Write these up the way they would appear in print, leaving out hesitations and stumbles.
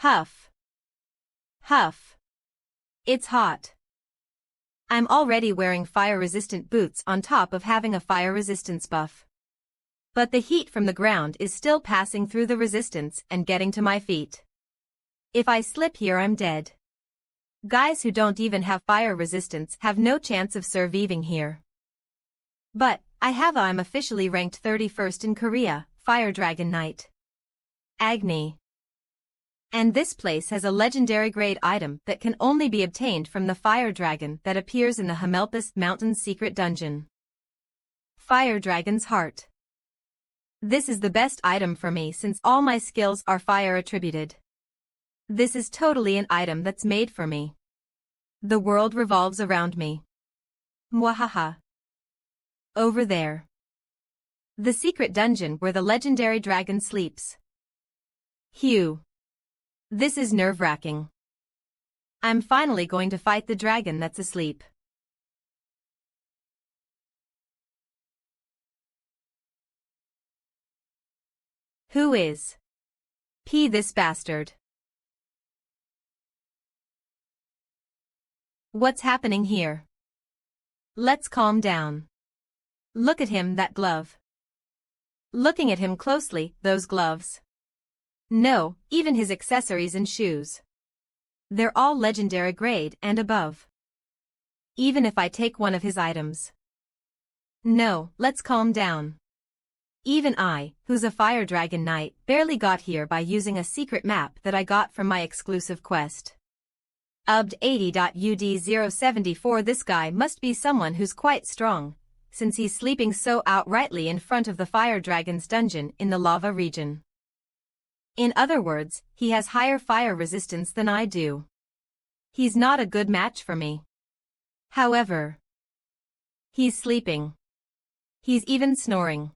Huff. Huff. It's hot. I'm already wearing fire-resistant boots on top of having a fire resistance buff. But the heat from the ground is still passing through the resistance and getting to my feet. If I slip here, I'm dead. Guys who don't even have fire resistance have no chance of surviving here. But I'm officially ranked 31st in Korea, Fire Dragon Knight. Agni. And this place has a legendary grade item that can only be obtained from the fire dragon that appears in the Hamelpus Mountain's secret dungeon. Fire Dragon's Heart. This is the best item for me since all my skills are fire attributed. This is totally an item that's made for me. The world revolves around me. Mwahaha. Over there. The secret dungeon where the legendary dragon sleeps. Hew. This is nerve-wracking. I'm finally going to fight the dragon that's asleep. Who is this bastard? What's happening here? Let's calm down. Look at him, that glove. Looking at him closely, those gloves. No, even his accessories and shoes. They're all legendary grade and above. Even if I take one of his items. No, let's calm down. Even I, who's a Fire Dragon Knight, barely got here by using a secret map that I got from my exclusive quest. UBD 80.UD074. This guy must be someone who's quite strong, since he's sleeping so outrightly in front of the Fire Dragon's dungeon in the lava region. In other words, he has higher fire resistance than I do. He's not a good match for me. However, he's sleeping. He's even snoring.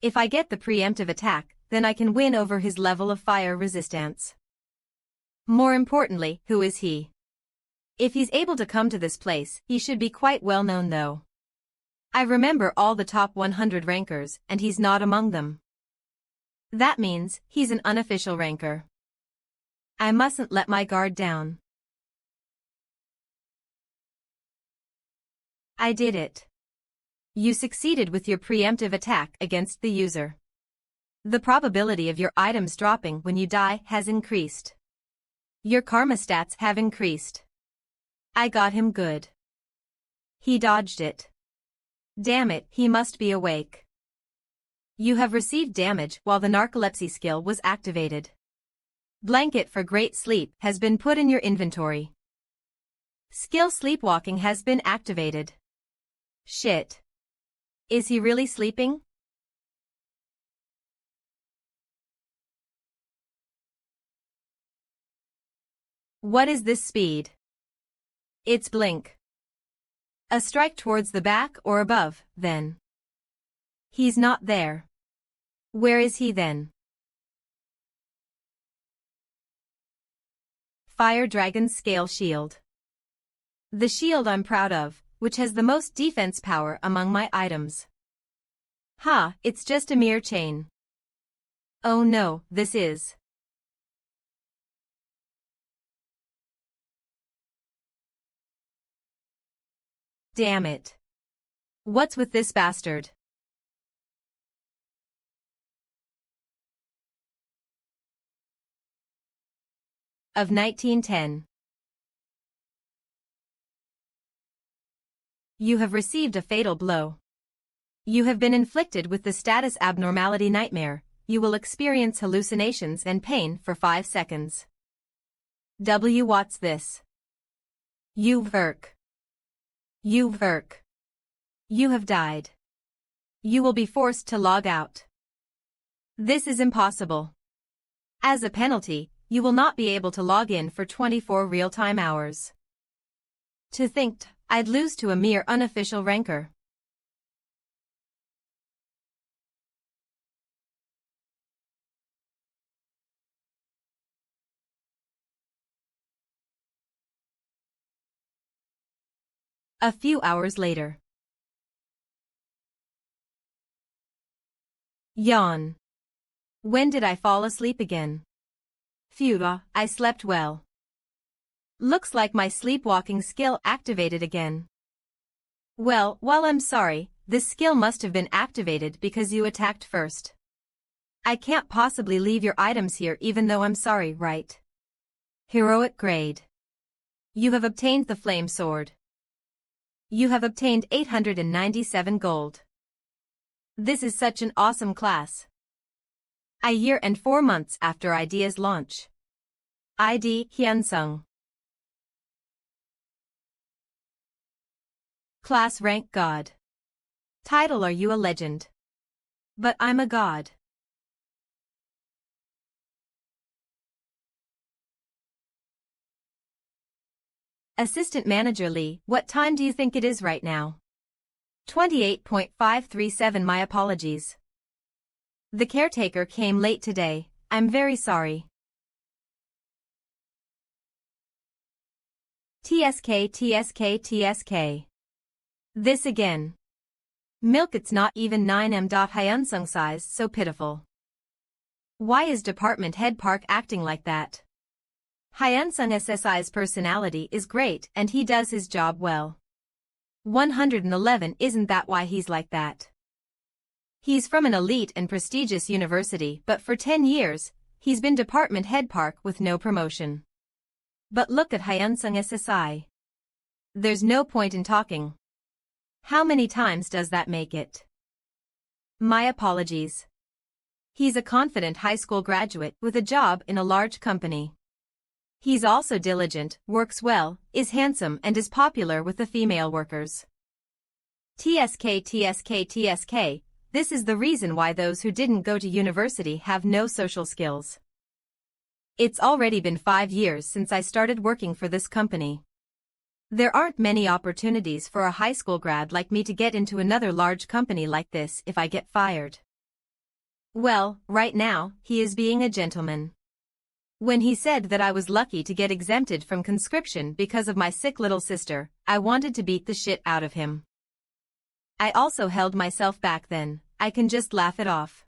If I get the preemptive attack, then I can win over his level of fire resistance. More importantly, who is he? If he's able to come to this place, he should be quite well known though. I remember all the top 100 rankers, and he's not among them. That means he's an unofficial ranker. I mustn't let my guard down. I did it. You succeeded with your preemptive attack against the user. The probability of your items dropping when you die has increased. Your karma stats have increased. I got him good. He dodged it. Damn it, he must be awake. You have received damage while the narcolepsy skill was activated. Blanket for great sleep has been put in your inventory. Skill sleepwalking has been activated. Shit. Is he really sleeping? What is this speed? It's blink. A strike towards the back or above, then. He's not there. Where is he then? Fire Dragon's Scale Shield. The shield I'm proud of, which has the most defense power among my items. It's just a mere chain. Oh no, this is. Damn it. What's with this bastard? Of 1910. You have received a fatal blow. You have been inflicted with the status abnormality nightmare. You will experience hallucinations and pain for 5 seconds. What's this? You have died. You will be forced to log out. This is impossible. As a penalty, you will not be able to log in for 24 real-time hours. To think I'd lose to a mere unofficial ranker. A few hours later. Yawn. When did I fall asleep again? Phew, I slept well. Looks like my sleepwalking skill activated again. Well, I'm sorry, this skill must have been activated because you attacked first. I can't possibly leave your items here even though I'm sorry, right? Heroic grade. You have obtained the flame sword. You have obtained 897 gold. This is such an awesome class. A year and 4 months after IDEA's launch. ID Hyunsung. Class rank God. Title Are you a legend? But I'm a god. Assistant Manager Lee, what time do you think it is right now? 28.537. My apologies. The caretaker came late today. I'm very sorry. TSK. This again. Milk, it's not even 9M. Hyunsung sighs, so pitiful. Why is Department Head Park acting like that? Hyunsung SSI's personality is great and he does his job well. 111, isn't that why he's like that? He's from an elite and prestigious university, but for 10 years, he's been Department Head Park with no promotion. But look at Hyunsung SSI. There's no point in talking. How many times does that make it? My apologies. He's a confident high school graduate with a job in a large company. He's also diligent, works well, is handsome and is popular with the female workers. TSK. This is the reason why those who didn't go to university have no social skills. It's already been 5 years since I started working for this company. There aren't many opportunities for a high school grad like me to get into another large company like this if I get fired. Well, right now, he is being a gentleman. When he said that I was lucky to get exempted from conscription because of my sick little sister, I wanted to beat the shit out of him. I also held myself back then. I can just laugh it off.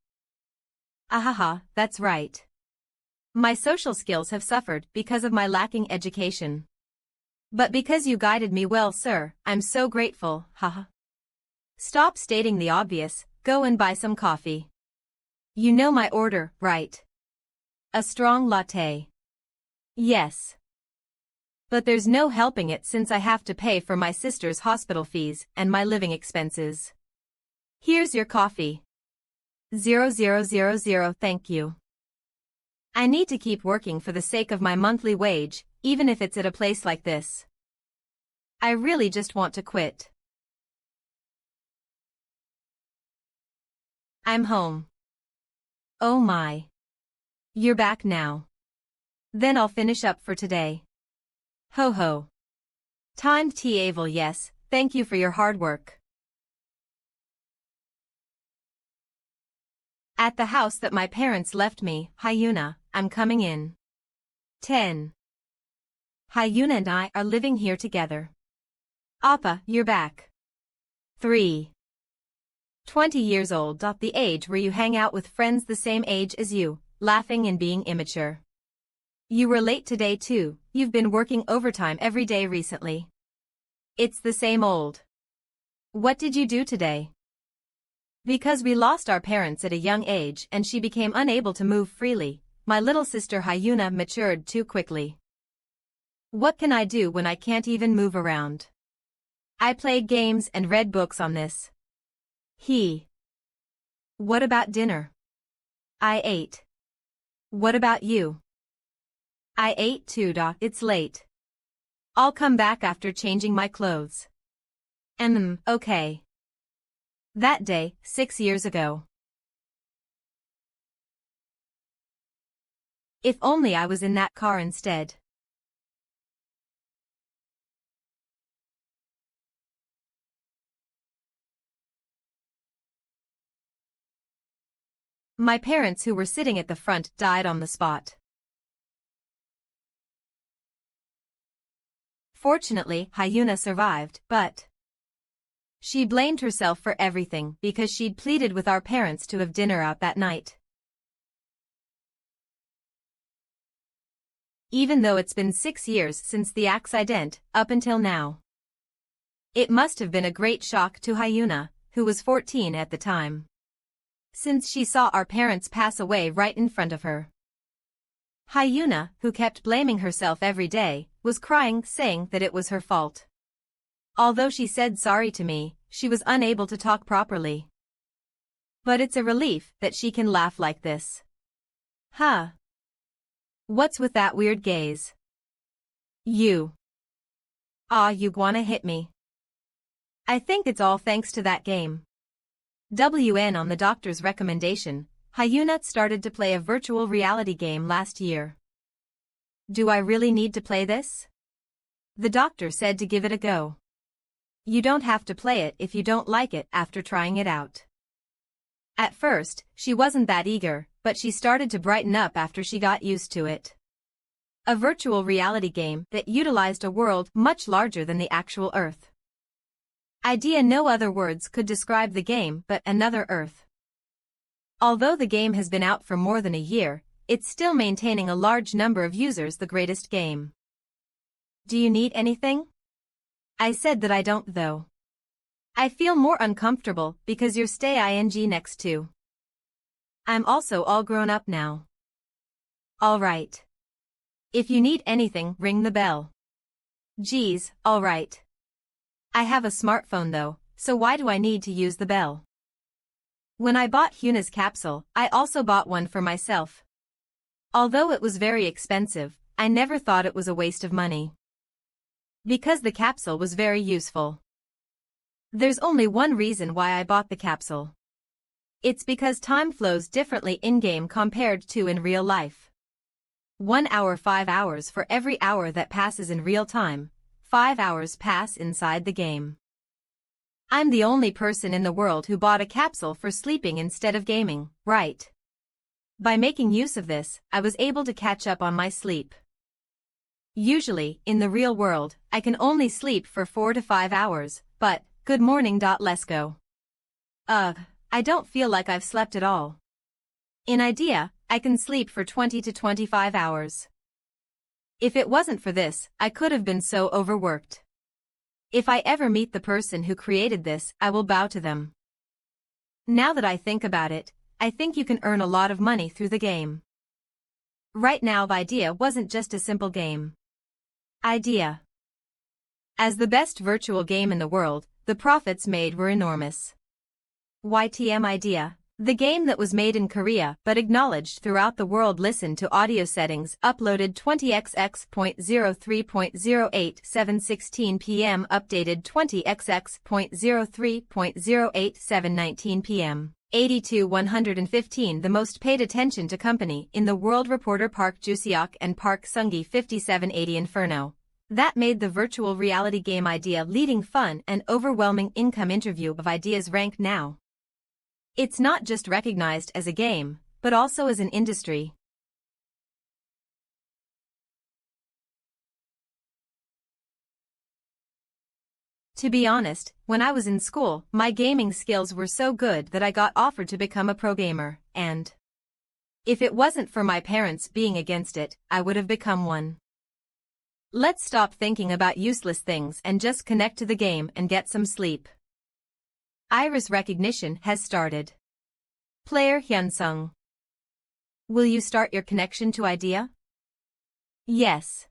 Ahaha, that's right. My social skills have suffered because of my lacking education. But because you guided me well, sir, I'm so grateful, haha. Stop stating the obvious, go and buy some coffee. You know my order, right? A strong latte. Yes. But there's no helping it since I have to pay for my sister's hospital fees and my living expenses. Here's your coffee. 0000, thank you. I need to keep working for the sake of my monthly wage, even if it's at a place like this. I really just want to quit. I'm home. Oh my. You're back now. Then I'll finish up for today. Ho ho. Timed T-Avel, yes, thank you for your hard work. At the house that my parents left me, Hyuna, I'm coming in. 10. Hyuna and I are living here together. Appa, you're back. 3. 20 years old. The age where you hang out with friends the same age as you, laughing and being immature. You were late today too, you've been working overtime every day recently. It's the same old. What did you do today? Because we lost our parents at a young age and she became unable to move freely, my little sister Hyuna matured too quickly. What can I do when I can't even move around? I played games and read books on this. What about dinner? I ate. What about you? I ate too. It's late. I'll come back after changing my clothes. Okay. That day, 6 years ago. If only I was in that car instead. My parents who were sitting at the front died on the spot. Fortunately, Hyuna survived, but she blamed herself for everything because she'd pleaded with our parents to have dinner out that night. even though it's been 6 years since the accident, up until now. It must have been a great shock to Hyuna, who was 14 at the time, since she saw our parents pass away right in front of her. Hyuna, who kept blaming herself every day, was crying, saying that it was her fault. Although she said sorry to me, she was unable to talk properly. But it's a relief that she can laugh like this. Huh? What's with that weird gaze? You. You wanna hit me? I think it's all thanks to that game. On the doctor's recommendation, Hyuna started to play a virtual reality game last year. Do I really need to play this? The doctor said to give it a go. You don't have to play it if you don't like it after trying it out. At first, she wasn't that eager, but she started to brighten up after she got used to it. A virtual reality game that utilized a world much larger than the actual Earth. No other words could describe the game but another Earth. Although the game has been out for more than a year, it's still maintaining a large number of users. The greatest game. Do you need anything? I said that I don't though. I feel more uncomfortable because you're stay ing next to. I'm also all grown up now. Alright. If you need anything, ring the bell. Geez, alright. I have a smartphone though, so why do I need to use the bell? When I bought Hyuna's capsule, I also bought one for myself. Although it was very expensive, I never thought it was a waste of money. Because the capsule was very useful. There's only one reason why I bought the capsule. It's because time flows differently in-game compared to in real life. 1 hour 5 hours for every hour that passes in real time, 5 hours pass inside the game. I'm the only person in the world who bought a capsule for sleeping instead of gaming, right? By making use of this, I was able to catch up on my sleep. Usually, in the real world, I can only sleep for 4 to 5 hours, but, good morning. Let's go. I don't feel like I've slept at all. In idea, I can sleep for 20 to 25 hours. If it wasn't for this, I could have been so overworked. If I ever meet the person who created this, I will bow to them. Now that I think about it, I think you can earn a lot of money through the game. Right now, the idea wasn't just a simple game. Idea. As the best virtual game in the world, the profits made were enormous. YTM idea. The game that was made in Korea but acknowledged throughout the world. Listen to audio settings. Uploaded 20xx.03.08 7:16 p.m. Updated 20xx.03.08 7:19 p.m. 82-115. The most paid attention to company in the world. Reporter Park Juseok and Park Sungi 5780 Inferno. That made the virtual reality game idea leading fun and overwhelming income. Interview of ideas ranked now. It's not just recognized as a game, but also as an industry. To be honest, when I was in school, my gaming skills were so good that I got offered to become a pro gamer, and if it wasn't for my parents being against it, I would have become one. Let's stop thinking about useless things and just connect to the game and get some sleep. Iris recognition has started. Player Hyunsung. Will you start your connection to idea? Yes.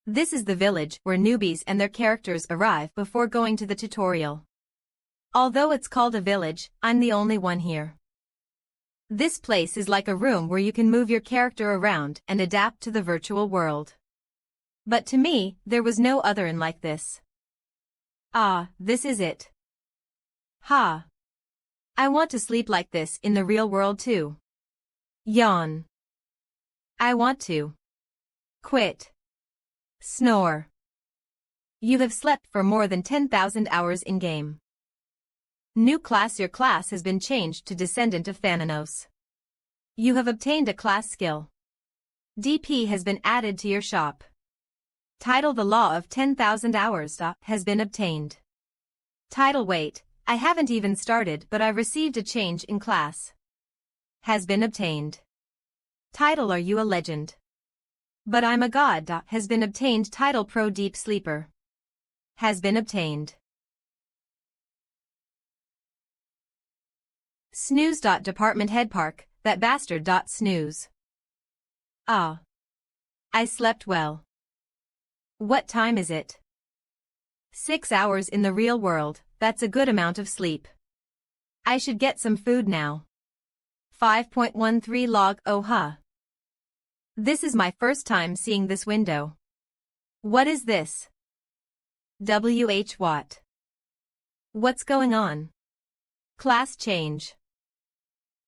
This is the village where newbies and their characters arrive before going to the tutorial. Although it's called a village, I'm the only one here. This place is like a room where you can move your character around and adapt to the virtual world. But to me, there was no other in like this. This is it. Ha. I want to sleep like this in the real world too. Yawn. I want to quit. Snore. You have slept for more than 10,000 hours in-game. New class. Your class has been changed to Descendant of Thanatos. You have obtained a class skill. DP has been added to your shop. Title. The Law of 10,000 Hours has been obtained. Title. Wait, I haven't even started but I received a change in class. Has been obtained. Title: Are you a legend? But I'm a god. Has been obtained. Title: Pro Deep Sleeper. Has been obtained. Snooze. Department Head Park, that bastard. Snooze. Ah. I slept well. What time is it? 6 hours in the real world, that's a good amount of sleep. I should get some food now. 5.13 log. Oh huh. This is my first time seeing this window. What is this? WH Watt. What's going on? Class change.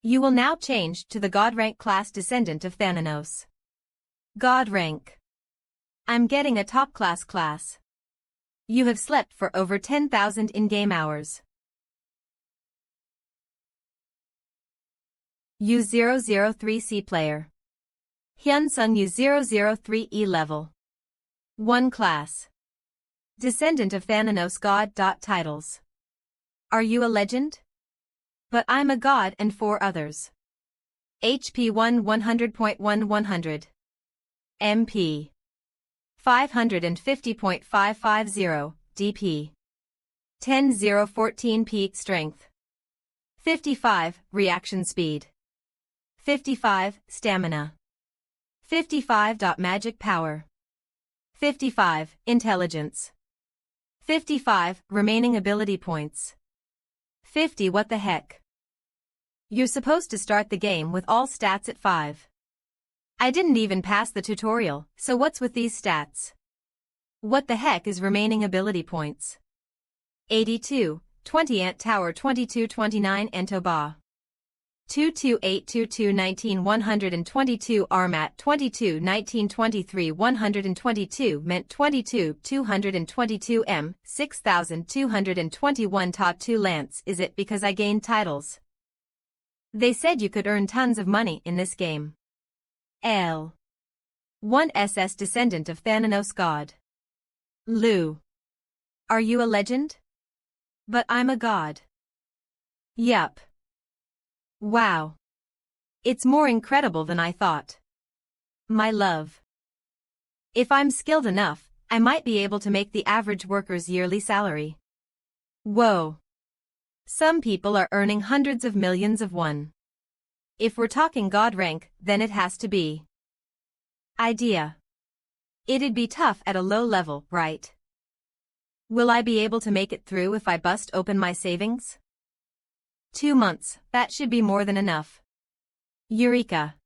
You will now change to the God rank class, descendant of Thanatos. God rank. I'm getting a top class. You have slept for over 10,000 in-game hours. U003C player. Hyunsung U003E level. 1 class. Descendant of Thanatos. God. Titles. Are you a legend? But I'm a god and 4 others. HP 100.1100. MP 550.550, DP 10-014 peak strength. 55, reaction speed. 55, stamina. 55. Magic power. 55, intelligence. 55, remaining ability points. 50. What the heck? You're supposed to start the game with all stats at 5. I didn't even pass the tutorial, so what's with these stats? What the heck is remaining ability points? 82, 20 Ant Tower 2229 Entoba. 22822 19 122 Armat 22 19 23 122 Ment 22 222 M 6221 Ta 2 Lance. Is it because I gained titles? They said you could earn tons of money in this game. L. 1 SS descendant of Thanatos god. Lu. Are you a legend? But I'm a god. Yup. Wow. It's more incredible than I thought. My love. If I'm skilled enough, I might be able to make the average worker's yearly salary. Whoa. Some people are earning hundreds of millions of won. If we're talking god rank, then it has to be. Idea. It'd be tough at a low level, right? Will I be able to make it through if I bust open my savings? 2 months, that should be more than enough. Eureka.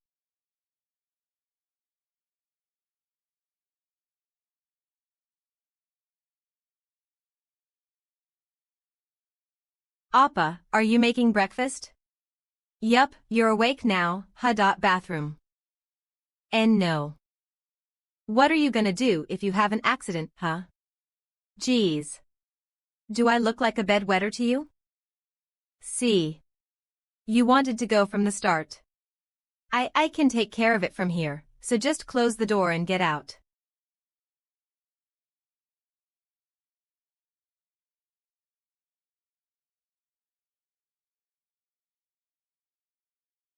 Appa, are you making breakfast? Yup, you're awake now, huh? Bathroom. And no. What are you gonna do if you have an accident, huh? Geez. Do I look like a bedwetter to you? See. You wanted to go from the start. I can take care of it from here, so just close the door and get out.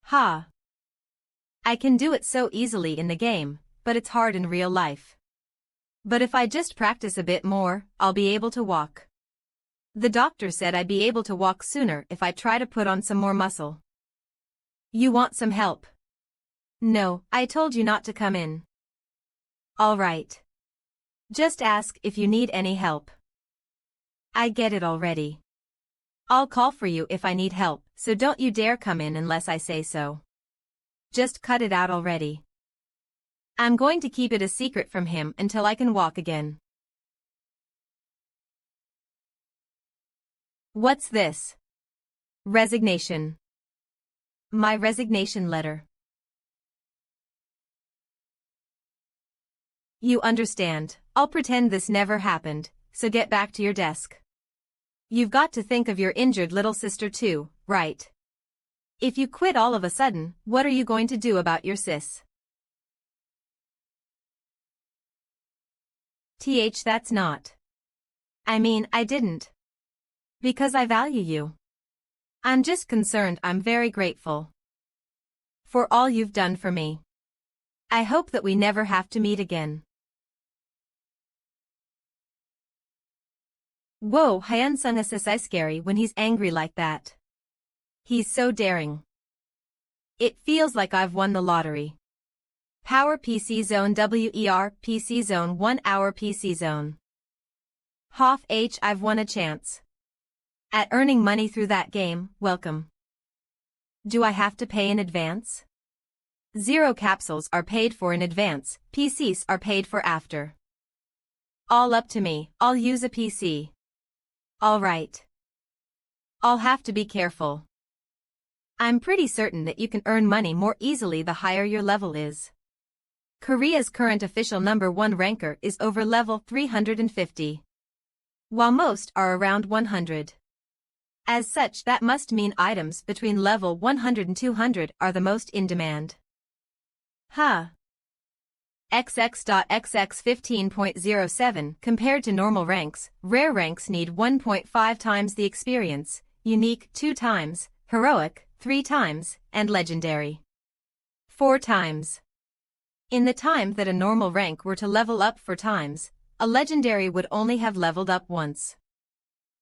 Ha. I can do it so easily in the game, but it's hard in real life. But if I just practice a bit more, I'll be able to walk. The doctor said I'd be able to walk sooner if I try to put on some more muscle. You want some help? No, I told you not to come in. All right. Just ask if you need any help. I get it already. I'll call for you if I need help, so don't you dare come in unless I say so. Just cut it out already. I'm going to keep it a secret from him until I can walk again. What's this? Resignation. My resignation letter. You understand, I'll pretend this never happened, so get back to your desk. You've got to think of your injured little sister too, right? If you quit all of a sudden, what are you going to do about your sis? That's not. I mean, I didn't. Because I value you. I'm just concerned. I'm very grateful for all you've done for me. I hope that we never have to meet again. Whoa, Hyunsung is so scary when he's angry like that. He's so daring. It feels like I've won the lottery. Power PC Zone WER PC Zone 1 hour PC Zone. Hoff H, I've won a chance at earning money through that game. Welcome. Do I have to pay in advance? 0 capsules are paid for in advance, PCs are paid for after. All up to me, I'll use a PC. Alright. I'll have to be careful. I'm pretty certain that you can earn money more easily the higher your level is. Korea's current official number 1 ranker is over level 350. While most are around 100. As such, that must mean items between level 100 and 200 are the most in demand. Huh. XX.XX 15.07 compared to normal ranks, rare ranks need 1.5 times the experience, unique 2 times, heroic 3 times, and legendary 4 times. In the time that a normal rank were to level up 4 times, a legendary would only have leveled up once.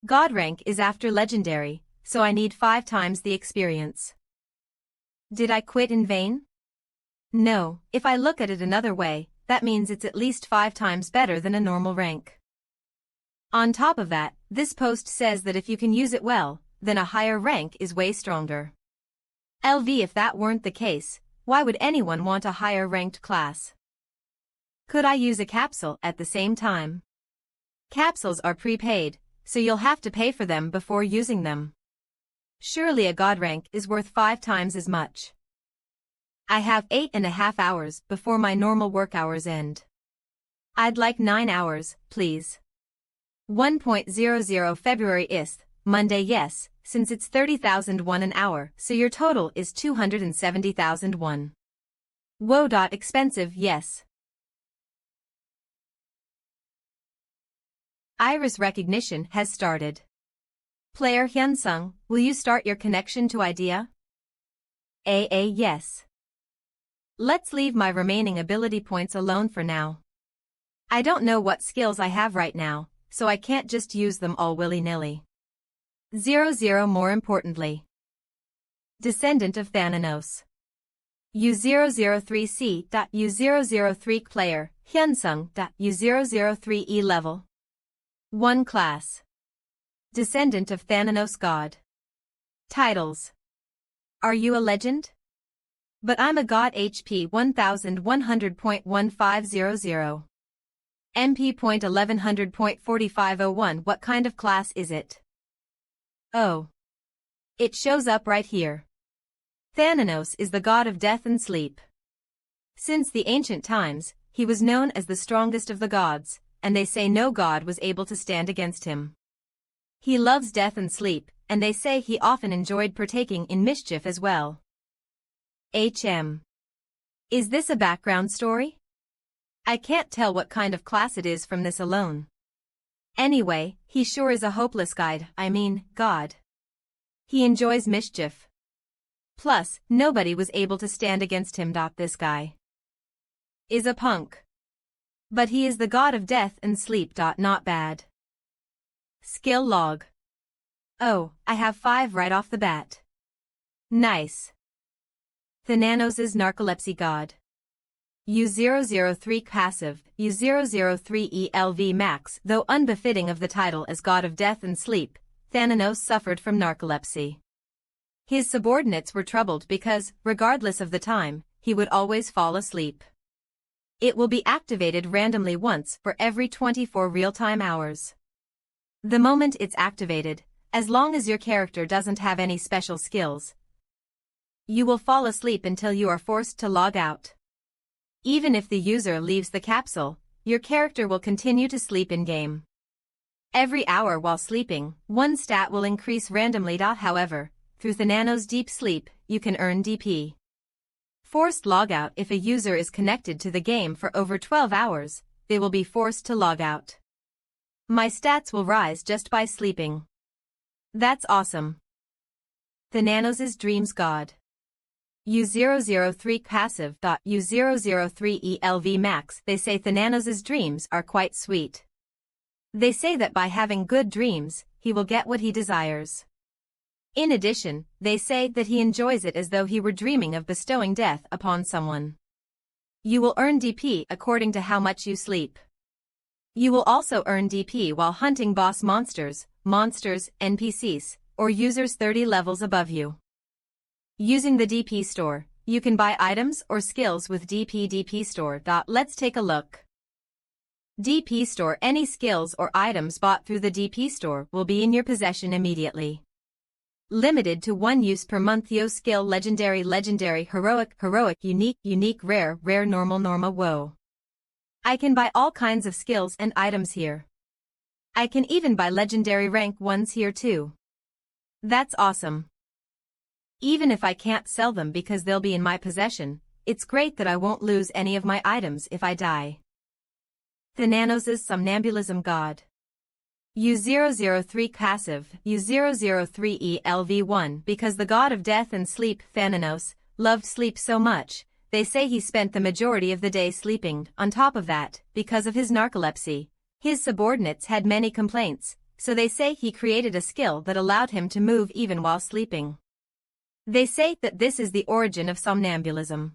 God rank is after legendary, so I need 5 times the experience. Did I quit in vain? No, if I look at it another way, that means it's at least 5 times better than a normal rank. On top of that, this post says that if you can use it well, then a higher rank is way stronger. LV, if that weren't the case, why would anyone want a higher ranked class? Could I use a capsule at the same time? Capsules are prepaid, so you'll have to pay for them before using them. Surely a god rank is worth 5 times as much. I have 8.5 hours before my normal work hours end. I'd like 9 hours, please. 1.00 February is Monday, yes, since it's 30,001 an hour, so your total is 270,001. Whoa. Expensive, yes. Iris recognition has started. Player Hyunsung, will you start your connection to IDEA? Yes. Let's leave my remaining ability points alone for now. I don't know what skills I have right now, so I can't just use them all willy-nilly. 00 More importantly. Descendant of Thananos. U003C. U003 player, Hyunsung. U003E level 1 class. Descendant of Thananos God. Titles. Are you a legend? But I'm a god. HP 1100.1500. MP.1100.4501. What kind of class is it? Oh. It shows up right here. Thananos is the god of death and sleep. Since the ancient times, he was known as the strongest of the gods, and they say no god was able to stand against him. He loves death and sleep, and they say he often enjoyed partaking in mischief as well. Is this a background story? I can't tell what kind of class it is from this alone. Anyway, he sure is a hopeless god. He enjoys mischief. Plus, nobody was able to stand against him. This guy is a punk. But he is the god of death and sleep. Not bad. Skill log. Oh, I have 5 right off the bat. Nice. Thananos' narcolepsy god. U003 passive, U003 ELV max. Though unbefitting of the title as god of death and sleep, Thananos suffered from narcolepsy. His subordinates were troubled because, regardless of the time, he would always fall asleep. It will be activated randomly once for every 24 real-time hours. The moment it's activated, as long as your character doesn't have any special skills, you will fall asleep until you are forced to log out. Even if the user leaves the capsule, your character will continue to sleep in-game. Every hour while sleeping, 1 stat will increase randomly. However, through Thananos' deep sleep, you can earn DP. Forced logout. If a user is connected to the game for over 12 hours, they will be forced to log out. My stats will rise just by sleeping. That's awesome. Thananos' dreams god. U003 passive. U003 ELV max. They say Thananos's dreams are quite sweet. They say that by having good dreams, he will get what he desires. In addition, they say that he enjoys it as though he were dreaming of bestowing death upon someone. You will earn DP according to how much you sleep. You will also earn DP while hunting boss monsters, NPCs, or users 30 levels above you. Using the DP store, you can buy items or skills with DP store. Let's take a look. DP store. Any skills or items bought through the DP store will be in your possession immediately. Limited to 1 use per month. Yo skill legendary, heroic, unique, rare, normal. Whoa. I can buy all kinds of skills and items here. I can even buy legendary rank ones here too. That's awesome. Even if I can't sell them because they'll be in my possession, it's great that I won't lose any of my items if I die. Thananos' somnambulism god. U003 passive. U003 ELV1. Because the god of death and sleep, Thananos, loved sleep so much, they say he spent the majority of the day sleeping. On top of that, because of his narcolepsy, his subordinates had many complaints, so they say he created a skill that allowed him to move even while sleeping. They say that this is the origin of somnambulism.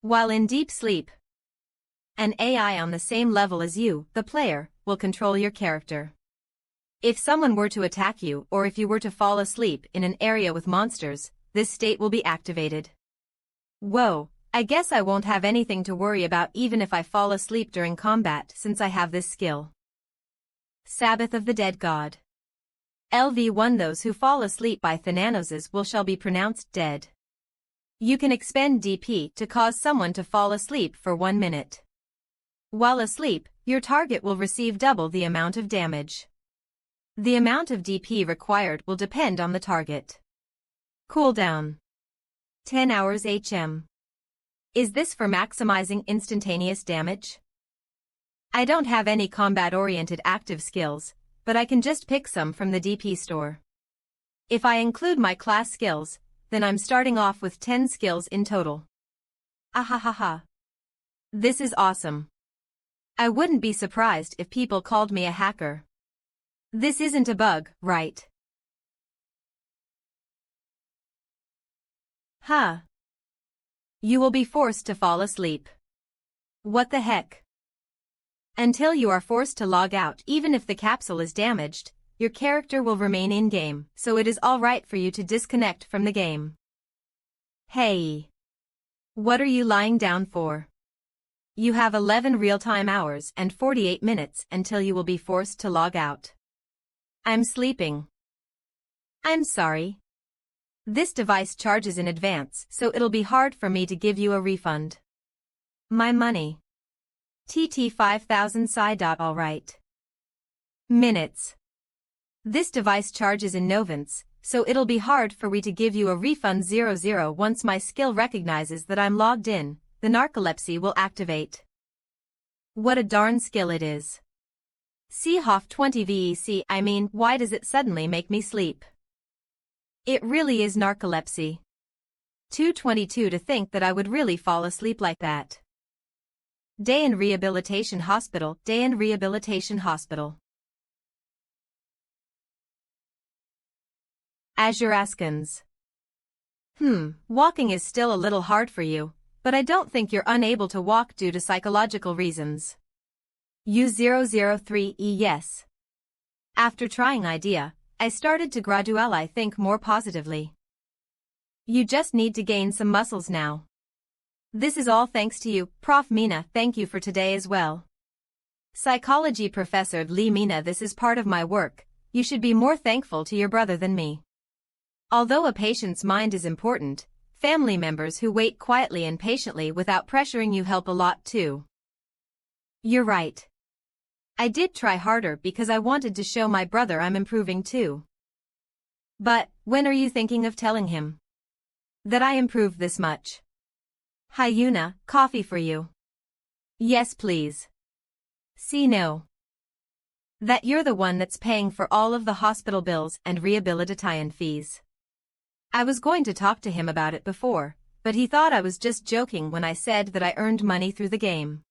While in deep sleep, an AI on the same level as you, the player, will control your character. If someone were to attack you or if you were to fall asleep in an area with monsters, this state will be activated. Whoa, I guess I won't have anything to worry about even if I fall asleep during combat since I have this skill. Sabbath of the Dead God. LV1. Those who fall asleep by Thananos's will shall be pronounced dead. You can expend DP to cause someone to fall asleep for 1 minute. While asleep, your target will receive double the amount of damage. The amount of DP required will depend on the target. Cooldown. 10 hours HM. Is this for maximizing instantaneous damage? I don't have any combat-oriented active skills, but I can just pick some from the DP store. If I include my class skills, then I'm starting off with 10 skills in total. Ahahaha. This is awesome. I wouldn't be surprised if people called me a hacker. This isn't a bug, right? Huh. You will be forced to fall asleep. What the heck? Until you are forced to log out. Even if the capsule is damaged, your character will remain in-game, so it is all right for you to disconnect from the game. Hey. What are you lying down for? You have 11 real-time hours and 48 minutes until you will be forced to log out. I'm sleeping. I'm sorry. This device charges in advance, so it'll be hard for me to give you a refund. My money. TT 5000 Psi. Alright. Minutes. This device charges in novants, so it'll be hard for me to give you a refund. 00. Once my skill recognizes that I'm logged in, the narcolepsy will activate. What a darn skill it is. Seehoff 20 VEC. I mean, why does it suddenly make me sleep? It really is narcolepsy. 222 to think that I would really fall asleep like that. Day in Rehabilitation Hospital. Day in Rehabilitation Hospital. Azure Askins. Walking is still a little hard for you, but I don't think you're unable to walk due to psychological reasons. U003E. Yes. After trying idea, I started to gradually think more positively. You just need to gain some muscles now. This is all thanks to you, Prof. Mina. Thank you for today as well. Psychology Professor Lee. Mina, this is part of my work. You should be more thankful to your brother than me. Although a patient's mind is important, family members who wait quietly and patiently without pressuring you help a lot too. You're right. I did try harder because I wanted to show my brother I'm improving too. But, when are you thinking of telling him that I improved this much? Hi Yuna, coffee for you. Yes please. See no. That you're the one that's paying for all of the hospital bills and rehabilitation fees. I was going to talk to him about it before, but he thought I was just joking when I said that I earned money through the game.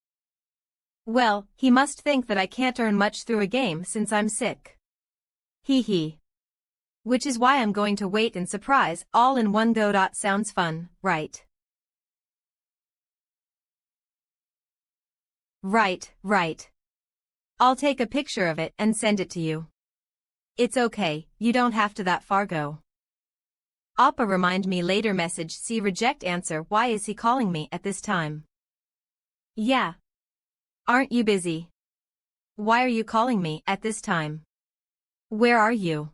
Well, he must think that I can't earn much through a game since I'm sick. Hee hee. Which is why I'm going to wait and surprise all in one go. Sounds fun, right? Right. I'll take a picture of it and send it to you. It's okay, you don't have to that far go. Appa remind me later message see reject answer why is he calling me at this time? Yeah. Aren't you busy? Why are you calling me at this time? Where are you?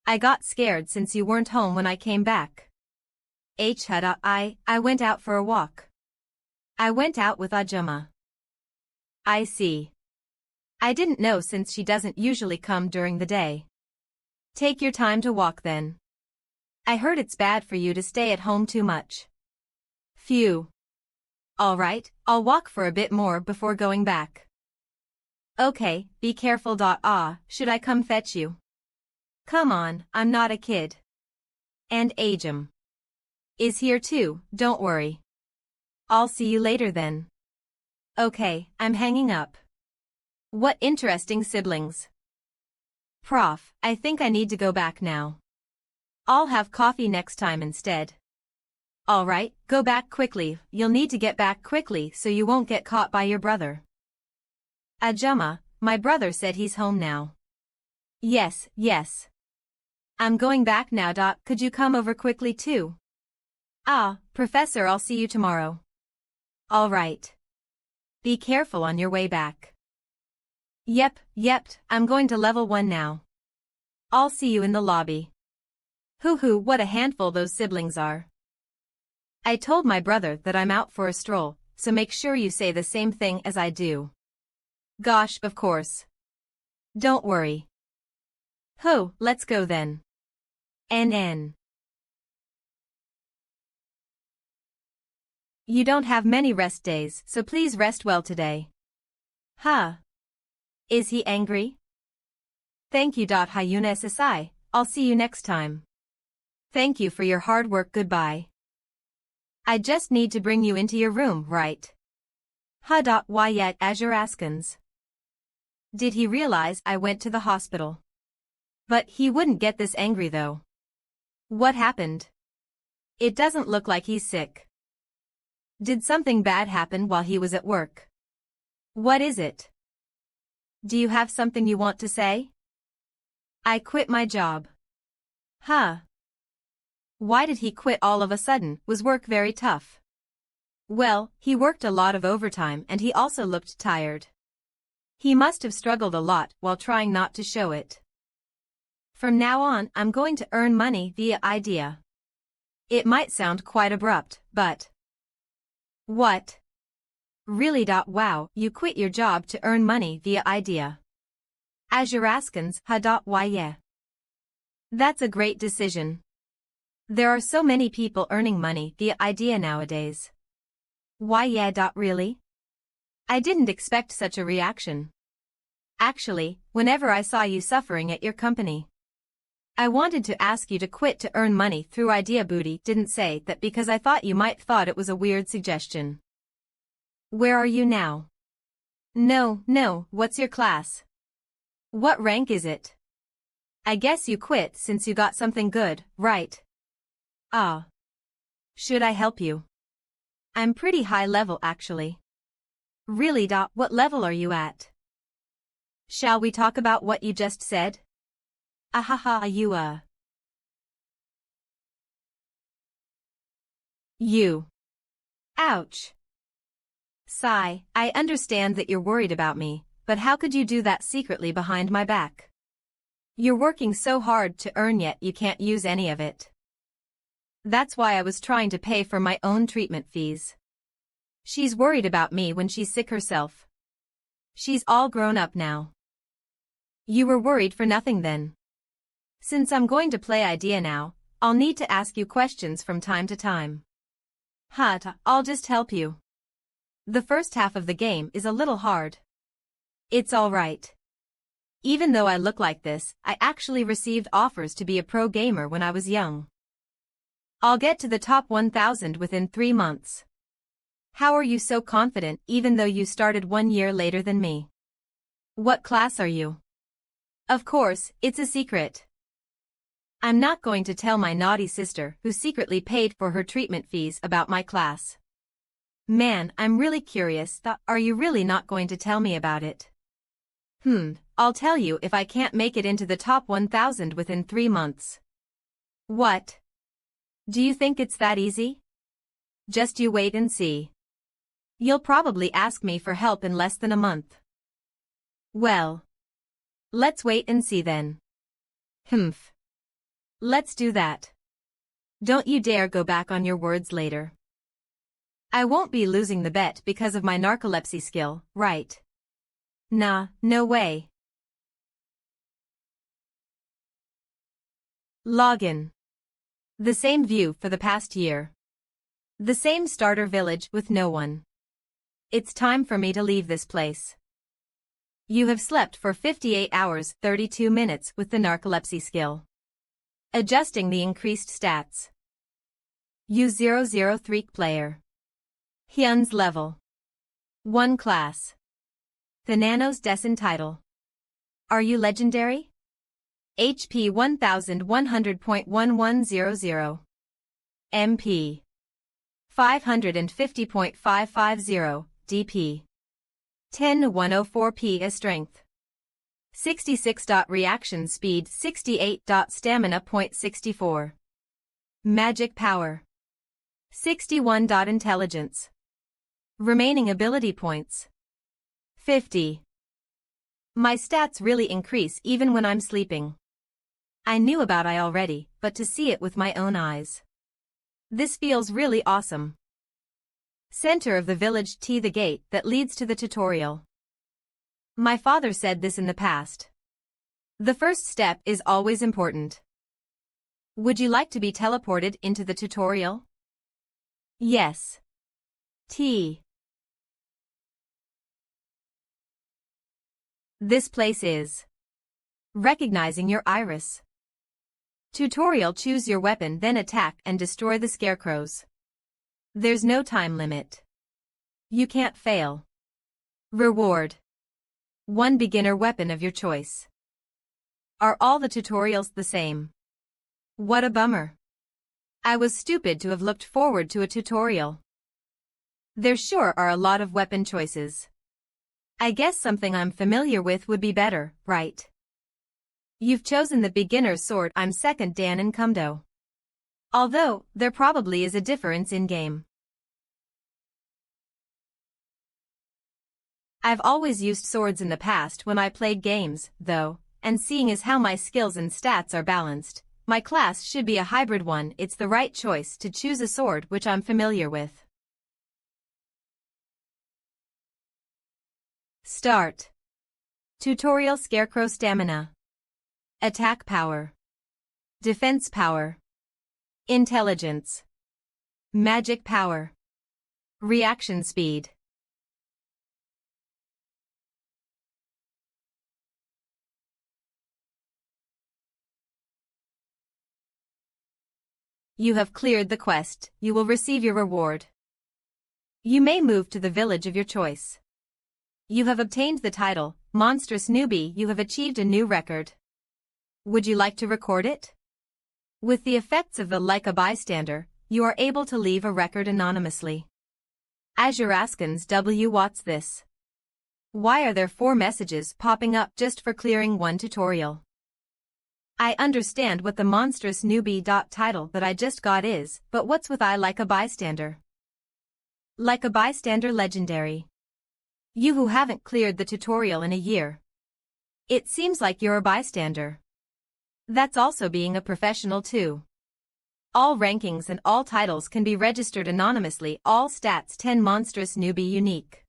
I got scared since you weren't home when I came back. I went out for a walk. I went out with Ajumma. I see. I didn't know since she doesn't usually come during the day. Take your time to walk then. I heard it's bad for you to stay at home too much. Phew. Alright, I'll walk for a bit more before going back. Okay, be careful. Should I come fetch you? Come on, I'm not a kid. And Ajum is here too, don't worry. I'll see you later then. Okay, I'm hanging up. What interesting siblings. Prof, I think I need to go back now. I'll have coffee next time instead. Alright, go back quickly, you'll need to get back quickly so you won't get caught by your brother. Ajumma, my brother said he's home now. Yes. I'm going back now. Could you come over quickly too? Professor, I'll see you tomorrow. Alright. Be careful on your way back. Yep, I'm going to level 1 now. I'll see you in the lobby. Hoo, what a handful those siblings are. I told my brother that I'm out for a stroll, so make sure you say the same thing as I do. Gosh, of course. Don't worry. Ho, let's go then. NN. You don't have many rest days, so please rest well today. Huh. Is he angry? Thank you. Hyuna SSI, I'll see you next time. Thank you for your hard work. Goodbye. I just need to bring you into your room, right? Why yet, Azure Askins? Did he realize I went to the hospital? But he wouldn't get this angry though. What happened? It doesn't look like he's sick. Did something bad happen while he was at work? What is it? Do you have something you want to say? I quit my job. Huh. Why did he quit all of a sudden? Was work very tough? Well, he worked a lot of overtime and he also looked tired. He must have struggled a lot while trying not to show it. From now on, I'm going to earn money via idea. It might sound quite abrupt, but... What? Really? Wow, you quit your job to earn money via idea. Azure Askins, why yeah. That's a great decision. There are so many people earning money via idea nowadays. Why yeah. Really? I didn't expect such a reaction. Actually, whenever I saw you suffering at your company, I wanted to ask you to quit to earn money through idea. Booty didn't say that because I thought you might thought it was a weird suggestion. Where are you now? No, what's your class? What rank is it? I guess you quit since you got something good, right? Should I help you? I'm pretty high level actually. Really? What level are you at? Shall we talk about what you just said? You. Ouch. Sigh, I understand that you're worried about me, but how could you do that secretly behind my back? You're working so hard to earn yet you can't use any of it. That's why I was trying to pay for my own treatment fees. She's worried about me when she's sick herself. She's all grown up now. You were worried for nothing then. Since I'm going to play idea now, I'll need to ask you questions from time to time. I'll just help you. The first half of the game is a little hard. It's alright. Even though I look like this, I actually received offers to be a pro gamer when I was young. I'll get to the top 1,000 within 3 months. How are you so confident even though you started 1 year later than me? What class are you? Of course, it's a secret. I'm not going to tell my naughty sister who secretly paid for her treatment fees about my class. Man, I'm really curious. Are you really not going to tell me about it? I'll tell you if I can't make it into the top 1,000 within 3 months. What? Do you think it's that easy? Just you wait and see. You'll probably ask me for help in less than a month. Well, let's wait and see then. Let's do that. Don't you dare go back on your words later. I won't be losing the bet because of my narcolepsy skill, right? Nah, no way. Login. The same view for the past year. The same starter village with no one. It's time for me to leave this place. You have slept for 58 hours, 32 minutes with the narcolepsy skill. Adjusting the increased stats. U003 player. Hyun's level. 1 class. Thananos Dessen title. Are you legendary? HP 1100.1100. MP 550.550. DP 10-104 a strength. 66. Reaction speed 68. Stamina point 64. Magic power 61. Intelligence. Remaining ability points 50. My stats really increase even when I'm sleeping. I knew about it already, but to see it with my own eyes. This feels really awesome. Center of the village T, the gate that leads to the tutorial. My father said this in the past. The first step is always important. Would you like to be teleported into the tutorial? Yes. T. This place is. Recognizing your iris. Tutorial: choose your weapon, then attack and destroy the scarecrows. There's no time limit. You can't fail. Reward: 1 beginner weapon of your choice. Are all the tutorials the same? What a bummer. I was stupid to have looked forward to a tutorial. There sure are a lot of weapon choices. I guess something I'm familiar with would be better, right? You've chosen the beginner's sword. I'm second Dan and Kumdo. Although, there probably is a difference in game. I've always used swords in the past when I played games, though, and seeing as how my skills and stats are balanced, my class should be a hybrid one. It's the right choice to choose a sword which I'm familiar with. Start. Tutorial: Scarecrow stamina. Attack power. Defense power. Intelligence. Magic power. Reaction speed. You have cleared the quest. You will receive your reward. You may move to the village of your choice. You have obtained the title, Monstrous Newbie. You have achieved a new record. Would you like to record it? With the effects of the Like a Bystander, you are able to leave a record anonymously. Azure Askins W. What's this? Why are there 4 messages popping up just for clearing 1 tutorial? I understand what the Monstrous Newbie title that I just got is, but what's with I Like a Bystander? Like a Bystander legendary. You who haven't cleared the tutorial in a year. It seems like you're a bystander. That's also being a professional too. All rankings and all titles can be registered anonymously. All stats 10 Monstrous Newbie unique.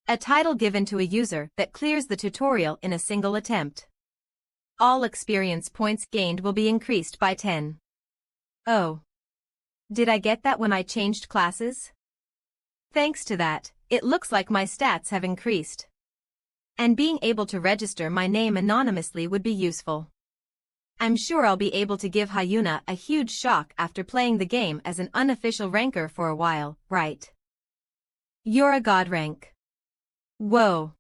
A title given to a user that clears the tutorial in a single attempt. All experience points gained will be increased by 10. Oh. Did I get that when I changed classes? Thanks to that, it looks like my stats have increased. And being able to register my name anonymously would be useful. I'm sure I'll be able to give Hyuna a huge shock after playing the game as an unofficial ranker for a while, right? You're a god rank. Whoa.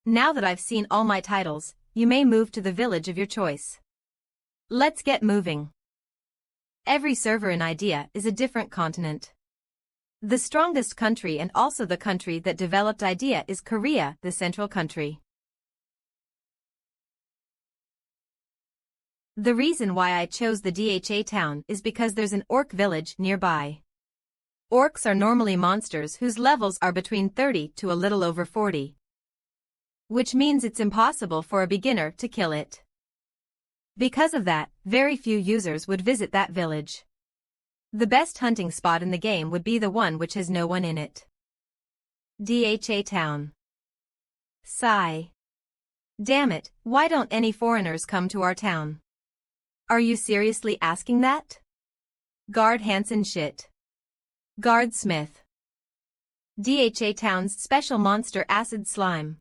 Now that I've seen all my titles, you may move to the village of your choice. Let's get moving. Every server in Idea is a different continent. The strongest country and also the country that developed Idea is Korea, the central country. The reason why I chose the DHA town is because there's an orc village nearby. Orcs are normally monsters whose levels are between 30 to a little over 40. Which means it's impossible for a beginner to kill it. Because of that, very few users would visit that village. The best hunting spot in the game would be the one which has no one in it. DHA town. Sigh. Damn it, why don't any foreigners come to our town? Are you seriously asking that? Guard Hansen shit. Guard Smith. DHA town's special monster acid slime.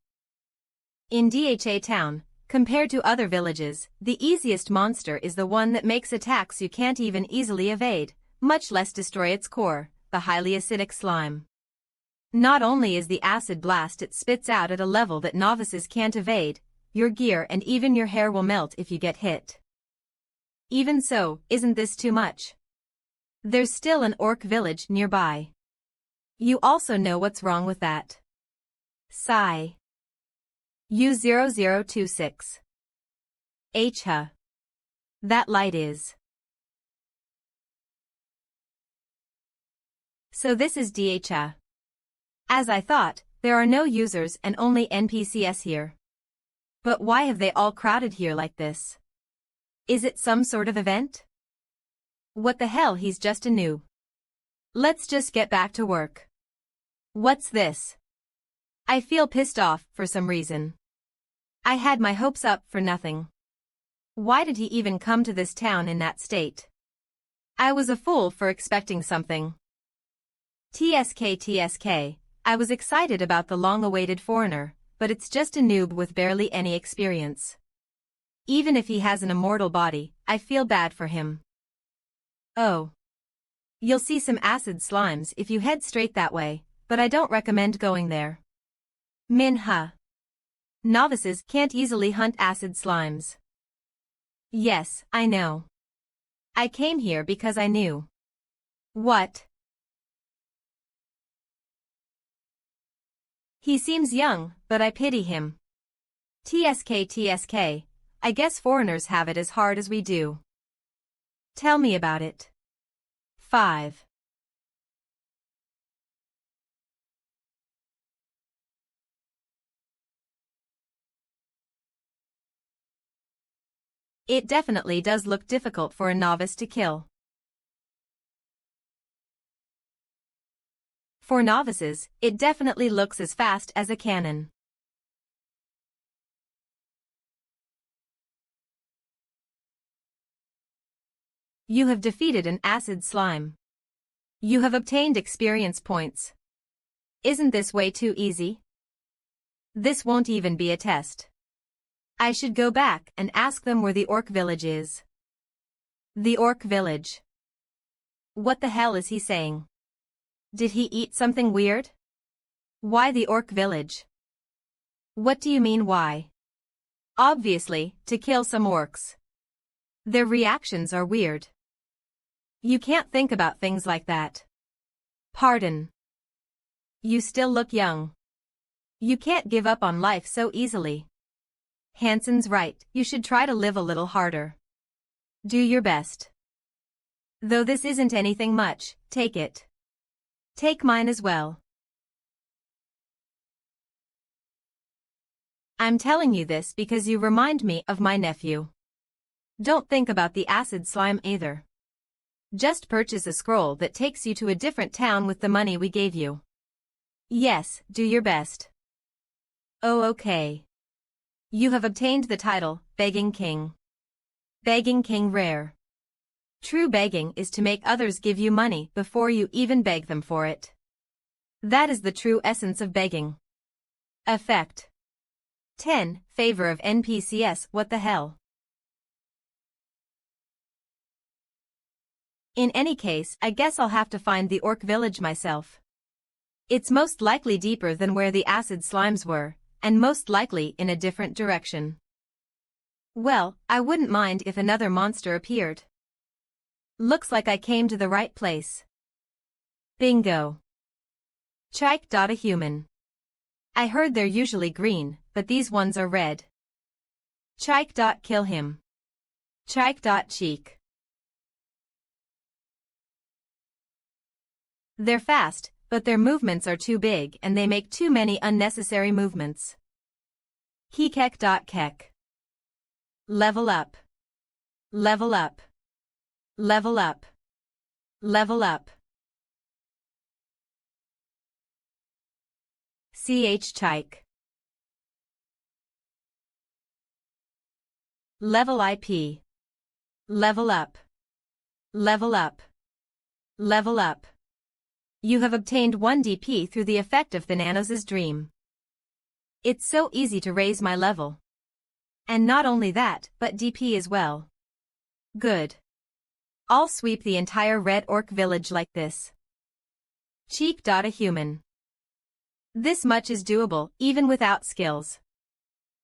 In DHA town, compared to other villages, the easiest monster is the one that makes attacks you can't even easily evade, much less destroy its core, the highly acidic slime. Not only is the acid blast it spits out at a level that novices can't evade, your gear and even your hair will melt if you get hit. Even so, isn't this too much? There's still an orc village nearby. You also know what's wrong with that. Sigh. U0026. H-ha. That light is. So this is DHA. As I thought, there are no users and only NPCs here. But why have they all crowded here like this? Is it some sort of event? What the hell, he's just a noob. Let's just get back to work. What's this? I feel pissed off for some reason. I had my hopes up for nothing. Why did he even come to this town in that state? I was a fool for expecting something. TSK, I was excited about the long-awaited foreigner, but it's just a noob with barely any experience. Even if he has an immortal body, I feel bad for him. Oh. You'll see some acid slimes if you head straight that way, but I don't recommend going there. MANHWA. Novices can't easily hunt acid slimes. Yes, I know. I came here because I knew. What? He seems young, but I pity him. TSK, I guess foreigners have it as hard as we do. Tell me about it. 5. It definitely does look difficult for a novice to kill. For novices, it definitely looks as fast as a cannon. You have defeated an acid slime. You have obtained experience points. Isn't this way too easy? This won't even be a test. I should go back and ask them where the orc village is. The orc village. What the hell is he saying? Did he eat something weird? Why the orc village? What do you mean why? Obviously, to kill some orcs. Their reactions are weird. You can't think about things like that. Pardon. You still look young. You can't give up on life so easily. Hansen's right, you should try to live a little harder. Do your best. Though this isn't anything much, take it. Take mine as well. I'm telling you this because you remind me of my nephew. Don't think about the acid slime either. Just purchase a scroll that takes you to a different town with the money we gave you. Yes, do your best. Oh, okay. You have obtained the title, Begging King. Begging King rare. True begging is to make others give you money before you even beg them for it. That is the true essence of begging. Effect. 10. Favor of NPCs. What the hell? In any case, I guess I'll have to find the orc village myself. It's most likely deeper than where the acid slimes were, and most likely in a different direction. Well, I wouldn't mind if another monster appeared. Looks like I came to the right place. Bingo. Chike. A human. I heard they're usually green, but these ones are red. Chike. Kill him. Chike. Cheek. They're fast, but their movements are too big and they make too many unnecessary movements. Kek. Level up. Level up. Level up. Level up. Chike. Level IP. Level up. Level up. Level up. You have obtained 1 DP through the effect of Thanatos' dream. It's so easy to raise my level. And not only that, but DP as well. Good. I'll sweep the entire red orc village like this. Cheek. A human. This much is doable, even without skills.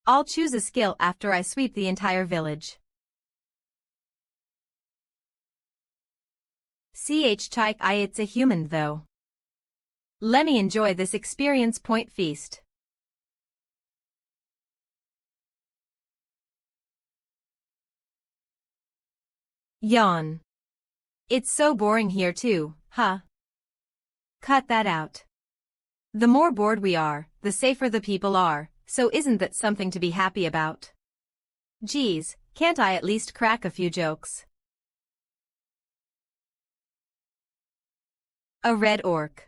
I'll choose a skill after I sweep the entire village. Chike. It's a human though. Let me enjoy this experience point feast. Yawn. It's so boring here too, huh? Cut that out. The more bored we are, the safer the people are, so isn't that something to be happy about? Geez, can't I at least crack a few jokes? A red orc.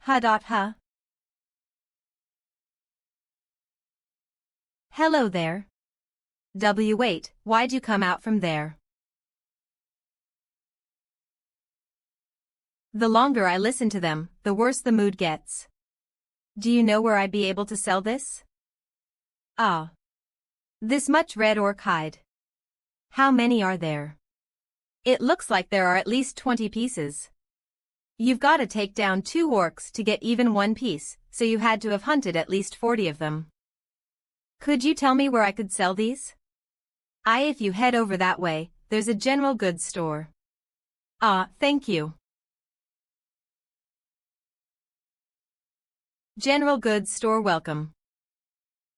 Huh. Hello there. Wait, why'd you come out from there? The longer I listen to them, the worse the mood gets. Do you know where I'd be able to sell this? Ah. This much red orc hide. How many are there? It looks like there are at least 20 pieces. You've got to take down 2 orcs to get even 1 piece, so you had to have hunted at least 40 of them. Could you tell me where I could sell these? If you head over that way, there's a general goods store. Thank you. General goods store welcome.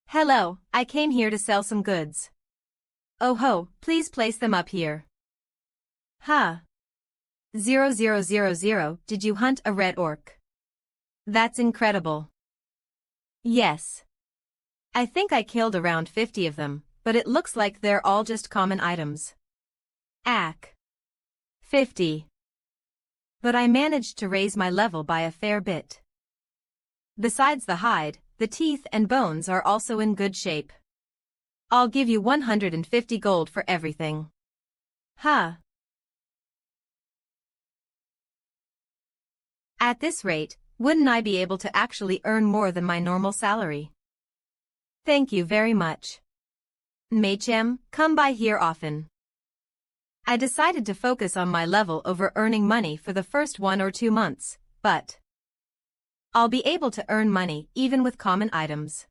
Hello, I came here to sell some goods. Oh ho, please place them up here. 0000, did you hunt a red orc? That's incredible. Yes. I think I killed around 50 of them, but it looks like they're all just common items. 50. But I managed to raise my level by a fair bit. Besides the hide, the teeth and bones are also in good shape. I'll give you 150 gold for everything. At this rate, wouldn't I be able to actually earn more than my normal salary? Thank you very much. Machem, come by here often. I decided to focus on my level over earning money for the first 1 or 2 months, but I'll be able to earn money even with common items.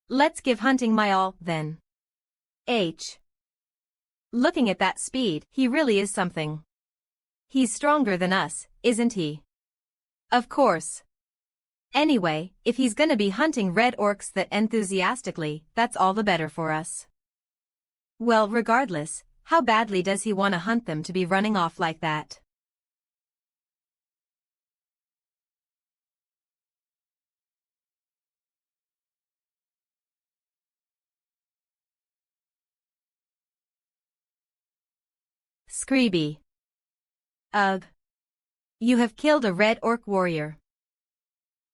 Let's give hunting my all, then. Looking at that speed, he really is something. He's stronger than us, isn't he? Of course. Anyway, if he's gonna be hunting red orcs that enthusiastically, that's all the better for us. Well, regardless, how badly does he want to hunt them to be running off like that? Screeby. Ugh. You have killed a red orc warrior.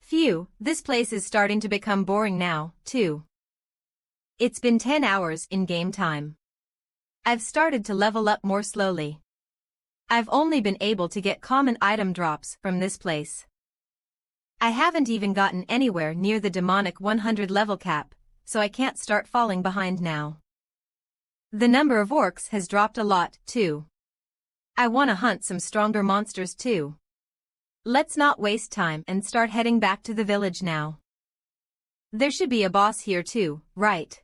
Phew, this place is starting to become boring now, too. It's been 10 hours in game time. I've started to level up more slowly. I've only been able to get common item drops from this place. I haven't even gotten anywhere near the demonic 100 level cap, so I can't start falling behind now. The number of orcs has dropped a lot, too. I wanna hunt some stronger monsters too. Let's not waste time and start heading back to the village now. There should be a boss here too, right?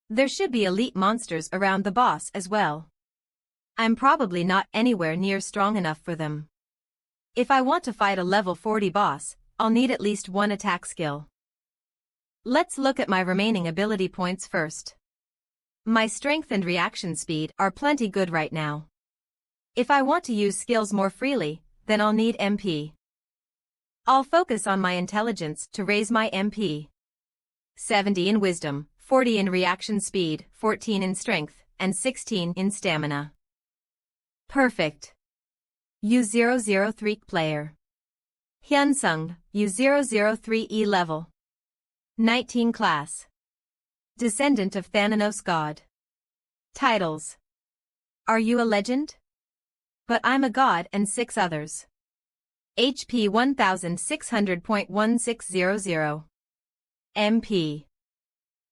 There should be elite monsters around the boss as well. I'm probably not anywhere near strong enough for them. If I want to fight a level 40 boss, I'll need at least one attack skill. Let's look at my remaining ability points first. My strength and reaction speed are plenty good right now. If I want to use skills more freely, then I'll need MP. I'll focus on my intelligence to raise my MP. 70 in wisdom, 40 in reaction speed, 14 in strength, and 16 in stamina. Perfect. U003 player. Hyunsung, U003E level. 19 class. Descendant of Thananos God. Titles. Are you a legend? But I'm a god and 6 others. HP 1600.1600. MP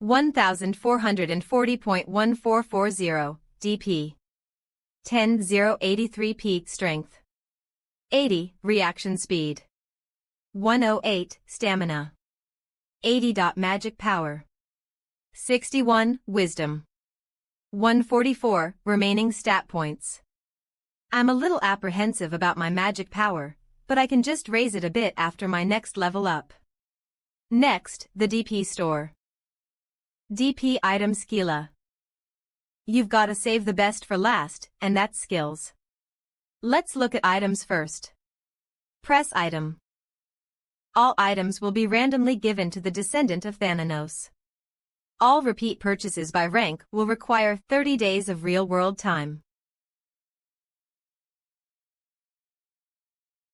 1440.1440. DP 10,083 peak strength. 80 reaction speed. 108 stamina. 80. Magic power. 61 wisdom. 144 remaining stat points. I'm a little apprehensive about my magic power, but I can just raise it a bit after my next level up. Next, the DP store. DP item skilla. You've gotta save the best for last, and that's skills. Let's look at items first. Press item. All items will be randomly given to the descendant of Thananos. All repeat purchases by rank will require 30 days of real-world time.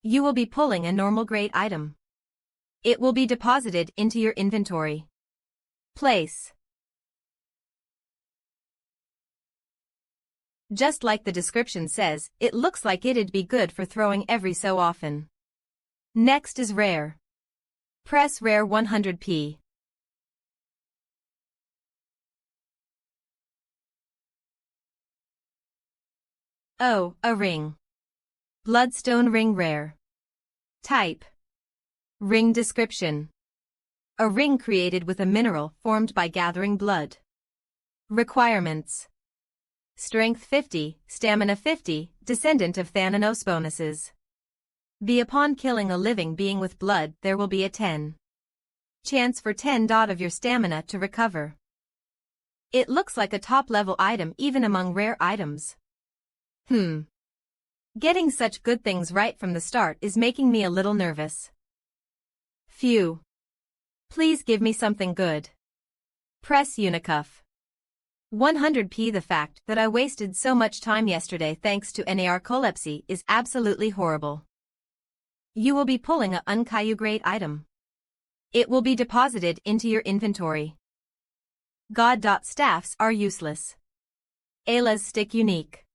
You will be pulling a normal grade item. It will be deposited into your inventory. Place. Just like the description says, it looks like it'd be good for throwing every so often. Next is rare. Press rare 100p. Oh, a ring. Bloodstone ring rare. Type. Ring description. A ring created with a mineral formed by gathering blood. Requirements. Strength 50, Stamina 50, Descendant of Thananos bonuses. Be upon killing a living being with blood, there will be a 10 chance for 10 of your stamina to recover. It looks like a top-level item even among rare items. Getting such good things right from the start is making me a little nervous. Phew. Please give me something good. Press Unicuff. 100p. The fact that I wasted so much time yesterday thanks to narcolepsy is absolutely horrible. You will be pulling a Unkyu grade item. It will be deposited into your inventory. God. Staffs are useless. Ayla's stick unique.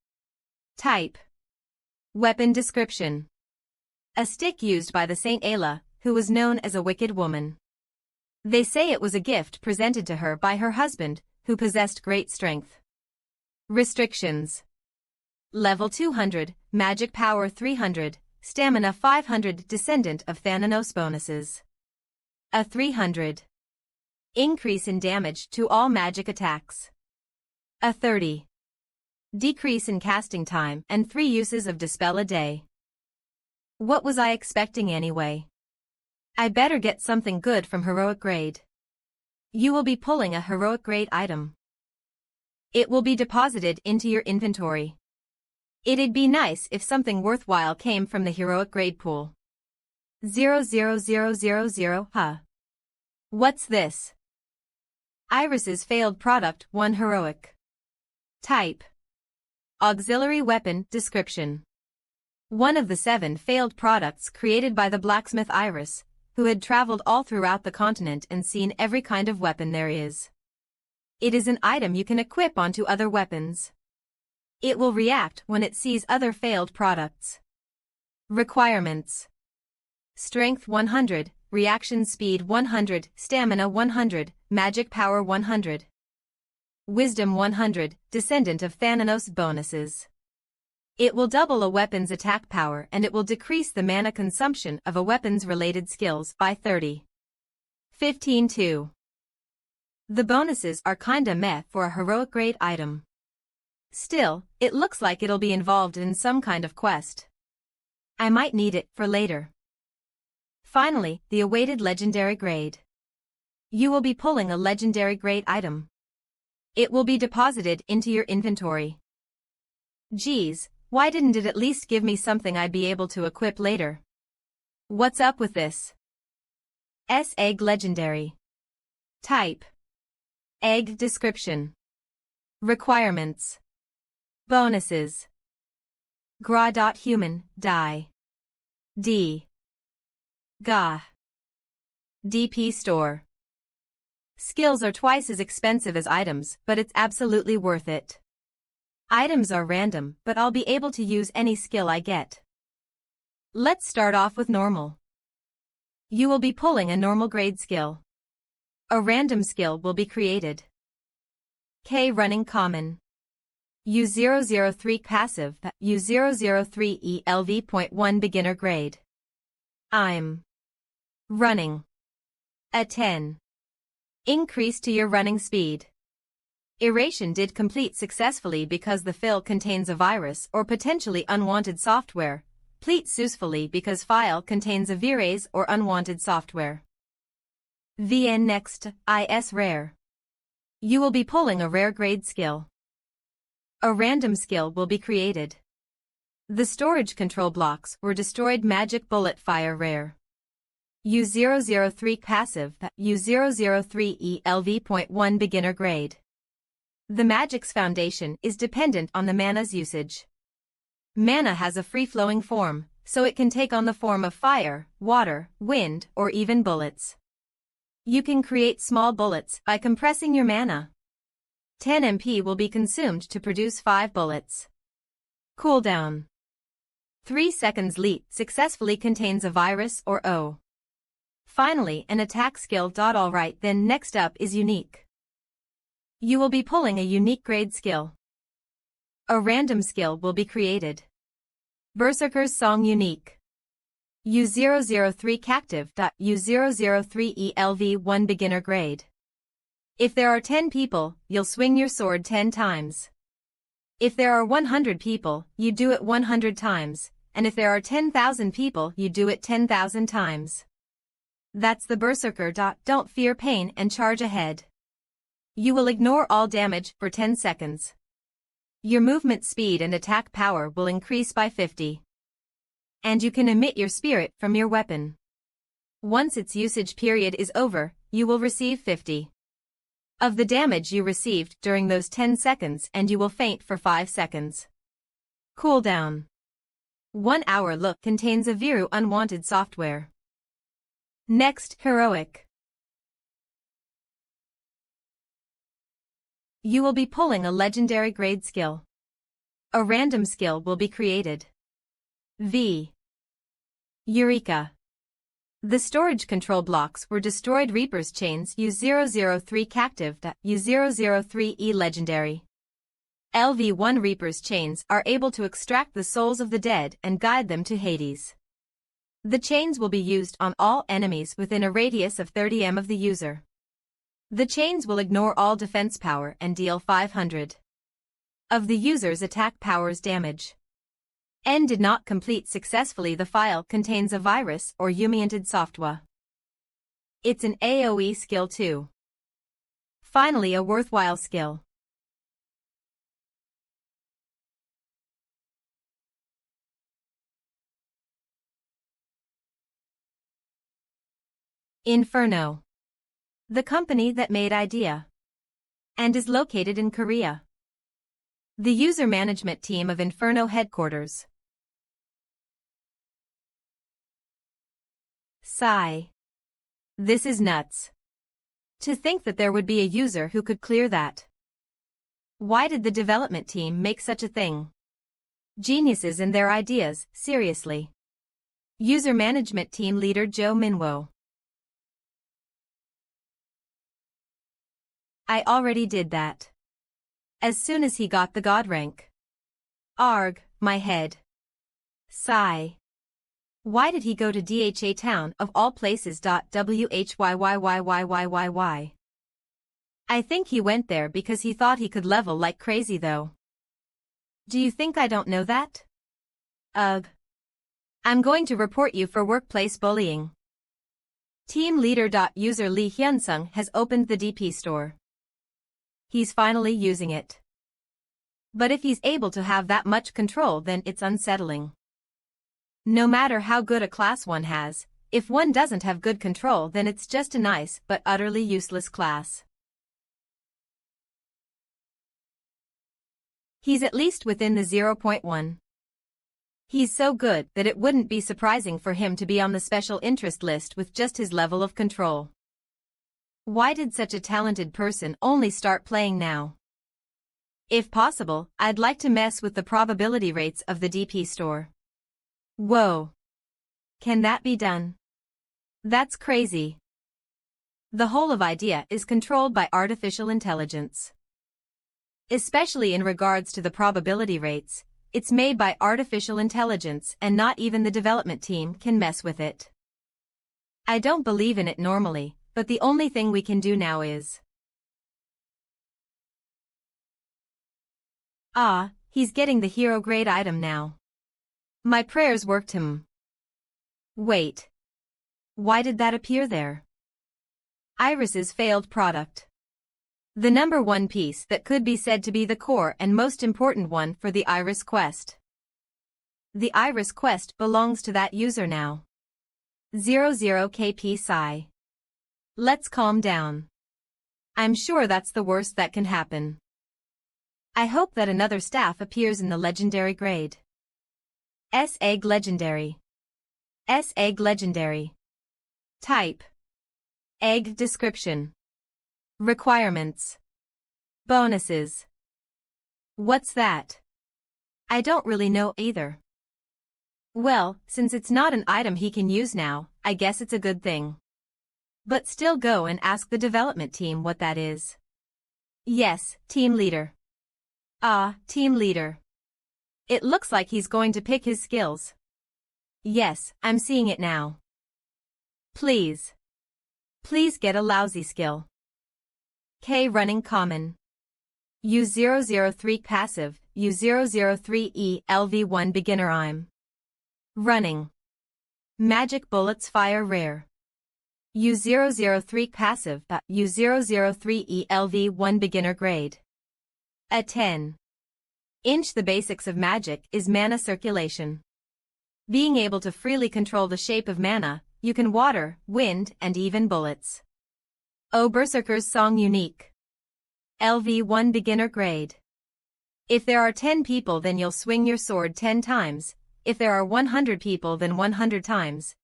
Type. Weapon description. A stick used by the Saint Ayla, who was known as a wicked woman. They say it was a gift presented to her by her husband, who possessed great strength. Restrictions. Level 200, Magic Power 300, Stamina 500. Descendant of Thananos bonuses. A 300 increase in damage to all magic attacks. A 30 decrease in casting time and 3 uses of Dispel a day. What was I expecting anyway? I better get something good from heroic grade. You will be pulling a heroic grade item. It will be deposited into your inventory. It'd be nice if something worthwhile came from the heroic grade pool. 00000, huh? What's this? Iris's failed product 1 heroic. Type. Auxiliary weapon description. One of the 7 failed products created by the blacksmith Iris, who had traveled all throughout the continent and seen every kind of weapon there is. It is an item you can equip onto other weapons. It will react when it sees other failed products. Requirements: Strength 100, Reaction Speed 100, Stamina 100, Magic Power 100. Wisdom 100, Descendant of Thanatos. Bonuses: It will double a weapon's attack power and it will decrease the mana consumption of a weapon's related skills by 30. 15-2. The bonuses are kinda meh for a heroic grade item. Still, it looks like it'll be involved in some kind of quest. I might need it for later. Finally, the awaited legendary grade. You will be pulling a legendary grade item. It will be deposited into your inventory. Geez, why didn't it at least give me something I'd be able to equip later? What's up with this? S-Egg Legendary. Type: Egg. Description: Requirements: Bonuses: Gra.Human, Die. D. Ga. DP Store. Skills are twice as expensive as items, but it's absolutely worth it. Items are random, but I'll be able to use any skill I get. Let's start off with normal. You will be pulling a normal grade skill. A random skill will be created. K. Running Common. U003 Passive, U003 ELV.1 Beginner Grade. I'm running. A 10. Increase to your running speed. Erasure did complete successfully because the file contains a virus or potentially unwanted software. Pleat successfully because file contains a virus or unwanted software. VN Next, IS Rare. You will be pulling a rare grade skill. A random skill will be created. The storage control blocks were destroyed. Magic Bullet Fire Rare. U003 Passive, U003 ELV.1 Beginner Grade. The magic's foundation is dependent on the mana's usage. Mana has a free-flowing form, so it can take on the form of fire, water, wind, or even bullets. You can create small bullets by compressing your mana. 10 MP will be consumed to produce 5 bullets. Cooldown: 3 seconds. Leap successfully contains a virus or O. Finally, an attack skill. Alright, then next up is unique. You will be pulling a unique grade skill. A random skill will be created. Berserker's Song Unique. U003 Captive. U003 ELV.1 Beginner Grade. If there are 10 people, you'll swing your sword 10 times. If there are 100 people, you do it 100 times, and if there are 10,000 people, you do it 10,000 times. That's the Berserker. Don't fear pain and charge ahead. You will ignore all damage for 10 seconds. Your movement speed and attack power will increase by 50. And you can emit your spirit from your weapon. Once its usage period is over, you will receive 50 of the damage you received during those 10 seconds and you will faint for 5 seconds. Cooldown: 1 hour. Look contains a Viru unwanted software. Next, Heroic. You will be pulling a legendary grade skill. A random skill will be created. V. Eureka. The storage control blocks were destroyed. Reaper's Chains. U003 Captive. U003 E Legendary. LV1 Reaper's Chains are able to extract the souls of the dead and guide them to Hades. The chains will be used on all enemies within a radius of 30 m of the user. The chains will ignore all defense power and deal 500 of the user's attack power's damage. N did not complete successfully. The file contains a virus or unwanted software. It's an AoE skill too. Finally, a worthwhile skill. Inferno. The company that made Idea and is located in Korea. The user management team of Inferno headquarters. Sigh. This is nuts. To think that there would be a user who could clear that. Why did the development team make such a thing? Geniuses and their ideas, seriously. User Management Team Leader Joe Minwo. I already did that. As soon as he got the God rank. Arg, my head. Sigh. Why did he go to DHA town of all places? Whyy. I think he went there because he thought he could level like crazy though. Do you think I don't know that? Ugh. I'm going to report you for workplace bullying. Team Leader. User Lee Hyunsung has opened the DP store. He's finally using it. But if he's able to have that much control, then it's unsettling. No matter how good a class one has, if one doesn't have good control, then it's just a nice but utterly useless class. He's at least within the 0.1. He's so good that it wouldn't be surprising for him to be on the special interest list with just his level of control. Why did such a talented person only start playing now? If possible, I'd like to mess with the probability rates of the DP store. Whoa. Can that be done? That's crazy. The whole of idea is controlled by artificial intelligence. Especially in regards to the probability rates, it's made by artificial intelligence and not even the development team can mess with it. I don't believe in it normally, but the only thing we can do now is... Ah, he's getting the hero grade item now. My prayers worked him. Wait. Why did that appear there? Iris's failed product. The number one piece that could be said to be the core and most important one for the Iris quest. The Iris quest belongs to that user now. 00KP Psi. Let's calm down. I'm sure that's the worst that can happen. I hope that another staff appears in the legendary grade. S-Egg Legendary. S-Egg Legendary. Type. Egg description. Requirements. Bonuses. What's that? I don't really know either. Well, since it's not an item he can use now, I guess it's a good thing. But still go and ask the development team what that is. Yes, team leader. Ah, team leader. It looks like he's going to pick his skills. Yes, I'm seeing it now. Please. Please get a lousy skill. K running common. U003 passive, U003E LV1 beginner I'm. Running. Magic bullets fire rare. U003 passive, U003E LV1 beginner grade. A 10. Inch the basics of magic is mana circulation. Being able to freely control the shape of mana, you can water, wind, and even bullets. Oh Berserker's Song unique. LV1 beginner grade. If there are 10 people then you'll swing your sword 10 times, if there are 100 people then 100 times.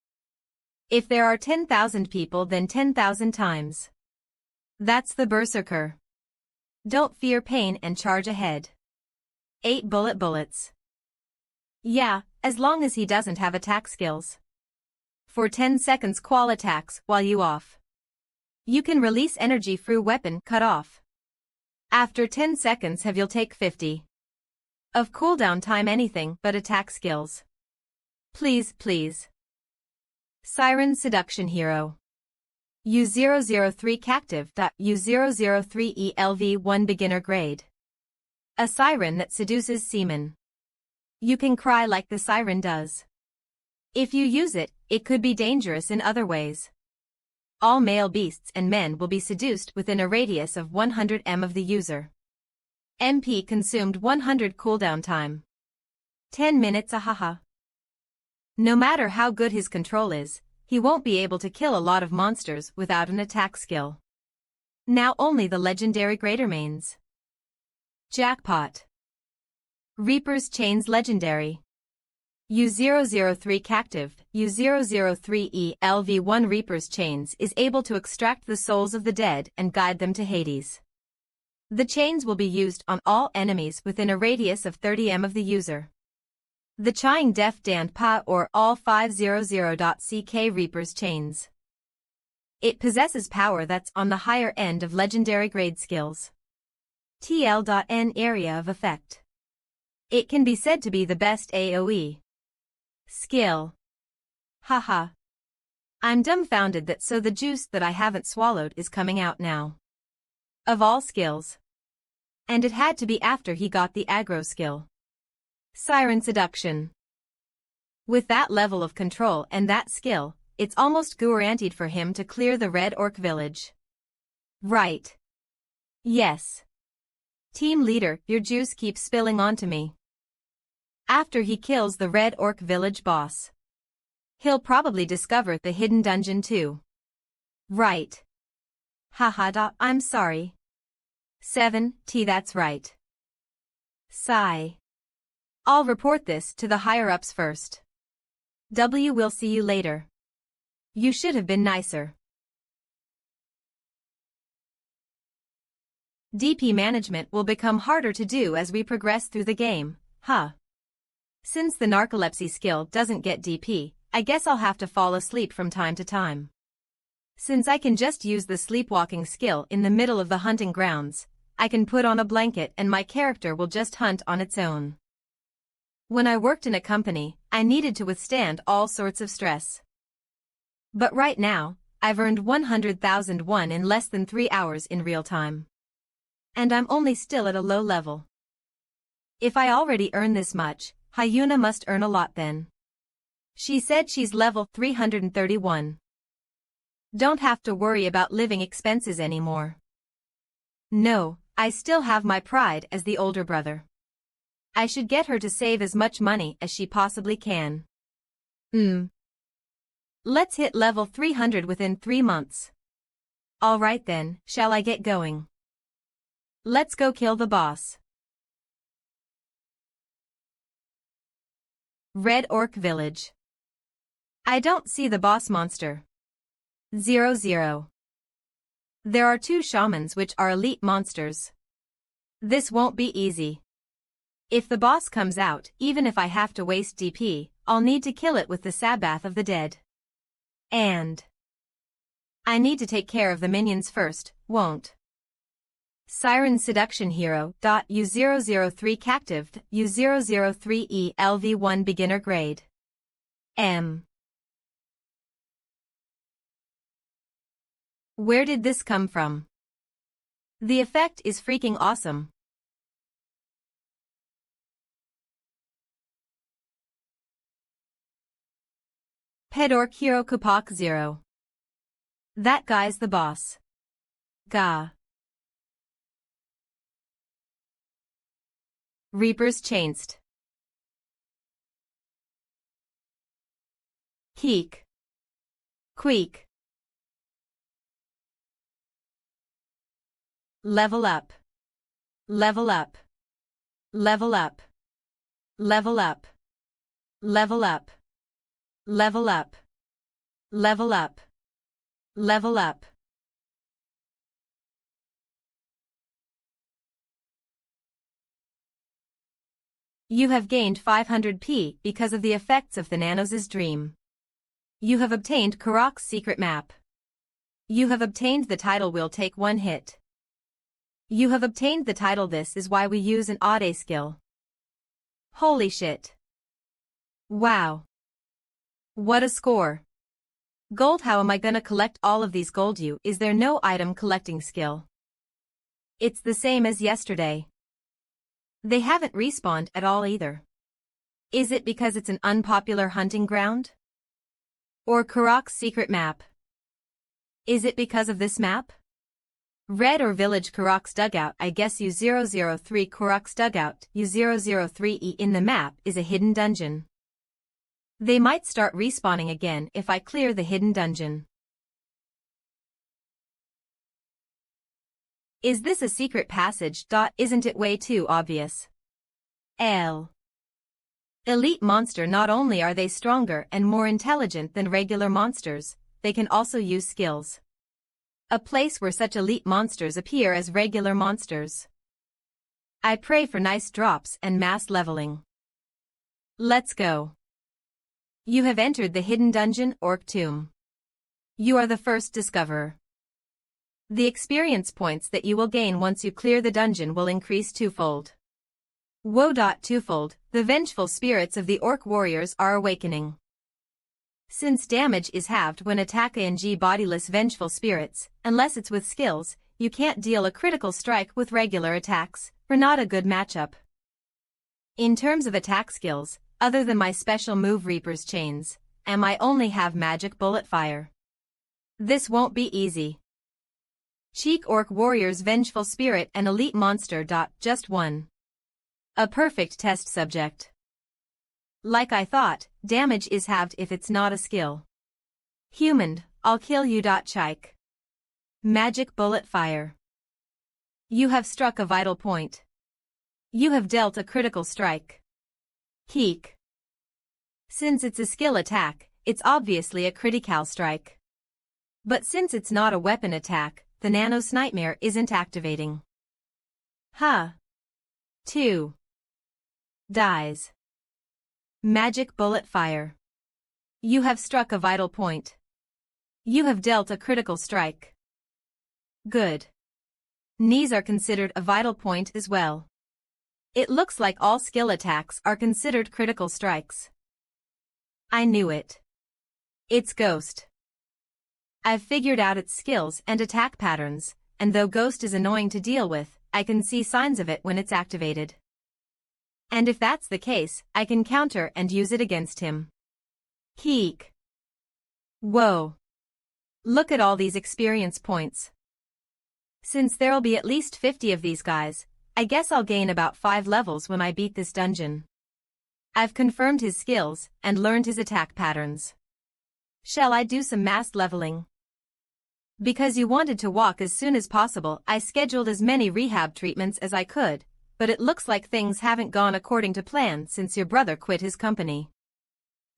If there are 10,000 people then 10,000 times. That's the Berserker. Don't fear pain and charge ahead. 8 bullets. Yeah, as long as he doesn't have attack skills. For 10 seconds qual attacks while you off. You can release energy through weapon cut off. After 10 seconds have you'll take 50. Of cooldown time anything but attack skills. Please. Siren Seduction Hero. U003 Captive. U003 ELV1 beginner grade. A siren that seduces seamen. You can cry like the siren does. If you use it, it could be dangerous in other ways. All male beasts and men will be seduced within a radius of 100 m of the user. MP consumed 100 cooldown time. 10 minutes ahaha. No matter how good his control is, he won't be able to kill a lot of monsters without an attack skill. Now only the legendary grade remains. Jackpot. Reaper's Chains Legendary. U003 Captive, U003E LV1 Reaper's Chains is able to extract the souls of the dead and guide them to Hades. The chains will be used on all enemies within a radius of 30 m of the user. The Chang Def Dan Pa or all 500.ck Reaper's chains. It possesses power that's on the higher end of legendary grade skills. TL.N area of effect. It can be said to be the best AoE skill. Haha. I'm dumbfounded that so the juice that I haven't swallowed is coming out now. Of all skills. And it had to be after he got the aggro skill. Siren Seduction. With that level of control and that skill, it's almost guaranteed for him to clear the Red Orc village. Right. Yes. Team leader, your juice keeps spilling onto me. After he kills the Red Orc village boss, he'll probably discover the hidden dungeon too. Right. Haha. I'm sorry. 7T that's right. Sigh. I'll report this to the higher-ups first. W will see you later. You should have been nicer. DP management will become harder to do as we progress through the game, huh? Since the narcolepsy skill doesn't get DP, I guess I'll have to fall asleep from time to time. Since I can just use the sleepwalking skill in the middle of the hunting grounds, I can put on a blanket and my character will just hunt on its own. When I worked in a company, I needed to withstand all sorts of stress. But right now, I've earned 100,001 in less than 3 hours in real time. And I'm only still at a low level. If I already earn this much, Hyuna must earn a lot then. She said she's level 331. Don't have to worry about living expenses anymore. No, I still have my pride as the older brother. I should get her to save as much money as she possibly can. Let's hit level 300 within 3 months. Alright then, shall I get going? Let's go kill the boss. Red Orc Village. I don't see the boss monster. 00. There are 2 shamans which are elite monsters. This won't be easy. If the boss comes out, even if I have to waste DP, I'll need to kill it with the Sabbath of the Dead. And I need to take care of the minions first, won't? Siren Seduction Hero. U003 Captived, U003E LV1 Beginner Grade. M. Where did this come from? The effect is freaking awesome. Pedork Hero Kupak 0. That guy's the boss. Gah. Reaper's Chainst. Keek. Queek. Level up. Level up. Level up. Level up. Level up. Level up. Level up. Level up. You have gained 500 P because of the effects of Thananos' dream. You have obtained Karak's secret map. You have obtained the title Will Take One Hit. You have obtained the title This is why we use an Ade skill. Holy shit. Wow. What a score. Gold. How am I gonna collect all of these gold? Is there no item collecting skill? It's the same as yesterday. They haven't respawned at all either. Is it because it's an unpopular hunting ground? Or Karak's secret map? Is it because of this map? Red or Village Karak's Dugout. I guess U003 Karak's Dugout, U003E in the map is a hidden dungeon. They might start respawning again if I clear the hidden dungeon. Is this a secret passage? Isn't it way too obvious? L. Elite monster. Not only are they stronger and more intelligent than regular monsters, they can also use skills. A place where such elite monsters appear as regular monsters. I pray for nice drops and mass leveling. Let's go. You have entered the hidden dungeon, Orc Tomb. You are the first discoverer. The experience points that you will gain once you clear the dungeon will increase twofold. Woe. Twofold, the vengeful spirits of the Orc warriors are awakening. Since damage is halved when attacking bodiless vengeful spirits, unless it's with skills, you can't deal a critical strike with regular attacks, for not a good matchup. In terms of attack skills, other than my special move Reaper's Chains, I only have magic bullet fire. This won't be easy. Cheek Orc warriors vengeful spirit and elite monster. Just one. A perfect test subject. Like I thought, damage is halved if it's not a skill. Human, I'll kill you. Chike. Magic bullet fire. You have struck a vital point. You have dealt a critical strike. Heek. Since it's a skill attack, it's obviously a critical strike. But since it's not a weapon attack, the Nanos Nightmare isn't activating. Huh. 2. Dies. Magic bullet fire. You have struck a vital point. You have dealt a critical strike. Good. Knees are considered a vital point as well. It looks like all skill attacks are considered critical strikes. I knew it. It's Ghost. I've figured out its skills and attack patterns, and though Ghost is annoying to deal with, I can see signs of it when it's activated. And if that's the case, I can counter and use it against him. Heek. Whoa. Look at all these experience points. Since there'll be at least 50 of these guys, I guess I'll gain about 5 levels when I beat this dungeon. I've confirmed his skills and learned his attack patterns. Shall I do some mass leveling? Because you wanted to walk as soon as possible, I scheduled as many rehab treatments as I could, but it looks like things haven't gone according to plan since your brother quit his company.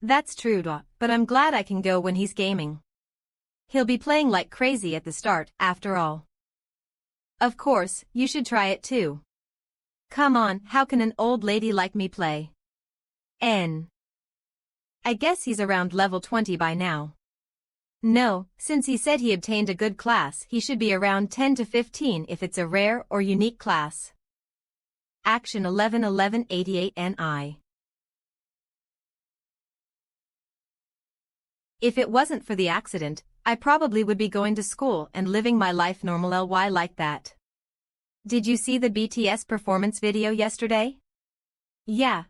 That's true, but I'm glad I can go when he's gaming. He'll be playing like crazy at the start, after all. Of course, you should try it too. Come on, how can an old lady like me play? I guess he's around level 20 by now. No, since he said he obtained a good class, he should be around 10 to 15 if it's a rare or unique class. Action 11-11-88 NI. If it wasn't for the accident, I probably would be going to school and living my life normal like that. Did you see the BTS performance video yesterday? Yeah.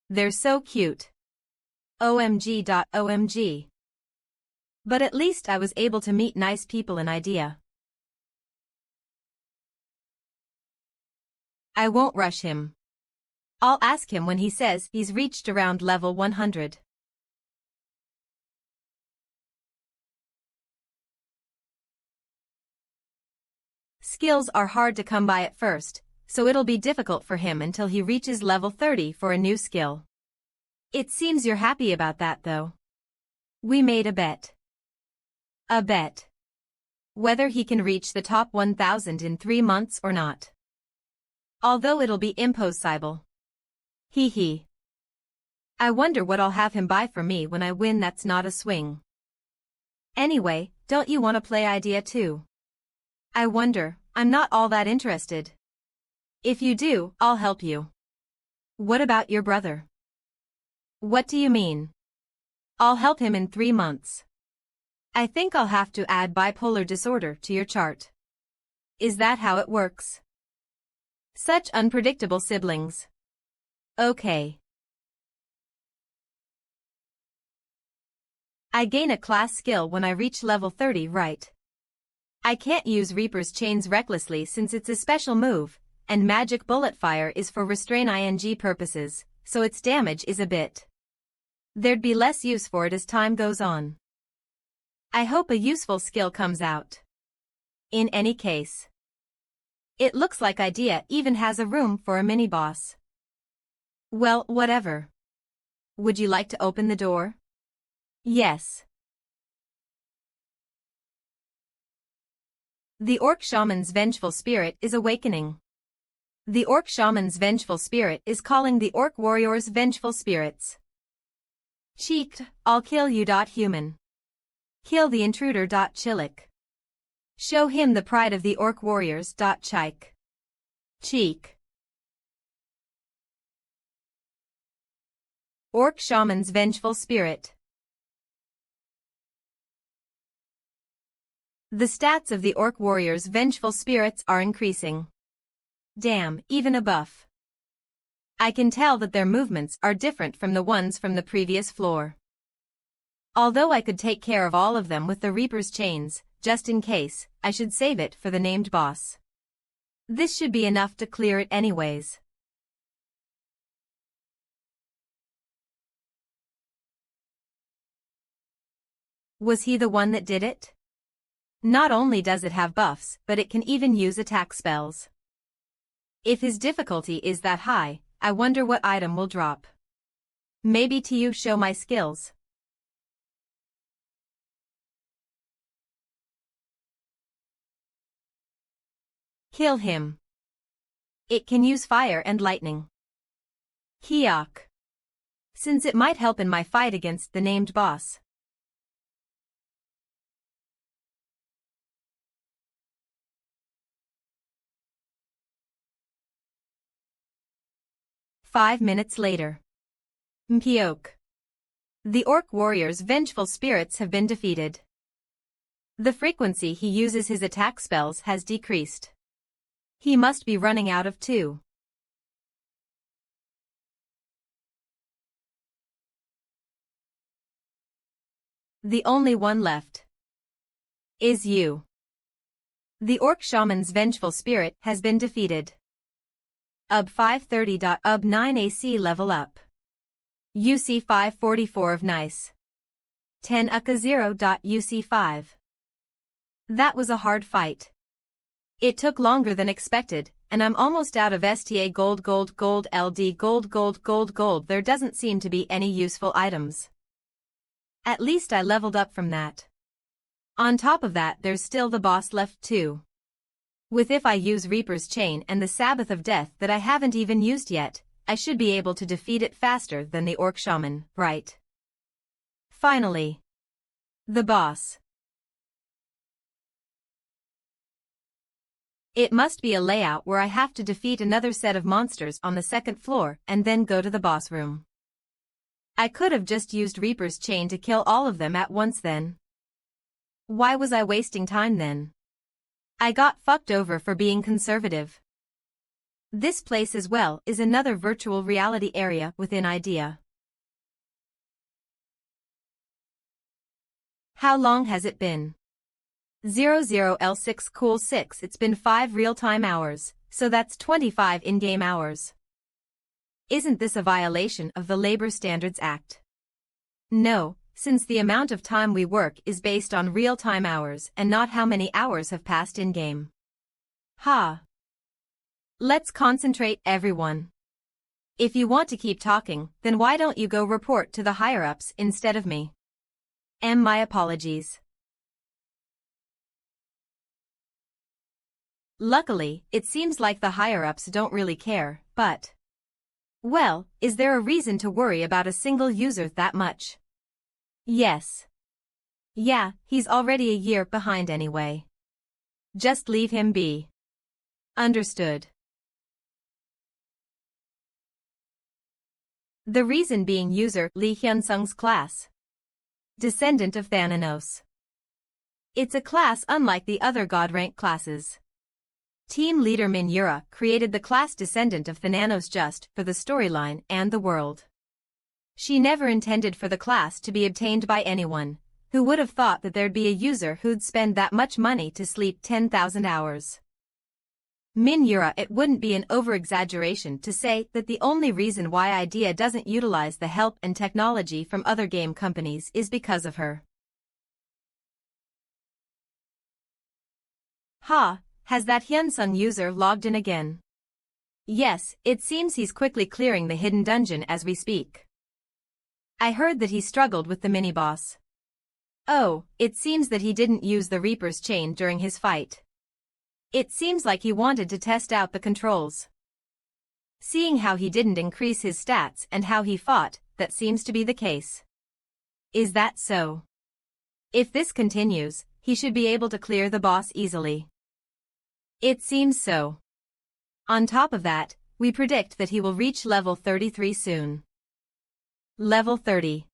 They're so cute. OMG. But at least I was able to meet nice people. An idea. I won't rush him. I'll ask him when he says he's reached around level 100. Skills are hard to come by at first, so it'll be difficult for him until he reaches level 30 for a new skill. It seems you're happy about that though. We made a bet. A bet. Whether he can reach the top 1000 in 3 months or not. Although it'll be impossible. Hee. I wonder what I'll have him buy for me when I win. That's not a swing. Anyway, don't you want to play idea too? I wonder, I'm not all that interested. If you do, I'll help you. What about your brother? What do you mean? I'll help him in 3 months. I think I'll have to add bipolar disorder to your chart. Is that how it works? Such unpredictable siblings. Okay. I gain a class skill when I reach level 30, right? I can't use Reaper's Chains recklessly since it's a special move, and Magic Bullet Fire is for restrain ing purposes, so its damage is a bit. There'd be less use for it as time goes on. I hope a useful skill comes out. In any case. It looks like Idea even has a room for a mini-boss. Well, whatever. Would you like to open the door? Yes. The orc shaman's vengeful spirit is awakening. The orc shaman's vengeful spirit is calling the orc warrior's vengeful spirits. Cheeked, I'll kill you. Human. Kill the intruder. Chilik. Show him the pride of the orc warriors. Chike. Cheek. Orc shaman's vengeful spirit. The stats of the orc warrior's vengeful spirits are increasing. Damn, even a buff. I can tell that their movements are different from the ones from the previous floor. Although I could take care of all of them with the Reaper's chains, just in case, I should save it for the named boss. This should be enough to clear it anyways. Was he the one that did it? Not only does it have buffs, but it can even use attack spells. If his difficulty is that high, I wonder what item will drop. Maybe to you show my skills. Kill him. It can use fire and lightning. Hyok. Since it might help in my fight against the named boss. "5 minutes later. Mpyok. The orc warrior's vengeful spirits have been defeated. The frequency he uses his attack spells has decreased. He must be running out of 2. The only one left is you. The orc shaman's vengeful spirit has been defeated. UB 530. UB 9 AC level up. UC 544 of nice. 10 UCA 0. UC 5. That was a hard fight. It took longer than expected, and I'm almost out of STA gold LD gold. There doesn't seem to be any useful items. At least I leveled up from that. On top of that, there's still the boss left too. With if I use Reaper's Chain and the Sabbath of Death that I haven't even used yet, I should be able to defeat it faster than the Orc Shaman, right? Finally. The boss. It must be a layout where I have to defeat another set of monsters on the second floor and then go to the boss room. I could have just used Reaper's Chain to kill all of them at once then. Why was I wasting time then? I got fucked over for being conservative. This place as well is another virtual reality area within Idea. How long has it been? 00L6 Cool 6. It's been 5 real-time hours, so that's 25 in-game hours. Isn't this a violation of the Labor Standards Act? No, since the amount of time we work is based on real-time hours and not how many hours have passed in-game. Ha! Let's concentrate, everyone. If you want to keep talking, then why don't you go report to the higher-ups instead of me? My apologies. Luckily, it seems like the higher-ups don't really care, but... Well, is there a reason to worry about a single user that much? Yes. Yeah, he's already a year behind anyway. Just leave him be. Understood. The reason being user Lee Hyunsung's class. Descendant of Thananos. It's a class unlike the other god rank classes. Team leader MANHWA created the class Descendant of Thananos just for the storyline and the world. She never intended for the class to be obtained by anyone. Who would have thought that there'd be a user who'd spend that much money to sleep 10,000 hours? MANHWA. It wouldn't be an over-exaggeration to say that the only reason why Idea doesn't utilize the help and technology from other game companies is because of her. Ha, has that Hyunsung user logged in again? Yes, it seems he's quickly clearing the hidden dungeon as we speak. I heard that he struggled with the mini-boss. Oh, it seems that he didn't use the Reaper's Chain during his fight. It seems like he wanted to test out the controls. Seeing how he didn't increase his stats and how he fought, that seems to be the case. Is that so? If this continues, he should be able to clear the boss easily. It seems so. On top of that, we predict that he will reach level 33 soon. Level 30.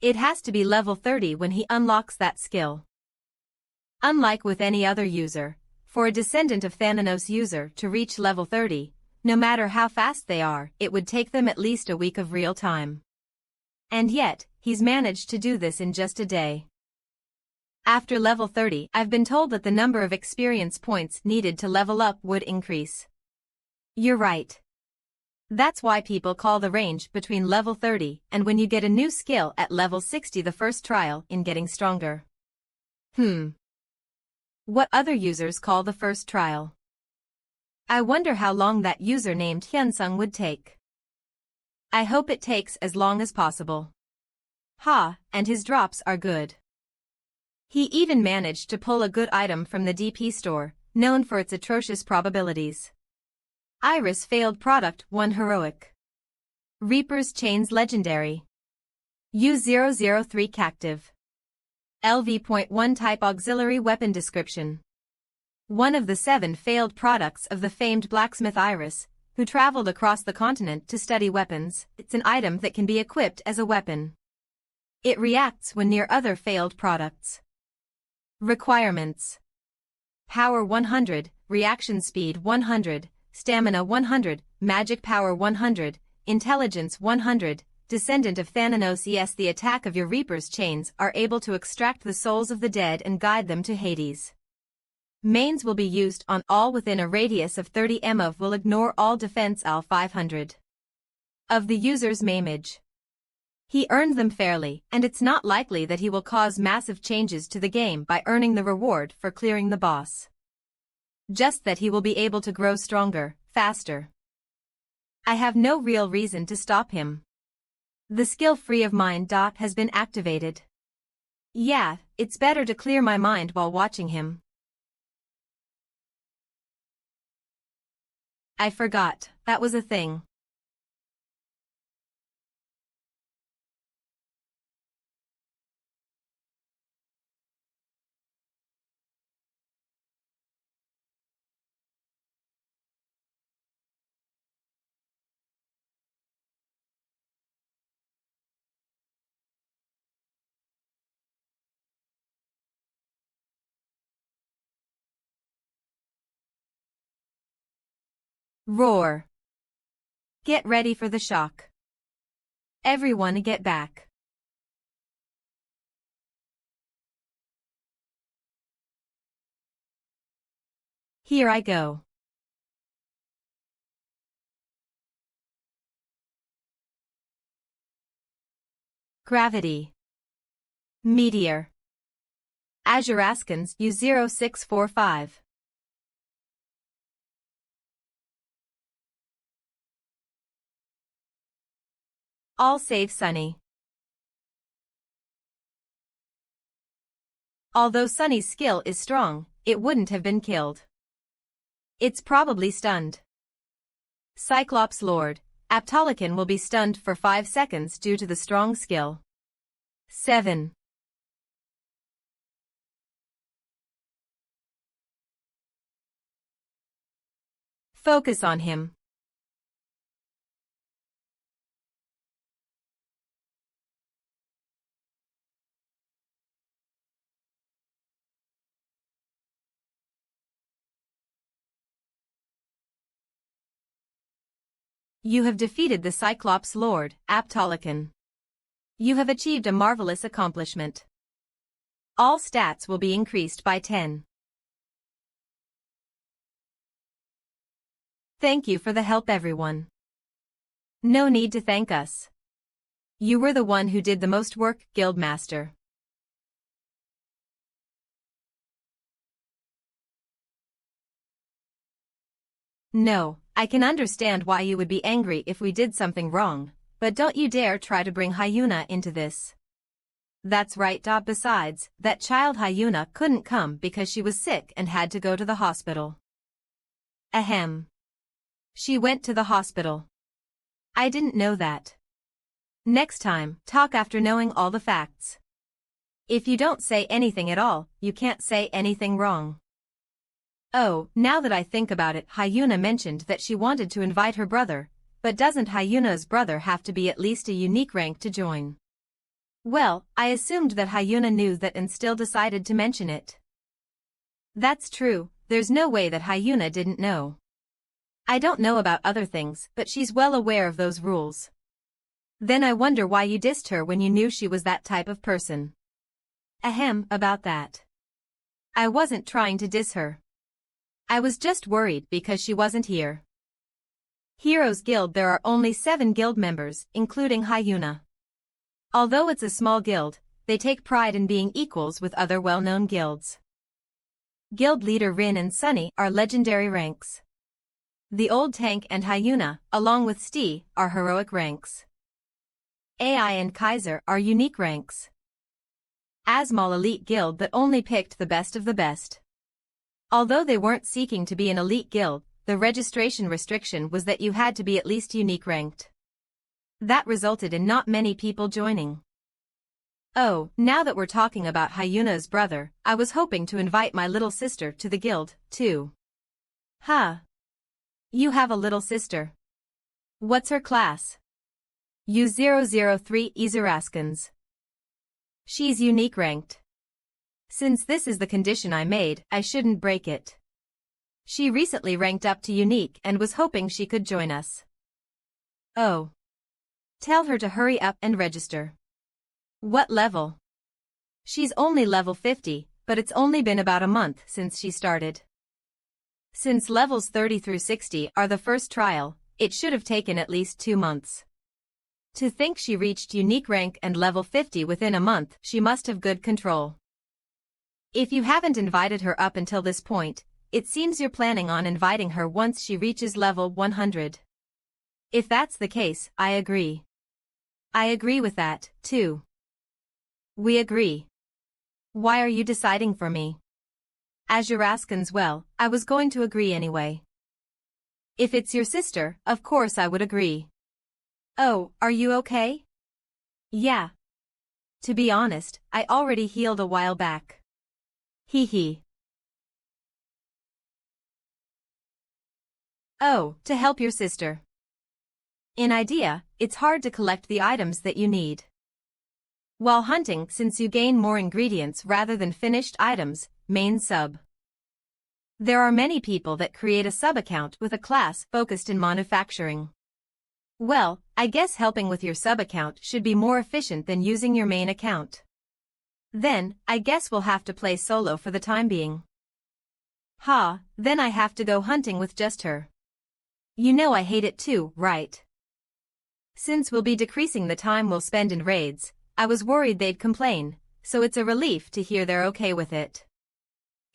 It has to be level 30 when he unlocks that skill. Unlike with any other user, for a descendant of Thanatos user to reach level 30, no matter how fast they are, it would take them at least a week of real time. And yet, he's managed to do this in just a day. After level 30, I've been told that the number of experience points needed to level up would increase. You're right. That's why people call the range between level 30 and when you get a new skill at level 60 the first trial in getting stronger. What other users call the first trial? I wonder how long that user named Hyunsung would take. I hope it takes as long as possible. And his drops are good. He even managed to pull a good item from the DP store, known for its atrocious probabilities. Iris failed product 1 heroic. Reaper's Chains legendary. U003 cactive. LV.1 type auxiliary weapon description. One of the 7 failed products of the famed blacksmith Iris, who traveled across the continent to study weapons. It's an item that can be equipped as a weapon. It reacts when near other failed products. Requirements. Power 100, reaction speed 100, stamina 100, magic power 100, intelligence 100, descendant of Thanatos. The attack of your Reaper's Chains are able to extract the souls of the dead and guide them to Hades. Mains will be used on all within a radius of 30 mov will ignore all defense L 500 of the user's maimage. He earned them fairly, and it's not likely that he will cause massive changes to the game by earning the reward for clearing the boss. Just that he will be able to grow stronger, faster. I have no real reason to stop him. The skill Free of Mind has been activated. Yeah, it's better to clear my mind while watching him. I forgot, that was a thing. Roar. Get ready for the shock. Everyone get back. Here I go. Gravity. Meteor. Azuraskans U0645. All save Sunny. Although Sunny's skill is strong, it wouldn't have been killed. It's probably stunned. Cyclops Lord, Aptolican will be stunned for 5 seconds due to the strong skill. 7. Focus on him. You have defeated the Cyclops Lord, Aptolican. You have achieved a marvelous accomplishment. All stats will be increased by 10. Thank you for the help, everyone. No need to thank us. You were the one who did the most work, Guildmaster. No, I can understand why you would be angry if we did something wrong, but don't you dare try to bring Hyuna into this. That's right. Besides, that child hyena couldn't come because she was sick and had to go to the hospital. Ahem. She went to the hospital. I didn't know that. Next time, talk after knowing all the facts. If you don't say anything at all, you can't say anything wrong. Oh, now that I think about it, Hyuna mentioned that she wanted to invite her brother, but doesn't Hyuna's brother have to be at least a unique rank to join? Well, I assumed that Hyuna knew that and still decided to mention it. That's true, there's no way that Hyuna didn't know. I don't know about other things, but she's well aware of those rules. Then I wonder why you dissed her when you knew she was that type of person. Ahem, about that. I wasn't trying to diss her. I was just worried because she wasn't here. Heroes Guild. There are only 7 guild members, including Hyuna. Although it's a small guild, they take pride in being equals with other well-known guilds. Guild leader Rin and Sunny are legendary ranks. The Old Tank and Hyuna, along with Stee, are heroic ranks. AI and Kaiser are unique ranks. Asmal elite guild that only picked the best of the best. Although they weren't seeking to be an elite guild, the registration restriction was that you had to be at least unique ranked. That resulted in not many people joining. Oh, now that we're talking about Hyuna's brother, I was hoping to invite my little sister to the guild, too. Huh. You have a little sister. What's her class? U003 Izuraskans. She's unique ranked. Since this is the condition I made, I shouldn't break it. She recently ranked up to unique and was hoping she could join us. Oh. Tell her to hurry up and register. What level? She's only level 50, but it's only been about a month since she started. Since levels 30 through 60 are the first trial, it should have taken at least 2 months. To think she reached unique rank and level 50 within a month, she must have good control. If you haven't invited her up until this point, it seems you're planning on inviting her once she reaches level 100. If that's the case, I agree. I agree with that, too. We agree. Why are you deciding for me? Azuraskans. Well, I was going to agree anyway. If it's your sister, of course I would agree. Oh, are you okay? Yeah. To be honest, I already healed a while back. Hee hee. Oh, to help your sister. In idea, it's hard to collect the items that you need. While hunting, since you gain more ingredients rather than finished items, main sub. There are many people that create a sub-account with a class focused in manufacturing. Well, I guess helping with your sub-account should be more efficient than using your main account. Then, I guess we'll have to play solo for the time being. Ha, then I have to go hunting with just her. You know I hate it too, right? Since we'll be decreasing the time we'll spend in raids, I was worried they'd complain, so it's a relief to hear they're okay with it.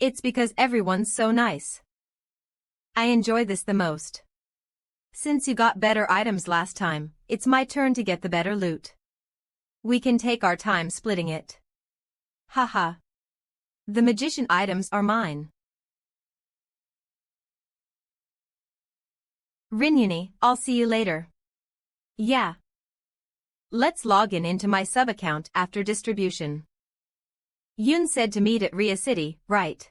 It's because everyone's so nice. I enjoy this the most. Since you got better items last time, it's my turn to get the better loot. We can take our time splitting it. Haha. The magician items are mine. Rinyuni, I'll see you later. Yeah. Let's log in into my sub-account after distribution. Yoon said to meet at Ria City, right?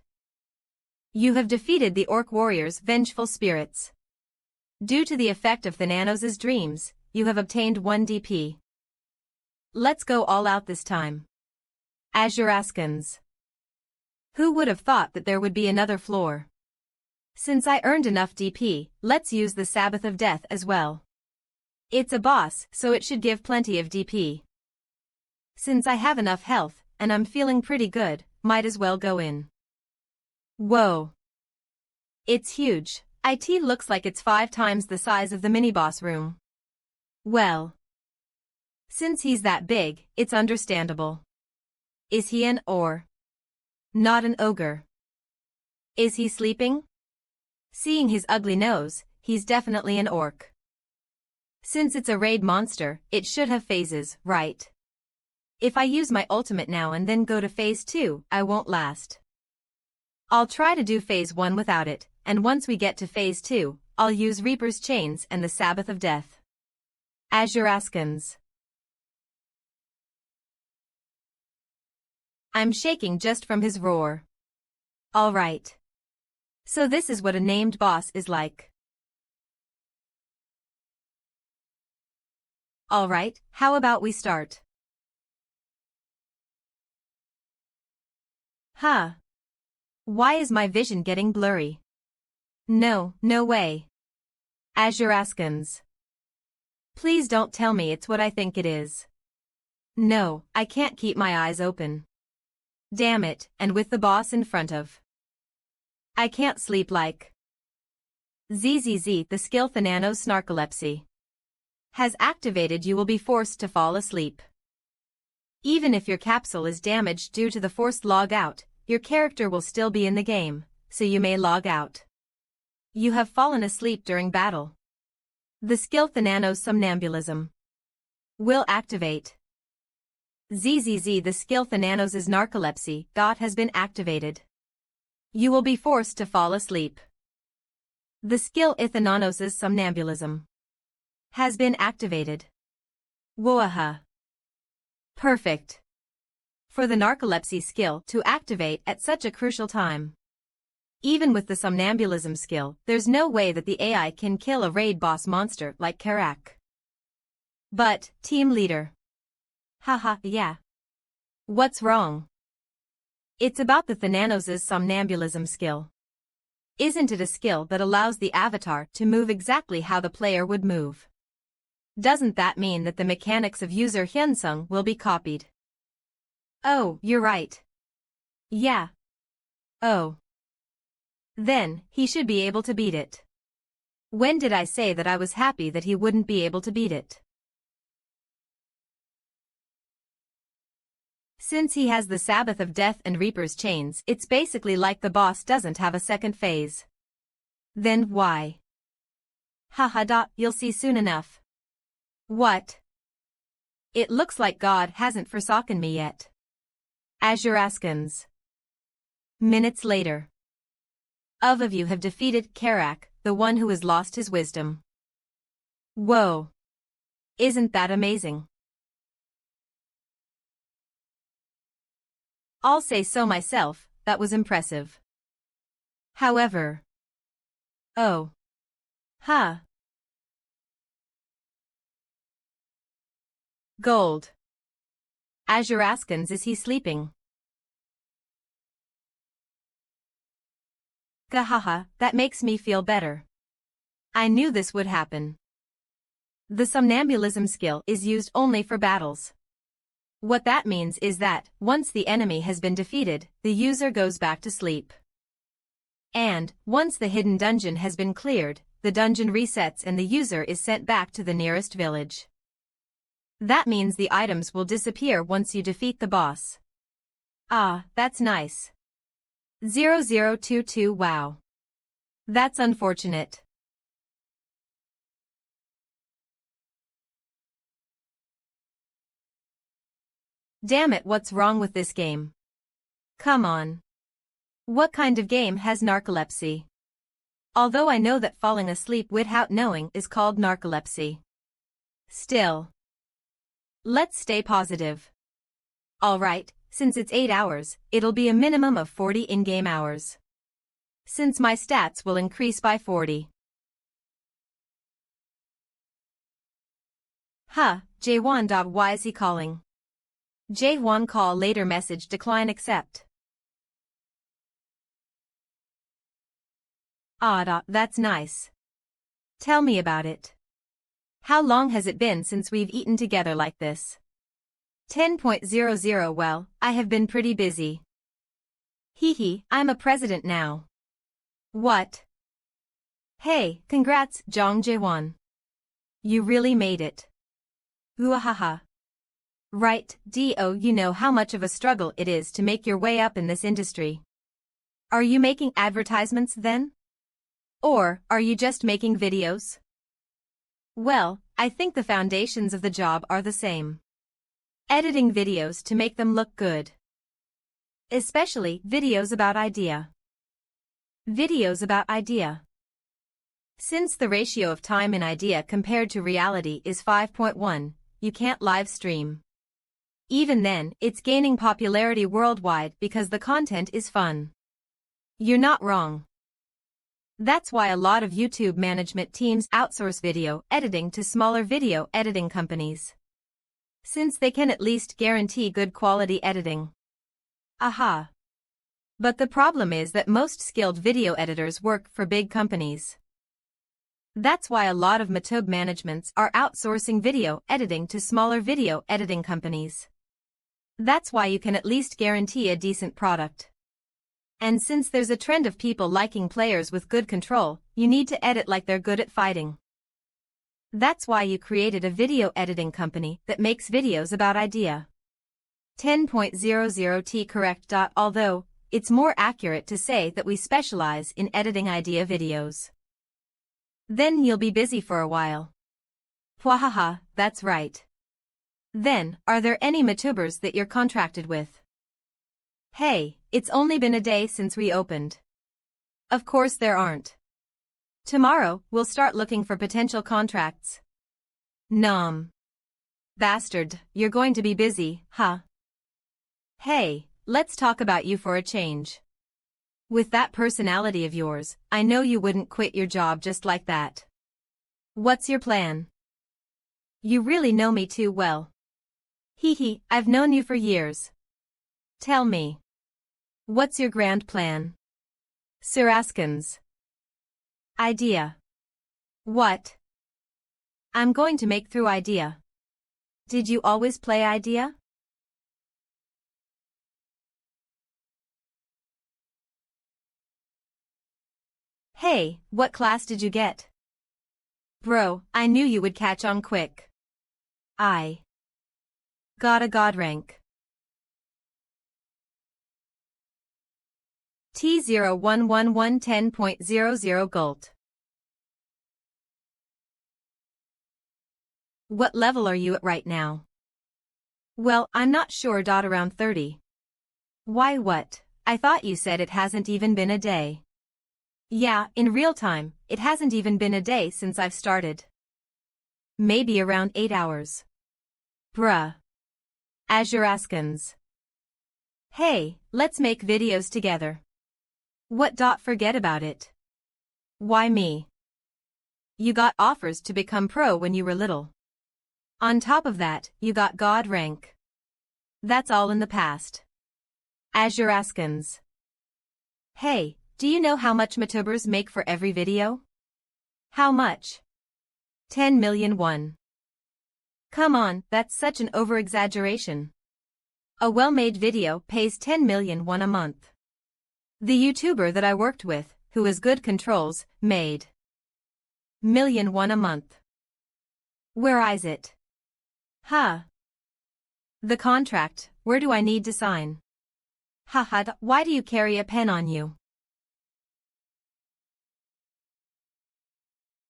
You have defeated the Orc Warrior's vengeful spirits. Due to the effect of Thananos' dreams, you have obtained 1 DP. Let's go all out this time. Azuraskans. Who would have thought that there would be another floor? Since I earned enough DP, let's use the Sabbath of Death as well. It's a boss, so it should give plenty of DP. Since I have enough health, and I'm feeling pretty good, might as well go in. Whoa. It's huge. It looks like it's 5 times the size of the mini-boss room. Well. Since he's that big, it's understandable. Is he an or? Not an ogre. Is he sleeping? Seeing his ugly nose, he's definitely an orc. Since it's a raid monster, it should have phases, right? If I use my ultimate now and then go to phase 2, I won't last. I'll try to do phase 1 without it, and once we get to phase 2, I'll use Reaper's Chains and the Sabbath of Death. Azuraskans. I'm shaking just from his roar. Alright. So this is what a named boss is like. Alright, how about we start? Huh. Why is my vision getting blurry? No, no way. Azuraskans. Please don't tell me it's what I think it is. No, I can't keep my eyes open. Damn it, and with the boss in front of. I can't sleep like. ZZZ, the skill Thananos Narcolepsy has activated. You will be forced to fall asleep. Even if your capsule is damaged due to the forced log out, your character will still be in the game, so you may log out. You have fallen asleep during battle. The skill Thananos Somnambulism will activate. ZZZ, the skill Thananos' Narcolepsy has been activated. You will be forced to fall asleep. The skill Ithananos' Somnambulism has been activated. Whoa-aha. Perfect. For the narcolepsy skill to activate at such a crucial time. Even with the somnambulism skill, there's no way that the AI can kill a raid boss monster like Karak. But, team leader. Haha, yeah. What's wrong? It's about the Thananos' somnambulism skill. Isn't it a skill that allows the avatar to move exactly how the player would move? Doesn't that mean that the mechanics of user Hyunsung will be copied? Oh, you're right. Yeah. Oh. Then, he should be able to beat it. When did I say that I was happy that he wouldn't be able to beat it? Since he has the Sabbath of Death and Reaper's Chains, it's basically like the boss doesn't have a second phase. Then why? Haha. You'll see soon enough. What? It looks like God hasn't forsaken me yet. Azuraskans. Minutes later. Of you have defeated Karak, the one who has lost his wisdom. Whoa. Isn't that amazing? I'll say so myself, that was impressive. However. Oh. Huh. Gold. Azuraskans, is he sleeping? Gahaha, that makes me feel better. I knew this would happen. The somnambulism skill is used only for battles. What that means is that, once the enemy has been defeated, the user goes back to sleep. And, once the hidden dungeon has been cleared, the dungeon resets and the user is sent back to the nearest village. That means the items will disappear once you defeat the boss. Ah, that's nice. 0022. Wow. That's unfortunate. Damn it, what's wrong with this game? Come on. What kind of game has narcolepsy? Although I know that falling asleep without knowing is called narcolepsy. Still. Let's stay positive. Alright, since it's 8 hours, it'll be a minimum of 40 in-game hours. Since my stats will increase by 40. Huh, J1. Why is he calling? J1 call later, message decline accept. Ah, that's nice. Tell me about it. How long has it been since we've eaten together like this? 10.00. Well, I have been pretty busy. Hee, I'm a president now. What? Hey, congrats, Jong Jae-won. You really made it. Uahaha. Right, Do. You know how much of a struggle it is to make your way up in this industry. Are you making advertisements then? Or, are you just making videos? Well, I think the foundations of the job are the same. Editing videos to make them look good. Especially videos about idea. Videos about idea. Since the ratio of time in idea compared to reality is 5.1, you can't live stream. Even then, it's gaining popularity worldwide because the content is fun. You're not wrong. That's why a lot of YouTube management teams outsource video editing to smaller video editing companies. Since they can at least guarantee good quality editing. Aha. But the problem is that most skilled video editors work for big companies. That's why a lot of YouTube managements are outsourcing video editing to smaller video editing companies. That's why you can at least guarantee a decent product. And since there's a trend of people liking players with good control, you need to edit like they're good at fighting. That's why you created a video editing company that makes videos about idea. 10.00T correct. Although, it's more accurate to say that we specialize in editing idea videos. Then you'll be busy for a while. Pwahaha, that's right. Then, are there any YouTubers that you're contracted with? Hey, it's only been a day since we opened. Of course there aren't. Tomorrow, we'll start looking for potential contracts. Nom. Bastard, you're going to be busy, huh? Hey, let's talk about you for a change. With that personality of yours, I know you wouldn't quit your job just like that. What's your plan? You really know me too well. Hee, I've known you for years. Tell me. What's your grand plan? Siraskins. Idea. What? I'm going to make through idea. Did you always play idea? Hey, what class did you get? Bro, I knew you would catch on quick. I got a god rank. T011110.00 Gult. What level are you at right now? Well, I'm not sure. Around 30. Why what? I thought you said it hasn't even been a day. Yeah, in real time, it hasn't even been a day since I've started. Maybe around 8 hours. Bruh. Azuraskins. Hey, let's make videos together. What? Forget about it. Why me? You got offers to become pro when you were little. On top of that, you got god rank. That's all in the past. Azuraskins. Hey, do you know how much YouTubers make for every video? How much? 10 million won. Come on, that's such an over-exaggeration. A well-made video pays 10 million won a month. The YouTuber that I worked with, who has good controls, made million won a month. Where is it? Huh. The contract, where do I need to sign? Haha, why do you carry a pen on you?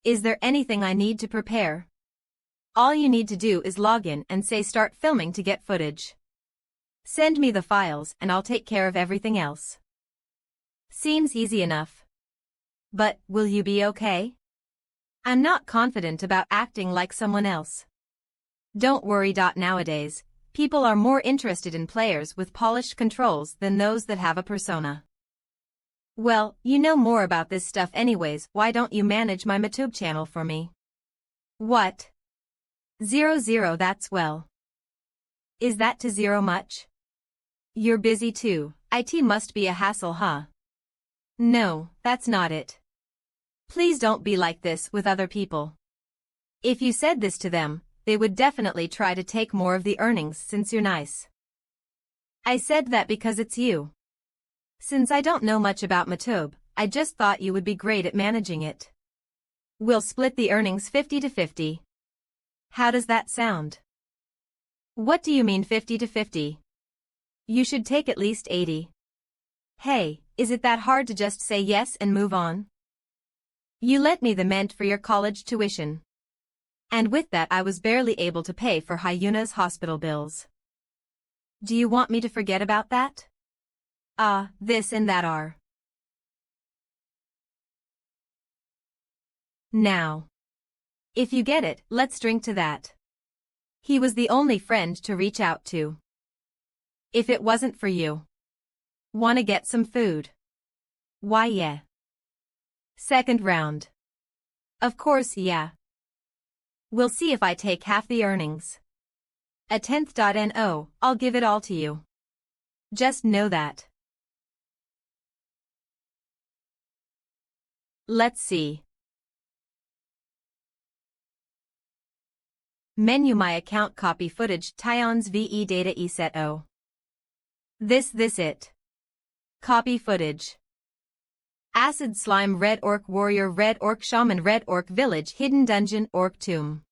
Is there anything I need to prepare? All you need to do is log in and say start filming to get footage. Send me the files and I'll take care of everything else. Seems easy enough. But, will you be okay? I'm not confident about acting like someone else. Don't worry. Nowadays, people are more interested in players with polished controls than those that have a persona. Well, you know more about this stuff anyways, why don't you manage my YouTube channel for me? What? 00 that's well. Is that to zero much? You're busy too, IT must be a hassle huh? No, that's not it. Please don't be like this with other people. If you said this to them, they would definitely try to take more of the earnings since you're nice. I said that because it's you. Since I don't know much about YouTube, I just thought you would be great at managing it. We'll split the earnings 50-50. How does that sound? What do you mean 50-50? You should take at least 80. Hey, is it that hard to just say yes and move on? You lent me the mint for your college tuition. And with that I was barely able to pay for Hyuna's hospital bills. Do you want me to forget about that? This and that are. Now. If you get it, let's drink to that. He was the only friend to reach out to. If it wasn't for you. Wanna get some food? Why yeah. Second round. Of course yeah. We'll see if I take half the earnings. A tenth. No, I'll give it all to you. Just know that. Let's see. Menu my account copy footage Tyons VE data ESET O. This it. Copy footage. Acid slime red orc warrior red orc shaman red orc village hidden dungeon orc tomb.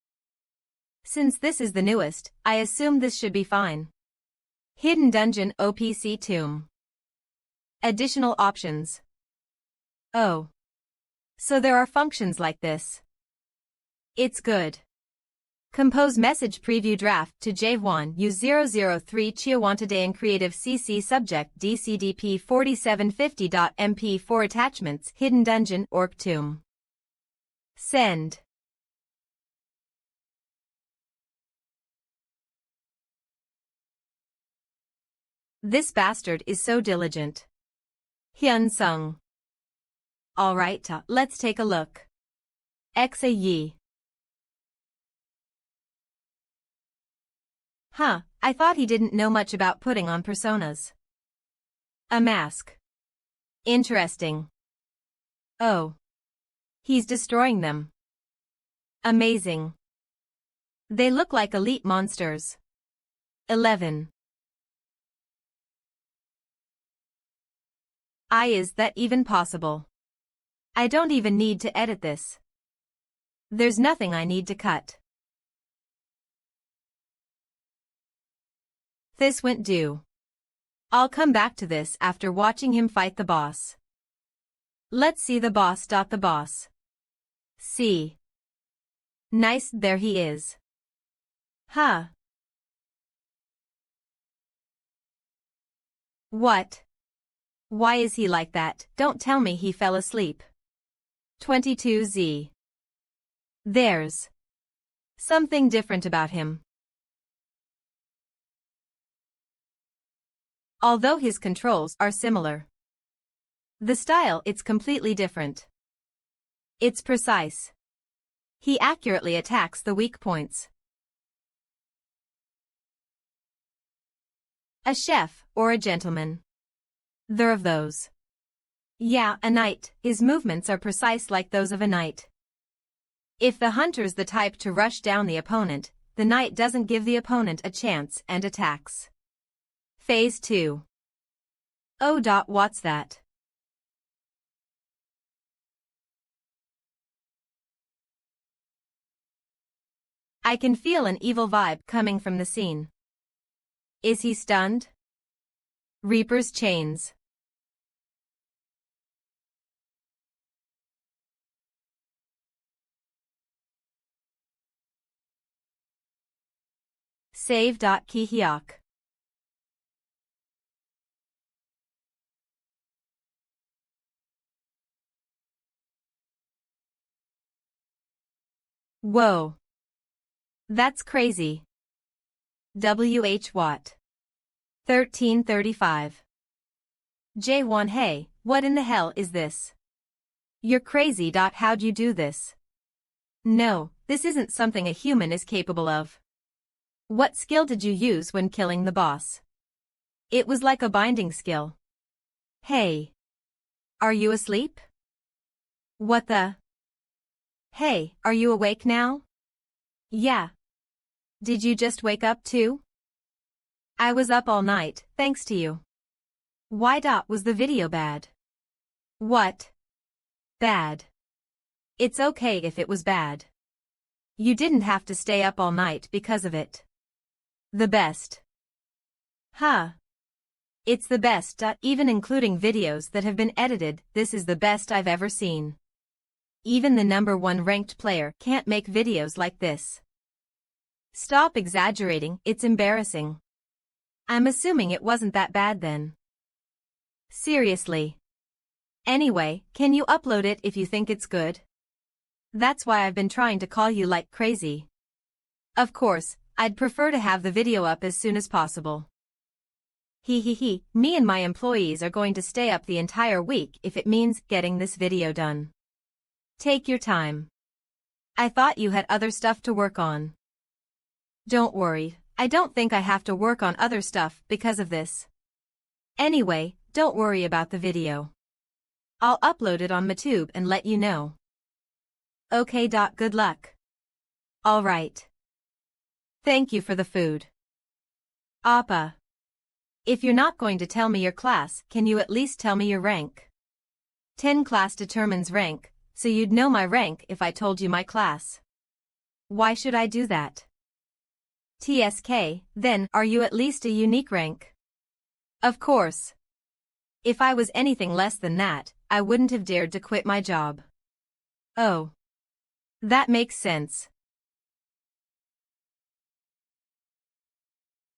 Since this is the newest, I assume this should be fine. Hidden dungeon OPC tomb. Additional options. Oh. So there are functions like this. It's good. Compose message preview draft to J1 U003 Chiawantadayan Creative CC Subject DCDP 4750.mp4 Attachments Hidden Dungeon Orc Tomb. Send. This bastard is so diligent. Hyun Sung. Alright, let's take a look. Exa Yi. Huh, I thought he didn't know much about putting on personas. A mask. Interesting. Oh. He's destroying them. Amazing. They look like elite monsters. 11. Is that even possible? I don't even need to edit this. There's nothing I need to cut. This went due. I'll come back to this after watching him fight the boss. Let's see the boss. The boss. See. Nice, there he is. Huh. What? Why is he like that? Don't tell me he fell asleep. 22Z. There's something different about him. Although his controls are similar. The style, it's completely different. It's precise. He accurately attacks the weak points. A chef, or a gentleman. They're of those. Yeah, a knight, his movements are precise like those of a knight. If the hunter's the type to rush down the opponent, the knight doesn't give the opponent a chance and attacks. Phase 2. Oh. What's that? I can feel an evil vibe coming from the scene. Is he stunned? Reaper's chains. Save. Kihyok. Whoa. That's crazy. W.H. Watt. 1335. J1 Hey, what in the hell is this? You're crazy. How'd you do this? No, this isn't something a human is capable of. What skill did you use when killing the boss? It was like a binding skill. Hey. Are you asleep? What the? Hey, are you awake now? Yeah. Did you just wake up too? I was up all night, thanks to you. Why. Was the video bad? What? Bad. It's okay if it was bad. You didn't have to stay up all night because of it. The best. Huh. It's the best. Even including videos that have been edited, this is the best I've ever seen. Even the #1 ranked player can't make videos like this. Stop exaggerating, it's embarrassing. I'm assuming it wasn't that bad then. Seriously. Anyway, can you upload it if you think it's good? That's why I've been trying to call you like crazy. Of course, I'd prefer to have the video up as soon as possible. Me and my employees are going to stay up the entire week if it means getting this video done. Take your time. I thought you had other stuff to work on. Don't worry, I don't think I have to work on other stuff because of this. Anyway, don't worry about the video. I'll upload it on MATube and let you know. Okay. Good luck. Alright. Thank you for the food. Appa. If you're not going to tell me your class, can you at least tell me your rank? 10 class determines rank, so you'd know my rank if I told you my class. Why should I do that? TSK, then, are you at least a unique rank? Of course. If I was anything less than that, I wouldn't have dared to quit my job. Oh. That makes sense.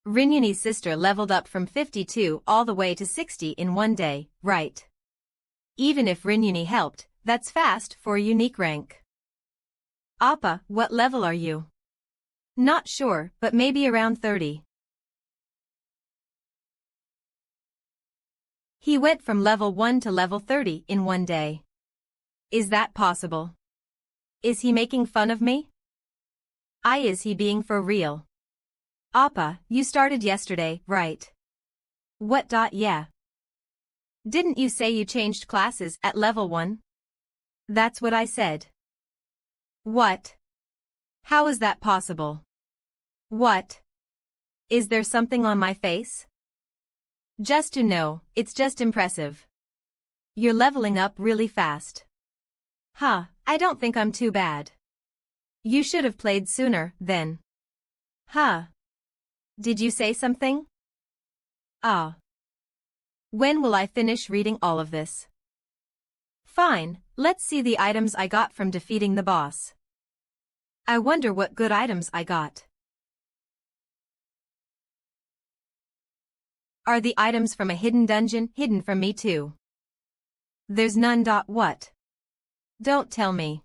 Rinyuni's sister leveled up from 52 all the way to 60 in one day, right? Even if Rinyuni helped, that's fast for a unique rank. Appa, what level are you? Not sure, but maybe around 30. He went from level 1 to level 30 in one day. Is that possible? Is he making fun of me? Is he being for real? Appa, you started yesterday, right? What? Yeah. Didn't you say you changed classes at level 1? That's what I said. What? How is that possible? What? Is there something on my face? Just to know, it's just impressive. You're leveling up really fast. I don't think I'm too bad. You should have played sooner, then. Did you say something? When will I finish reading all of this? Fine, let's see the items I got from defeating the boss. I wonder what good items I got. Are the items from a hidden dungeon hidden from me too? There's none. What? Don't tell me.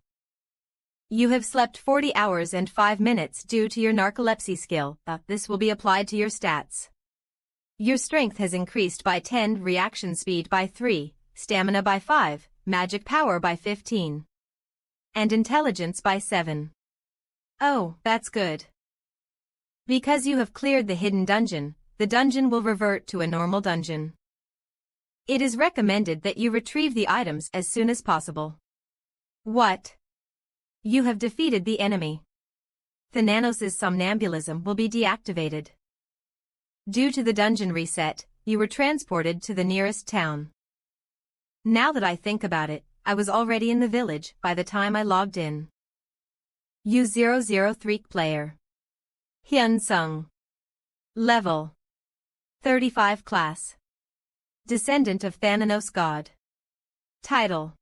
You have slept 40 hours and 5 minutes due to your narcolepsy skill. This will be applied to your stats. Your strength has increased by 10, reaction speed by 3, stamina by 5, magic power by 15, and intelligence by 7. Oh, that's good. Because you have cleared the hidden dungeon, the dungeon will revert to a normal dungeon. It is recommended that you retrieve the items as soon as possible. What? You have defeated the enemy. Thananos' somnambulism will be deactivated. Due to the dungeon reset, you were transported to the nearest town. Now that I think about it, I was already in the village by the time I logged in. U003 player. Hyun Sung. Level 35 class. Descendant of Thananos God. Title.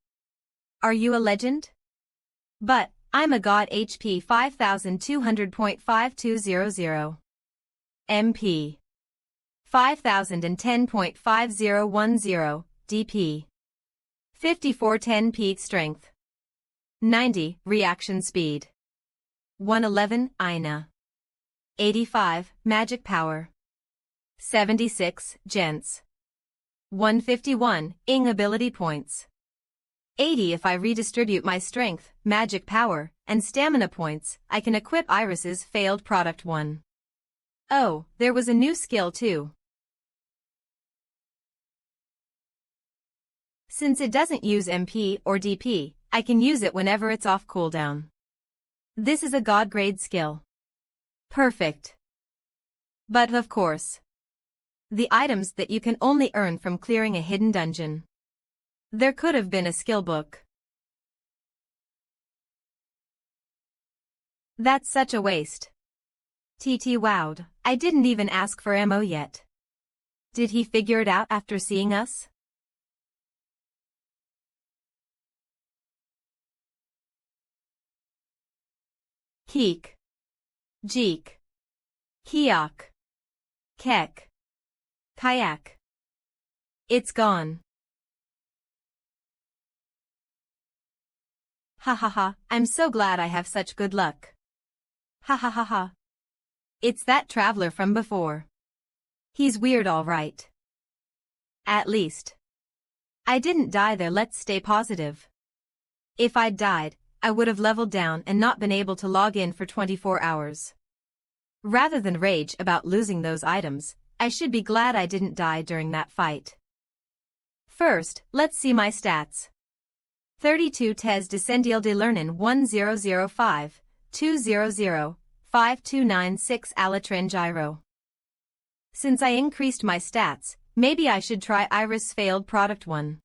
Are you a legend? But, I'm a god. HP 5200.5200. MP 5010.5010. DP 5410. Peak strength 90, reaction speed 111, INA 85, magic power 76, gents 151, ing ability points 80. If I redistribute my strength, magic power, and stamina points, I can equip Iris's failed product 1. Oh, there was a new skill too. Since it doesn't use MP or DP, I can use it whenever it's off cooldown. This is a god grade skill. Perfect. But of course, the items that you can only earn from clearing a hidden dungeon. There could have been a skill book. That's such a waste. TT wowed, I didn't even ask for ammo yet. Did he figure it out after seeing us? Keek. Jeek. Keok. Kek. Kayak. It's gone. Ha ha ha, I'm so glad I have such good luck. Ha ha ha ha. It's that traveler from before. He's weird all right. At least I didn't die there, let's stay positive. If I'd died, I would have leveled down and not been able to log in for 24 hours. Rather than rage about losing those items, I should be glad I didn't die during that fight. First, let's see my stats. 32 Tes Descendiel de Lernen 1005, 200, 5296 Alatran Gyro. Since I increased my stats, maybe I should try Iris Failed Product 1.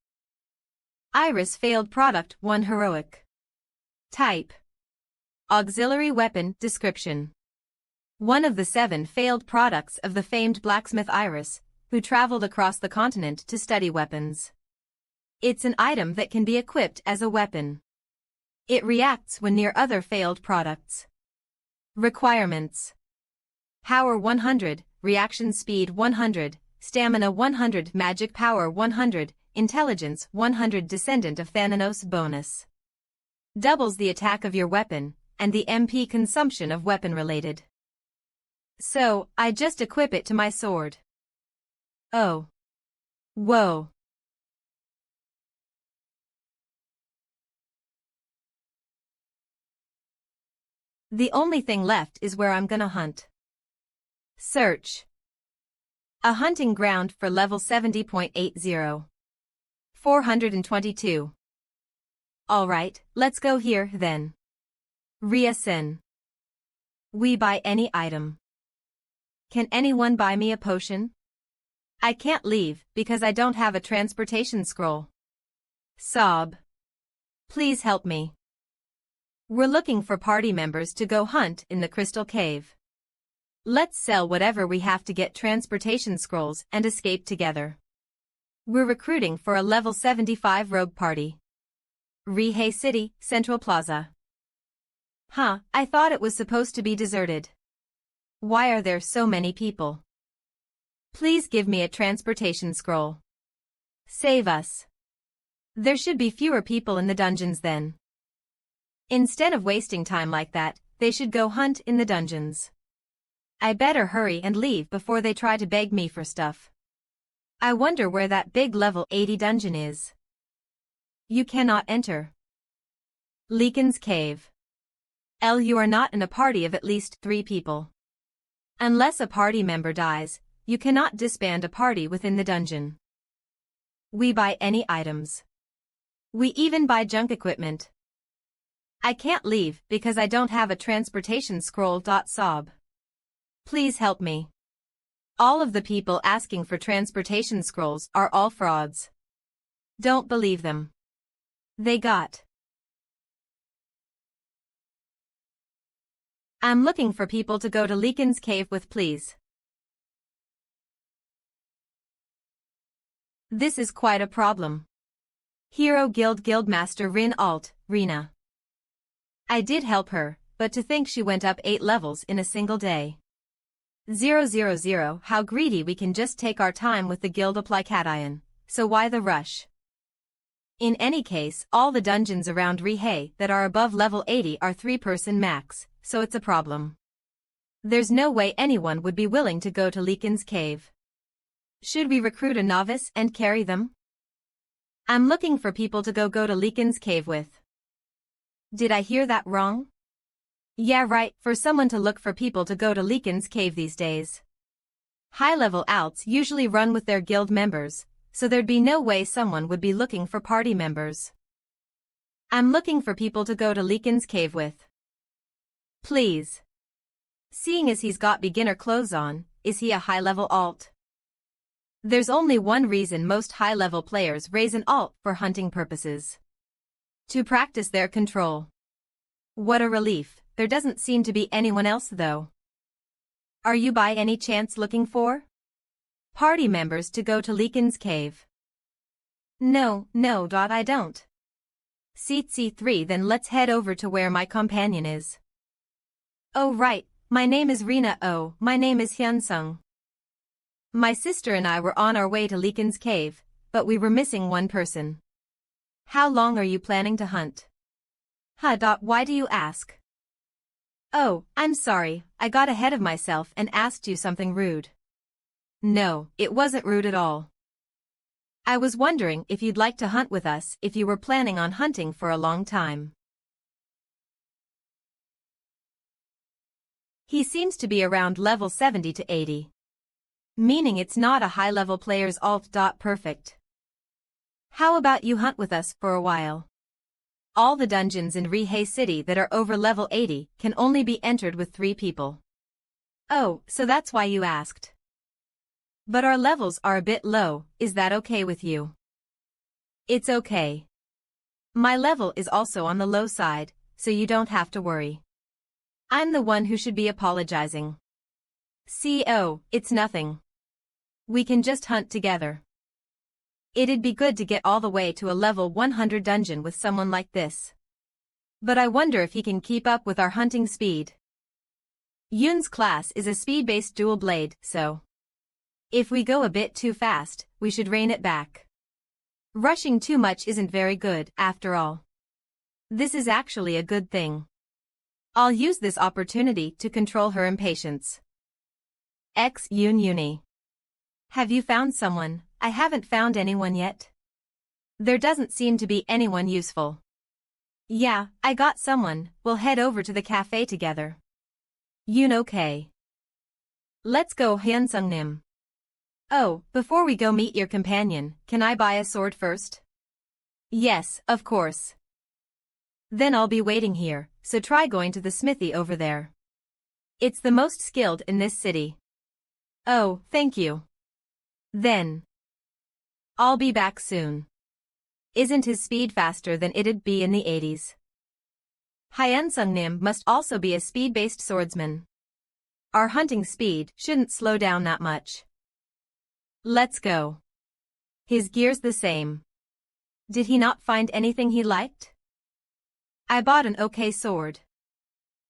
Iris Failed Product 1 Heroic. Type: Auxiliary Weapon. Description: one of the 7 failed products of the famed blacksmith Iris, who traveled across the continent to study weapons. It's an item that can be equipped as a weapon. It reacts when near other failed products. Requirements: Power 100, Reaction Speed 100, Stamina 100, Magic Power 100, Intelligence 100. Descendant of Thanatos bonus. Doubles the attack of your weapon, and the MP consumption of weapon-related. So, I just equip it to my sword. Oh. Whoa. The only thing left is where I'm gonna hunt. Search. A hunting ground for level 70.80. 422. Alright, let's go here then. Ria Sin. We buy any item. Can anyone buy me a potion? I can't leave because I don't have a transportation scroll. Sob. Please help me. We're looking for party members to go hunt in the Crystal Cave. Let's sell whatever we have to get transportation scrolls and escape together. We're recruiting for a level 75 rogue party. Rihei City, Central Plaza. Huh, I thought it was supposed to be deserted. Why are there so many people? Please give me a transportation scroll. Save us. There should be fewer people in the dungeons then. Instead of wasting time like that, they should go hunt in the dungeons. I better hurry and leave before they try to beg me for stuff. I wonder where that big level 80 dungeon is. You cannot enter. Leakin's Cave. You are not in a party of at least 3 people. Unless a party member dies, you cannot disband a party within the dungeon. We buy any items. We even buy junk equipment. I can't leave because I don't have a transportation scroll. Sob. Please help me. All of the people asking for transportation scrolls are all frauds. Don't believe them. They got. I'm looking for people to go to Leakin's Cave with, please. This is quite a problem. Hero Guild Guildmaster Rin Alt, Rina. I did help her, but to think she went up 8 levels in a single day. 000, how greedy. We can just take our time with the guild Applicatian, so why the rush? In any case, all the dungeons around Rihei that are above level 80 are 3-person max, so it's a problem. There's no way anyone would be willing to go to Leakin's Cave. Should we recruit a novice and carry them? I'm looking for people to go to Leakin's Cave with. Did I hear that wrong? Yeah right, for someone to look for people to go to Leakin's Cave these days. High-level alts usually run with their guild members, so there'd be no way someone would be looking for party members. I'm looking for people to go to Leakin's Cave with. Please. Seeing as he's got beginner clothes on, is he a high-level alt? There's only one reason most high-level players raise an alt for hunting purposes. To practice their control. What a relief. There doesn't seem to be anyone else though. Are you by any chance looking for party members to go to Leakin's Cave? No, I don't. Seat C3, then let's head over to where my companion is. Oh right, my name is Rina. Oh, my name is Hyunsung. My sister and I were on our way to Leakin's cave, but we were missing one person. How long are you planning to hunt? Why do you ask? Oh, I'm sorry, I got ahead of myself and asked you something rude. No, it wasn't rude at all. I was wondering if you'd like to hunt with us if you were planning on hunting for a long time. He seems to be around level 70 to 80. Meaning it's not a high-level player's alt.perfect. How about you hunt with us for a while? All the dungeons in Rihei City that are over level 80 can only be entered with 3 people. Oh, so that's why you asked. But our levels are a bit low, is that okay with you? It's okay. My level is also on the low side, so you don't have to worry. I'm the one who should be apologizing. It's nothing. We can just hunt together. It'd be good to get all the way to a level 100 dungeon with someone like this. But I wonder if he can keep up with our hunting speed. Yun's class is a speed-based dual blade, so if we go a bit too fast, we should rein it back. Rushing too much isn't very good, after all. This is actually a good thing. I'll use this opportunity to control her impatience. Uni. Have you found someone? I haven't found anyone yet. There doesn't seem to be anyone useful. Yeah, I got someone, we'll head over to the cafe together. Yun okay. Let's go Hyunsung-nim. Oh, before we go meet your companion, can I buy a sword first? Yes, of course. Then I'll be waiting here, so try going to the smithy over there. It's the most skilled in this city. Oh, thank you. Then I'll be back soon. Isn't his speed faster than it'd be in the 80s? Hyunsung-nim must also be a speed-based swordsman. Our hunting speed shouldn't slow down that much. Let's go. His gear's the same. Did he not find anything he liked? I bought an okay sword.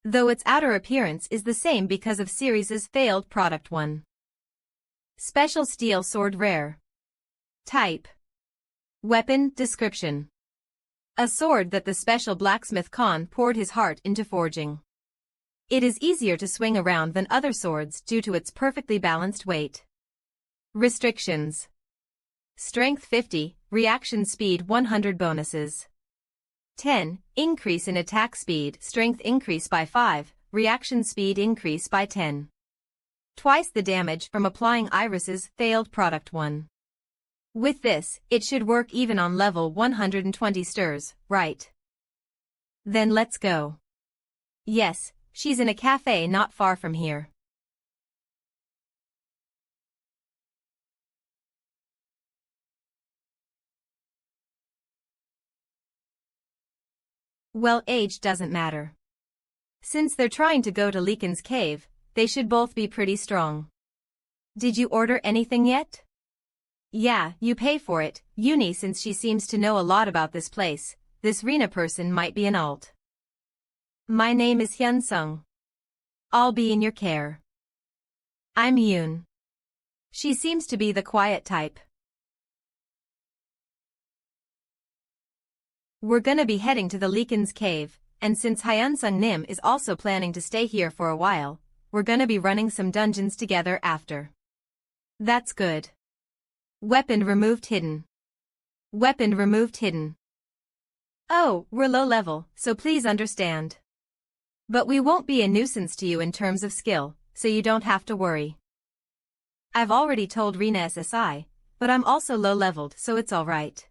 Though its outer appearance is the same because of Series' failed product 1. Special steel sword rare. Type. Weapon description. A sword that the special blacksmith Khan poured his heart into forging. It is easier to swing around than other swords due to its perfectly balanced weight. Restrictions. Strength 50, reaction speed 100 bonuses. 10. Increase in attack speed, strength increase by 5, reaction speed increase by 10. Twice the damage from applying Iris's failed product 1. With this, it should work even on level 120 stirs, right? Then let's go. Yes, she's in a cafe not far from here. Well, age doesn't matter. Since they're trying to go to Leakin's cave, they should both be pretty strong. Did you order anything yet? Yeah, you pay for it, Uni. Since she seems to know a lot about this place, this Rena person might be an alt. My name is Hyunsung. I'll be in your care. I'm Yun. She seems to be the quiet type. We're gonna be heading to the Leakin's cave, and since Hyunsung-nim is also planning to stay here for a while, we're gonna be running some dungeons together after. That's good. Weapon removed hidden. Weapon removed hidden. Oh, we're low level, so please understand. But we won't be a nuisance to you in terms of skill, so you don't have to worry. I've already told Rena SSI, but I'm also low-leveled, so it's alright.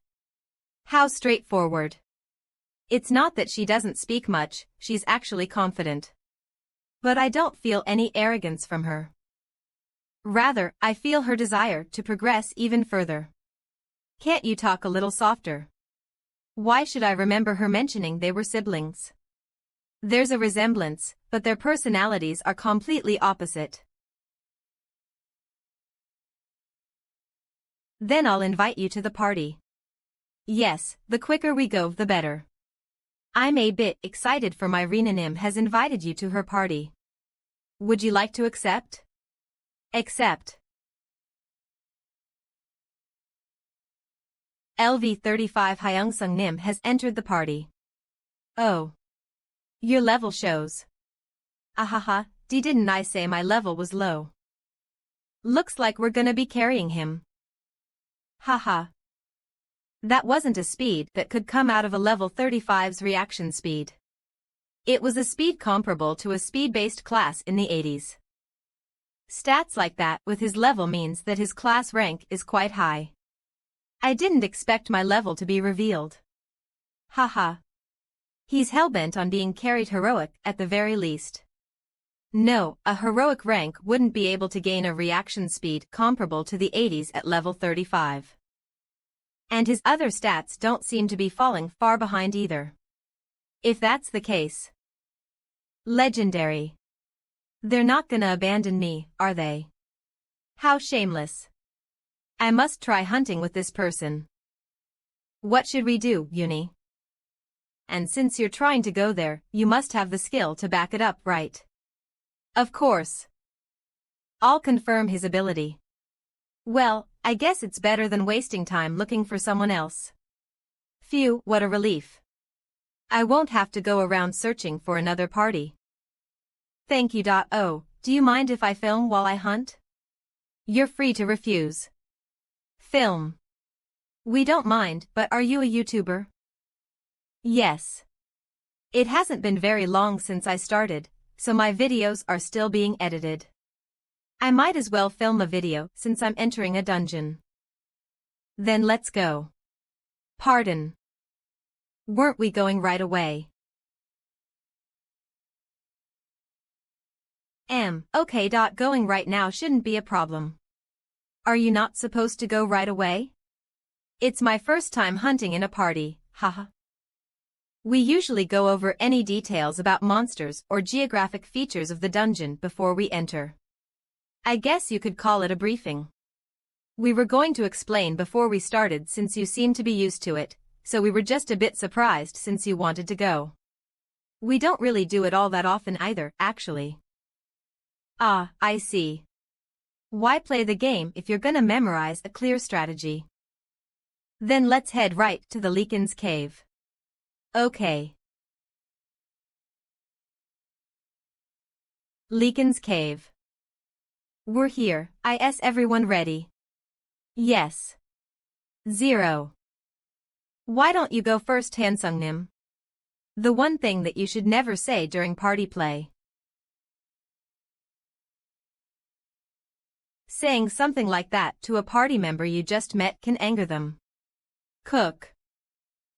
How straightforward. It's not that she doesn't speak much, she's actually confident. But I don't feel any arrogance from her. Rather, I feel her desire to progress even further. Can't you talk a little softer? Why should I remember her mentioning they were siblings? There's a resemblance, but their personalities are completely opposite. Then I'll invite you to the party. Yes, the quicker we go, the better. I'm a bit excited for my Rena-nim has invited you to her party. Would you like to accept? Accept. LV35 Hyungsung Nim has entered the party. Oh. Your level shows. Ahaha, didn't I say my level was low? Looks like we're gonna be carrying him. Haha. That wasn't a speed that could come out of a level 35's reaction speed. It was a speed comparable to a speed-based class in the 80s. Stats like that with his level means that his class rank is quite high. I didn't expect my level to be revealed. Haha. He's hellbent on being carried heroic at the very least. No, a heroic rank wouldn't be able to gain a reaction speed comparable to the 80s at level 35. And his other stats don't seem to be falling far behind either. If that's the case. Legendary. They're not gonna abandon me, are they? How shameless. I must try hunting with this person. What should we do, Uni? And since you're trying to go there, you must have the skill to back it up, right? Of course. I'll confirm his ability. Well, I guess it's better than wasting time looking for someone else. Phew, what a relief. I won't have to go around searching for another party. Thank you. Oh, do you mind if I film while I hunt? You're free to refuse. Film. We don't mind, but are you a YouTuber? Yes. It hasn't been very long since I started, so my videos are still being edited. I might as well film a video since I'm entering a dungeon. Then let's go. Pardon. Weren't we going right away? Okay. Going right now shouldn't be a problem. Are you not supposed to go right away? It's my first time hunting in a party, haha. We usually go over any details about monsters or geographic features of the dungeon before we enter. I guess you could call it a briefing. We were going to explain before we started since you seem to be used to it, so we were just a bit surprised since you wanted to go. We don't really do it all that often either, actually. Ah, I see. Why play the game if you're gonna memorize a clear strategy? Then let's head right to the Leekin's cave. Okay. Leekin's cave. We're here. Is everyone ready? Yes. 0. Why don't you go first, Hansung Nim? The one thing that you should never say during party play. Saying something like that to a party member you just met can anger them. Cook.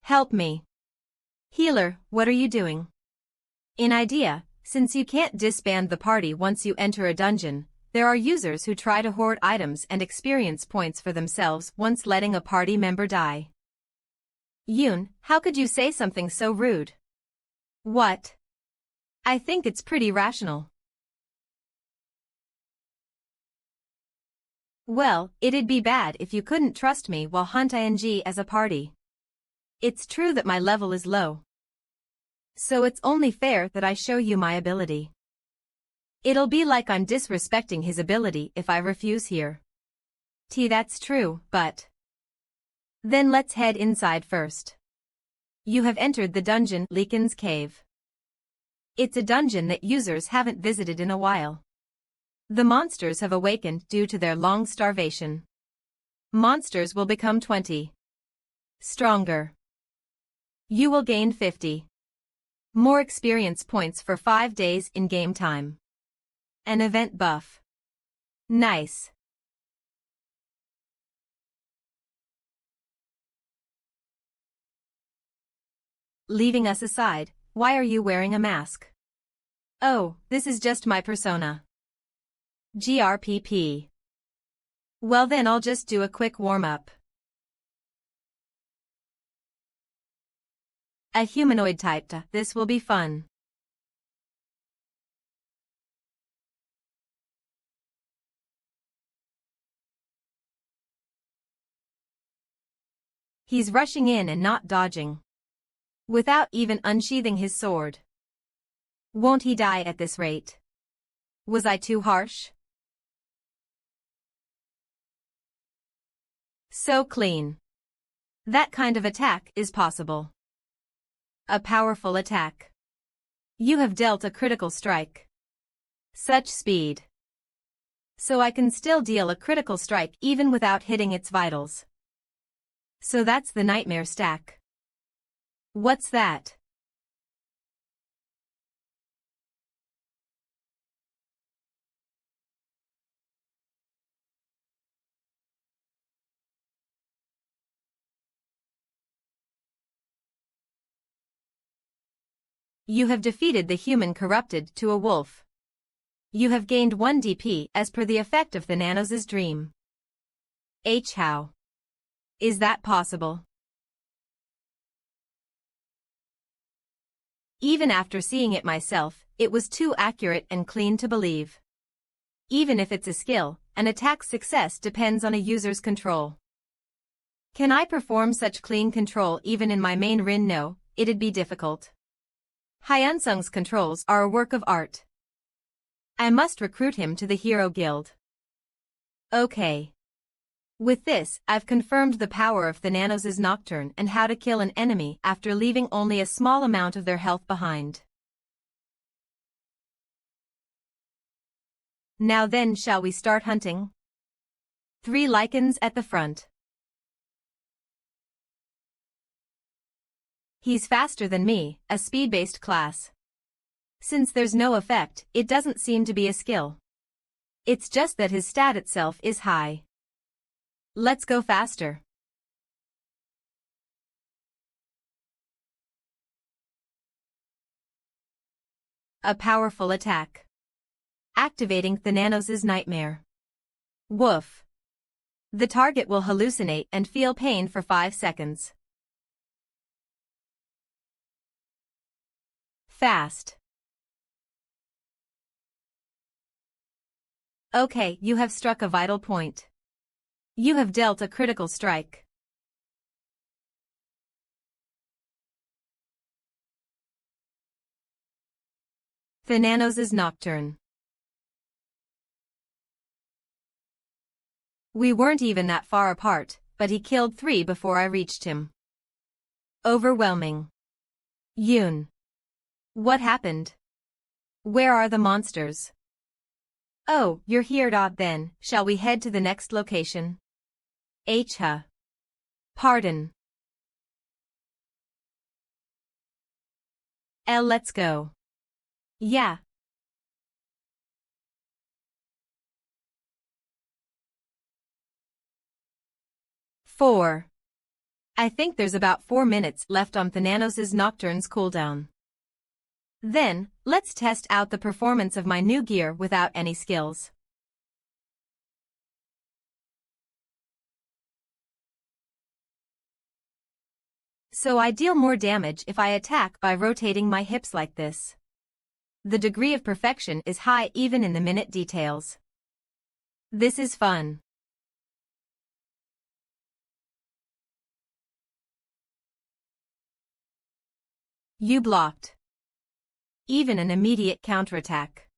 Help me. Healer, what are you doing? In idea, since you can't disband the party once you enter a dungeon, there are users who try to hoard items and experience points for themselves once letting a party member die. Yoon, how could you say something so rude? What? I think it's pretty rational. Well, it'd be bad if you couldn't trust me while hunt ing as a party. It's true that my level is low. So it's only fair that I show you my ability. It'll be like I'm disrespecting his ability if I refuse here. That's true, but... Then let's head inside first. You have entered the dungeon Leekin's Cave. It's a dungeon that users haven't visited in a while. The monsters have awakened due to their long starvation. Monsters will become 20. Stronger. You will gain 50. More experience points for 5 days in game time. An event buff. Nice. Leaving us aside, why are you wearing a mask? Oh, this is just my persona. GRPP. Well then I'll just do a quick warm-up. A humanoid type. This will be fun. He's rushing in and not dodging. Without even unsheathing his sword. Won't he die at this rate? Was I too harsh? So clean. That kind of attack is possible. A powerful attack. You have dealt a critical strike. Such speed. So I can still deal a critical strike even without hitting its vitals. So that's the nightmare stack. What's that? You have defeated the human corrupted to a wolf. You have gained 1 DP as per the effect of Thananos' dream. How? Is that possible? Even after seeing it myself, it was too accurate and clean to believe. Even if it's a skill, an attack's success depends on a user's control. Can I perform such clean control even in my main Rin? No, it'd be difficult. Hyansung's controls are a work of art. I must recruit him to the Hero Guild. Okay. With this, I've confirmed the power of Thananos' Nocturne and how to kill an enemy after leaving only a small amount of their health behind. Now then, shall we start hunting? 3 lichens at the front. He's faster than me, a speed-based class. Since there's no effect, it doesn't seem to be a skill. It's just that his stat itself is high. Let's go faster. A powerful attack. Activating Thananos' nightmare. Woof. The target will hallucinate and feel pain for 5 seconds. Fast. Okay, you have struck a vital point. You have dealt a critical strike. Thananos' Nocturne. We weren't even that far apart, but he killed 3 before I reached him. Overwhelming. Yoon. What happened? Where are the monsters? Oh, you're here. Then, shall we head to the next location? Pardon. Let's go. Yeah. Four. I think there's about 4 minutes left on Thananos' Nocturne's cooldown. Then, let's test out the performance of my new gear without any skills. So I deal more damage if I attack by rotating my hips like this. The degree of perfection is high even in the minute details. This is fun. You blocked. Even an immediate counterattack.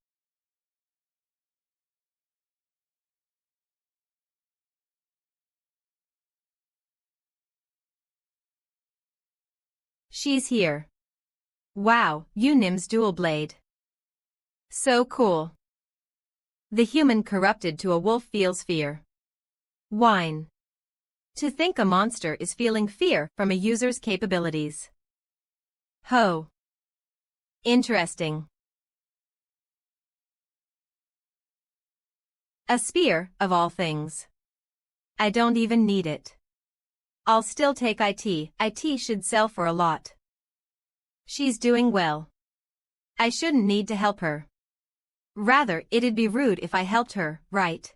She's here. Wow, Unim's dual blade. So cool. The human corrupted to a wolf feels fear. Whine. To think a monster is feeling fear from a user's capabilities. Ho. Interesting. A spear, of all things. I don't even need it. I'll still take IT. IT should sell for a lot. She's doing well. I shouldn't need to help her. Rather, it'd be rude if I helped her, right?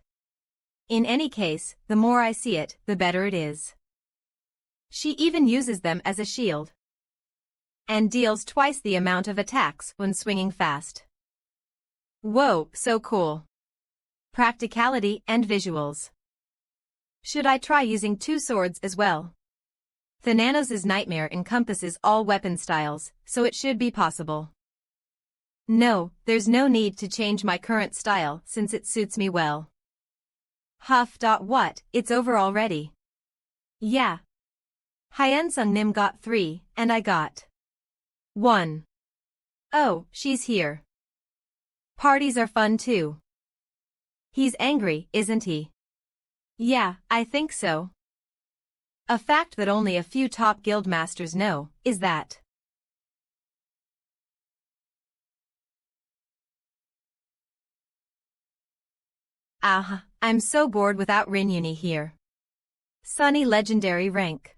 In any case, the more I see it, the better it is. She even uses them as a shield. And deals twice the amount of attacks when swinging fast. Whoa, so cool. Practicality and visuals. Should I try using 2 swords as well? Thananos' nightmare encompasses all weapon styles, so it should be possible. No, there's no need to change my current style since it suits me well. Huff. What, it's over already? Yeah. Hyun-sung Nim got 3, and I got 1. Oh, she's here. Parties are fun too. He's angry, isn't he? Yeah, I think so. A fact that only a few top guild masters know is that I'm so bored without Rin here. Sunny legendary rank.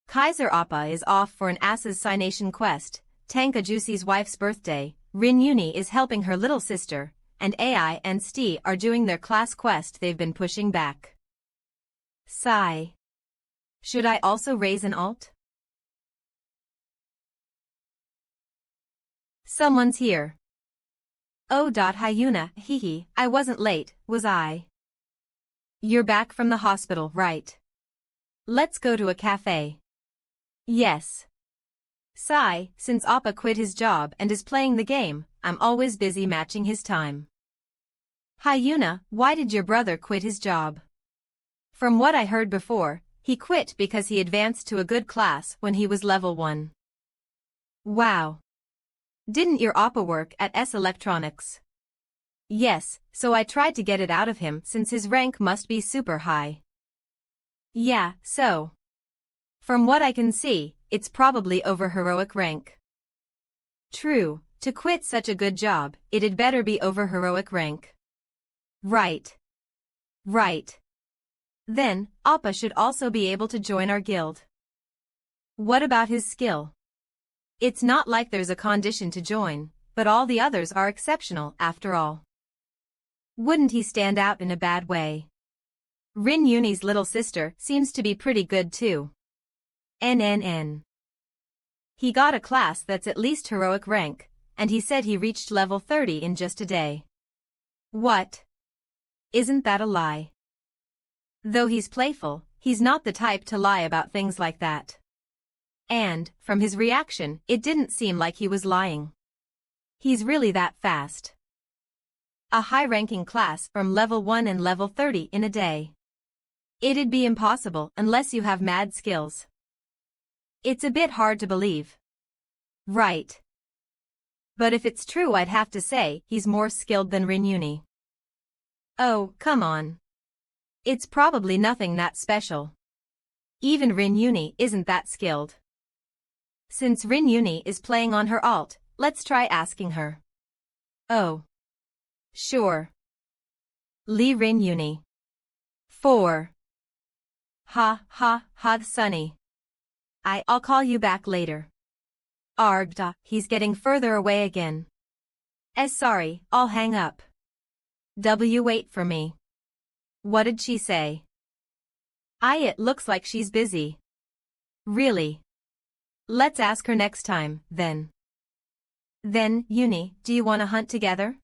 Kaiser Appa is off for an assassination quest, Tanka Juicy's wife's birthday, Rin is helping her little sister, and AI and Sti are doing their class quest they've been pushing back. Sigh. Should I also raise an alt? Someone's here. Oh. Hyuna, hehe, I wasn't late, was I? You're back from the hospital, right? Let's go to a cafe. Yes. Sigh, since Appa quit his job and is playing the game, I'm always busy matching his time. Hyuna, why did your brother quit his job? From what I heard before, he quit because he advanced to a good class when he was level 1. Wow. Didn't your Appa work at S Electronics? Yes, so I tried to get it out of him since his rank must be super high. Yeah, so. From what I can see, it's probably over heroic rank. True, to quit such a good job, it'd better be over heroic rank. Right. Right. Then, Appa should also be able to join our guild. What about his skill? It's not like there's a condition to join, but all the others are exceptional after all. Wouldn't he stand out in a bad way? Rin little sister seems to be pretty good too. NNN. He got a class that's at least heroic rank, and he said he reached level 30 in just a day. What? Isn't that a lie? Though he's playful, he's not the type to lie about things like that. And, from his reaction, it didn't seem like he was lying. He's really that fast. A high-ranking class from level 1 and level 30 in a day. It'd be impossible unless you have mad skills. It's a bit hard to believe. Right. But if it's true, I'd have to say he's more skilled than Rin. Oh, come on. It's probably nothing that special. Even Rin isn't that skilled. Since Rin is playing on her alt, let's try asking her. Oh. Sure. Lee Rin 4. Ha, Sunny. I'll call you back later. Argda, he's getting further away again. Sorry, I'll hang up. Wait for me. What did she say? It looks like she's busy. Really? Let's ask her next time, then. Then, do you want to hunt together?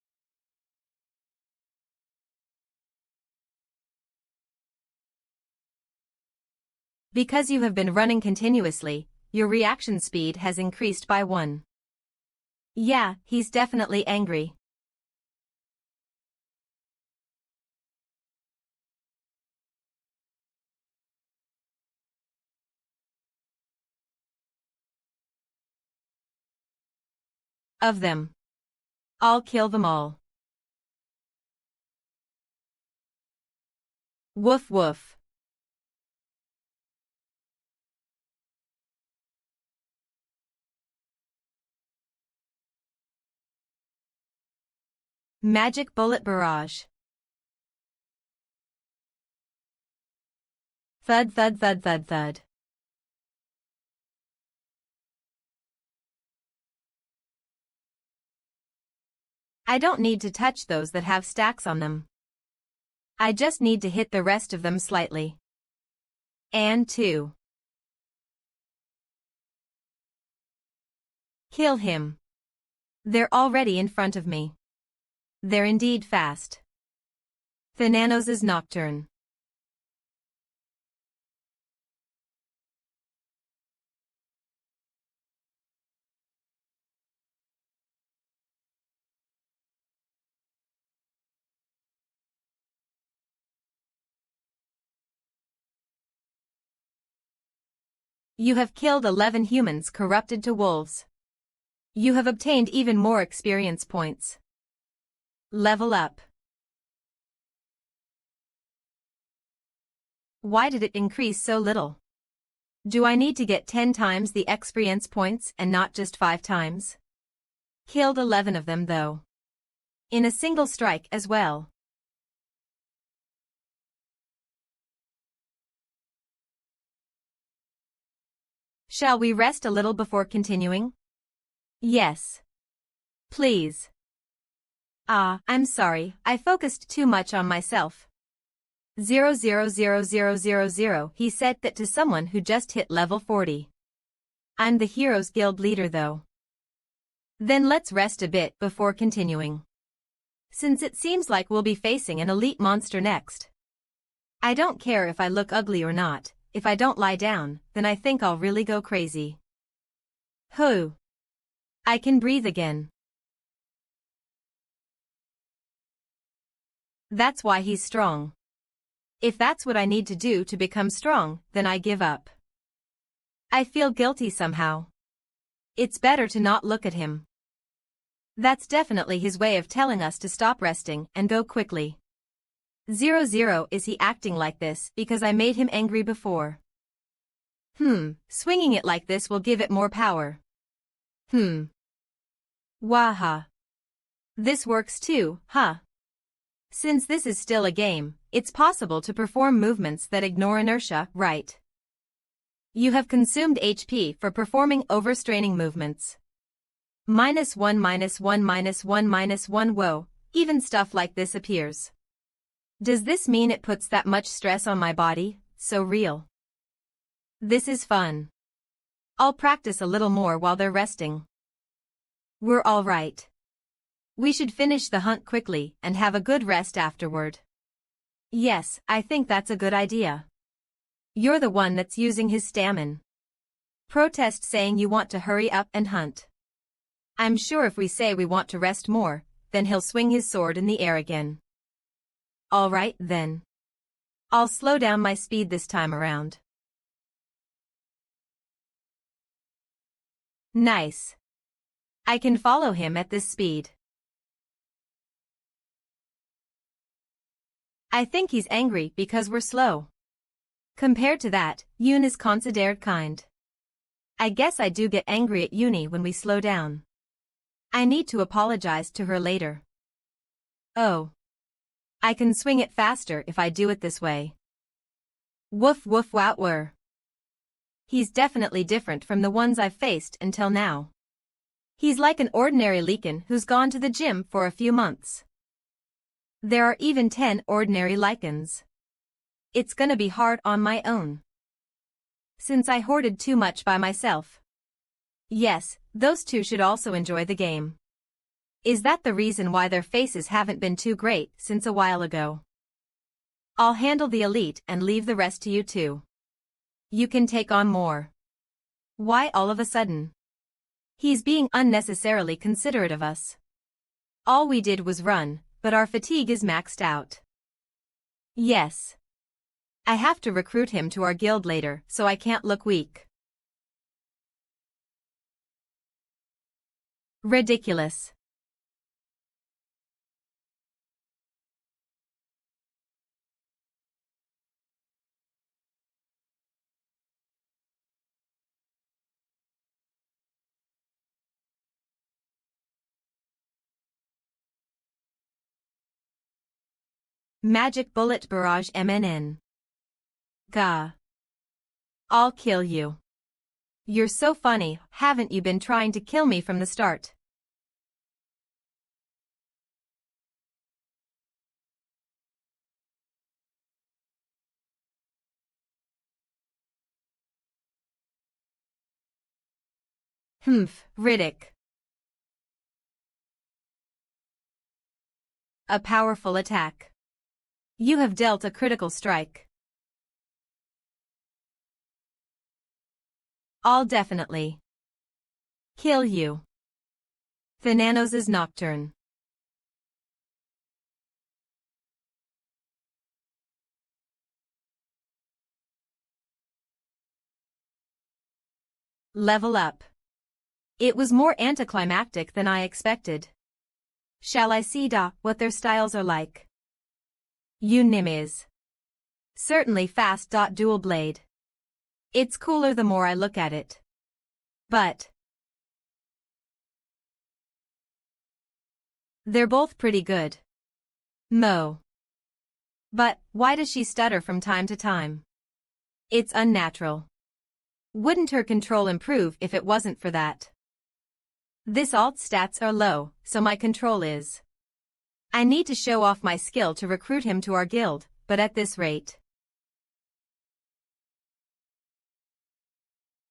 Because you have been running continuously, your reaction speed has increased by 1. Yeah, he's definitely angry. Of them. I'll kill them all. Woof woof. Magic bullet barrage. Thud thud thud thud thud. I don't need to touch those that have stacks on them. I just need to hit the rest of them slightly. And 2. Kill him. They're already in front of me. They're indeed fast. Thananos' Nocturne. You have killed 11 humans corrupted to wolves. You have obtained even more experience points. Level up. Why did it increase so little? Do I need to get 10 times the experience points and not just 5 times? Killed 11 of them though. In a single strike as well. Shall we rest a little before continuing? Yes. Please. I'm sorry, I focused too much on myself. 00000, he said that to someone who just hit level 40. I'm the Heroes Guild leader though. Then let's rest a bit before continuing. Since it seems like we'll be facing an elite monster next. I don't care if I look ugly or not, if I don't lie down, then I think I'll really go crazy. Whew. I can breathe again. That's why he's strong. If that's what I need to do to become strong, then I give up. I feel guilty somehow. It's better to not look at him. That's definitely his way of telling us to stop resting and go quickly. 00, is he acting like this because I made him angry before? Swinging it like this will give it more power. Waha. This works too, huh? Since this is still a game, it's possible to perform movements that ignore inertia, right? You have consumed HP for performing overstraining movements. -1 -1 -1 -1 whoa, even stuff like this appears. Does this mean it puts that much stress on my body? So real. This is fun. I'll practice a little more while they're resting. We're all right. We should finish the hunt quickly and have a good rest afterward. Yes, I think that's a good idea. You're the one that's using his stamina. Protest saying you want to hurry up and hunt. I'm sure if we say we want to rest more, then he'll swing his sword in the air again. All right, then. I'll slow down my speed this time around. Nice. I can follow him at this speed. I think he's angry because we're slow. Compared to that, Yoon is considered kind. I guess I do get angry at Uni when we slow down. I need to apologize to her later. Oh. I can swing it faster if I do it this way. Woof woof wout were. He's definitely different from the ones I've faced until now. He's like an ordinary Lycan who's gone to the gym for a few months. There are even 10 ordinary Lycans. It's gonna be hard on my own. Since I hoarded too much by myself. Yes, those two should also enjoy the game. Is that the reason why their faces haven't been too great since a while ago? I'll handle the elite and leave the rest to you two. You can take on more. Why all of a sudden? He's being unnecessarily considerate of us. All we did was run, but our fatigue is maxed out. Yes. I have to recruit him to our guild later, so I can't look weak. Ridiculous. Magic Bullet Barrage MNN. Gah. I'll kill you. You're so funny, haven't you been trying to kill me from the start? Riddick. A powerful attack. You have dealt a critical strike. I'll definitely kill you. Thananos' Nocturne. Level up. It was more anticlimactic than I expected. Shall I see what their styles are like? Nim is certainly fast. Dual blade. It's cooler the more I look at it. But they're both pretty good. Mo. But why does she stutter from time to time? It's unnatural. Wouldn't her control improve if it wasn't for that? This alt stats are low, so my control is. I need to show off my skill to recruit him to our guild, but at this rate.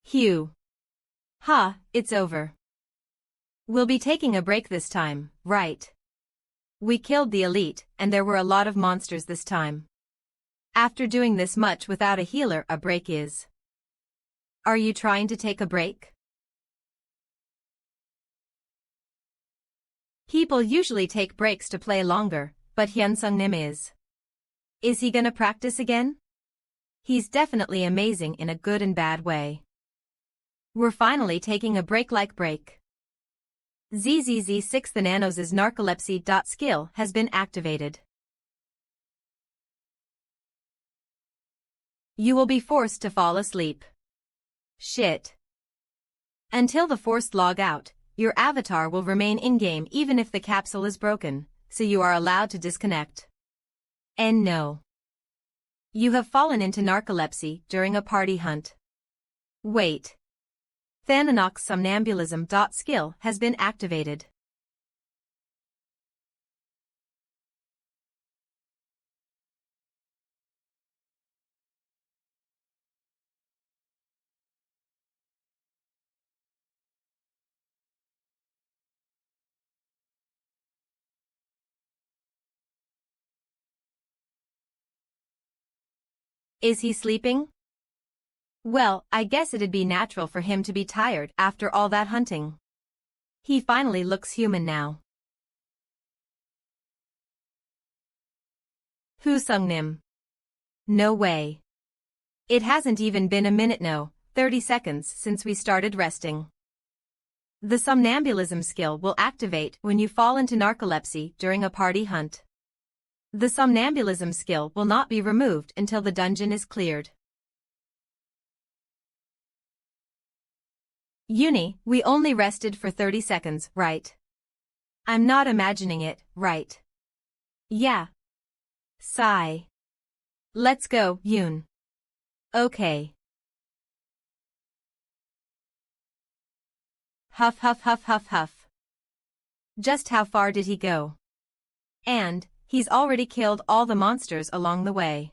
Hugh. Ha, it's over. We'll be taking a break this time, right? We killed the elite, and there were a lot of monsters this time. After doing this much without a healer, a break is. Are you trying to take a break? People usually take breaks to play longer, but Hyunsung Nim is. Is he gonna practice again? He's definitely amazing in a good and bad way. We're finally taking a break-like break. ZZZ6 The Nanos' narcolepsy. Skill has been activated. You will be forced to fall asleep. Shit. Until the forced log out, your avatar will remain in-game even if the capsule is broken, so you are allowed to disconnect. And no. You have fallen into narcolepsy during a party hunt. Wait. Thananox somnambulism. Skill has been activated. Is he sleeping? Well, I guess it'd be natural for him to be tired after all that hunting. He finally looks human now. Hyunsung Nim. No way. It hasn't even been a minute, no, 30 seconds since we started resting. The somnambulism skill will activate when you fall into narcolepsy during a party hunt. The somnambulism skill will not be removed until the dungeon is cleared. We only rested for 30 seconds, right? I'm not imagining it, right? Yeah. Sigh. Let's go, Yoon. Okay. Huff huff huff huff huff. Just how far did he go? And he's already killed all the monsters along the way.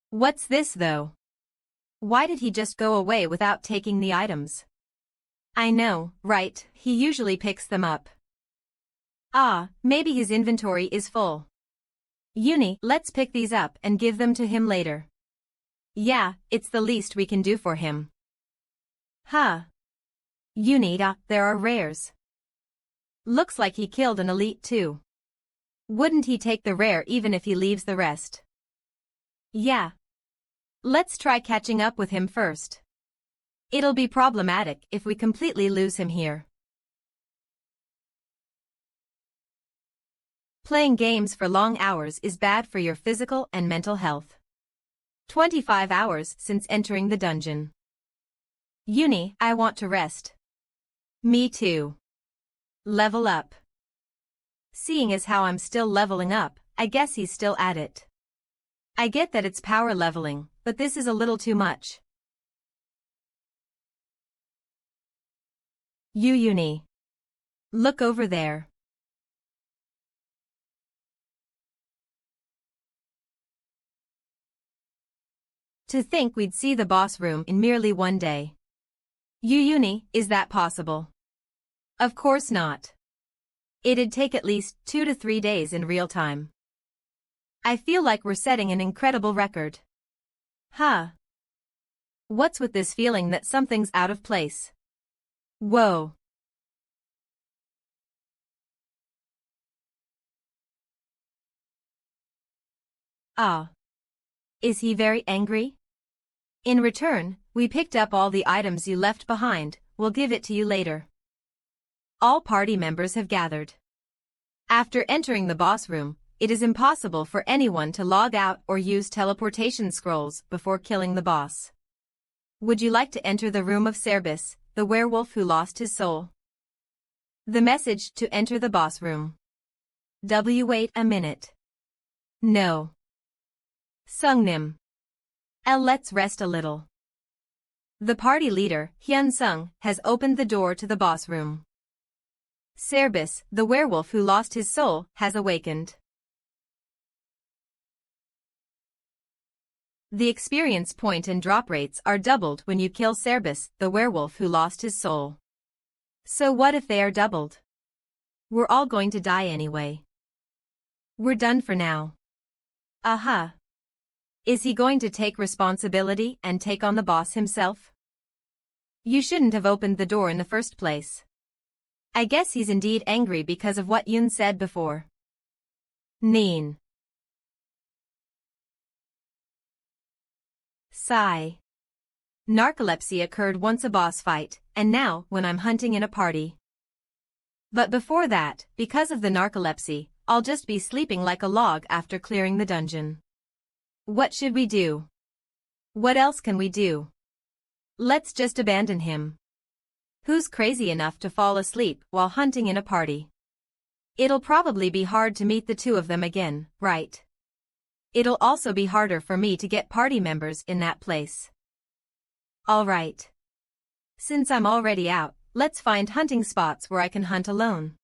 What's this though? Why did he just go away without taking the items? I know, right, he usually picks them up. Ah, maybe his inventory is full. Let's pick these up and give them to him later. Yeah, it's the least we can do for him. Huh. There are rares. Looks like he killed an elite too. Wouldn't he take the rare even if he leaves the rest? Yeah. Let's try catching up with him first. It'll be problematic if we completely lose him here. Playing games for long hours is bad for your physical and mental health. 25 hours since entering the dungeon. I want to rest. Me too. Level up. Seeing as how I'm still leveling up, I guess he's still at it. I get that it's power leveling, but this is a little too much. Look over there. To think we'd see the boss room in merely one day. Is that possible? Of course not. It'd take at least 2 to 3 days in real time. I feel like we're setting an incredible record. Huh. What's with this feeling that something's out of place? Whoa. Ah. Is he very angry? In return, We picked up all the items you left behind, we'll give it to you later. All party members have gathered. After entering the boss room, it is impossible for anyone to log out or use teleportation scrolls before killing the boss. Would you like to enter the room of Cerbis, the werewolf who lost his soul? The message to enter the boss room. Wait a minute. No. Sungnim. Let's rest a little. The party leader, Hyun Sung, has opened the door to the boss room. Cerbis, the werewolf who lost his soul, has awakened. The experience point and drop rates are doubled when you kill Cerbis, the werewolf who lost his soul. So what if they are doubled? We're all going to die anyway. We're done for now. Aha. Is he going to take responsibility and take on the boss himself? You shouldn't have opened the door in the first place. I guess he's indeed angry because of what Yoon said before. Neen. Sigh. Narcolepsy occurred once a boss fight, and now when I'm hunting in a party. But before that, because of the narcolepsy, I'll just be sleeping like a log after clearing the dungeon. What should we do? What else can we do? Let's just abandon him. Who's crazy enough to fall asleep while hunting in a party? It'll probably be hard to meet the two of them again, right? It'll also be harder for me to get party members in that place. Alright. Since I'm already out, let's find hunting spots where I can hunt alone.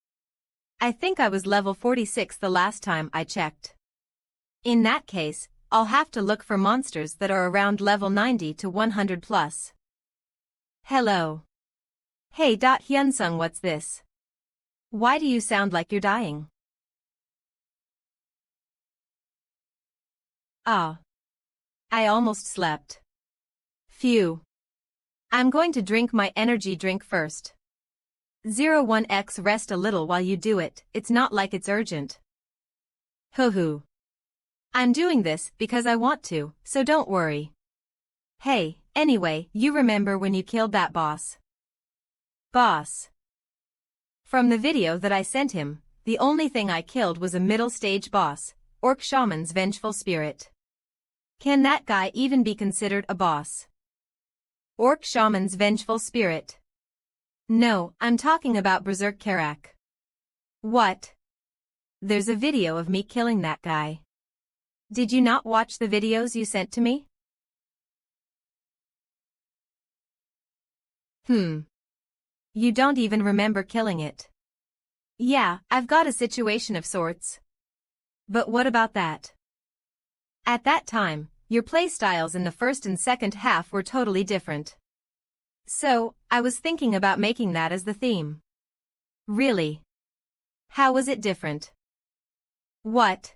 I think I was level 46 the last time I checked. In that case, I'll have to look for monsters that are around level 90 to 100 plus. Hello. Hey. Hyunsung, what's this? Why do you sound like you're dying? Ah. I almost slept. Phew. I'm going to drink my energy drink first. 01x rest a little while you do it, it's not like it's urgent. Hoo-hoo. I'm doing this because I want to, so don't worry. Hey, anyway, you remember when you killed that boss? Boss. From the video that I sent him, the only thing I killed was a middle stage boss, Orc Shaman's vengeful spirit. Can that guy even be considered a boss? Orc Shaman's vengeful spirit. No, I'm talking about Berserk Karak. What? There's a video of me killing that guy. Did you not watch the videos you sent to me? You don't even remember killing it. Yeah, I've got a situation of sorts. But what about that? At that time, your playstyles in the first and second half were totally different. So, I was thinking about making that as the theme. Really? How was it different? What?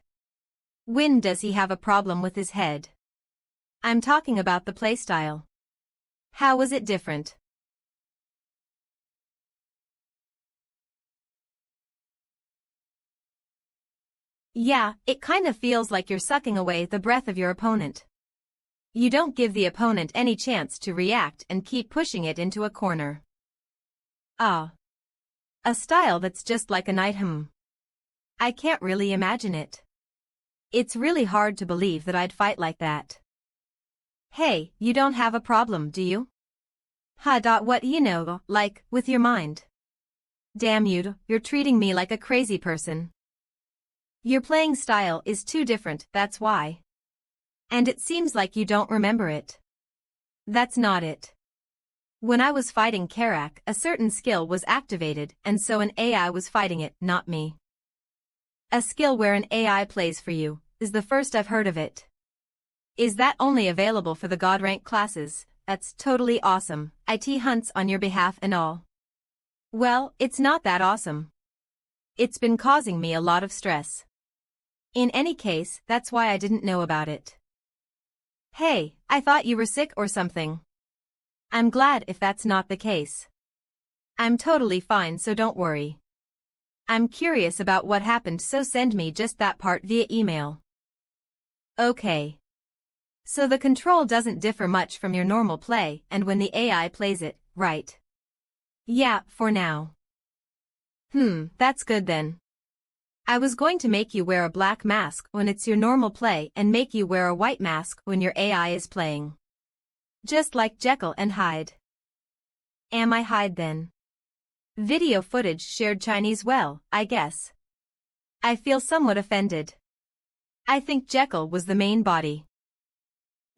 When does he have a problem with his head? I'm talking about the playstyle. How was it different? Yeah, it kind of feels like you're sucking away the breath of your opponent. You don't give the opponent any chance to react and keep pushing it into a corner. Ah. A style that's just like an item. I can't really imagine it. It's really hard to believe that I'd fight like that. Hey, you don't have a problem, do you? What you know, like, with your mind. Damn you, you're treating me like a crazy person. Your playing style is too different, that's why. And it seems like you don't remember it. That's not it. When I was fighting Karak, a certain skill was activated, and so an AI was fighting it, not me. A skill where an AI plays for you, is the first I've heard of it. Is that only available for the God rank classes? That's totally awesome. IT hunts on your behalf and all. Well, it's not that awesome. It's been causing me a lot of stress. In any case, that's why I didn't know about it. Hey, I thought you were sick or something. I'm glad if that's not the case. I'm totally fine, so don't worry. I'm curious about what happened, so send me just that part via email. Okay. So the control doesn't differ much from your normal play and when the AI plays it, right? Yeah, for now. That's good then. I was going to make you wear a black mask when it's your normal play and make you wear a white mask when your AI is playing. Just like Jekyll and Hyde. Am I Hyde then? Video footage shared Chinese well, I guess. I feel somewhat offended. I think Jekyll was the main body.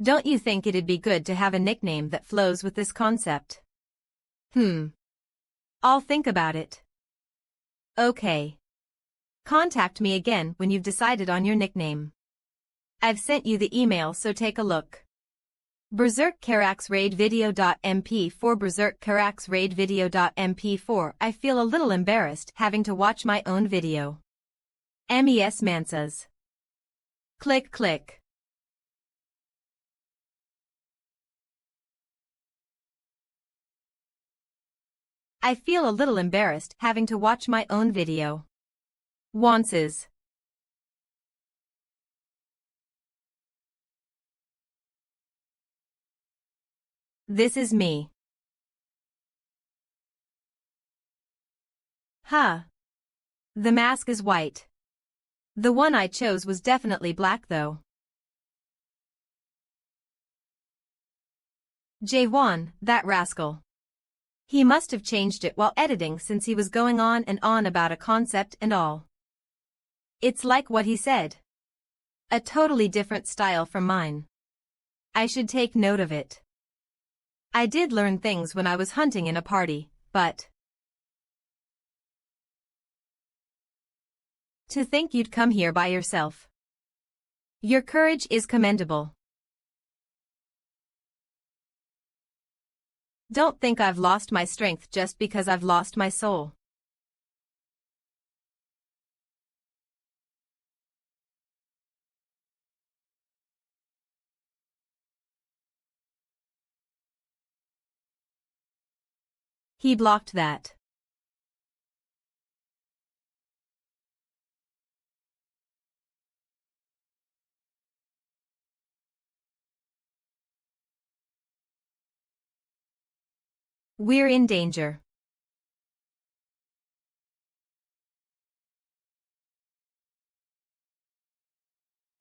Don't you think it'd be good to have a nickname that flows with this concept? I'll think about it. Okay. Contact me again when you've decided on your nickname. I've sent you the email, so take a look. Berserk Carax Raid Video.mp4 Berserk Carax Raid Video.mp4 I feel a little embarrassed having to watch my own video. MES Mansas. Click click. I feel a little embarrassed having to watch my own video. Wances. This is me. Huh. The mask is white. The one I chose was definitely black though. Jaewon, that rascal. He must have changed it while editing since he was going on and on about a concept and all. It's like what he said. A totally different style from mine. I should take note of it. I did learn things when I was hunting in a party, but to think you'd come here by yourself. Your courage is commendable. Don't think I've lost my strength just because I've lost my soul. He blocked that. We're in danger.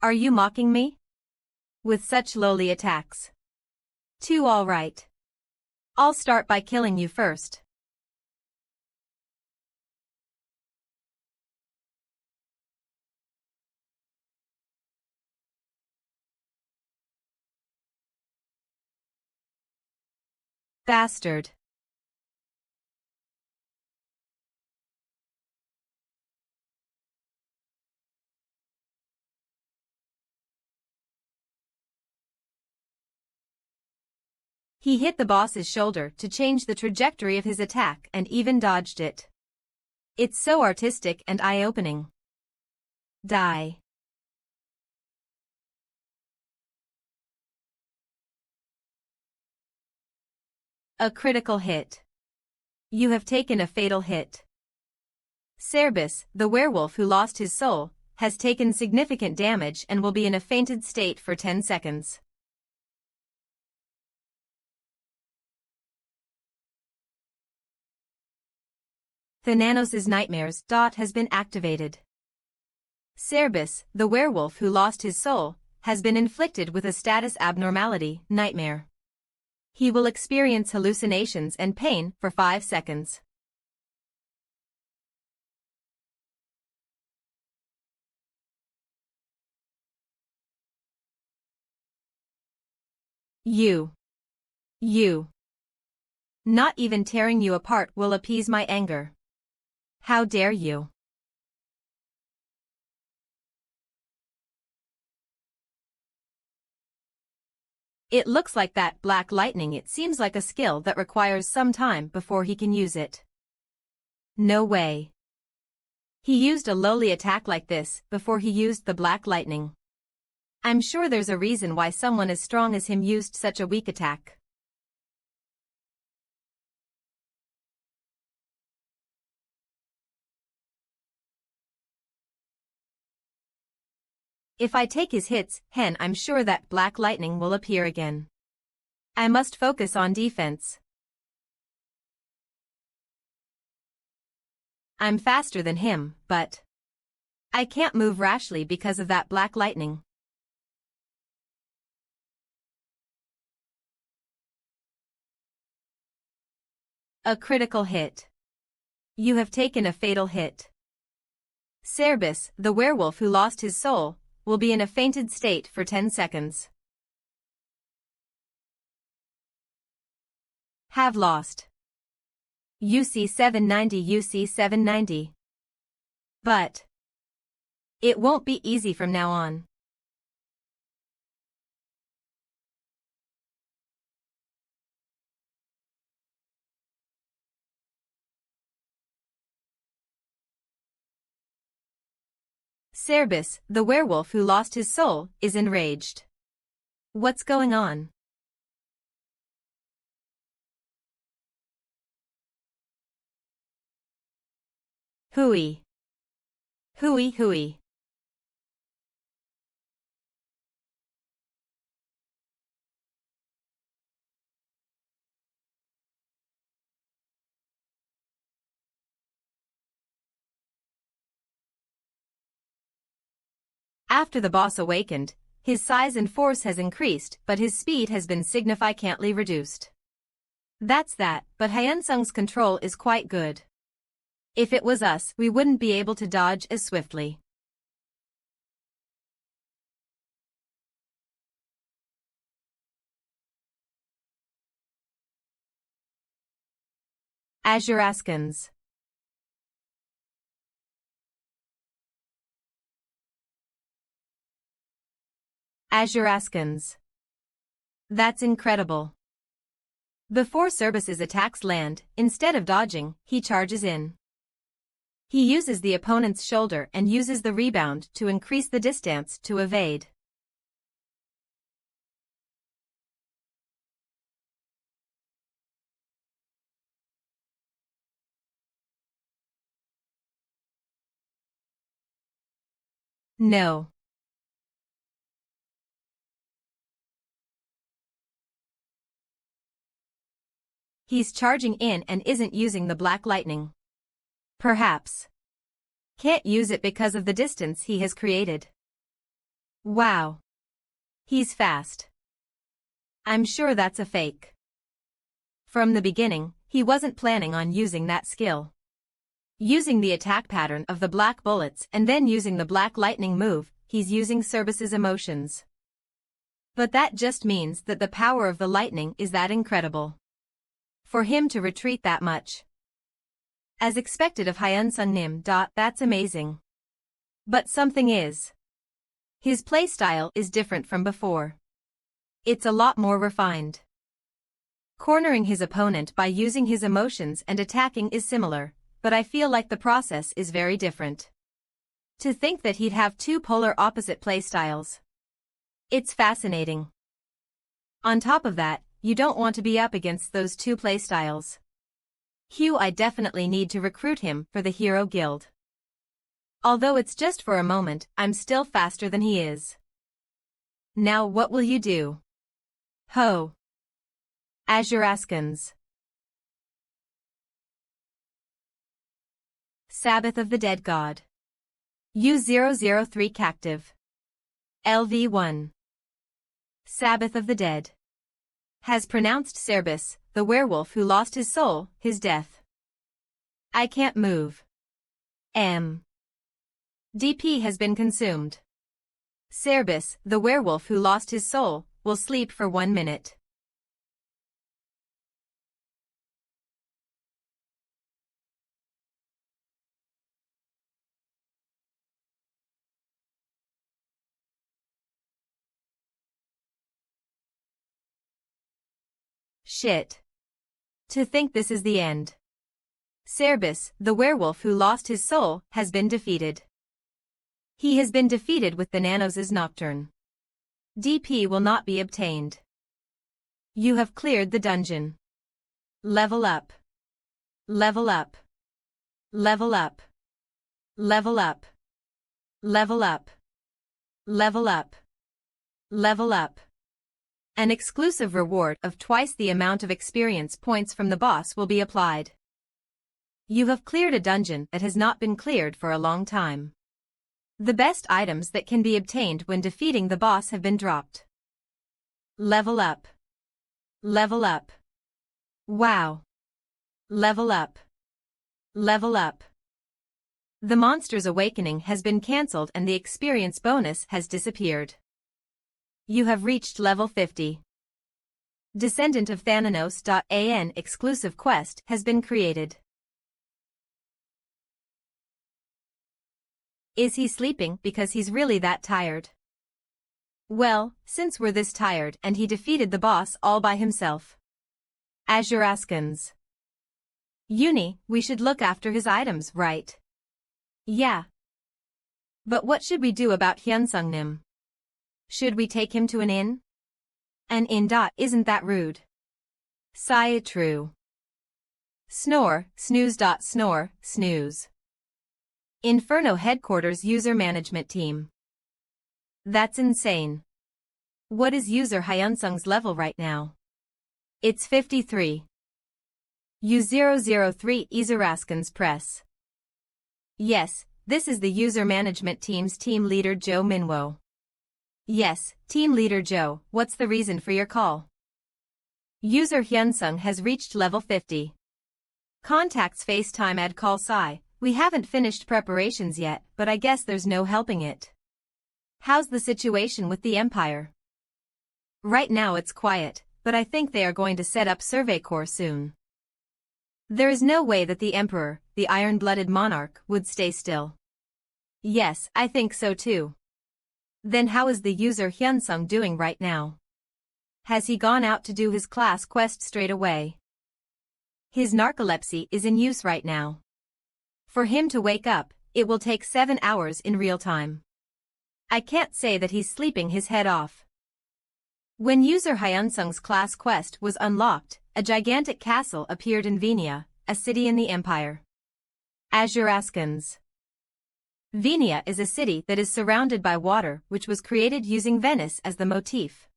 Are you mocking me? With such lowly attacks. Too all right. I'll start by killing you first. Bastard. He hit the boss's shoulder to change the trajectory of his attack and even dodged it. It's so artistic and eye-opening. Die. A critical hit. You have taken a fatal hit. Cerbis, the werewolf who lost his soul, has taken significant damage and will be in a fainted state for 10 seconds. Thananos' nightmares. Has been activated. Cerbis, the werewolf who lost his soul, has been inflicted with a status abnormality, nightmare. He will experience hallucinations and pain for 5 seconds. You. Not even tearing you apart will appease my anger. How dare you? It looks like that black lightning. It seems like a skill that requires some time before he can use it. No way. He used a lowly attack like this before he used the black lightning. I'm sure there's a reason why someone as strong as him used such a weak attack. If I take his hits, I'm sure that black lightning will appear again. I must focus on defense. I'm faster than him, but I can't move rashly because of that black lightning. A critical hit. You have taken a fatal hit. Cerbis, the werewolf who lost his soul, will be in a fainted state for 10 seconds. Have lost. UC 790 UC 790. But it won't be easy from now on. Cerbis, the werewolf who lost his soul, is enraged. What's going on? Hooey. Hooey hooey. After the boss awakened, his size and force has increased, but his speed has been significantly reduced. That's that, but Hyunsung's control is quite good. If it was us, we wouldn't be able to dodge as swiftly. Azuraskans. Azuraskans. That's incredible. Before Cerbis's attacks land, instead of dodging, he charges in. He uses the opponent's shoulder and uses the rebound to increase the distance to evade. No. He's charging in and isn't using the black lightning. Perhaps. Can't use it because of the distance he has created. Wow. He's fast. I'm sure that's a fake. From the beginning, he wasn't planning on using that skill. Using the attack pattern of the black bullets and then using the black lightning move, he's using Cerbis's emotions. But that just means that the power of the lightning is that incredible. For him to retreat that much. As expected of Hyunsung Nim. That's amazing. But something is. His playstyle is different from before. It's a lot more refined. Cornering his opponent by using his emotions and attacking is similar, but I feel like the process is very different. To think that he'd have two polar opposite playstyles. It's fascinating. On top of that, you don't want to be up against those two playstyles. I definitely need to recruit him for the Hero Guild. Although it's just for a moment, I'm still faster than he is. Now what will you do? Ho! Azuraskans. Sabbath of the Dead God. U003 Captive. LV1. Sabbath of the Dead. Has pronounced Cerbis, the werewolf who lost his soul, his death. I can't move. DP has been consumed. Cerbis, the werewolf who lost his soul, will sleep for 1 minute. Shit. To think this is the end. Cerbis, the werewolf who lost his soul, has been defeated. He has been defeated with the Nanos' Nocturne. DP will not be obtained. You have cleared the dungeon. Level up. Level up. Level up. Level up. Level up. Level up. Level up. An exclusive reward of twice the amount of experience points from the boss will be applied. You have cleared a dungeon that has not been cleared for a long time. The best items that can be obtained when defeating the boss have been dropped. Level up. Level up. Wow. Level up. Level up. The monster's awakening has been cancelled and the experience bonus has disappeared. You have reached level 50. Descendant of Thananos.an exclusive quest has been created. Is he sleeping because he's really that tired? Well, since we're this tired and he defeated the boss all by himself. Azuraskans. We should look after his items, right? Yeah. But what should we do about Hyunsungnim? Should we take him to an inn? An inn. Isn't that rude? Sigh. True. Snore, snooze. Snore, snooze. Inferno Headquarters User Management Team. That's insane. What is user Hyunsung's level right now? It's 53. U003 Izaraskans Press. Yes, this is the user management team's team leader Joe Minwo. Yes, team leader Joe, what's the reason for your call? User Hyunsung has reached level 50. Contacts FaceTime ad call Sai. We haven't finished preparations yet, but I guess there's no helping it. How's the situation with the Empire? Right now it's quiet, but I think they are going to set up Survey Corps soon. There is no way that the Emperor, the iron-blooded monarch, would stay still. Yes, I think so too. Then how is the user Hyunsung doing right now? Has he gone out to do his class quest straight away? His narcolepsy is in use right now. For him to wake up, it will take 7 hours in real time. I can't say that he's sleeping his head off. When user Hyunsung's class quest was unlocked, a gigantic castle appeared in Venia, a city in the Empire. Azuraskans. Venia is a city that is surrounded by water which was created using Venice as the motif.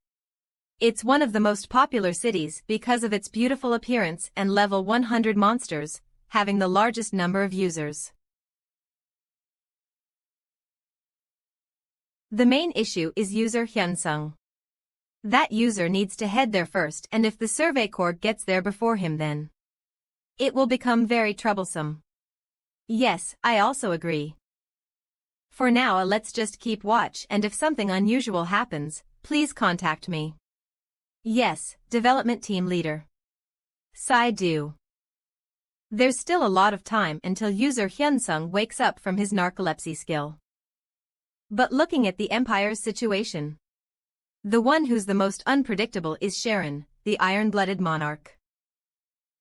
It's one of the most popular cities because of its beautiful appearance and level 100 monsters, having the largest number of users. The main issue is user Hyunsung. That user needs to head there first, and if the Survey Corps gets there before him, then it will become very troublesome. Yes, I also agree. For now, let's just keep watch, and if something unusual happens, please contact me. Yes, development team leader. Sai do. There's still a lot of time until user Hyunsung wakes up from his narcolepsy skill. But looking at the Empire's situation, the one who's the most unpredictable is Sharon, the iron-blooded monarch.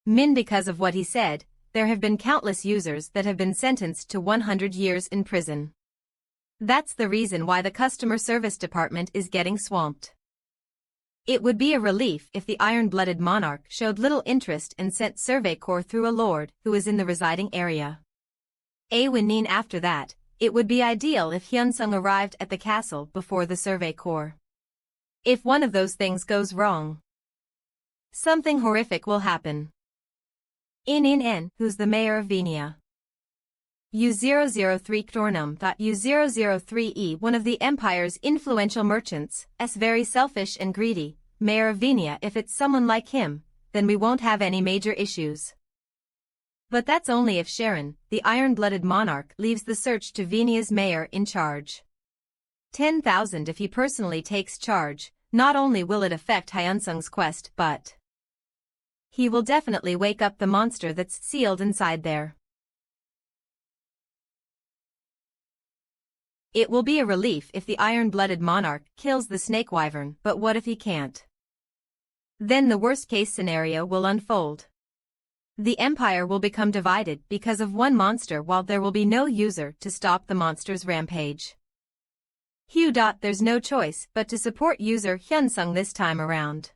Because of what he said, there have been countless users that have been sentenced to 100 years in prison. That's the reason why the customer service department is getting swamped. It would be a relief if the iron-blooded monarch showed little interest and sent Survey Corps through a lord who is in the residing area. After that, it would be ideal if Hyunsung arrived at the castle before the Survey Corps. If one of those things goes wrong, something horrific will happen. Who's the mayor of Venia? U003 Ktornum thought U003E, one of the Empire's influential merchants, very selfish and greedy, mayor of Venia. If it's someone like him, then we won't have any major issues. But that's only if Sharon, the iron-blooded monarch, leaves the search to Venia's mayor in charge. 10,000 if he personally takes charge. Not only will it affect Hyunsung's quest, but he will definitely wake up the monster that's sealed inside there. It will be a relief if the iron-blooded monarch kills the snake wyvern, but what if he can't? Then the worst-case scenario will unfold. The Empire will become divided because of one monster, while there will be no user to stop the monster's rampage. There's no choice but to support user Hyunsung this time around.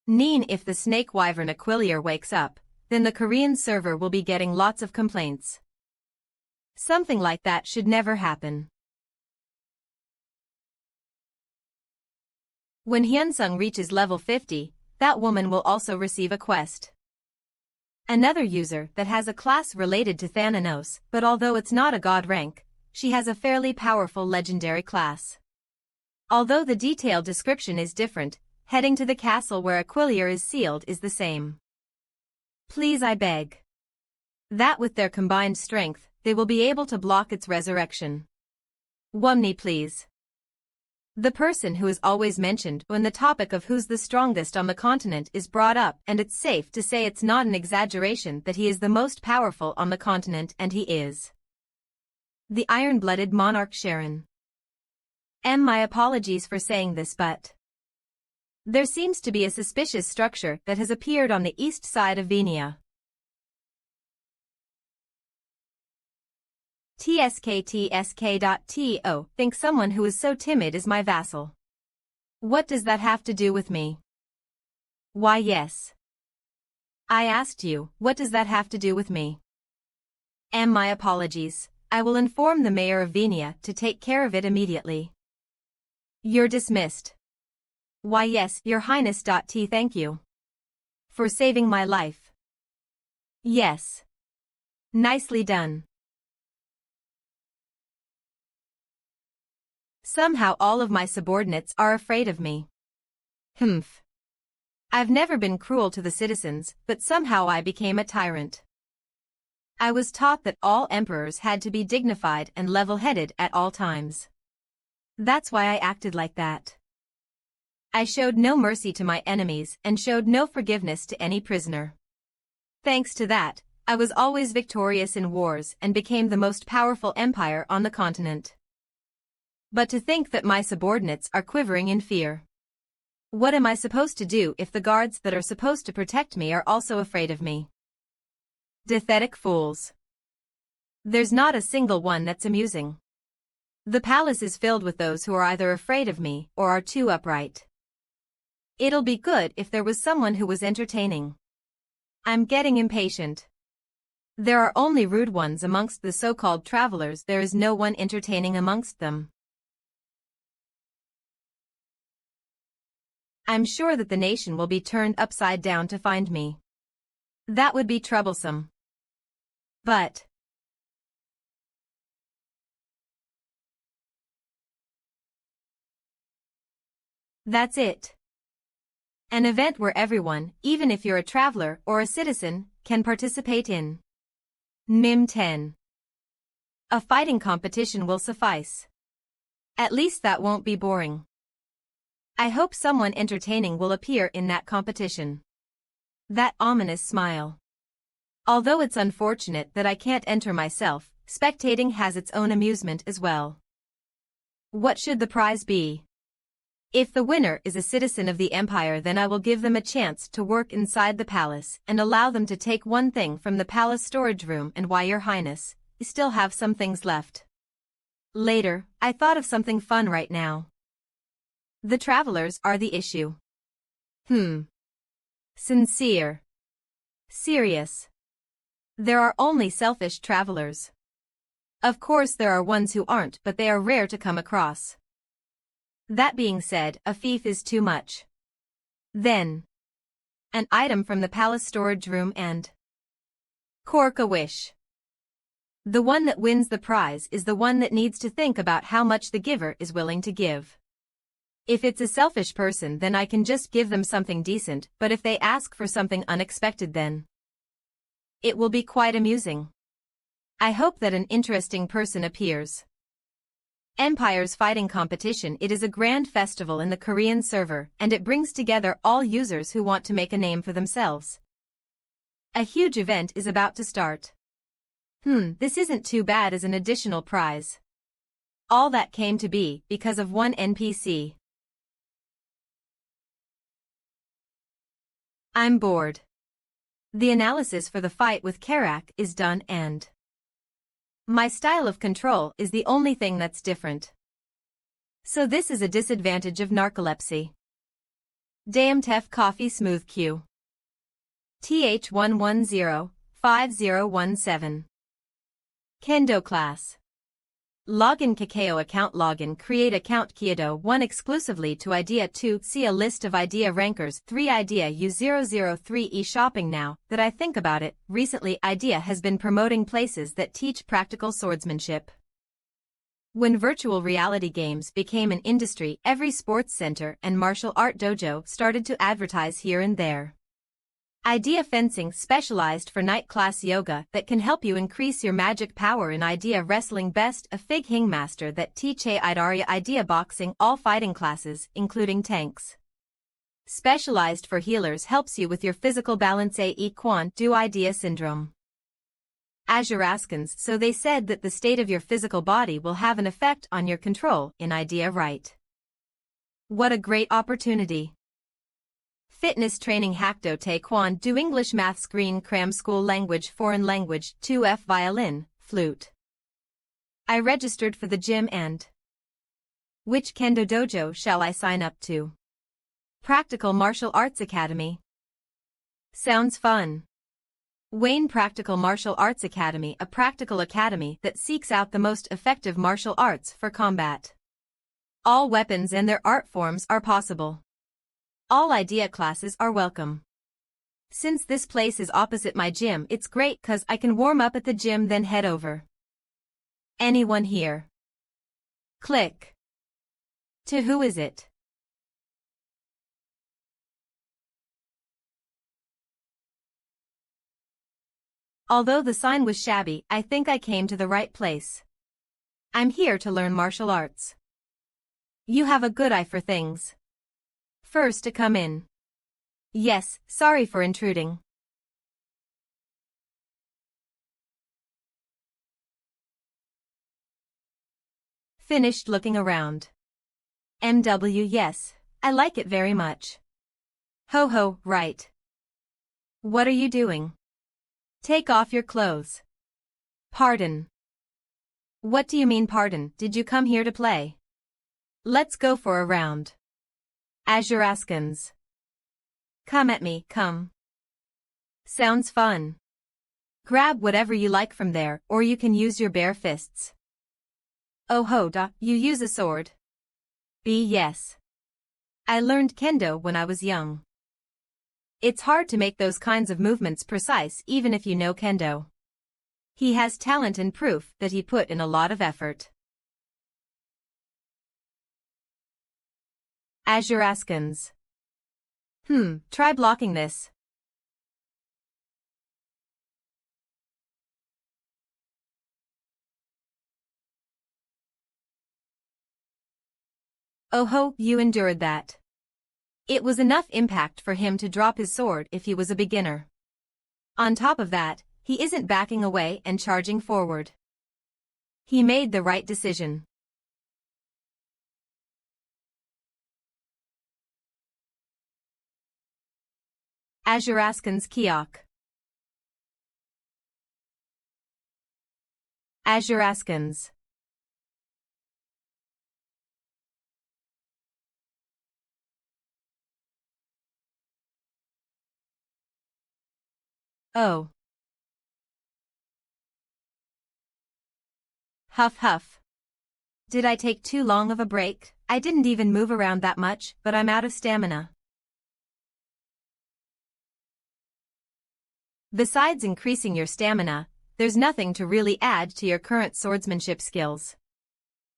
If the snake wyvern Aquilier wakes up, then the Korean server will be getting lots of complaints. Something like that should never happen. When Hyunsung reaches level 50, that woman will also receive a quest. Another user that has a class related to Thananos, but although it's not a god rank, she has a fairly powerful legendary class. Although the detailed description is different, heading to the castle where Aquilier is sealed is the same. Please, I beg. That with their combined strength, they will be able to block its resurrection. Wumney, please. The person who is always mentioned when the topic of who's the strongest on the continent is brought up, and it's safe to say it's not an exaggeration that he is the most powerful on the continent, and he is. The iron-blooded monarch Sharon. My apologies for saying this, but there seems to be a suspicious structure that has appeared on the east side of Venia. TSKTSK.TO, think someone who is so timid is my vassal. What does that have to do with me? Why, yes. I asked you, what does that have to do with me? My apologies. I will inform the mayor of Venia to take care of it immediately. You're dismissed. Why, yes, your highness. Thank you for saving my life. Yes. Nicely done. Somehow all of my subordinates are afraid of me. Humph. I've never been cruel to the citizens, but somehow I became a tyrant. I was taught that all emperors had to be dignified and level-headed at all times. That's why I acted like that. I showed no mercy to my enemies and showed no forgiveness to any prisoner. Thanks to that, I was always victorious in wars and became the most powerful empire on the continent. But to think that my subordinates are quivering in fear. What am I supposed to do if the guards that are supposed to protect me are also afraid of me? Pathetic fools. There's not a single one that's amusing. The palace is filled with those who are either afraid of me or are too upright. It'll be good if there was someone who was entertaining. I'm getting impatient. There are only rude ones amongst the so-called travelers. There is no one entertaining amongst them. I'm sure that the nation will be turned upside down to find me. That would be troublesome. But that's it. An event where everyone, even if you're a traveler or a citizen, can participate in. Mim 10. A fighting competition will suffice. At least that won't be boring. I hope someone entertaining will appear in that competition. That ominous smile. Although it's unfortunate that I can't enter myself, spectating has its own amusement as well. What should the prize be? If the winner is a citizen of the empire, then I will give them a chance to work inside the palace and allow them to take one thing from the palace storage room. And why, your highness, you still have some things left. Later, I thought of something fun right now. The travelers are the issue. Sincere. Serious. There are only selfish travelers. Of course there are ones who aren't, but they are rare to come across. That being said, a fief is too much. Then, an item from the palace storage room and cork a wish. The one that wins the prize is the one that needs to think about how much the giver is willing to give. If it's a selfish person, then I can just give them something decent, but if they ask for something unexpected, then it will be quite amusing. I hope that an interesting person appears. Empire's fighting competition. It is a grand festival in the Korean server, and it brings together all users who want to make a name for themselves. A huge event is about to start. This isn't too bad as an additional prize. All that came to be because of one NPC. I'm bored. The analysis for the fight with Karak is done, and my style of control is the only thing that's different. So this is a disadvantage of narcolepsy. Damtef Coffee Smooth Q. TH1105017. Kendo class. Login Kakao account login create account Kyoto 1 exclusively to Idea 2 see a list of Idea rankers 3 Idea U003 e-shopping now that I think about it, recently Idea has been promoting places that teach practical swordsmanship. When virtual reality games became an industry, every sports center and martial art dojo started to advertise here and there. Idea Fencing specialized for night class yoga that can help you increase your magic power in Idea Wrestling Best a Fig Hing Master that teach Idea Boxing all fighting classes, including tanks. Specialized for healers helps you with your physical balance Quan Do Idea Syndrome. Azuraskans so they said that the state of your physical body will have an effect on your control in Idea Right. What a great opportunity. Fitness training Hakdo Taekwondo Do English Math Screen Cram School Language Foreign Language 2F Violin, Flute. I registered for the gym and which Kendo Dojo shall I sign up to? Practical Martial Arts Academy. Sounds fun. Wayne Practical Martial Arts Academy a practical academy that seeks out the most effective martial arts for combat. All weapons and their art forms are possible. All Idea classes are welcome. Since this place is opposite my gym, it's great 'cause I can warm up at the gym then head over. Anyone here? Click. To who is it? Although the sign was shabby, I think I came to the right place. I'm here to learn martial arts. You have a good eye for things. First to come in. Yes, sorry for intruding. Finished looking around. MW yes, I like it very much. Ho ho, right. What are you doing? Take off your clothes. Pardon. What do you mean pardon? Did you come here to play? Let's go for a round. Azuraskans. Come at me, come. Sounds fun. Grab whatever you like from there, or you can use your bare fists. Oh ho da, you use a sword? B yes. I learned kendo when I was young. It's hard to make those kinds of movements precise even if you know kendo. He has talent and proof that he put in a lot of effort. Azuraskans. Try blocking this. Oh ho, you endured that. It was enough impact for him to drop his sword if he was a beginner. On top of that, he isn't backing away and charging forward. He made the right decision. Azuraskans Kiok. Azuraskans. Oh. Huff huff. Did I take too long of a break? I didn't even move around that much, but I'm out of stamina. Besides increasing your stamina, there's nothing to really add to your current swordsmanship skills.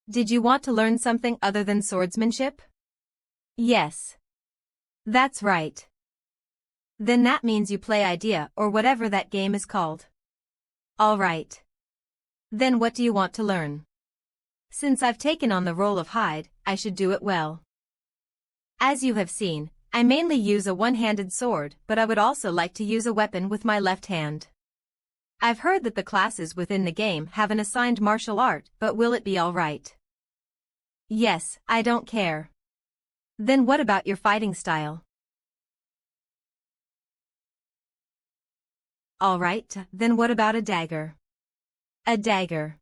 Did you want to learn something other than swordsmanship? Yes. That's right. Then that means you play Idea or whatever that game is called. All right. Then what do you want to learn? Since I've taken on the role of Hyde, I should do it well. As you have seen, I mainly use a one-handed sword, but I would also like to use a weapon with my left hand. I've heard that the classes within the game have an assigned martial art, but will it be all right? Yes, I don't care. Then what about your fighting style? All right, then what about a dagger? A dagger.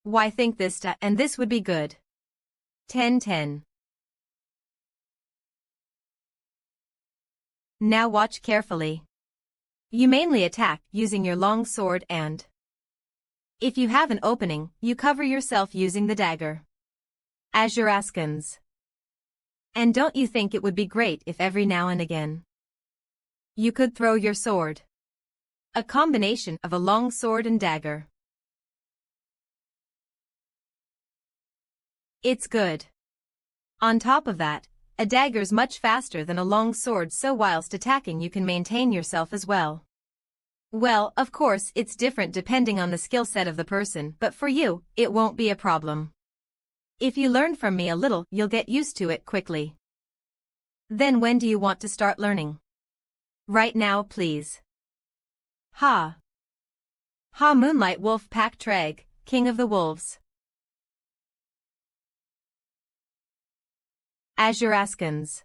Why think this and this would be good. 10-10. Now watch carefully. You mainly attack using your long sword and If you have an opening, you cover yourself using the dagger. Azuraskans. And don't you think it would be great if every now and again you could throw your sword? A combination of a long sword and dagger. It's good. On top of that, a dagger's much faster than a long sword, so whilst attacking you can maintain yourself as well. Well, of course it's different depending on the skill set of the person, but for you, it won't be a problem. If you learn from me a little, you'll get used to it quickly. Then when do you want to start learning? Right now, please. Ha. Ha, Moonlight Wolf Pack Treg, King of the Wolves. Azuraskans.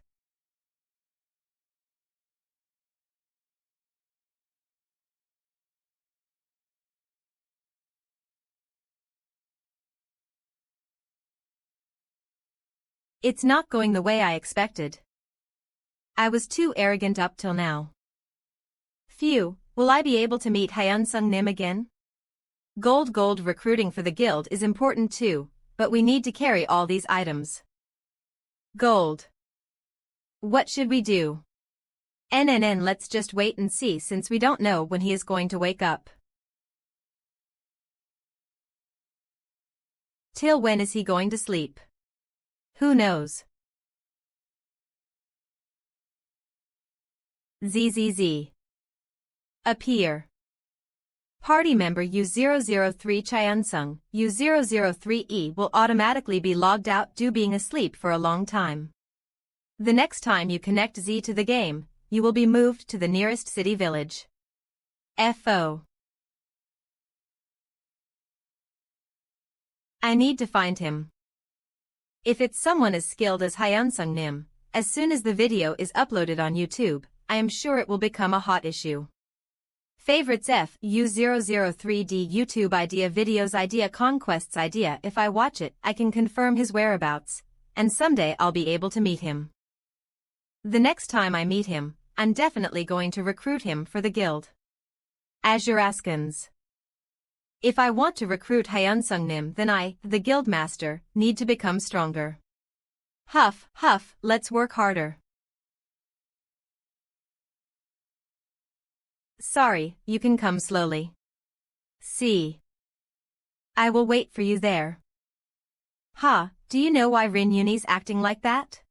It's not going the way I expected. I was too arrogant up till now. Phew, will I be able to meet Hyunsung Nim again? Gold recruiting for the guild is important too, but we need to carry all these items. Gold. What should we do? Let's just wait and see, since we don't know when he is going to wake up. Till when is he going to sleep? Who knows? ZZZ. Appear. Party member U003 Hyunsung, U003E will automatically be logged out due being asleep for a long time. The next time you connect Z to the game, you will be moved to the nearest city village. FO. I need to find him. If it's someone as skilled as Hyunsung Nim, as soon as the video is uploaded on YouTube, I am sure it will become a hot issue. Favorites F U003D YouTube idea videos idea conquests idea. If I watch it, I can confirm his whereabouts, and someday I'll be able to meet him. The next time I meet him, I'm definitely going to recruit him for the guild. Azuraskans. If I want to recruit Hyunsung Nim, then I, the guild master, need to become stronger. Huff, huff, let's work harder. Sorry, you can come slowly. See. I will wait for you there. Ha, do you know why Rin Uni's acting like that?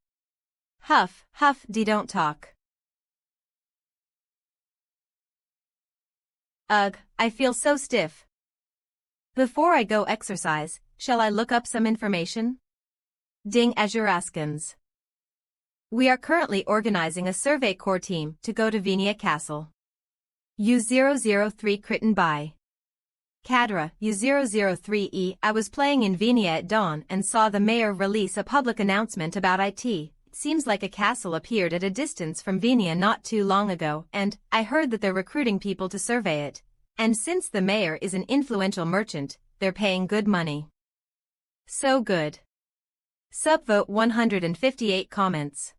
Huff, huff, don't talk. Ugh, I feel so stiff. Before I go exercise, shall I look up some information? Ding Azuraskans. We are currently organizing a survey corps team to go to Venia Castle. U003 Kritten by Kadra, U003E. I was playing in Venia at dawn and saw the mayor release a public announcement about it. Seems like a castle appeared at a distance from Venia not too long ago, and I heard that they're recruiting people to survey it. And since the mayor is an influential merchant, they're paying good money. So good. Subvote 158 comments.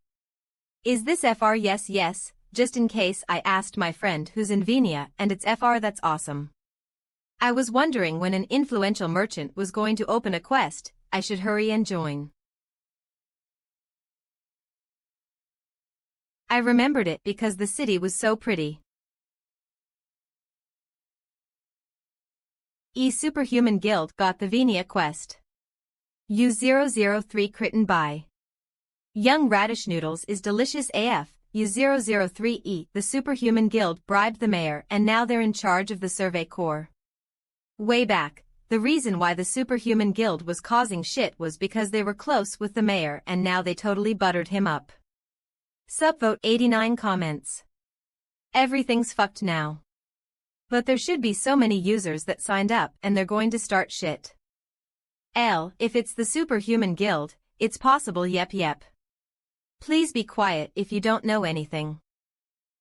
Is this FR? Yes, yes, just in case. I asked my friend who's in Venia and it's FR. That's awesome. I was wondering when an influential merchant was going to open a quest. I should hurry and join. I remembered it because the city was so pretty. Superhuman Guild got the Venia quest. U003 Kritten by Young Radish Noodles is delicious AF. U003E. The Superhuman Guild bribed the mayor and now they're in charge of the survey corps. Way back, the reason why the Superhuman Guild was causing shit was because they were close with the mayor and now they totally buttered him up. Subvote 89 comments. Everything's fucked now. But there should be so many users that signed up and they're going to start shit. If it's the Superhuman Guild, it's possible. Yep. Please be quiet if you don't know anything.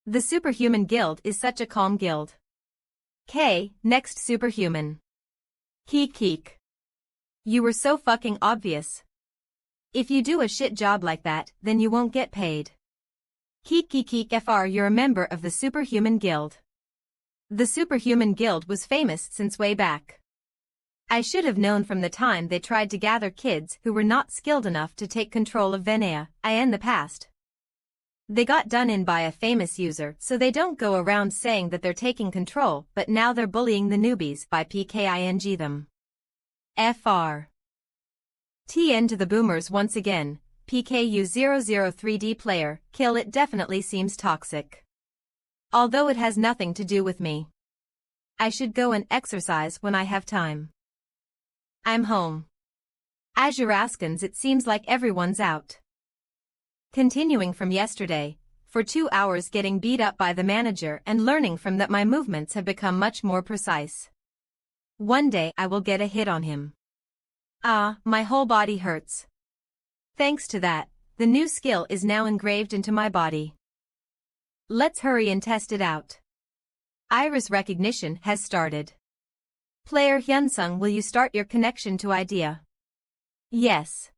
The Superhuman Guild is such a calm guild. Next Superhuman. Keek. You were so fucking obvious. If you do a shit job like that, then you won't get paid. Keek FR. You're a member of the Superhuman Guild. The Superhuman Guild was famous since way back. I should have known from the time they tried to gather kids who were not skilled enough to take control of MANHWA in the past. They got done in by a famous user, so they don't go around saying that they're taking control, but now they're bullying the newbies by PKING them. FR. TN to the boomers once again. PKU003D player, kill it definitely seems toxic. Although it has nothing to do with me. I should go and exercise when I have time. I'm home. Azuraskans, it seems like everyone's out. Continuing from yesterday, for 2 hours getting beat up by the manager and learning from that my movements have become much more precise. One day I will get a hit on him. My whole body hurts. Thanks to that, the new skill is now engraved into my body. Let's hurry and test it out. Iris recognition has started. Player Hyunsung, will you start your connection to idea? Yes.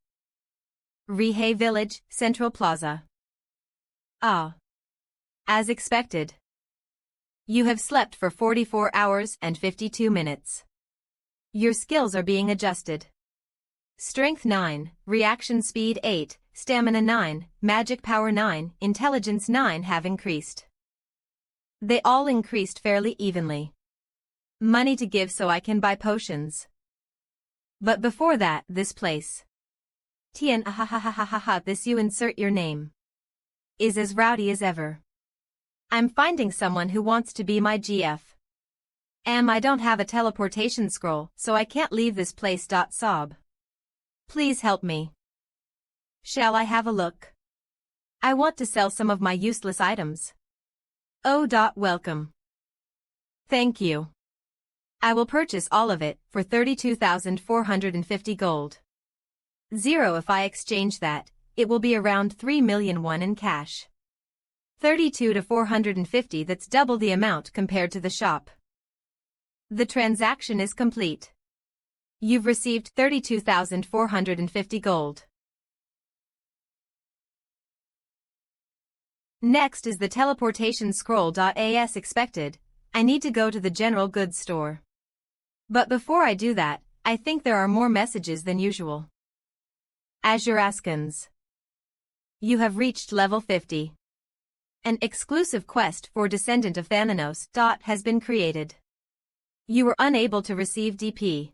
Rihei Village, Central Plaza. As expected. You have slept for 44 hours and 52 minutes. Your skills are being adjusted. Strength 9, Reaction Speed 8, Stamina 9, Magic Power 9, Intelligence 9 have increased. They all increased fairly evenly. Money to give so I can buy potions. But before that, this place. Tian this you insert your name. Is as rowdy as ever. I'm finding someone who wants to be my GF. I don't have a teleportation scroll, so I can't leave this place. Sob. Please help me. Shall I have a look? I want to sell some of my useless items. Welcome. Thank you. I will purchase all of it for 32,450 gold. 0 if I exchange that, it will be around 3 million won in cash. 32 to 450, that's double the amount compared to the shop. The transaction is complete. You've received 32,450 gold. Next is the teleportation scroll. As expected, I need to go to the general goods store. But before I do that, I think there are more messages than usual. Azuraskans. You have reached level 50. An exclusive quest for Descendant of Thanatos has been created. You were unable to receive DP.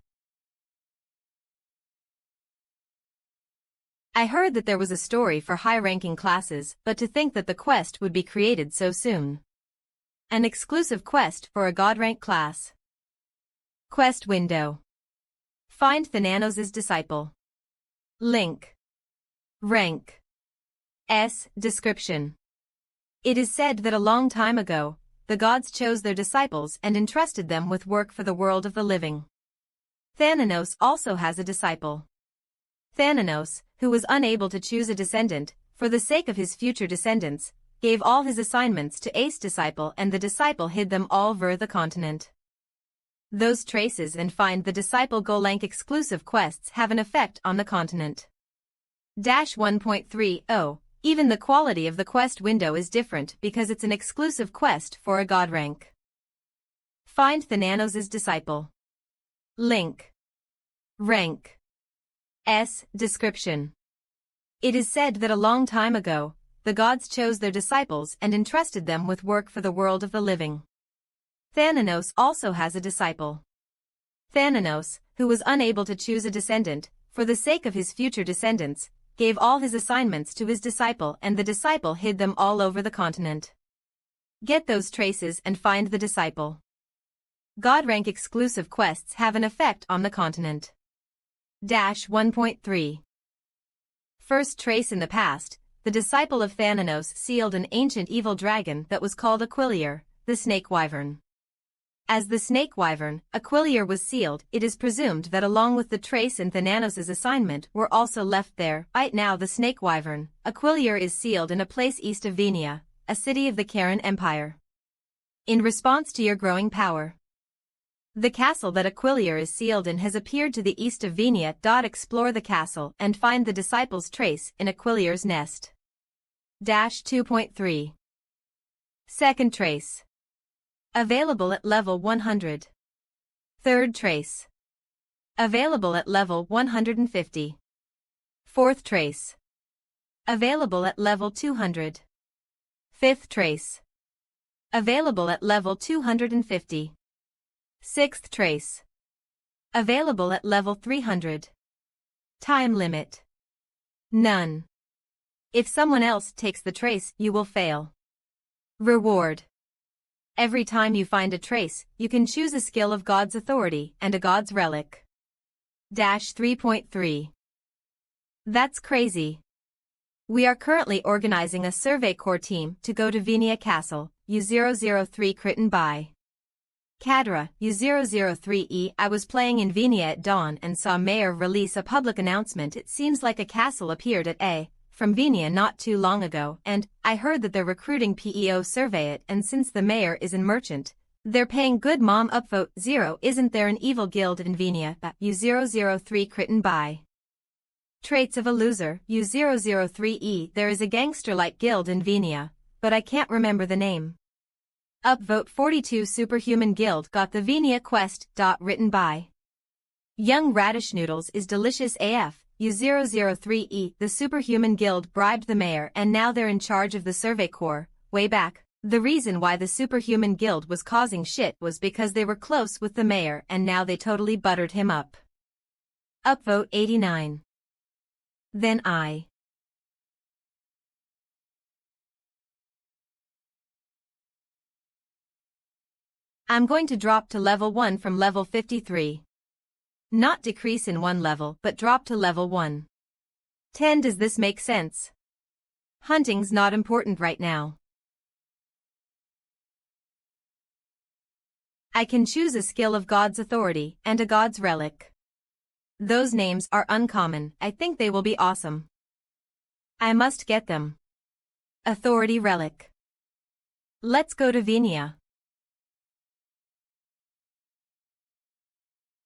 I heard that there was a story for high-ranking classes, but to think that the quest would be created so soon. An exclusive quest for a god-rank class. Quest window. Find Thanatos' disciple. Link. Rank. Description. It is said that a long time ago, the gods chose their disciples and entrusted them with work for the world of the living. Thanatos also has a disciple. Thanatos, who was unable to choose a descendant, for the sake of his future descendants, gave all his assignments to Ace disciple, and the disciple hid them all over the continent. Those traces and find the disciple Golank exclusive quests have an effect on the continent. 1.30 Even the quality of the quest window is different because it's an exclusive quest for a god rank. Find Thanatos' disciple. Link. Rank. Description. It is said that a long time ago, the gods chose their disciples and entrusted them with work for the world of the living. Thanatos also has a disciple. Thanatos, who was unable to choose a descendant, for the sake of his future descendants, gave all his assignments to his disciple, and the disciple hid them all over the continent. Get those traces and find the disciple. God rank exclusive quests have an effect on the continent. 1.3 First trace. In the past, the disciple of Thanatos sealed an ancient evil dragon that was called Aquilier, the snake wyvern. As the snake wyvern, Aquilier was sealed, it is presumed that along with the trace and Thanatos' assignment were also left there. Right now the snake wyvern, Aquilier, is sealed in a place east of Venia, a city of the Karen Empire. In response to your growing power, the castle that Aquilier is sealed in has appeared to the east of Venia. Explore the castle and find the disciple's trace in Aquilier's nest. 2.3 Second trace. Available at level 100. Third trace. Available at level 150. Fourth trace. Available at level 200. Fifth trace. Available at level 250. Sixth trace. Available at level 300. Time limit. None. If someone else takes the trace, you will fail. Reward. Every time you find a trace, you can choose a skill of God's authority and a God's relic. 3.3. That's crazy. We are currently organizing a Survey Corps team to go to Venia Castle, U003 Critten by Cadra, U003E. I was playing in Venia at dawn and saw Mayor release a public announcement. It seems like a castle appeared at A. from Venia not too long ago, and I heard that they're recruiting PEO survey it, and since the mayor is a merchant, they're paying good. Mom upvote 0. Isn't there an evil guild in Venia? U003 Critten by Traits of a loser, U003E. There is a gangster-like guild in Venia, but I can't remember the name. Upvote 42. Superhuman Guild got the Venia quest. Written by Young Radish Noodles is delicious AF, U003E. The Superhuman Guild bribed the mayor and now they're in charge of the Survey Corps. Way back, the reason why the Superhuman Guild was causing shit was because they were close with the mayor and now they totally buttered him up. Upvote 89. Then I'm going to drop to level 1 from level 53. Not decrease in one level, but drop to level 1. 10. Does this make sense? Hunting's not important right now. I can choose a skill of God's authority and a God's relic. Those names are uncommon. I think they will be awesome. I must get them. Authority relic. Let's go to Venia.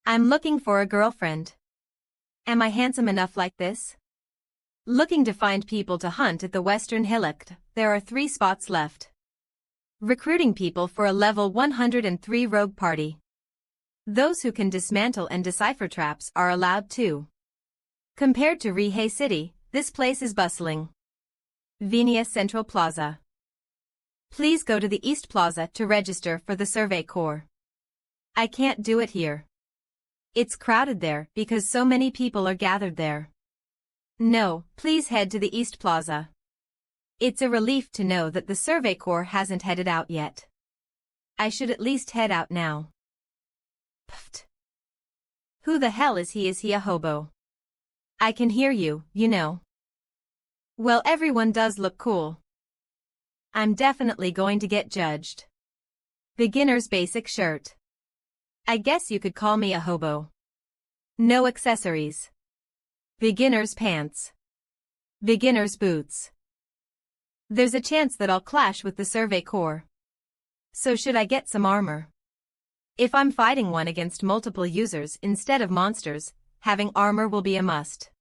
I'm looking for a girlfriend. Am I handsome enough like this? Looking to find people to hunt at the Western Hillock. There are 3 spots left. Recruiting people for a level 103 rogue party. Those who can dismantle and decipher traps are allowed too. Compared to Rihe City, this place is bustling. Venia Central Plaza. Please go to the East Plaza to register for the Survey Corps. I can't do it here. It's crowded there because so many people are gathered there. No, please head to the East Plaza. It's a relief to know that the Survey Corps hasn't headed out yet. I should at least head out now. Pfft. Who the hell is he? Is he a hobo? I can hear you, you know. Well, everyone does look cool. I'm definitely going to get judged. Beginner's basic shirt. I guess you could call me a hobo. No accessories. Beginner's pants. Beginner's boots. There's a chance that I'll clash with the Survey Corps. So should I get some armor? If I'm fighting one against multiple users instead of monsters, having armor will be a must.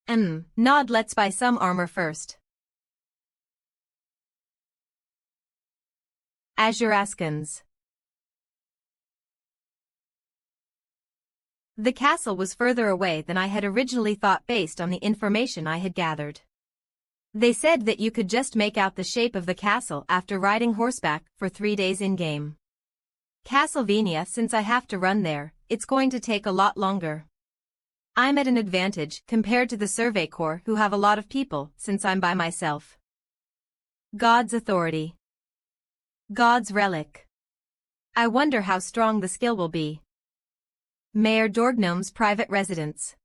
Nod, let's buy some armor first. Azuraskans. The castle was further away than I had originally thought based on the information I had gathered. They said that you could just make out the shape of the castle after riding horseback for 3 days in-game. Castlevania, since I have to run there, it's going to take a lot longer. I'm at an advantage compared to the Survey Corps who have a lot of people since I'm by myself. God's authority. God's relic. I wonder how strong the skill will be. Mayor Dorgnome's private residence.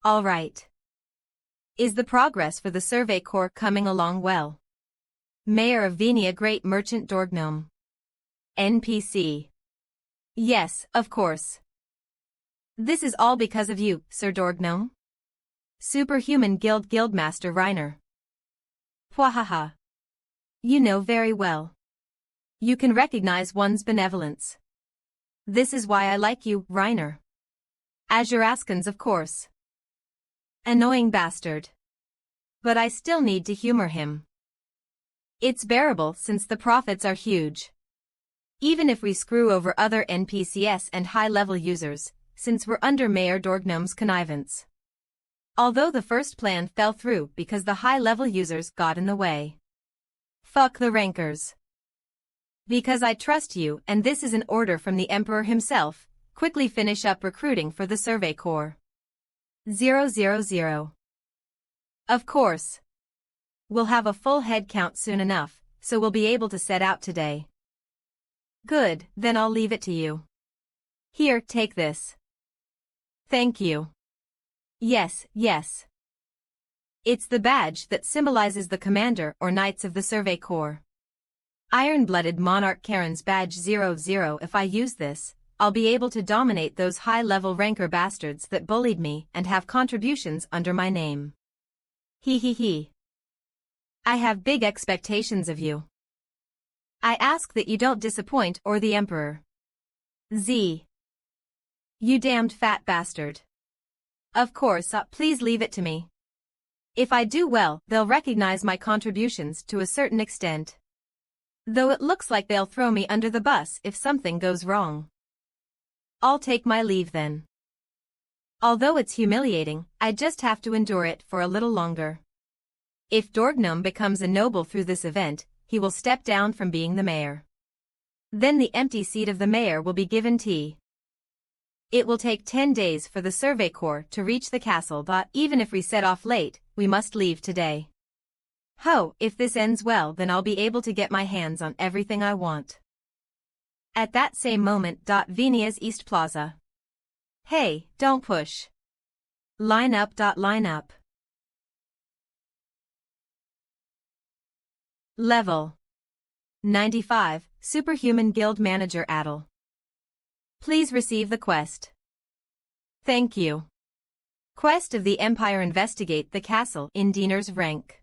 All right. Is the progress for the Survey Corps coming along well? Mayor of Venia, Great Merchant Dorgnome. NPC. Yes, of course. This is all because of you, Sir Dorgnome. Superhuman Guild Guildmaster Reiner. Pwahaha. You know very well. You can recognize one's benevolence. This is why I like you, Reiner. Azuraskans, of course. Annoying bastard. But I still need to humor him. It's bearable since the profits are huge. Even if we screw over other NPCs and high-level users, since we're under Mayor Dorgnom's connivance. Although the first plan fell through because the high-level users got in the way. Fuck the rankers. Because I trust you and this is an order from the Emperor himself, quickly finish up recruiting for the Survey Corps. 000. Of course. We'll have a full head count soon enough, so we'll be able to set out today. Good, then I'll leave it to you. Here, take this. Thank you. Yes, yes. It's the badge that symbolizes the commander or knights of the Survey Corps. Iron-blooded monarch Karen's badge 00. If I use this, I'll be able to dominate those high-level ranker bastards that bullied me and have contributions under my name. Hee hee hee. I have big expectations of you. I ask that you don't disappoint or the Emperor. Z. You damned fat bastard. Of course, please leave it to me. If I do well, they'll recognize my contributions to a certain extent. Though it looks like they'll throw me under the bus if something goes wrong. I'll take my leave then. Although it's humiliating, I just have to endure it for a little longer. If Dorgnom becomes a noble through this event, he will step down from being the mayor. Then the empty seat of the mayor will be given T. It will take 10 days for the Survey Corps to reach the castle, but even if we set off late, we must leave today. Ho, if this ends well, then I'll be able to get my hands on everything I want. At that same moment. Venia's East Plaza. Hey, don't push. Line up. Line up. Level 95, Superhuman Guild Manager Adel. Please receive the quest. Thank you. Quest of the Empire. Investigate the castle in Diener's rank.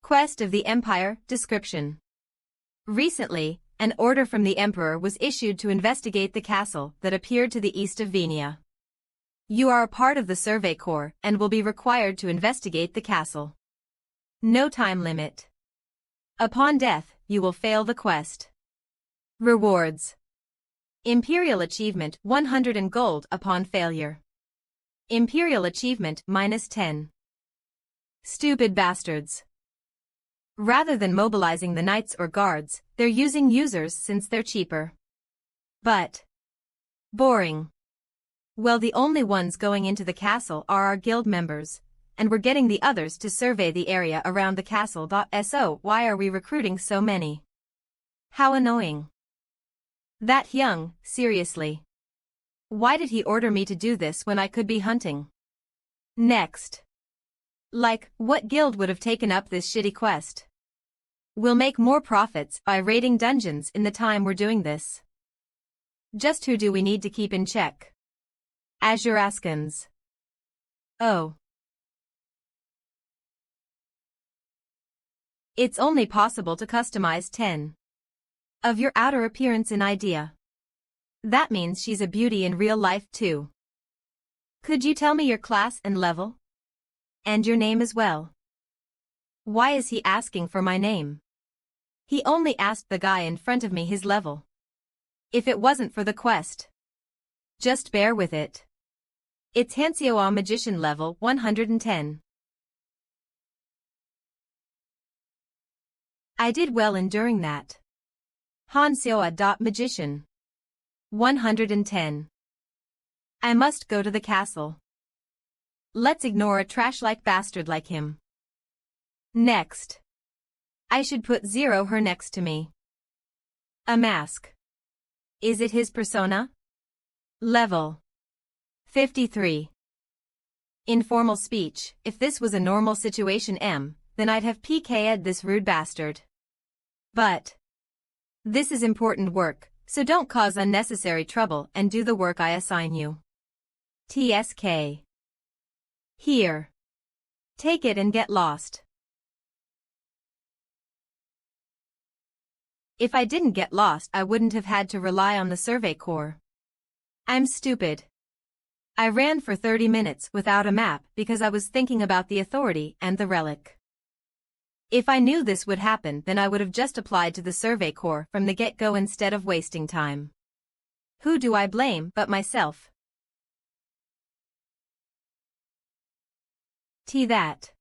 Quest of the Empire. Description. Recently, an order from the Emperor was issued to investigate the castle that appeared to the east of Venia. You are a part of the Survey Corps and will be required to investigate the castle. No time limit. Upon death, you will fail the quest. Rewards. Imperial Achievement 100 and gold upon failure. Imperial Achievement -10. Stupid bastards. Rather than mobilizing the knights or guards, they're using users since they're cheaper. But boring. Well, the only ones going into the castle are our guild members, and we're getting the others to survey the area around the castle. So why are we recruiting so many? How annoying. That young, seriously. Why did he order me to do this when I could be hunting? Next. Like, what guild would have taken up this shitty quest? We'll make more profits by raiding dungeons in the time we're doing this. Just who do we need to keep in check? Azure Askins. Oh. It's only possible to customize 10 of your outer appearance in idea. That means she's a beauty in real life too. Could you tell me your class and level? And your name as well. Why is he asking for my name? He only asked the guy in front of me his level. If it wasn't for the quest. Just bear with it. It's Hansioa Magician level 110. I did well enduring that. Hansioa. Magician. 110. I must go to the castle. Let's ignore a trash-like bastard like him. Next. I should put 0 her next to me. A mask. Is it his persona? Level 53. Informal speech. If this was a normal situation then I'd have PK'd this rude bastard. But this is important work, so don't cause unnecessary trouble and do the work I assign you. TSK. Here. Take it and get lost. If I didn't get lost, I wouldn't have had to rely on the Survey Corps. I'm stupid. I ran for 30 minutes without a map because I was thinking about the authority and the relic. If I knew this would happen, then I would have just applied to the Survey Corps from the get-go instead of wasting time. Who do I blame but myself? T that.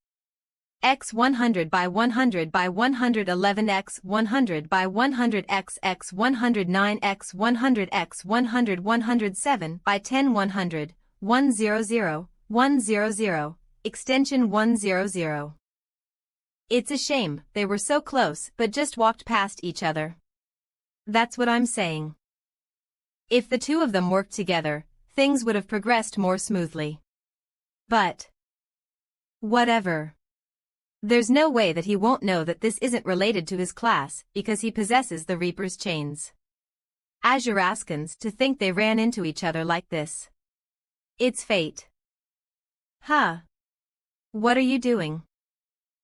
X 100 by 100 by 111 X 100 by 100 X X 109 X 100 X 100 107 by 10 100 100 100 extension 100. It's a shame they were so close but just walked past each other. That's what I'm saying. If the two of them worked together, things would have progressed more smoothly. But whatever. There's no way that he won't know that this isn't related to his class because he possesses the Reaper's chains. Azuraskans to think they ran into each other like this. It's fate. Huh. What are you doing?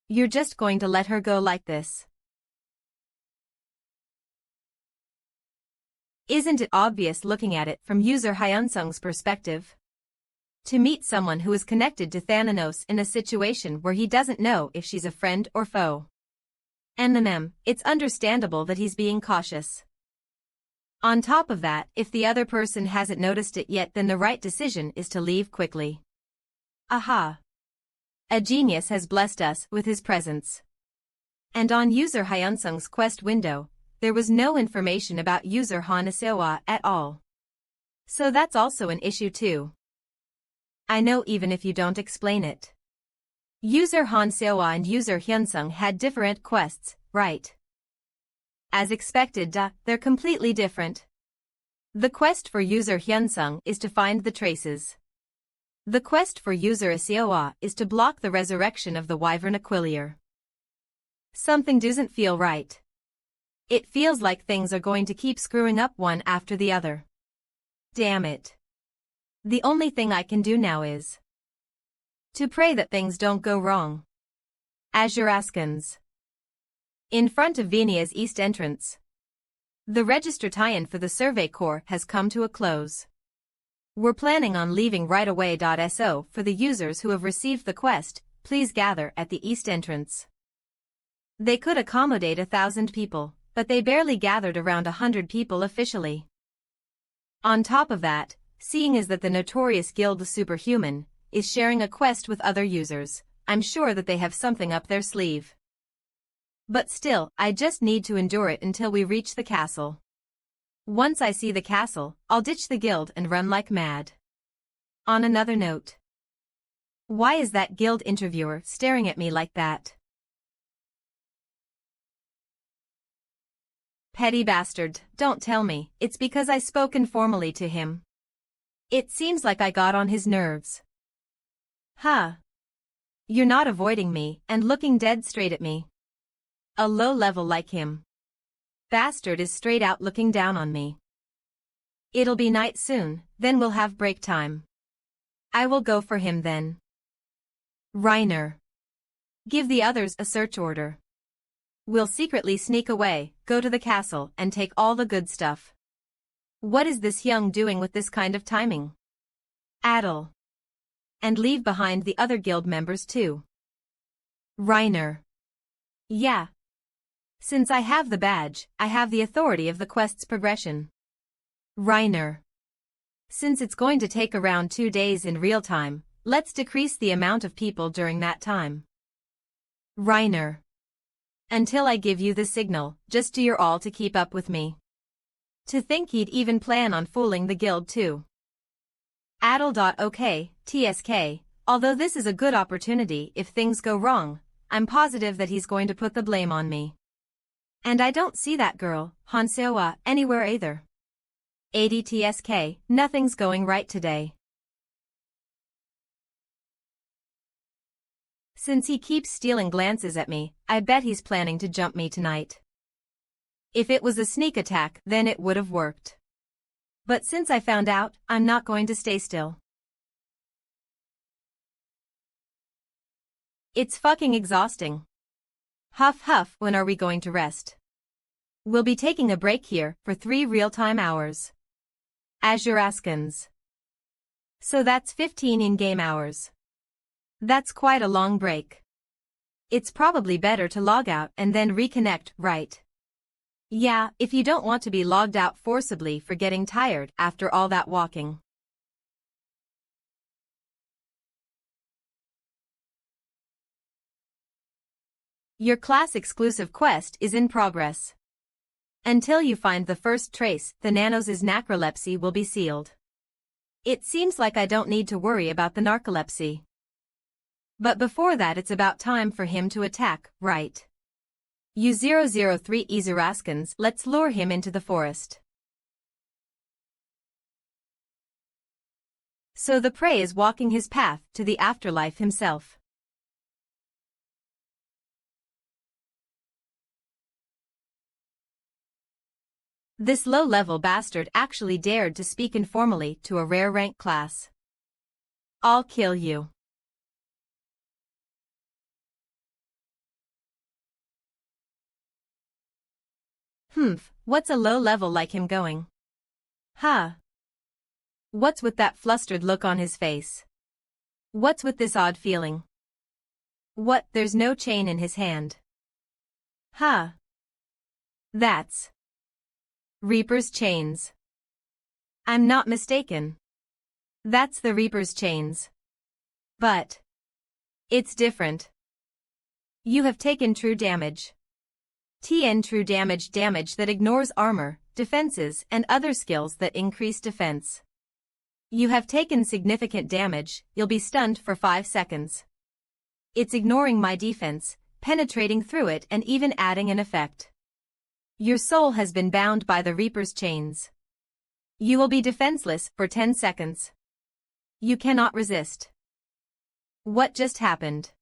You're just going to let her go like this? Isn't it obvious looking at it from user Hyunsung's perspective? To meet someone who is connected to Thananos in a situation where he doesn't know if she's a friend or foe. It's understandable that he's being cautious. On top of that, if the other person hasn't noticed it yet, then the right decision is to leave quickly. Aha! A genius has blessed us with his presence. And on user Hyunsung's quest window, there was no information about user Hanasewa at all. So that's also an issue too. I know even if you don't explain it. User Han Seowa and user Hyunsung had different quests, right? As expected, they're completely different. The quest for user Hyunsung is to find the traces. The quest for user Seowa is to block the resurrection of the Wyvern Aquilier. Something doesn't feel right. It feels like things are going to keep screwing up one after the other. Damn it. The only thing I can do now is to pray that things don't go wrong. Azuraskans. In front of Venia's east entrance. The register tie-in for the Survey Corps has come to a close. We're planning on leaving right away. So for the users who have received the quest, please gather at the east entrance. They could accommodate 1,000 people, but they barely gathered around 100 people officially. On top of that, seeing as that the notorious guild Superhuman is sharing a quest with other users, I'm sure that they have something up their sleeve. But still, I just need to endure it until we reach the castle. Once I see the castle, I'll ditch the guild and run like mad. On another note. Why is that guild interviewer staring at me like that? Petty bastard, don't tell me, it's because I spoke informally to him. It seems like I got on his nerves. Huh. You're not avoiding me and looking dead straight at me. A low level like him. Bastard is straight out looking down on me. It'll be night soon, then we'll have break time. I will go for him then. Reiner. Give the others a search order. We'll secretly sneak away, go to the castle and take all the good stuff. What is this Hyung doing with this kind of timing? Addle. And leave behind the other guild members too. Reiner. Yeah. Since I have the badge, I have the authority of the quest's progression. Reiner. Since it's going to take around 2 days in real time, let's decrease the amount of people during that time. Reiner. Until I give you the signal, just do your all to keep up with me. To think he'd even plan on fooling the guild too. Addle. Okay, TSK, although this is a good opportunity if things go wrong, I'm positive that he's going to put the blame on me. And I don't see that girl, Hanseowa, anywhere either. ADTSK, nothing's going right today. Since he keeps stealing glances at me, I bet he's planning to jump me tonight. If it was a sneak attack, then it would have worked. But since I found out, I'm not going to stay still. It's fucking exhausting. Huff huff, when are we going to rest? We'll be taking a break here for 3 real-time hours. Azuraskans. So that's 15 in-game hours. That's quite a long break. It's probably better to log out and then reconnect, right? Yeah, if you don't want to be logged out forcibly for getting tired after all that walking. Your class-exclusive quest is in progress. Until you find the first trace, the nanos' narcolepsy will be sealed. It seems like I don't need to worry about the narcolepsy. But before that it's about time for him to attack, right? You 003 Izaraskans, let's lure him into the forest. So the prey is walking his path to the afterlife himself. This low-level bastard actually dared to speak informally to a rare rank class. I'll kill you. What's a low level like him going? Huh? What's with that flustered look on his face? What's with this odd feeling? What, there's no chain in his hand? Huh? That's Reaper's chains. I'm not mistaken. That's the Reaper's chains. But it's different. You have taken true damage. True damage that ignores armor, defenses, and other skills that increase defense. You have taken significant damage, you'll be stunned for 5 seconds. It's ignoring my defense, penetrating through it and even adding an effect. Your soul has been bound by the Reaper's chains. You will be defenseless for 10 seconds. You cannot resist. What just happened?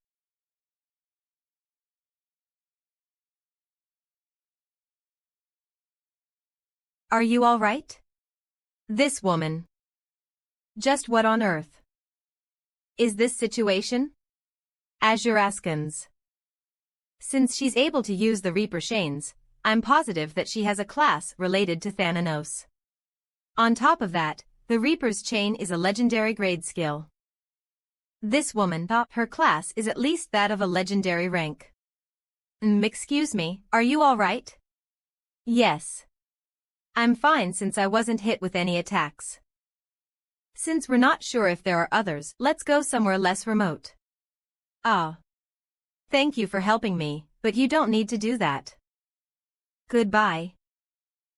Are you all right? This woman. Just what on earth is this situation? Azuraskans. Since she's able to use the Reaper chains, I'm positive that she has a class related to Thananos. On top of that, the Reaper's chain is a legendary grade skill. This woman thought her class is at least that of a legendary rank. Excuse me, are you all right? Yes. I'm fine since I wasn't hit with any attacks. Since we're not sure if there are others, let's go somewhere less remote. Ah. Thank you for helping me, but you don't need to do that. Goodbye.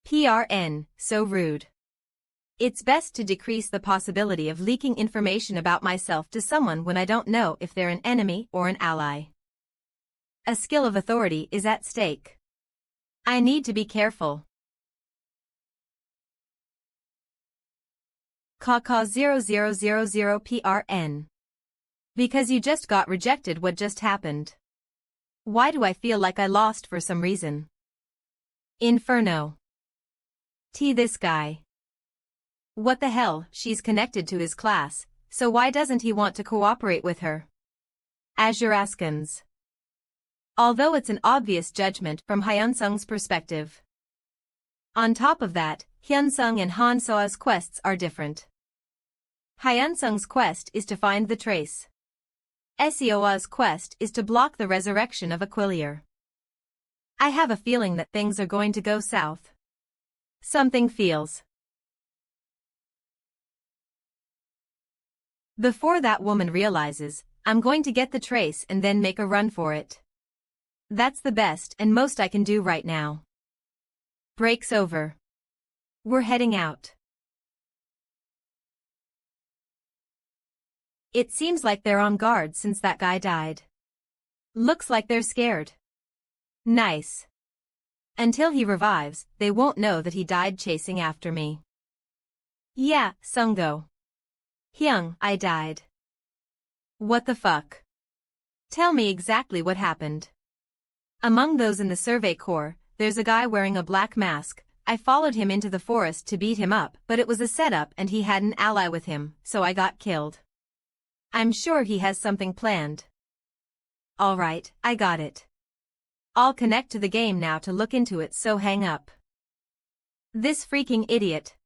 PRN, so rude. It's best to decrease the possibility of leaking information about myself to someone when I don't know if they're an enemy or an ally. A skill of authority is at stake. I need to be careful. Kaka 0000 PRN. Because you just got rejected, what just happened? Why do I feel like I lost for some reason? Inferno. This guy. What the hell, she's connected to his class, so why doesn't he want to cooperate with her? Azuraskans. Although it's an obvious judgment from Hyunsung's perspective. On top of that, Hyunsung and Hansoa's quests are different. Hyunsung's quest is to find the trace. Seoa's quest is to block the resurrection of Aquilier. I have a feeling that things are going to go south. Something feels. Before that woman realizes, I'm going to get the trace and then make a run for it. That's the best and most I can do right now. Break's over. We're heading out. It seems like they're on guard since that guy died. Looks like they're scared. Nice. Until he revives, they won't know that he died chasing after me. Yeah, Sungo. Hyung, I died. What the fuck? Tell me exactly what happened. Among those in the Survey Corps, there's a guy wearing a black mask. I followed him into the forest to beat him up, but it was a setup and he had an ally with him, so I got killed. I'm sure he has something planned. Alright, I got it. I'll connect to the game now to look into it, so hang up. This freaking idiot.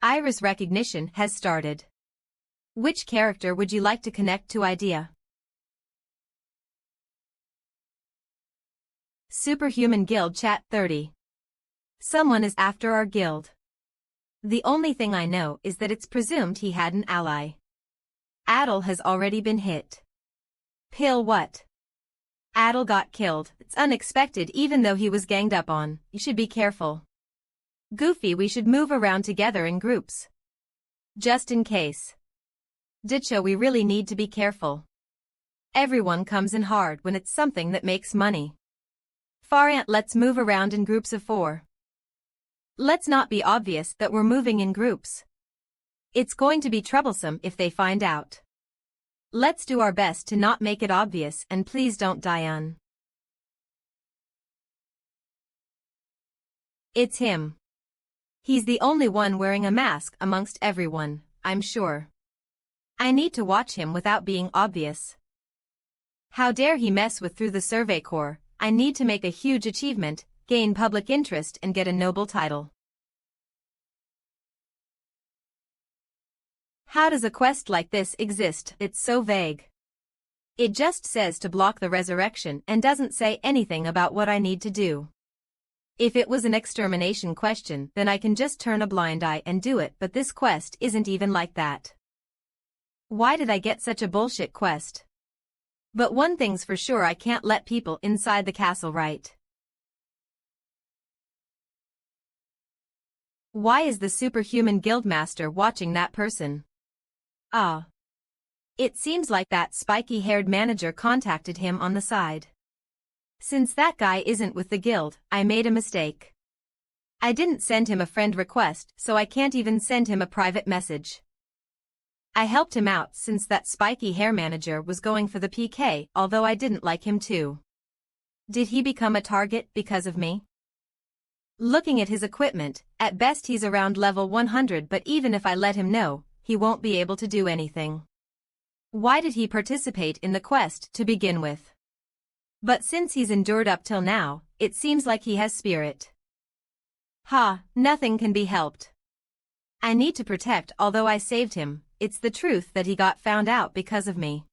Iris recognition has started. Which character would you like to connect to idea? Superhuman Guild Chat 30. Someone is after our guild. The only thing I know is that it's presumed he had an ally. Adel has already been hit. Pill what? Adel got killed. It's unexpected even though he was ganged up on. You should be careful. Goofy, we should move around together in groups. Just in case. Ditcho, we really need to be careful. Everyone comes in hard when it's something that makes money. Farant, let's move around in groups of 4. Let's not be obvious that we're moving in groups. It's going to be troublesome if they find out. Let's do our best to not make it obvious, and please don't die on. It's him. He's the only one wearing a mask amongst everyone, I'm sure. I need to watch him without being obvious. How dare he mess with through the Survey Corps? I need to make a huge achievement, gain public interest and get a noble title. How does a quest like this exist? It's so vague. It just says to block the resurrection and doesn't say anything about what I need to do. If it was an extermination question, then I can just turn a blind eye and do it, but this quest isn't even like that. Why did I get such a bullshit quest? But one thing's for sure, I can't let people inside the castle, right? Why is the superhuman guildmaster watching that person? Ah. It seems like that spiky-haired manager contacted him on the side. Since that guy isn't with the guild, I made a mistake. I didn't send him a friend request, so I can't even send him a private message. I helped him out since that spiky hair manager was going for the PK, although I didn't like him too. Did he become a target because of me? Looking at his equipment, at best he's around level 100, but even if I let him know, he won't be able to do anything. Why did he participate in the quest to begin with? But since he's endured up till now, it seems like he has spirit. Ha, nothing can be helped. I need to protect, although I saved him, it's the truth that he got found out because of me.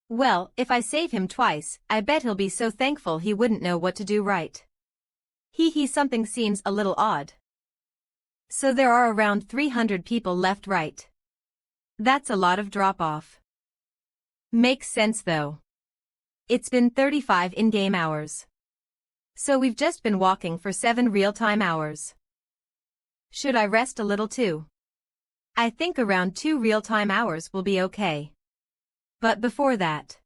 Well, if I save him twice, I bet he'll be so thankful he wouldn't know what to do, right? Something seems a little odd. So there are around 300 people left, right? That's a lot of drop-off. Makes sense though. It's been 35 in-game hours. So we've just been walking for 7 real-time hours. Should I rest a little too? I think around 2 real-time hours will be okay. But before that.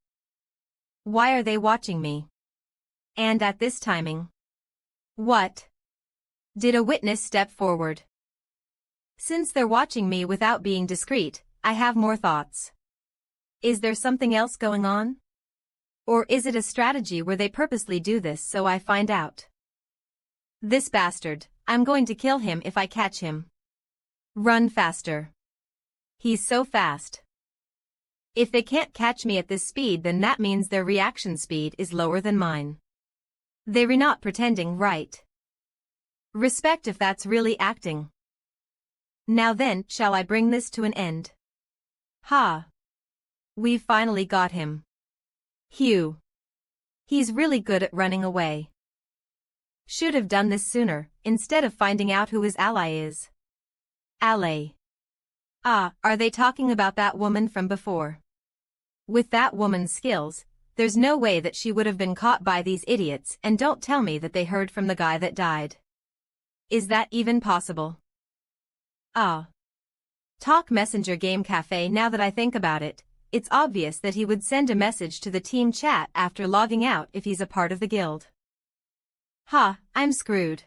Why are they watching me? And at this timing? What? Did a witness step forward? Since they're watching me without being discreet, I have more thoughts. Is there something else going on? Or is it a strategy where they purposely do this so I find out? This bastard, I'm going to kill him if I catch him. Run faster. He's so fast. If they can't catch me at this speed, then that means their reaction speed is lower than mine. They're not pretending, right? Respect if that's really acting. Now then, shall I bring this to an end? Ha! We've finally got him. Hugh. He's really good at running away. Should have done this sooner, instead of finding out who his ally is. Ally. Ah, are they talking about that woman from before? With that woman's skills, there's no way that she would have been caught by these idiots, and don't tell me that they heard from the guy that died. Is that even possible? Ah. Talk Messenger Game Cafe. Now that I think about it, it's obvious that he would send a message to the team chat after logging out if he's a part of the guild. Ha, I'm screwed.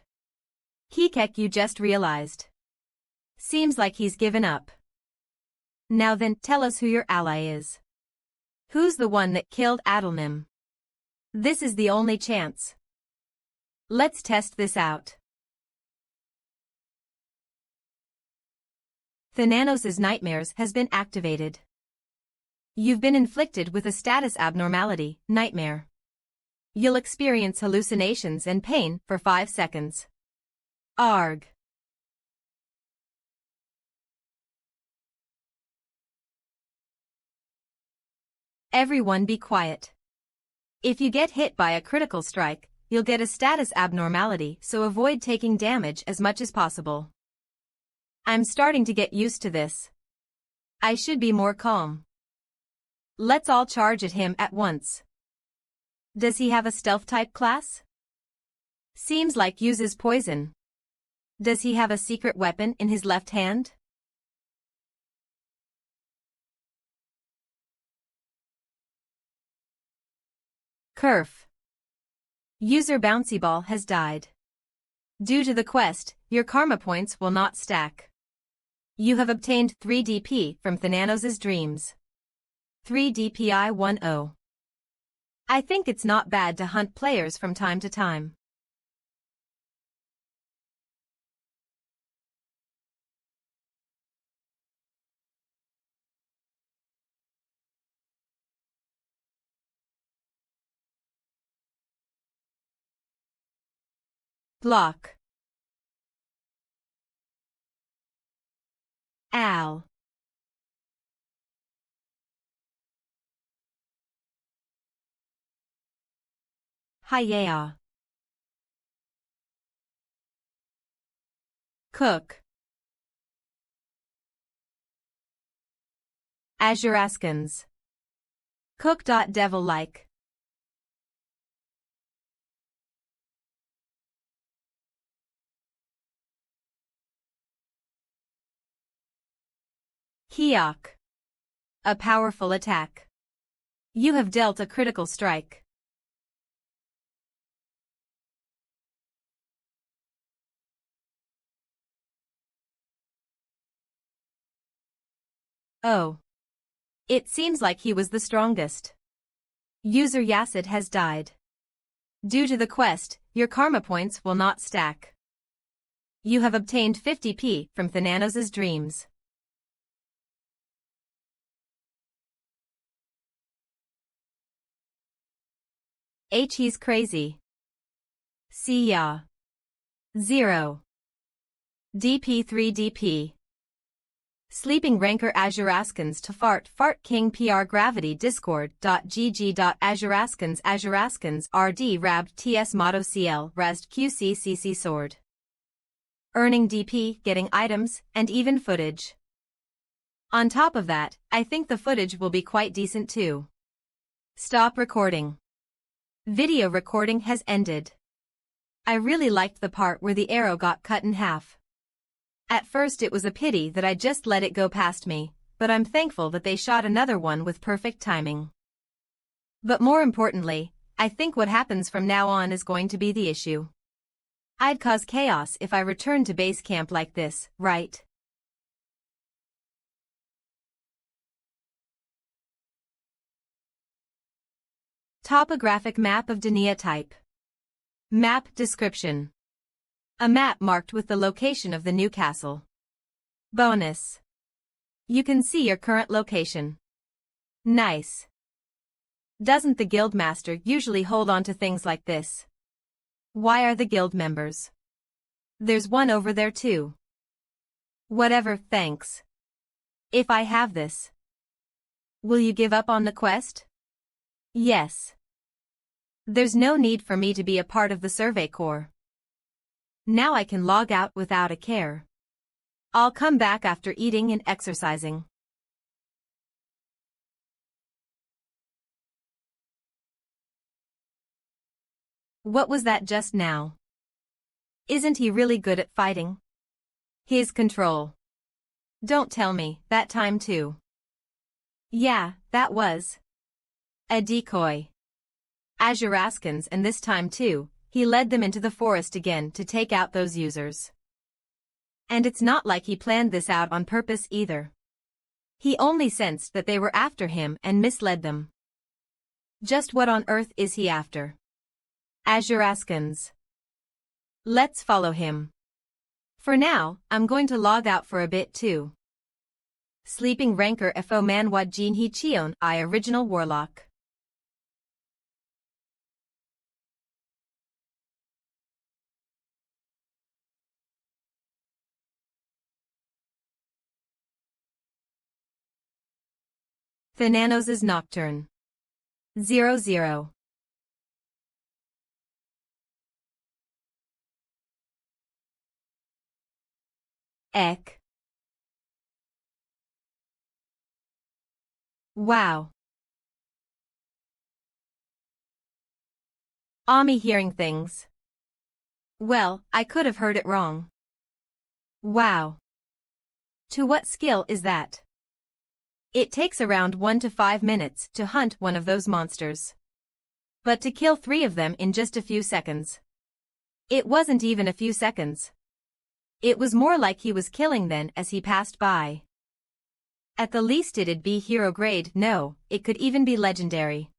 Kekek, you just realized. Seems like he's given up. Now then, tell us who your ally is. Who's the one that killed Adelnim? This is the only chance. Let's test this out. Thananos' nightmares has been activated. You've been inflicted with a status abnormality, nightmare. You'll experience hallucinations and pain for 5 seconds. Arg. Everyone be quiet. If you get hit by a critical strike, you'll get a status abnormality, so avoid taking damage as much as possible. I'm starting to get used to this. I should be more calm. Let's all charge at him at once. Does he have a stealth-type class? Seems like uses poison. Does he have a secret weapon in his left hand? Kerf. User Bouncy Ball has died. Due to the quest, your karma points will not stack. You have obtained 3 DP from Thananos's dreams. 3 DPI 10. I think it's not bad to hunt players from time to time. Block. Al. Hiya. Cook. Azuraskans. Cook. Devil-like. Hiak. A powerful attack. You have dealt a critical strike. Oh. It seems like he was the strongest. User Yacid has died. Due to the quest, your karma points will not stack. You have obtained 50p from Thananos's dreams. He's crazy. See ya. 0. DP3 DP. Sleeping Ranker Azuraskans to Fart King PR Gravity Discord.gg. Azuraskans RD Rabbed TS Motto CL Resd QC CC Sword. Earning DP, getting items, and even footage. On top of that, I think the footage will be quite decent too. Stop recording. Video recording has ended. I really liked the part where the arrow got cut in half. At first it was a pity that I just let it go past me, but I'm thankful that they shot another one with perfect timing. But more importantly, I think what happens from now on is going to be the issue. I'd cause chaos if I return to base camp like this, right? Topographic map of Dania type. Map description. A map marked with the location of the new castle. Bonus. You can see your current location. Nice. Doesn't the guildmaster usually hold on to things like this? Why are the guild members? There's one over there too. Whatever, thanks. If I have this. Will you give up on the quest? Yes. There's no need for me to be a part of the Survey Corps. Now I can log out without a care. I'll come back after eating and exercising. What was that just now? Isn't he really good at fighting? His control. Don't tell me, that time too. Yeah, that was a decoy. Azuraskans, and this time too, he led them into the forest again to take out those users. And it's not like he planned this out on purpose either. He only sensed that they were after him and misled them. Just what on earth is he after? Azuraskans. Let's follow him. For now, I'm going to log out for a bit too. Sleeping Ranker FO Manhwa Jinhi Chion I Original Warlock. Thananos' Nocturne. 00. Ek. Wow. Me hearing things. Well, I could have heard it wrong. Wow. To what skill is that? It takes around 1 to 5 minutes to hunt one of those monsters. But to kill 3 of them in just a few seconds. It wasn't even a few seconds. It was more like he was killing them as he passed by. At the least it'd be hero grade, no, it could even be legendary.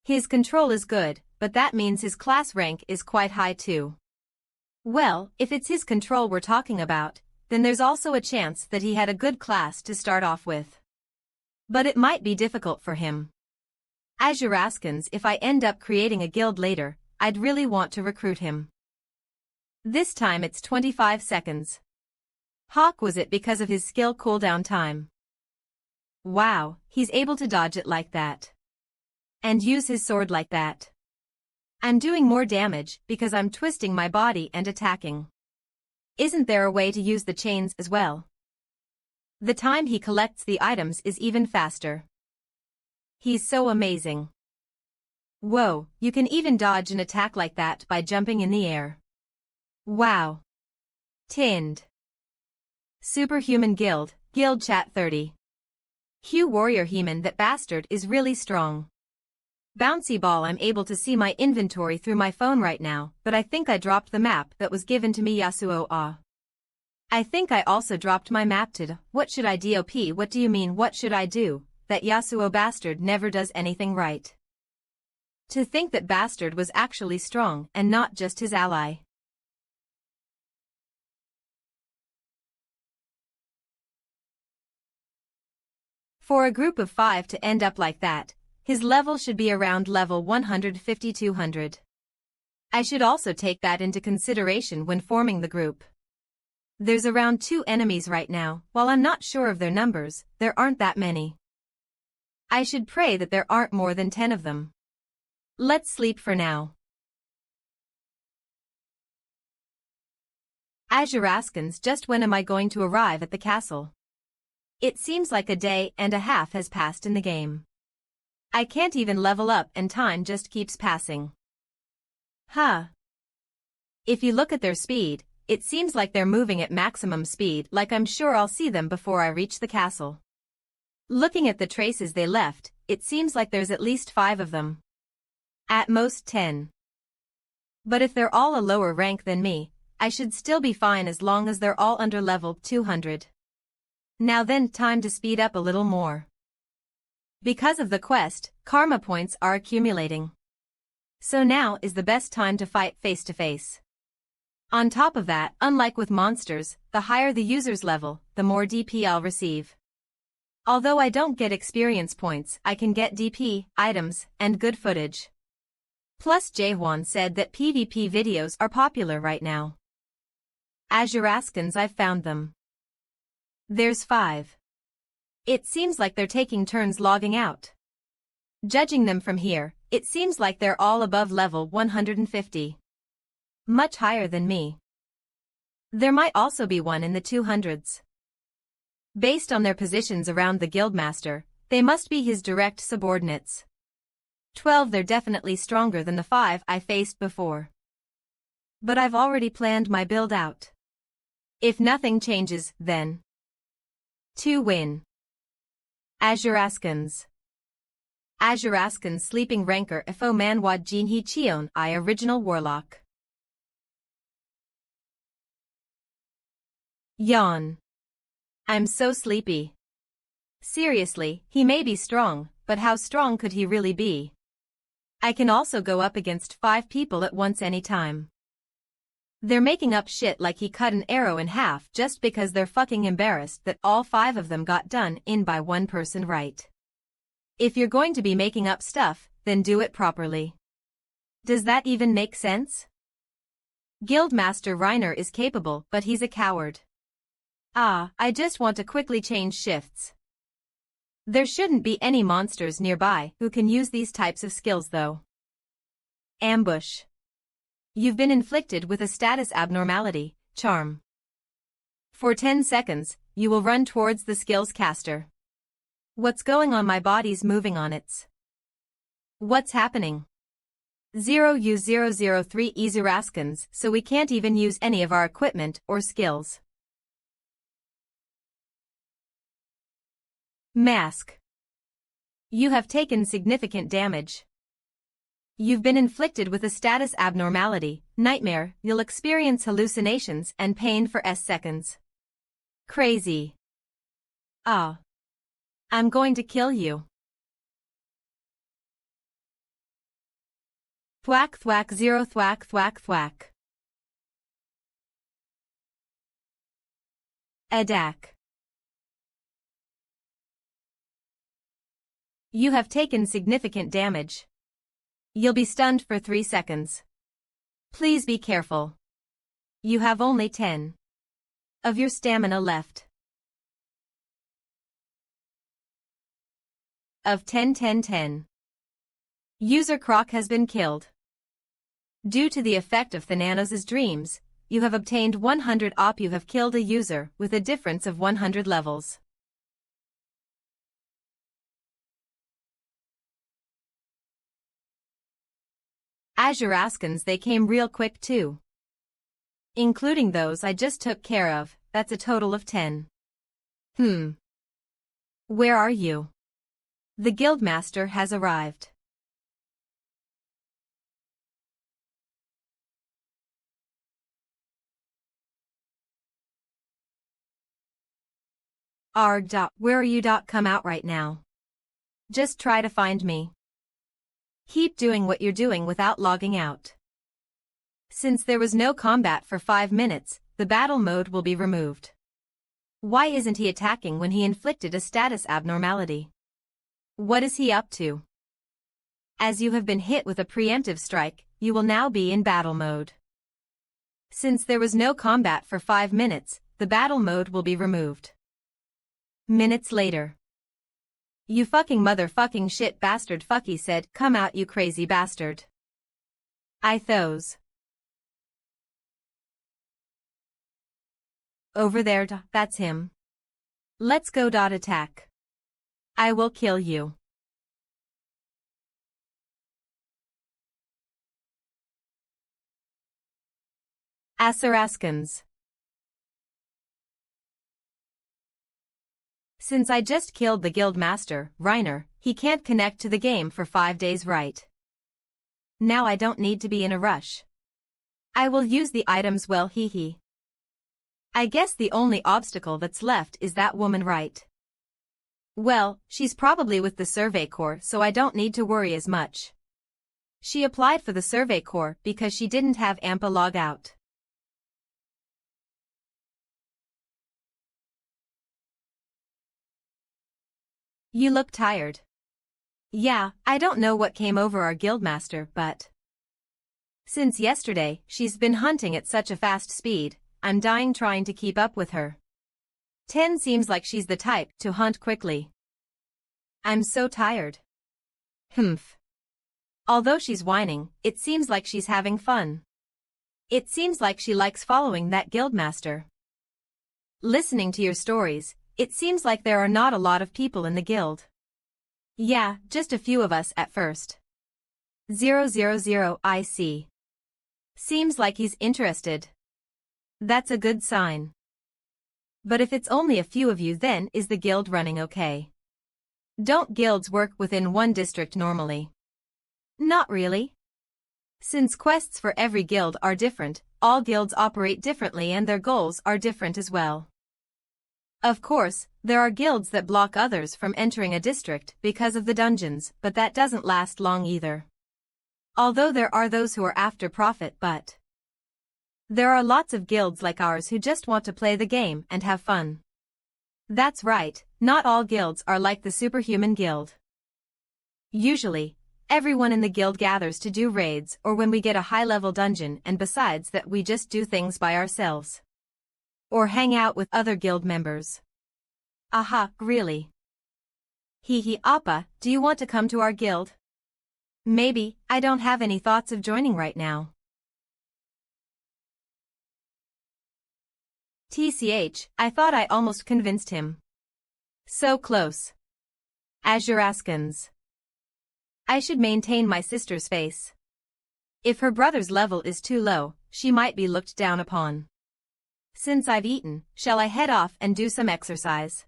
His control is good, but that means his class rank is quite high too. Well, if it's his control we're talking about, then there's also a chance that he had a good class to start off with. But it might be difficult for him. As Juraskins, if I end up creating a guild later, I'd really want to recruit him. This time it's 25 seconds. Hawk was it because of his skill cooldown time. Wow, he's able to dodge it like that. And use his sword like that. I'm doing more damage because I'm twisting my body and attacking. Isn't there a way to use the chains as well? The time he collects the items is even faster. He's so amazing. Whoa, you can even dodge an attack like that by jumping in the air. Wow. Tinned. Superhuman Guild, Guild Chat 30. Hugh Warrior Heman, that bastard is really strong. Bouncy ball, I'm able to see my inventory through my phone right now, but I think I dropped the map that was given to me. Yasuo. I think I also dropped my map to what should I DOP? What do you mean what should I do? That Yasuo bastard never does anything right. To think that bastard was actually strong and not just his ally. For a group of 5 to end up like that, his level should be around level 150-200. I should also take that into consideration when forming the group. There's around 2 enemies right now. While I'm not sure of their numbers, there aren't that many. I should pray that there aren't more than 10 of them. Let's sleep for now. Azuraskins, just when am I going to arrive at the castle? It seems like a day and a half has passed in the game. I can't even level up and time just keeps passing. Huh. If you look at their speed, it seems like they're moving at maximum speed, like I'm sure I'll see them before I reach the castle. Looking at the traces they left, it seems like there's at least 5 of them. At most 10. But if they're all a lower rank than me, I should still be fine as long as they're all under level 200. Now then, time to speed up a little more. Because of the quest, karma points are accumulating. So now is the best time to fight face to face. On top of that, unlike with monsters, the higher the user's level, the more DP I'll receive. Although I don't get experience points, I can get DP, items, and good footage. Plus Jaehwan said that PvP videos are popular right now. Azuraskins, I've found them. There's 5. It seems like they're taking turns logging out. Judging them from here, it seems like they're all above level 150. Much higher than me. There might also be one in the 200s. Based on their positions around the guildmaster, they must be his direct subordinates. 12, they're definitely stronger than the 5 I faced before. But I've already planned my build out. If nothing changes, then 2 win. Azuraskins. Azuraskins, sleeping ranker FO Manhwa Jinhee Cheon I original warlock. Yawn. I'm so sleepy. Seriously, he may be strong, but how strong could he really be? I can also go up against 5 people at once anytime. They're making up shit like he cut an arrow in half just because they're fucking embarrassed that all 5 of them got done in by one person, right? If you're going to be making up stuff, then do it properly. Does that even make sense? Guildmaster Reiner is capable, but he's a coward. I just want to quickly change shifts. There shouldn't be any monsters nearby who can use these types of skills though. Ambush. You've been inflicted with a status abnormality, charm. For 10 seconds, you will run towards the skills caster. What's going on? My body's moving on its. What's happening? 0U003 Izuraskans, so we can't even use any of our equipment or skills. Mask. You have taken significant damage. You've been inflicted with a status abnormality, nightmare. You'll experience hallucinations and pain for seconds. Crazy. Ah. I'm going to kill you. Thwack thwack 0 thwack thwack thwack. Adak. You have taken significant damage. You'll be stunned for 3 seconds. Please be careful. You have only 10 of your stamina left. Of 10. User Croc has been killed. Due to the effect of Thananos' dreams, you have obtained 100 op. You have killed a user with a difference of 100 levels. Azuraskans, they came real quick too. Including those I just took care of, that's a total of 10. Where are you? The Guildmaster has arrived. Arg. Where are you? Come out right now. Just try to find me. Keep doing what you're doing without logging out. Since there was no combat for 5 minutes, the battle mode will be removed. Why isn't he attacking when he inflicted a status abnormality? What is he up to? As you have been hit with a preemptive strike, you will now be in battle mode. Since there was no combat for 5 minutes, the battle mode will be removed. Minutes later. You fucking motherfucking shit bastard, Fucky said, come out you crazy bastard. I those. Over there, that's him. Let's go. Attack. I will kill you. Azuraskans. Since I just killed the Guildmaster, Reiner, he can't connect to the game for 5 days, right? Now I don't need to be in a rush. I will use the items well, hee. I guess the only obstacle that's left is that woman, right? Well, she's probably with the Survey Corps, so I don't need to worry as much. She applied for the Survey Corps because she didn't have AMPA log out. You look tired. Yeah, I don't know what came over our Guildmaster, but since yesterday, she's been hunting at such a fast speed, I'm dying trying to keep up with her. 10 seems like she's the type to hunt quickly. I'm so tired. Although she's whining, it seems like she's having fun. It seems like she likes following that Guildmaster. Listening to your stories, it seems like there are not a lot of people in the guild. Yeah, just a few of us at first. 000 I see. Seems like he's interested. That's a good sign. But if it's only a few of you, then is the guild running okay? Don't guilds work within one district normally? Not really. Since quests for every guild are different, all guilds operate differently and their goals are different as well. Of course, there are guilds that block others from entering a district because of the dungeons, but that doesn't last long either. Although there are those who are after profit, but there are lots of guilds like ours who just want to play the game and have fun. That's right, not all guilds are like the Superhuman Guild. Usually, everyone in the guild gathers to do raids or when we get a high-level dungeon, and besides that we just do things by ourselves. Or hang out with other guild members. Aha, really? Hee Appa, do you want to come to our guild? Maybe, I don't have any thoughts of joining right now. TCH, I thought I almost convinced him. So close. Azuraskans. I should maintain my sister's face. If her brother's level is too low, she might be looked down upon. Since I've eaten, shall I head off and do some exercise?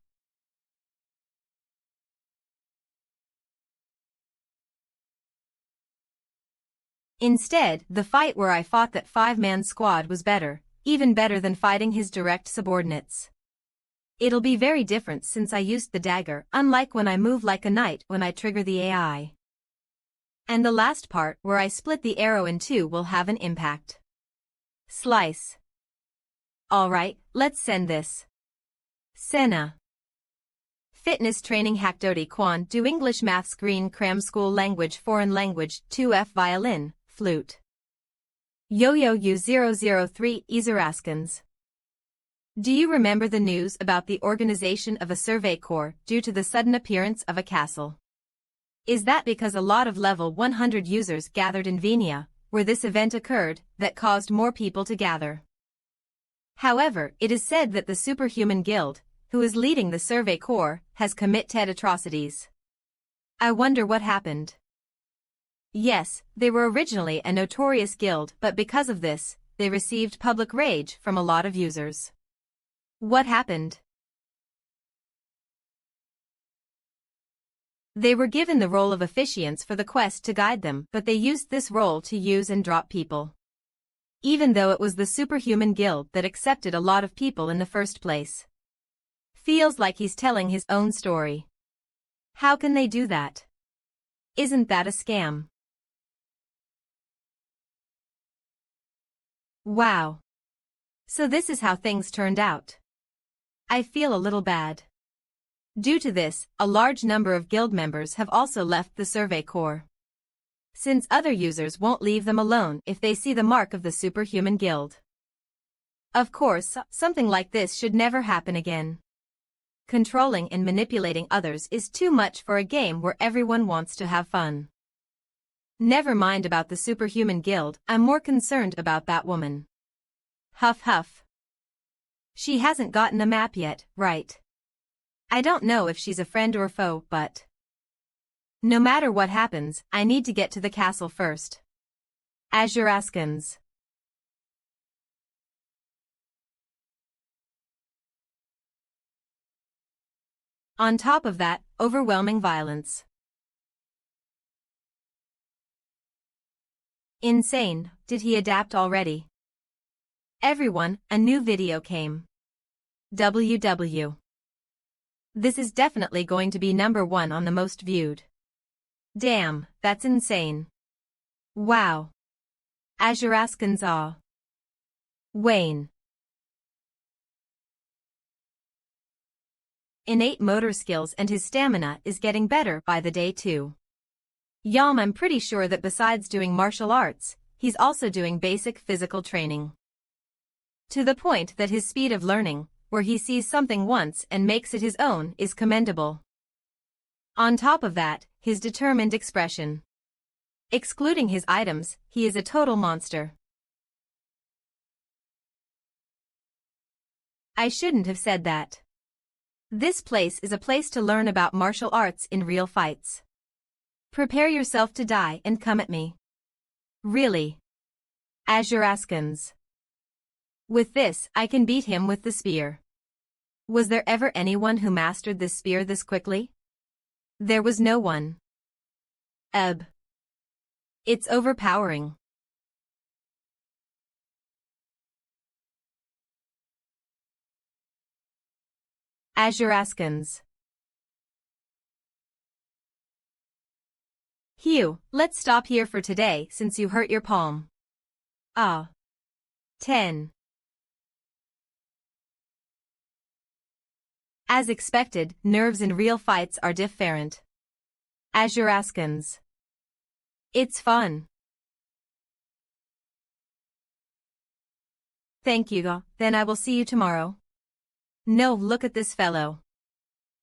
Instead, the fight where I fought that 5-man squad was better, even better than fighting his direct subordinates. It'll be very different since I used the dagger, unlike when I move like a knight when I trigger the AI. And the last part where I split the arrow in two will have an impact. Slice. Alright, let's send this. Senna. Fitness training Hakdodi Kwan do English Maths Green Cram School Language Foreign Language 2F Violin, Flute. Yo-Yo U003 Izaraskans. Do you remember the news about the organization of a survey corps due to the sudden appearance of a castle? Is that because a lot of level 100 users gathered in Venia, where this event occurred, that caused more people to gather? However, it is said that the Superhuman Guild, who is leading the survey corps, has committed atrocities. I wonder what happened. Yes, they were originally a notorious guild, but because of this, they received public rage from a lot of users. What happened? They were given the role of officiants for the quest to guide them, but they used this role to use and drop people. Even though it was the Superhuman Guild that accepted a lot of people in the first place. Feels like he's telling his own story. How can they do that? Isn't that a scam? Wow. So this is how things turned out. I feel a little bad. Due to this, a large number of guild members have also left the survey corps. Since other users won't leave them alone if they see the mark of the Superhuman Guild. Of course, something like this should never happen again. Controlling and manipulating others is too much for a game where everyone wants to have fun. Never mind about the Superhuman Guild, I'm more concerned about that woman. Huff huff. She hasn't gotten a map yet, right? I don't know if she's a friend or foe, but... No matter what happens, I need to get to the castle first. Azuraskans. On top of that, overwhelming violence. Insane, did he adapt already? Everyone, a new video came. WW. This is definitely going to be #1 on the most viewed. Damn, that's insane. Wow. Azuraskans awe. Wayne. Innate motor skills and his stamina is getting better by the day too. Yam, I'm pretty sure that besides doing martial arts, he's also doing basic physical training. To the point that his speed of learning, where he sees something once and makes it his own, is commendable. On top of that, his determined expression. Excluding his items, he is a total monster. I shouldn't have said that. This place is a place to learn about martial arts in real fights. Prepare yourself to die and come at me. Really. Azuraskans. With this, I can beat him with the spear. Was there ever anyone who mastered this spear this quickly? There was no one. It's overpowering. Azuraskans. Hugh, let's stop here for today since you hurt your palm. 10. As expected, nerves in real fights are different. Azuraskans. It's fun. Thank you, then I will see you tomorrow. No, look at this fellow.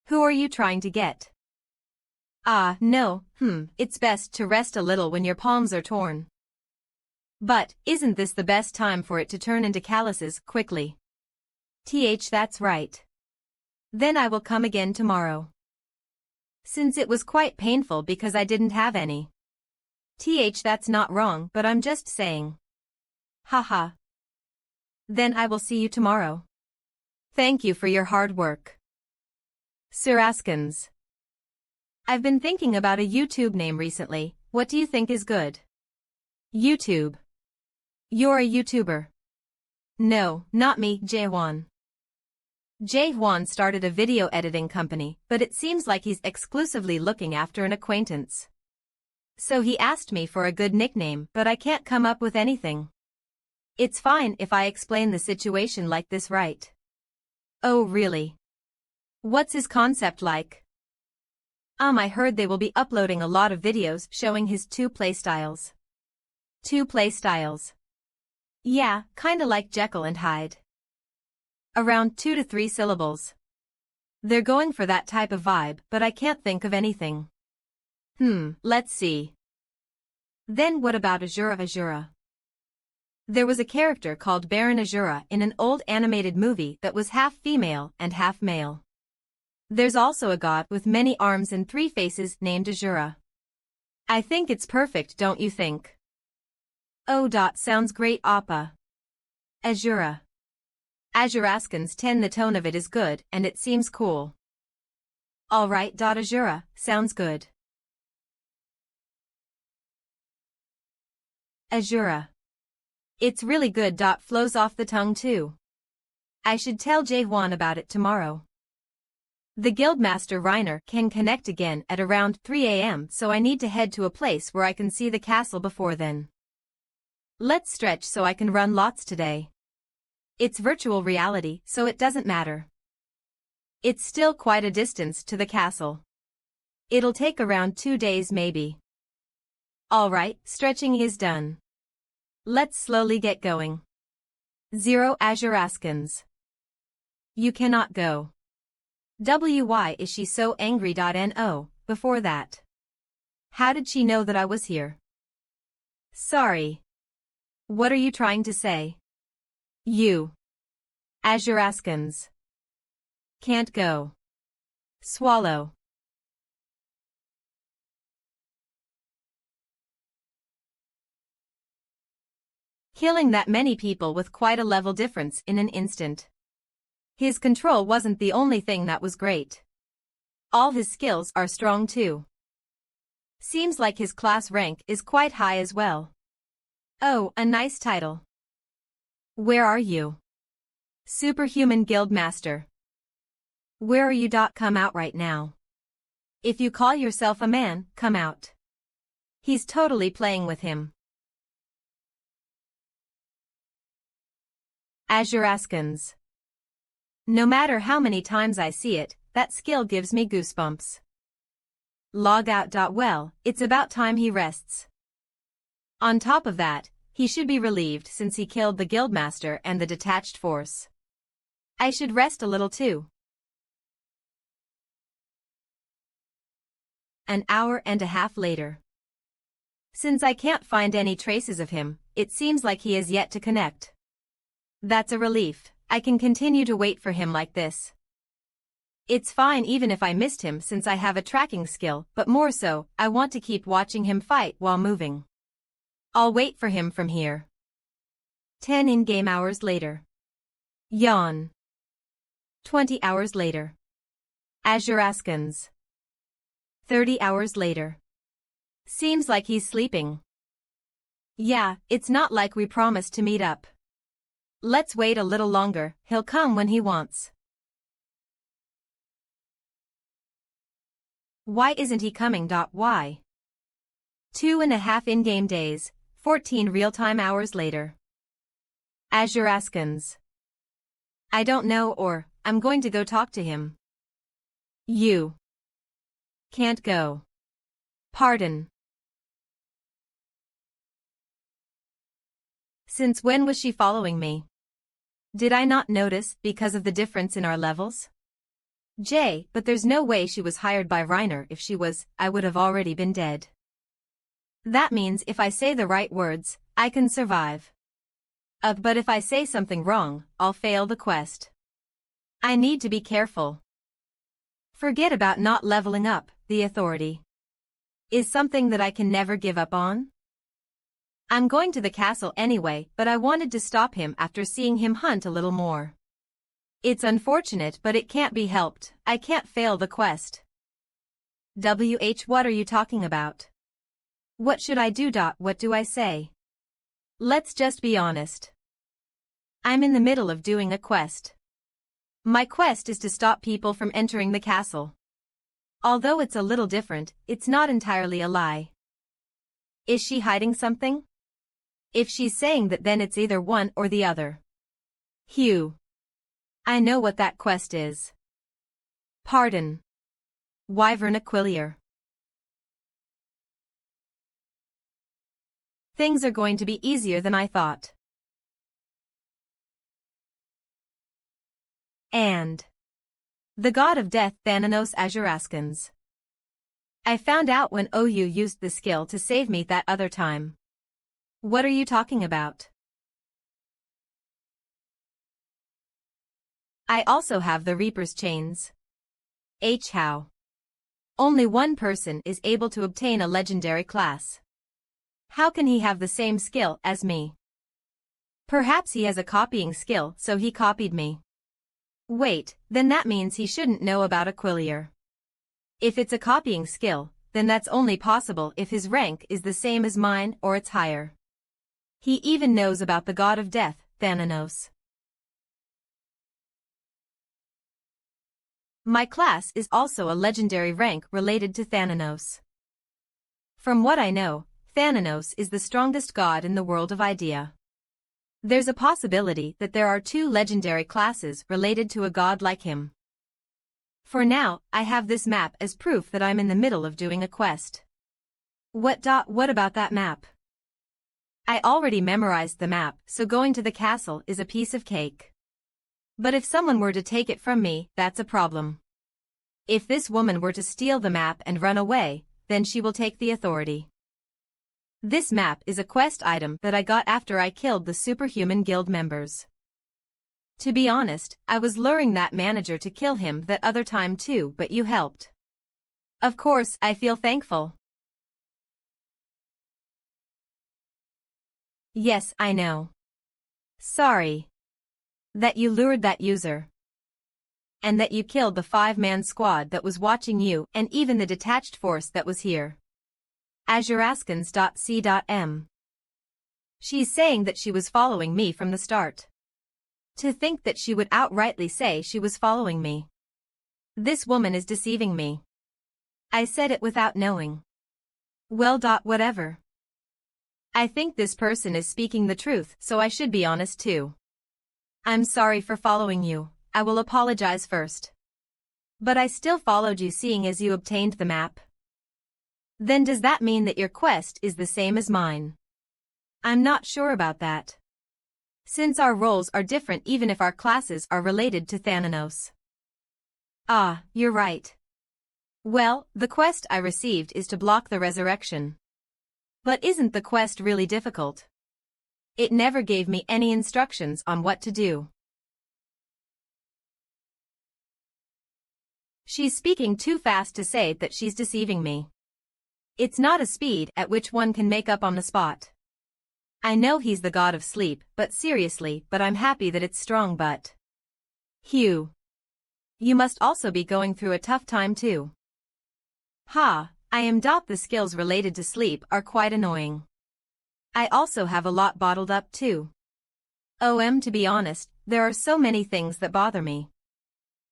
Who are you trying to get? No, it's best to rest a little when your palms are torn. But, isn't this the best time for it to turn into calluses quickly? That's right. Then I will come again tomorrow. Since it was quite painful because I didn't have any. That's not wrong, but I'm just saying. Haha. Then I will see you tomorrow. Thank you for your hard work. Sir Askins. I've been thinking about a YouTube name recently. What do you think is good? YouTube. You're a YouTuber. No, not me, Jae-hwan. Jae-hwan started a video editing company, but it seems like he's exclusively looking after an acquaintance. So he asked me for a good nickname, but I can't come up with anything. It's fine if I explain the situation like this, right? Oh really? What's his concept like? I heard they will be uploading a lot of videos showing his two playstyles. Two playstyles. Yeah, kinda like Jekyll and Hyde. Around 2 to 3 syllables. They're going for that type of vibe, but I can't think of anything. Let's see. Then what about Azura? There was a character called Baron Azura in an old animated movie that was half female and half male. There's also a god with many arms and 3 faces named Azura. I think it's perfect, don't you think? Oh. Sounds great, Appa. Azura. Azuraskans 10. The tone of it is good and it seems cool. Alright. Azura, sounds good. Azura. It's really good. Flows off the tongue too. I should tell Jae-hwan about it tomorrow. The Guildmaster Reiner can connect again at around 3 a.m. so I need to head to a place where I can see the castle before then. Let's stretch so I can run lots today. It's virtual reality, so it doesn't matter. It's still quite a distance to the castle. It'll take around 2 days maybe. Alright, stretching is done. Let's slowly get going. 0 Azuraskans. You cannot go. Why is she so angry? No, before that. How did she know that I was here? Sorry. What are you trying to say? You. Azuraskans. Can't go. Swallow. Killing that many people with quite a level difference in an instant. His control wasn't the only thing that was great. All his skills are strong too. Seems like his class rank is quite high as well. Oh, a nice title. Where are you? Superhuman Guildmaster. Where are you? Come out right now. If you call yourself a man, come out. He's totally playing with him. Azuraskans. No matter how many times I see it, that skill gives me goosebumps. Log out. Well, it's about time he rests. On top of that, he should be relieved since he killed the Guildmaster and the detached force. I should rest a little too. An hour and a half later. Since I can't find any traces of him, it seems like he has yet to connect. That's a relief. I can continue to wait for him like this. It's fine even if I missed him since I have a tracking skill, but more so, I want to keep watching him fight while moving. I'll wait for him from here. 10 in-game hours later. Yawn. 20 hours later. Azuraskans. 30 hours later. Seems like he's sleeping. Yeah, it's not like we promised to meet up. Let's wait a little longer, he'll come when he wants. Why isn't he coming? Why? 2.5 in-game days, 14 real-time hours later. Azuraskans. I don't know, or I'm going to go talk to him. You. Can't go. Pardon. Since when was she following me? Did I not notice because of the difference in our levels? But there's no way she was hired by Reiner. If she was, I would have already been dead. That means if I say the right words, I can survive. But if I say something wrong, I'll fail the quest. I need to be careful. Forget about not leveling up, the authority. Is something that I can never give up on? I'm going to the castle anyway, but I wanted to stop him after seeing him hunt a little more. It's unfortunate, but it can't be helped. I can't fail the quest. What are you talking about? What should I do? What do I say? Let's just be honest. I'm in the middle of doing a quest. My quest is to stop people from entering the castle. Although it's a little different, it's not entirely a lie. Is she hiding something? If she's saying that, then it's either one or the other. Hugh. I know what that quest is. Pardon. Wyvern Aquilier. Things are going to be easier than I thought. And the god of death, Thananos Azuraskans. I found out when OU used the skill to save me that other time. What are you talking about? I also have the Reaper's chains. How? Only one person is able to obtain a legendary class. How can he have the same skill as me? Perhaps he has a copying skill, so he copied me. Wait, then that means he shouldn't know about Aquilier. If it's a copying skill, then that's only possible if his rank is the same as mine or it's higher. He even knows about the god of death, Thananos. My class is also a legendary rank related to Thananos. From what I know, Thananos is the strongest god in the world of Idea. There's a possibility that there are two legendary classes related to a god like him. For now, I have this map as proof that I'm in the middle of doing a quest. What about that map? I already memorized the map, so going to the castle is a piece of cake. But if someone were to take it from me, that's a problem. If this woman were to steal the map and run away, then she will take the authority. This map is a quest item that I got after I killed the superhuman guild members. To be honest, I was luring that manager to kill him that other time too, but you helped. Of course, I feel thankful. Yes, I know. Sorry. That you lured that user. And that you killed the 5-man squad that was watching you and even the detached force that was here. Azuraskans.c.m. She's saying that she was following me from the start. To think that she would outrightly say she was following me. This woman is deceiving me. I said it without knowing. Well, whatever. I think this person is speaking the truth, so I should be honest too. I'm sorry for following you. I will apologize first. But I still followed you, seeing as you obtained the map. Then does that mean that your quest is the same as mine? I'm not sure about that. Since our roles are different, even if our classes are related to Thananos. Ah, you're right. Well, the quest I received is to block the resurrection. But isn't the quest really difficult? It never gave me any instructions on what to do. She's speaking too fast to say that she's deceiving me. It's not a speed at which one can make up on the spot. I know he's the god of sleep, but seriously, I'm happy that it's strong, but... Hugh. You must also be going through a tough time too. Ha, I am. The skills related to sleep are quite annoying. I also have a lot bottled up too. To be honest, there are so many things that bother me.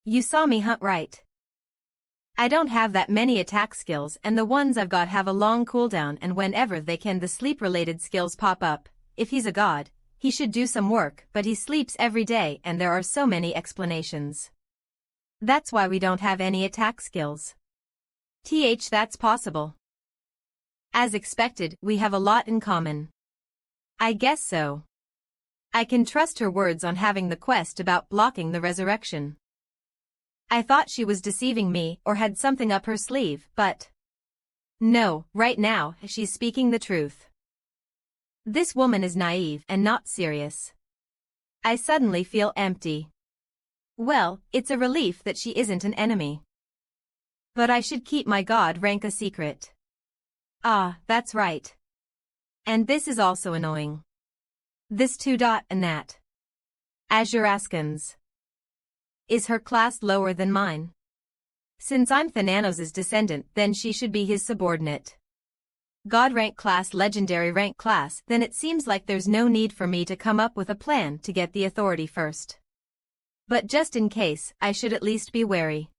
You saw me hunt, right? I don't have that many attack skills, and the ones I've got have a long cooldown, and whenever they can, the sleep-related skills pop up. If he's a god, he should do some work, but he sleeps every day and there are so many explanations. That's why we don't have any attack skills. That's possible. As expected, we have a lot in common. I guess so. I can trust her words on having the quest about blocking the resurrection. I thought she was deceiving me or had something up her sleeve, but... No, right now, she's speaking the truth. This woman is naive and not serious. I suddenly feel empty. Well, it's a relief that she isn't an enemy. But I should keep my god rank a secret. Ah, that's right. And this is also annoying. This too. And that. Azure Askins. Is her class lower than mine? Since I'm Thananos' descendant, then she should be his subordinate. God rank class, legendary rank class, then it seems like there's no need for me to come up with a plan to get the authority first. But just in case, I should at least be wary.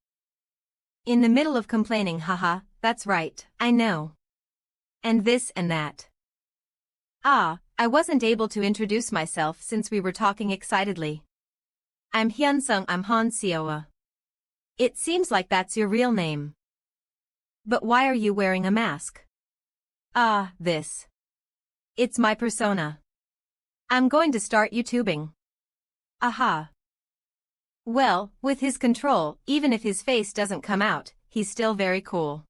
In the middle of complaining, haha, that's right, I know. And this and that. Ah, I wasn't able to introduce myself since we were talking excitedly. I'm Hyunsung, I'm Han Seoa. It seems like that's your real name. But why are you wearing a mask? Ah, this. It's my persona. I'm going to start YouTubing. Aha. Well, with his control, even if his face doesn't come out, he's still very cool.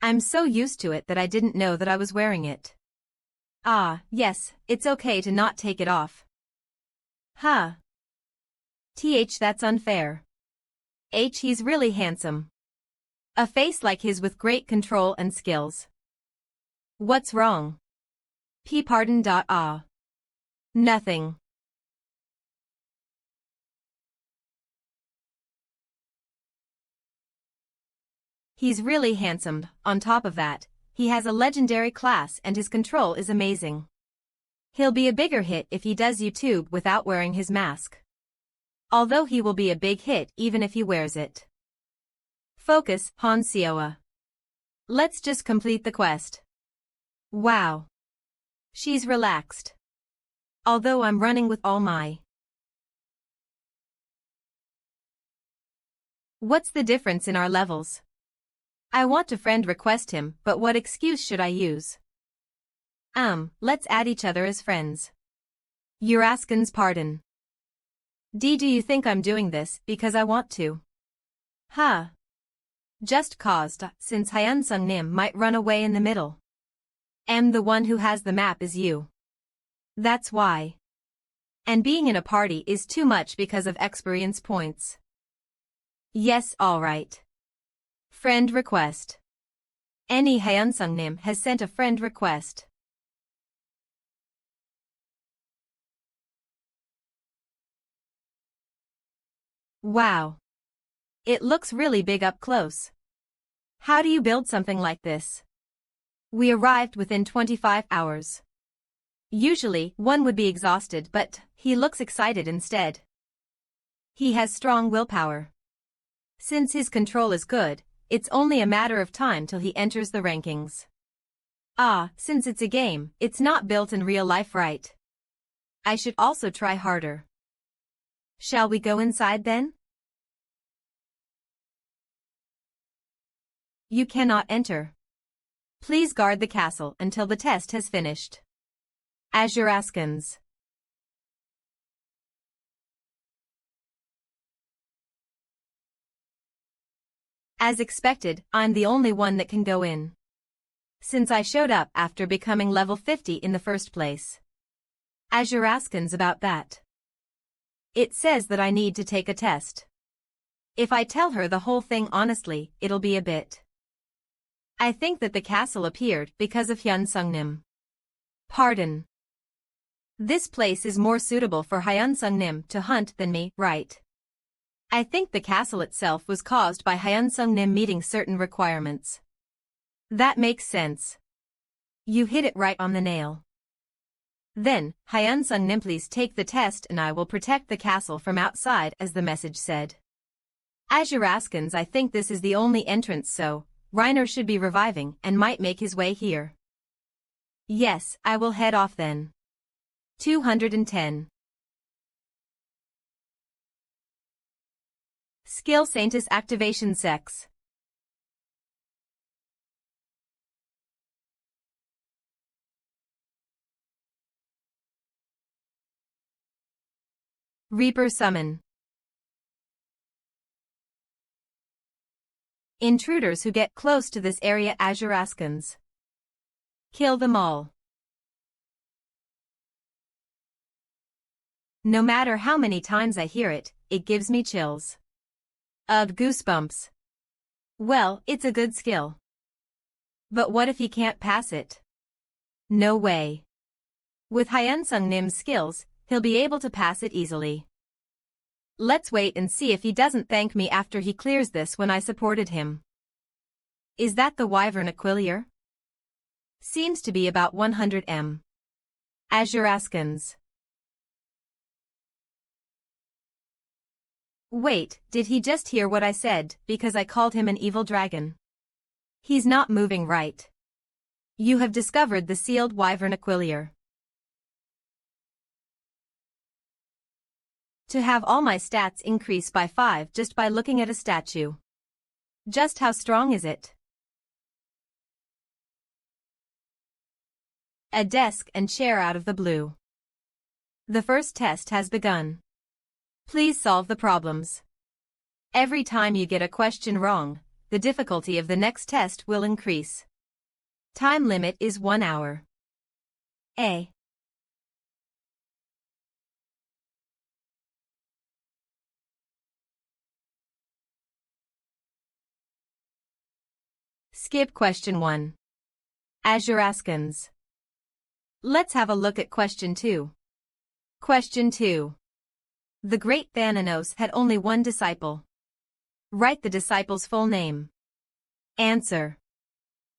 I'm so used to it that I didn't know that I was wearing it. Ah, yes, it's okay to not take it off. Huh. That's unfair. He's really handsome. A face like his with great control and skills. What's wrong? Pardon. Ah. Nothing. He's really handsome. On top of that, he has a legendary class and his control is amazing. He'll be a bigger hit if he does YouTube without wearing his mask. Although he will be a big hit even if he wears it. Focus, Han Seoa. Let's just complete the quest. Wow. She's relaxed. Although I'm running with all my. What's the difference in our levels? I want to friend request him, but what excuse should I use? Let's add each other as friends. You're askin's pardon. Do you think I'm doing this because I want to? Huh. Just caused, since Hyunsung Nim might run away in the middle. The one who has the map is you. That's why. And being in a party is too much because of experience points. Yes, alright. Friend request. Any Hyunsung Nim has sent a friend request. Wow. It looks really big up close. How do you build something like this? We arrived within 25 hours. Usually, one would be exhausted, but he looks excited instead. He has strong willpower. Since his control is good, it's only a matter of time till he enters the rankings. Since it's a game, it's not built in real life, right? I should also try harder. Shall we go inside then? You cannot enter. Please guard the castle until the test has finished. Azure Askins. As expected, I'm the only one that can go in. Since I showed up after becoming level 50 in the first place. Azure Askins about that. It says that I need to take a test. If I tell her the whole thing honestly, it'll be a bit. I think that the castle appeared because of Hyunsung Nim. Pardon. This place is more suitable for Hyunsung Nim to hunt than me, right? I think the castle itself was caused by Hyunsung Nim meeting certain requirements. That makes sense. You hit it right on the nail. Then, Hyunsung Nim, please take the test and I will protect the castle from outside, as the message said. Azure Askins, I think this is the only entrance, so Reiner should be reviving and might make his way here. Yes, I will head off then. 210. Skill Saintus Activation Sex. Reaper Summon. Intruders who get close to this area, Azure Askins. Kill them all. No matter how many times I hear it, it gives me chills. Ugh, goosebumps. Well, it's a good skill. But what if he can't pass it? No way. With Hyunsung Nim's skills, he'll be able to pass it easily. Let's wait and see if he doesn't thank me after he clears this when I supported him. Is that the Wyvern Aquilier? Seems to be about 100 m. Azuraskans. Wait, did he just hear what I said, because I called him an evil dragon? He's not moving right. You have discovered the sealed Wyvern Aquilier. To have all my stats increase by 5 just by looking at a statue. Just how strong is it? A desk and chair out of the blue. The first test has begun. Please solve the problems. Every time you get a question wrong, the difficulty of the next test will increase. Time limit is 1 hour. A. Skip question 1. Azuraskans. Let's have a look at question 2. Question 2. The great Thanatos had only one disciple. Write the disciple's full name. Answer.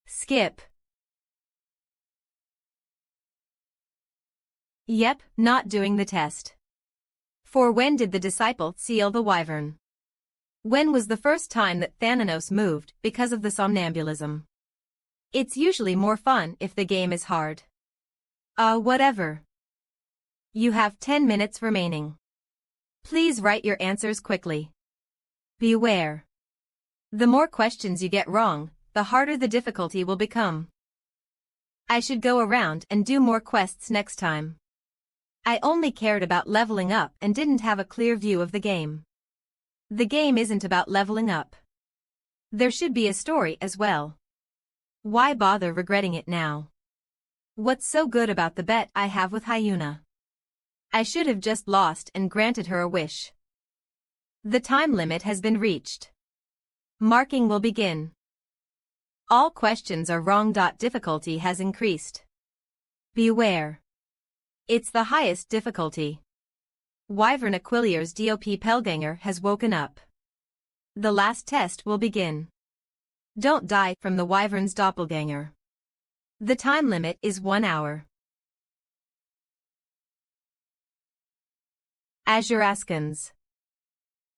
Skip. Yep, not doing the test. For when did the disciple seal the wyvern? When was the first time that Thanatos moved because of the somnambulism? It's usually more fun if the game is hard. Whatever. You have 10 minutes remaining. Please write your answers quickly. Beware. The more questions you get wrong, the harder the difficulty will become. I should go around and do more quests next time. I only cared about leveling up and didn't have a clear view of the game. The game isn't about leveling up. There should be a story as well. Why bother regretting it now? What's so good about the bet I have with Hyuna? I should have just lost and granted her a wish. The time limit has been reached. Marking will begin. All questions are wrong. Difficulty has increased. Beware. It's the highest difficulty. Wyvern Aquilier's doppelganger has woken up. The last test will begin. Don't die from the wyvern's doppelganger. The time limit is 1 hour. Azuraskans.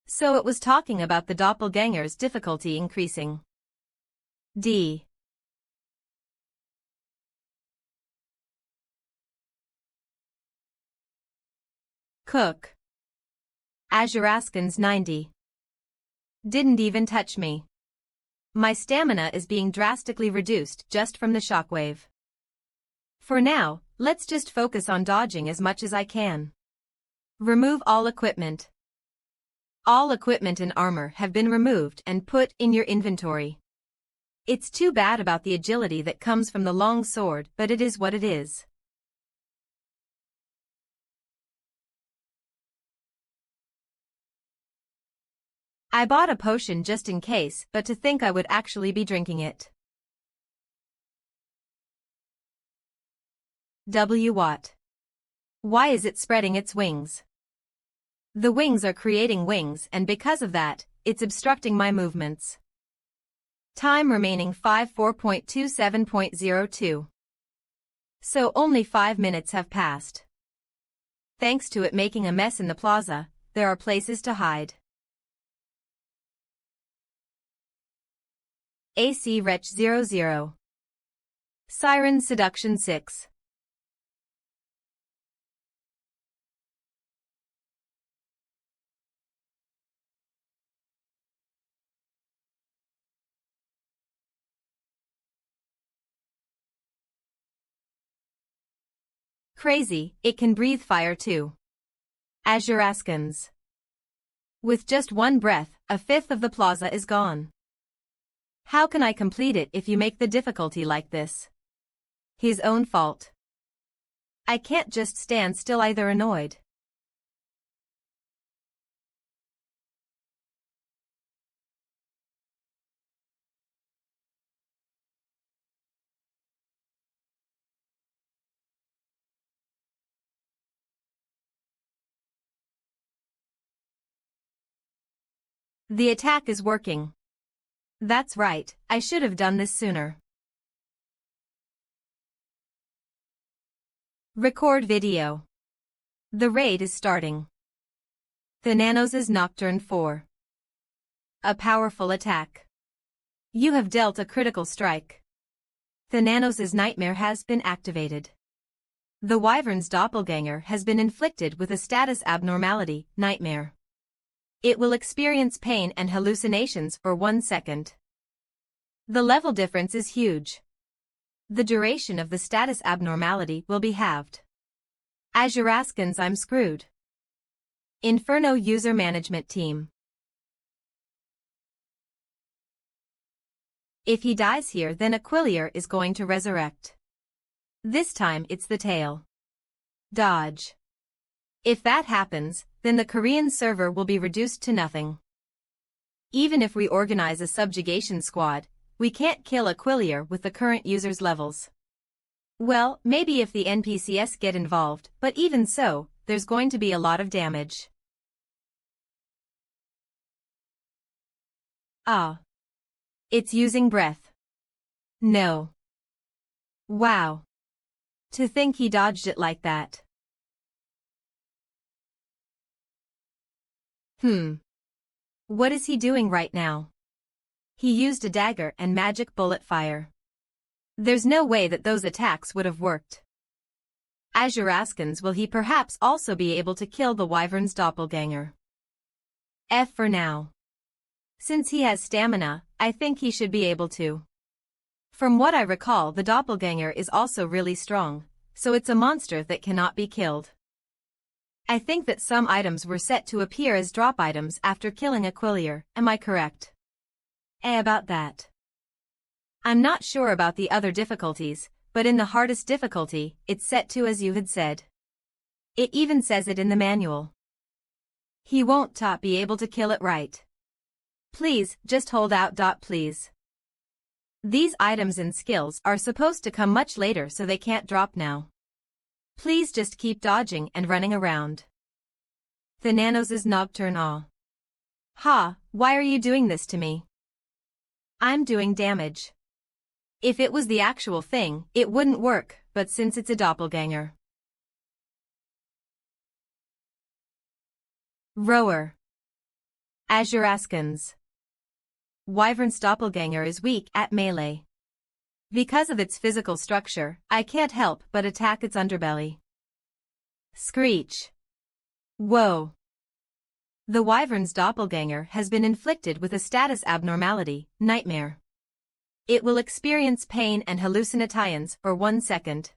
So it was talking about the doppelganger's difficulty increasing. D. Cook. Azuraskans 90. Didn't even touch me. My stamina is being drastically reduced just from the shockwave. For now, let's just focus on dodging as much as I can. Remove all equipment. All equipment and armor have been removed and put in your inventory. It's too bad about the agility that comes from the long sword, but it is what it is. I bought a potion just in case, but to think I would actually be drinking it. What? Why is it spreading its wings? The wings are creating wings and because of that, it's obstructing my movements. Time remaining 4.27.02. So only 5 minutes have passed. Thanks to it making a mess in the plaza, there are places to hide. AC Wretch 00. Siren Seduction 6. Crazy, it can breathe fire too. Azuraskans. With just one breath, a fifth of the plaza is gone. How can I complete it if you make the difficulty like this? His own fault. I can't just stand still either. Annoyed. The attack is working. That's right, I should have done this sooner. Record video. The raid is starting. Thananos' Nocturne 4. A powerful attack. You have dealt a critical strike. Thananos' nightmare has been activated. The Wyvern's doppelganger has been inflicted with a status abnormality, nightmare. It will experience pain and hallucinations for 1 second. The level difference is huge. The duration of the status abnormality will be halved. Azuraskans, I'm screwed. Inferno User Management Team. If he dies here, then Aquilier is going to resurrect. This time it's the tail. Dodge. If that happens, then the Korean server will be reduced to nothing. Even if we organize a subjugation squad, we can't kill Aquilier with the current user's levels. Well, maybe if the NPCs get involved, but even so, there's going to be a lot of damage. Ah. It's using breath. No. Wow. To think he dodged it like that. What is he doing right now? He used a dagger and magic bullet fire. There's no way that those attacks would have worked. Azuraskans, will he perhaps also be able to kill the Wyvern's doppelganger? F for now. Since he has stamina, I think he should be able to. From what I recall, the doppelganger is also really strong, so it's a monster that cannot be killed. I think that some items were set to appear as drop items after killing Aquilier, am I correct? About that. I'm not sure about the other difficulties, but in the hardest difficulty, it's set to as you had said. It even says it in the manual. He won't be able to kill it, right? Please, just hold out. Please. These items and skills are supposed to come much later, so they can't drop now. Please just keep dodging and running around. Thananos' Nocturne. Ah. Ha, why are you doing this to me? I'm doing damage. If it was the actual thing, it wouldn't work, but since it's a doppelganger. Rower. Azuraskans. Wyvern's doppelganger is weak at melee. Because of its physical structure, I can't help but attack its underbelly. Screech. Whoa. The Wyvern's doppelganger has been inflicted with a status abnormality, nightmare. It will experience pain and hallucinations for 1 second.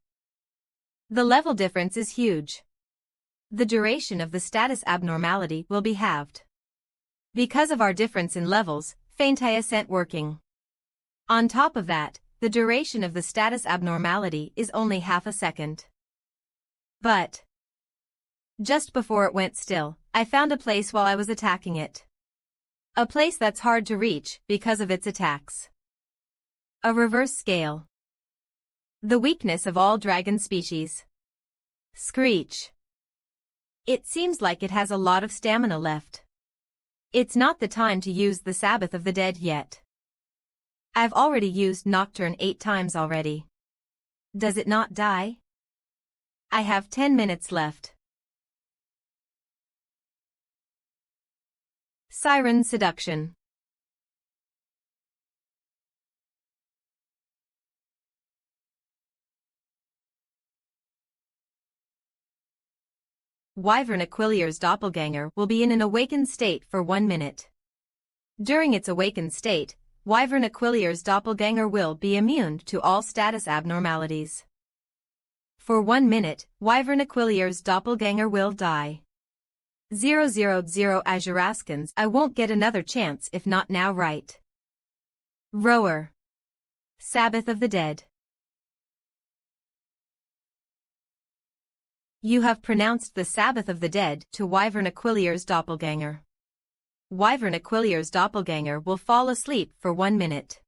The level difference is huge. The duration of the status abnormality will be halved. Because of our difference in levels, Faintia isn't working. On top of that, the duration of the status abnormality is only half a second. But just before it went still, I found a place while I was attacking it. A place that's hard to reach because of its attacks. A reverse scale. The weakness of all dragon species. Screech. It seems like it has a lot of stamina left. It's not the time to use the Sabbath of the Dead yet. I've already used Nocturne 8 times already. Does it not die? I have 10 minutes left. Siren Seduction. Wyvern Aquilier's doppelganger will be in an awakened state for 1 minute. During its awakened state, Wyvern Aquilier's doppelganger will be immune to all status abnormalities. For 1 minute, Wyvern Aquilier's doppelganger will die. 000 Azuraskans, I won't get another chance if not now, right? Rower. Sabbath of the Dead. You have pronounced the Sabbath of the Dead to Wyvern Aquilier's doppelganger. Wyvern Aquilier's doppelganger will fall asleep for 1 minute.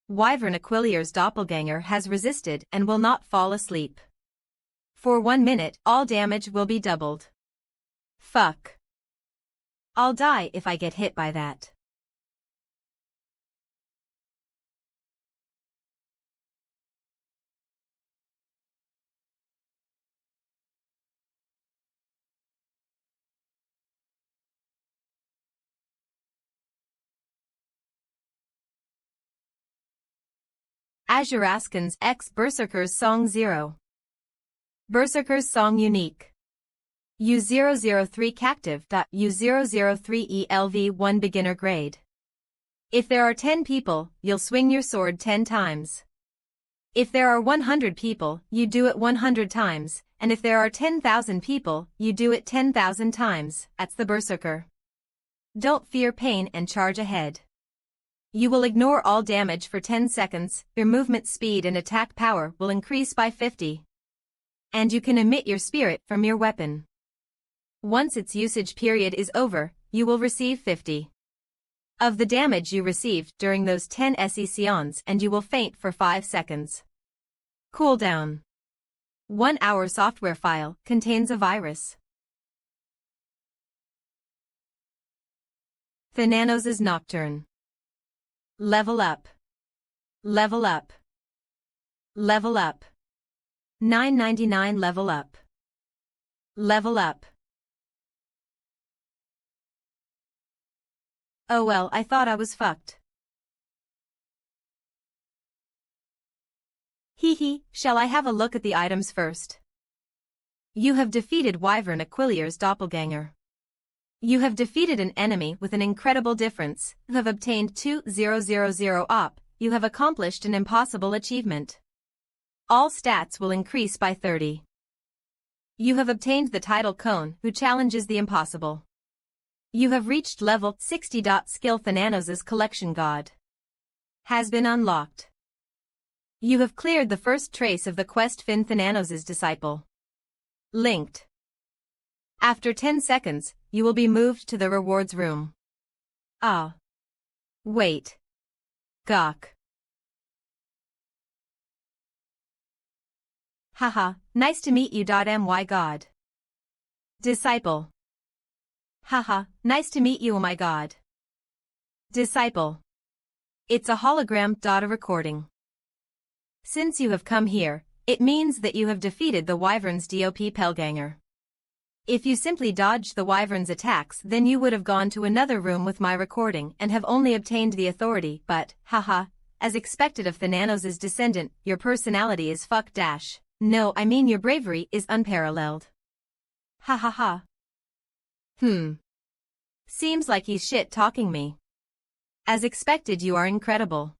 Wyvern Aquilier's doppelganger has resisted and will not fall asleep. For 1 minute, all damage will be doubled. Fuck. I'll die if I get hit by that. Azuraskan's X Berserkers Song 0. Berserkers Song Unique. U003 Cactive. U003 ELV1 Beginner Grade. If there are 10 people, you'll swing your sword 10 times. If there are 100 people, you do it 100 times, and if there are 10,000 people, you do it 10,000 times. That's the Berserker. Don't fear pain and charge ahead. You will ignore all damage for 10 seconds, your movement speed and attack power will increase by 50. And you can emit your spirit from your weapon. Once its usage period is over, you will receive 50 of the damage you received during those 10 sessions, and you will faint for 5 seconds. Cooldown. 1 hour software file contains a virus. Thananos' Nocturne. Level up. Level up. Level up. 9.99 level up. Level up. Oh well, I thought I was fucked. Hee, shall I have a look at the items first? You have defeated Wyvern Aquilier's doppelganger. You have defeated an enemy with an incredible difference. You have obtained 2000 op. You have accomplished an impossible achievement. All stats will increase by 30. You have obtained the title Cone, who challenges the impossible. You have reached level 60. Skill Thananos' Collection God has been unlocked. You have cleared the first trace of the quest Finn Thananos' disciple. Linked. After 10 seconds, you will be moved to the rewards room. Ah. Wait. Gawk. Haha, nice to meet you. My God. Disciple. Haha, nice to meet you. Oh my God. Disciple. It's a hologram. A recording. Since you have come here, it means that you have defeated the Wyvern's DOP Pelganger. If you simply dodged the Wyvern's attacks, then you would have gone to another room with my recording and have only obtained the authority, but, haha, as expected of Thananos' descendant, your personality is fuck dash. No, I mean your bravery is unparalleled. Ha ha ha. Seems like he's shit-talking me. As expected, you are incredible.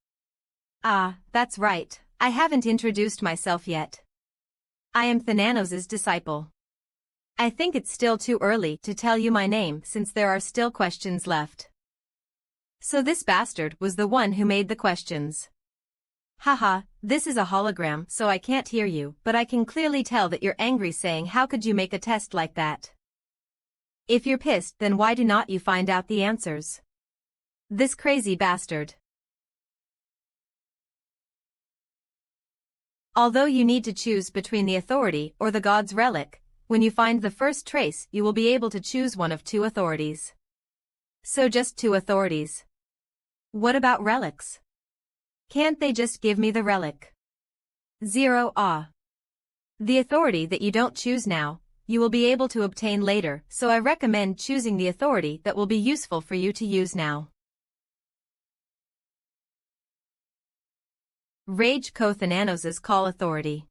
Ah, that's right, I haven't introduced myself yet. I am Thananos' disciple. I think it's still too early to tell you my name since there are still questions left. So this bastard was the one who made the questions. Haha, this is a hologram so I can't hear you, but I can clearly tell that you're angry, saying how could you make a test like that? If you're pissed, then why do not you find out the answers? This crazy bastard. Although you need to choose between the authority or the god's relic, when you find the first trace you will be able to choose one of 2 authorities. So just 2 authorities. What about relics? Can't they just give me the relic? 0. The authority that you don't choose now, you will be able to obtain later, so I recommend choosing the authority that will be useful for you to use now. Rage Co Thananos' Call Authority.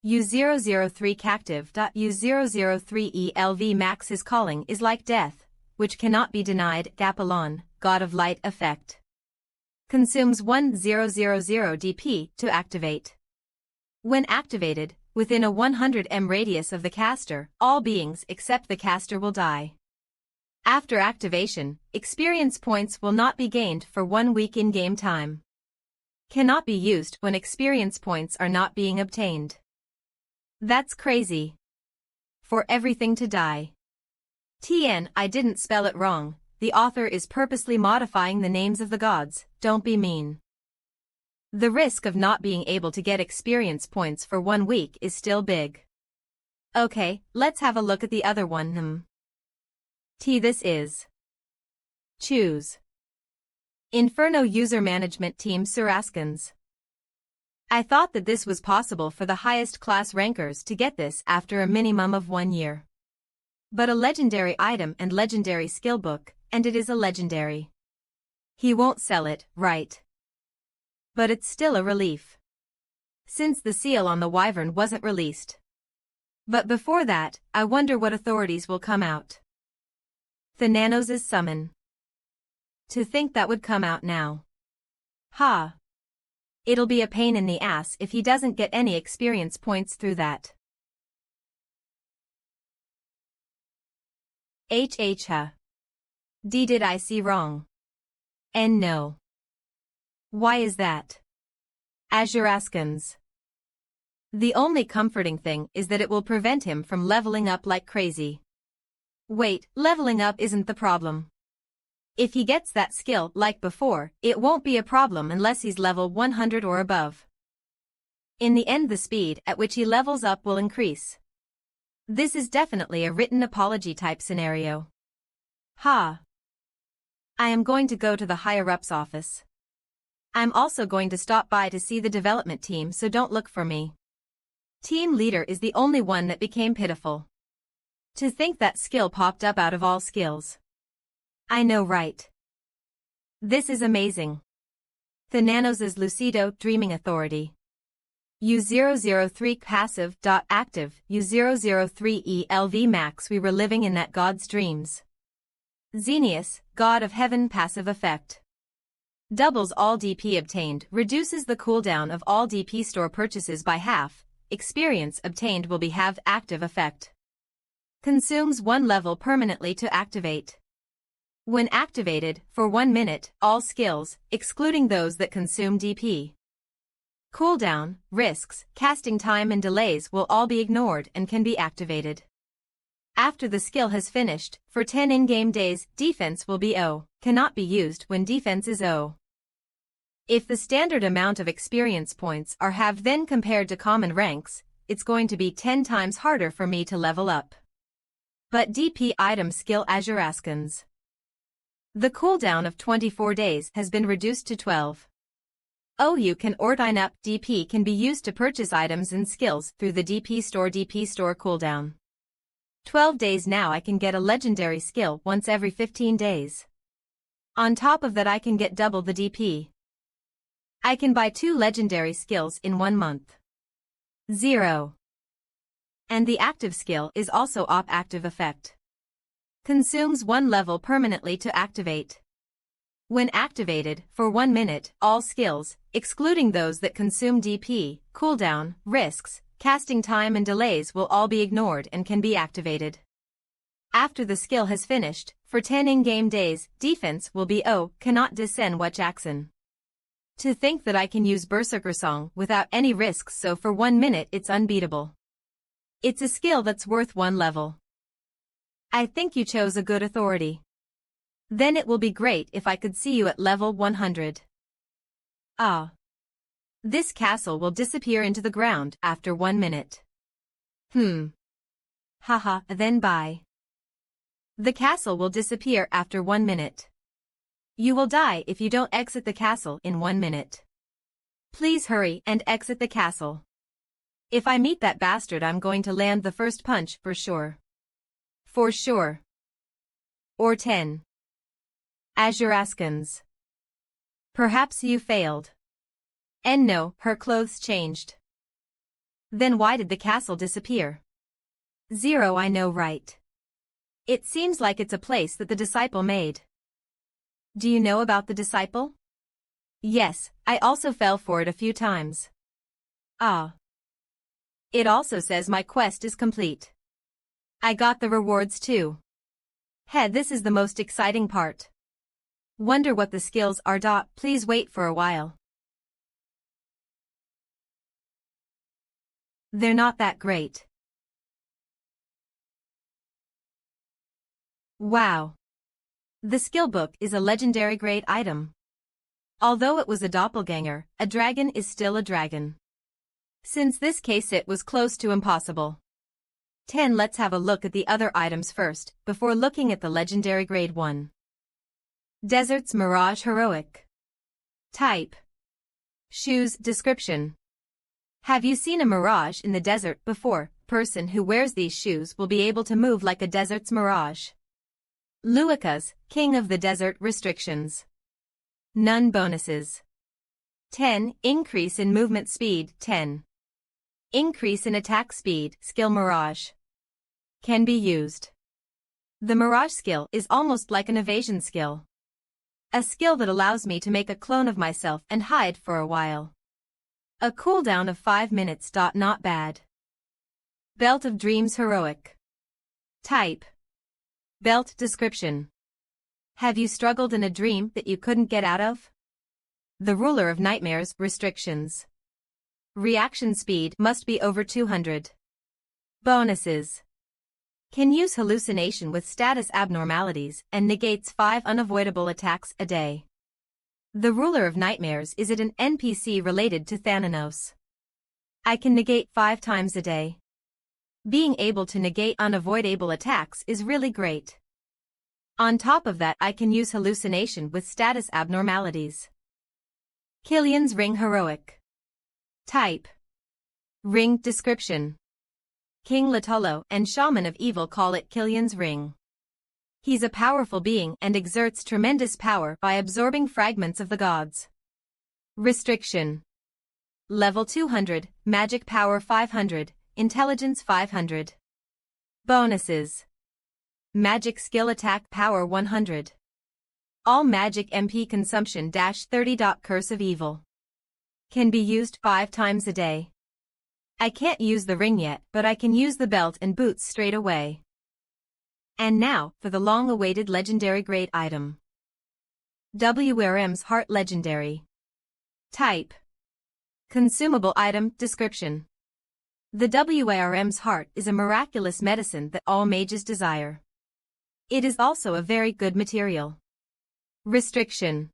U003 Cactive. U003 ELV Max. His calling is like death, which cannot be denied. Gapalon, God of Light Effect. Consumes 1000 DP to activate. When activated, within a 100 m radius of the caster, all beings except the caster will die. After activation, experience points will not be gained for 1 week in-game time. Cannot be used when experience points are not being obtained. That's crazy. For everything to die. I didn't spell it wrong, the author is purposely modifying the names of the gods, don't be mean. The risk of not being able to get experience points for 1 week is still big. Okay, let's have a look at the other one. This is Choose Inferno User Management Team Suraskins. I thought that this was possible for the highest class rankers to get this after a minimum of 1 year. But a legendary item and legendary skill book, and it is a legendary. He won't sell it, right? But it's still a relief. Since the seal on the wyvern wasn't released. But before that, I wonder what authorities will come out. Thananos' summon. To think that would come out now. Ha! It'll be a pain in the ass if he doesn't get any experience points through that. Ha. D did I see wrong? N no. Why is that? Azuraskins. The only comforting thing is that it will prevent him from leveling up like crazy. Wait, leveling up isn't the problem. If he gets that skill like before, it won't be a problem unless he's level 100 or above. In the end, the speed at which he levels up will increase. This is definitely a written apology type scenario. Ha! I am going to go to the higher-ups office. I'm also going to stop by to see the development team, so don't look for me. Team leader is the only one that became pitiful. To think that skill popped up out of all skills. I know, right? This is amazing. Thananos' Lucido Dreaming Authority. U003 passive. Active. U003 ELV max. We were living in that god's dreams. Xenius, god of heaven. Passive effect. Doubles all DP obtained. Reduces the cooldown of all DP store purchases by half. Experience obtained will be halved. Active effect. Consumes 1 level permanently to activate. When activated, for 1 minute, all skills, excluding those that consume DP. Cooldown, risks, casting time and delays will all be ignored and can be activated. After the skill has finished, for 10 in-game days, defense will be O, cannot be used when defense is O. If the standard amount of experience points are halved then compared to common ranks, it's going to be 10 times harder for me to level up. But DP item skill Azuraskins. The cooldown of 24 days has been reduced to 12. You can ordine up. DP can be used to purchase items and skills through the DP store cooldown. 12 days now. I can get a legendary skill once every 15 days. On top of that, I can get double the DP. I can buy 2 legendary skills in 1 month. 0. And the active skill is also op active effect. Consumes 1 level permanently to activate. When activated, for 1 minute, all skills, excluding those that consume DP, cooldown, risks, casting time and delays will all be ignored and can be activated. After the skill has finished, for 10 in-game days, defense will be O, cannot descend watch action. To think that I can use Berserker Song without any risks, so for 1 minute it's unbeatable. It's a skill that's worth 1 level. I think you chose a good authority. Then it will be great if I could see you at level 100. Ah. This castle will disappear into the ground after 1 minute. Haha, then bye. The castle will disappear after 1 minute. You will die if you don't exit the castle in 1 minute. Please hurry and exit the castle. If I meet that bastard, I'm going to land the first punch for sure. For sure. Or 10. Azuraskins. Perhaps you failed. And no, her clothes changed. Then why did the castle disappear? 0, I know, right? It seems like it's a place that the disciple made. Do you know about the disciple? Yes, I also fell for it a few times. Ah. It also says my quest is complete. I got the rewards too. This is the most exciting part. Wonder what the skills are. Please wait for a while. They're not that great. Wow. The skill book is a legendary grade item. Although it was a doppelganger, a dragon is still a dragon. Since this case it was close to impossible. 10. Let's have a look at the other items first, before looking at the legendary grade 1. Desert's Mirage Heroic. Type. Shoes description. Have you seen a mirage in the desert before? Person who wears these shoes will be able to move like a desert's mirage. Luikas, king of the desert. Restrictions. None. Bonuses. 10. Increase in movement speed. 10. Increase in attack speed. Skill Mirage. Can be used. The Mirage skill is almost like an evasion skill. A skill that allows me to make a clone of myself and hide for a while. A cooldown of 5 minutes. Not bad. Belt of Dreams Heroic. Type. Belt description. Have you struggled in a dream that you couldn't get out of? The ruler of nightmares. Restrictions. Reaction speed must be over 200. Bonuses. Can use hallucination with status abnormalities and negates 5 unavoidable attacks a day. The ruler of nightmares. Is it an NPC related to Thanatos? I can negate 5 times a day. Being able to negate unavoidable attacks is really great. On top of that, I can use hallucination with status abnormalities. Killian's Ring Heroic. Type. Ring description. King Latolo and Shaman of Evil call it Killian's Ring. He's a powerful being and exerts tremendous power by absorbing fragments of the gods. Restriction. Level 200, Magic Power 500, Intelligence 500. Bonuses. Magic Skill Attack Power 100. All Magic MP Consumption -30. Curse of Evil. Can be used 5 times a day. I can't use the ring yet, but I can use the belt and boots straight away. And now, for the long-awaited legendary great item. WRM's Heart Legendary. Type. Consumable item description. The WRM's heart is a miraculous medicine that all mages desire. It is also a very good material. Restriction.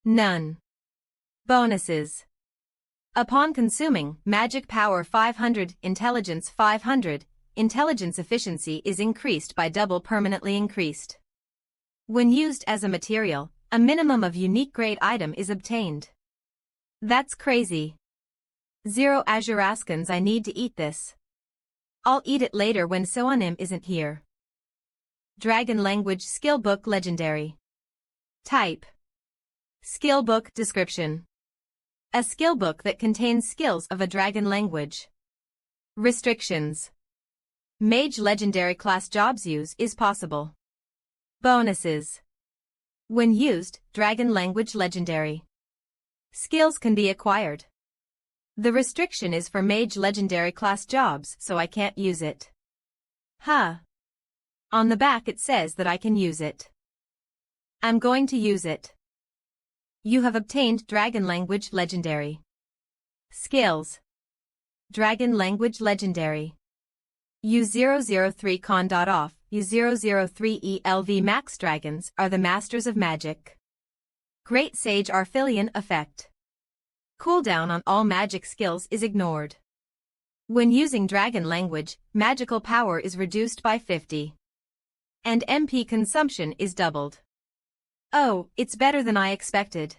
None. Bonuses. Upon consuming, Magic Power 500, Intelligence 500, Intelligence efficiency is increased by double. Permanently increased. When used as a material, a minimum of unique great item is obtained. That's crazy. 0 Azuraskans. I need to eat this. I'll eat it later when Soanim isn't here. Dragon Language Skill Book Legendary. Type. Skill Book description. A skill book that contains skills of a dragon language. Restrictions. Mage Legendary Class Jobs use is possible. Bonuses. When used, Dragon Language Legendary. Skills can be acquired. The restriction is for Mage Legendary Class jobs, so I can't use it. Huh. On the back it says that I can use it. I'm going to use it. You have obtained Dragon Language Legendary. Skills. Dragon Language Legendary. U003 Con.off, U003 ELV Max Dragons are the masters of magic. Great Sage Arphilian effect. Cooldown on all magic skills is ignored. When using Dragon Language, magical power is reduced by 50. And MP consumption is doubled. Oh, it's better than I expected.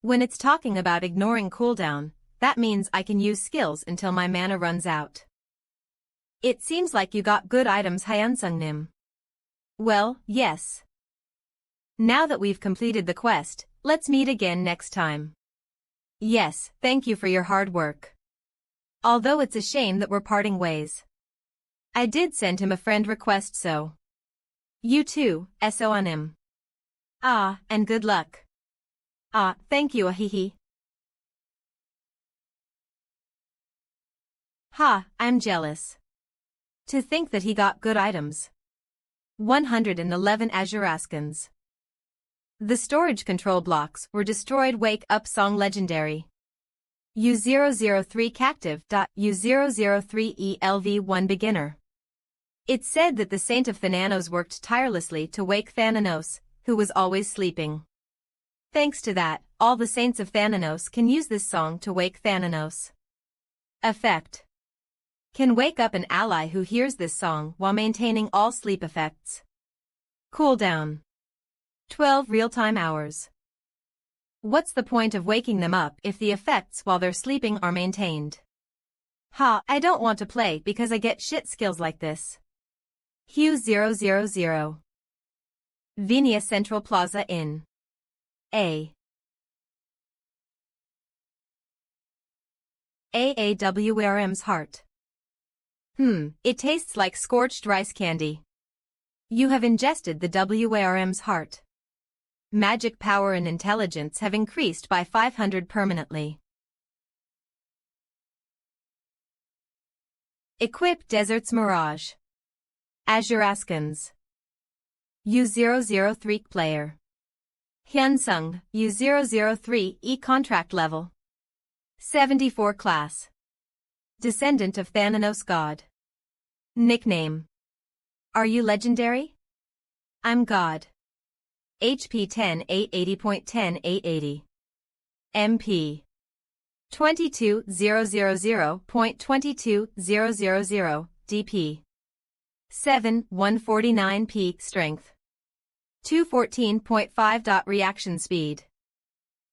When it's talking about ignoring cooldown, that means I can use skills until my mana runs out. It seems like you got good items, Hyansungnim. Well, yes. Now that we've completed the quest, let's meet again next time. Yes, thank you for your hard work. Although it's a shame that we're parting ways. I did send him a friend request, so. You too, Soanim. Ah, and good luck. Ah, thank you, ahihi. Ha, I'm jealous. To think that he got good items. 111 Azuraskans. The storage control blocks were destroyed. Wake Up Song Legendary. U003 Cactive. U003 ELV1 Beginner. It said that the Saint of Thanatos worked tirelessly to wake Thanatos, who was always sleeping. Thanks to that, all the Saints of Thanatos can use this song to wake Thanatos. Effect. Can wake up an ally who hears this song while maintaining all sleep effects. Cooldown. 12 real-time hours. What's the point of waking them up if the effects while they're sleeping are maintained? Ha, I don't want to play because I get shit skills like this. Hugh 000. Vinia Central Plaza Inn. A. AAWRM's heart. It tastes like scorched rice candy. You have ingested the WARM's heart. Magic power and intelligence have increased by 500 permanently. Equip Desert's Mirage. Azure Askins. U003 player. Hyunsung, U003 E-contract level. 74 class. Descendant of Thananos God. Nickname. Are you legendary? I'm God. HP 10-880.10-880. MP. 22000.22000 DP. 7-149 peak strength. 214.5. Reaction speed.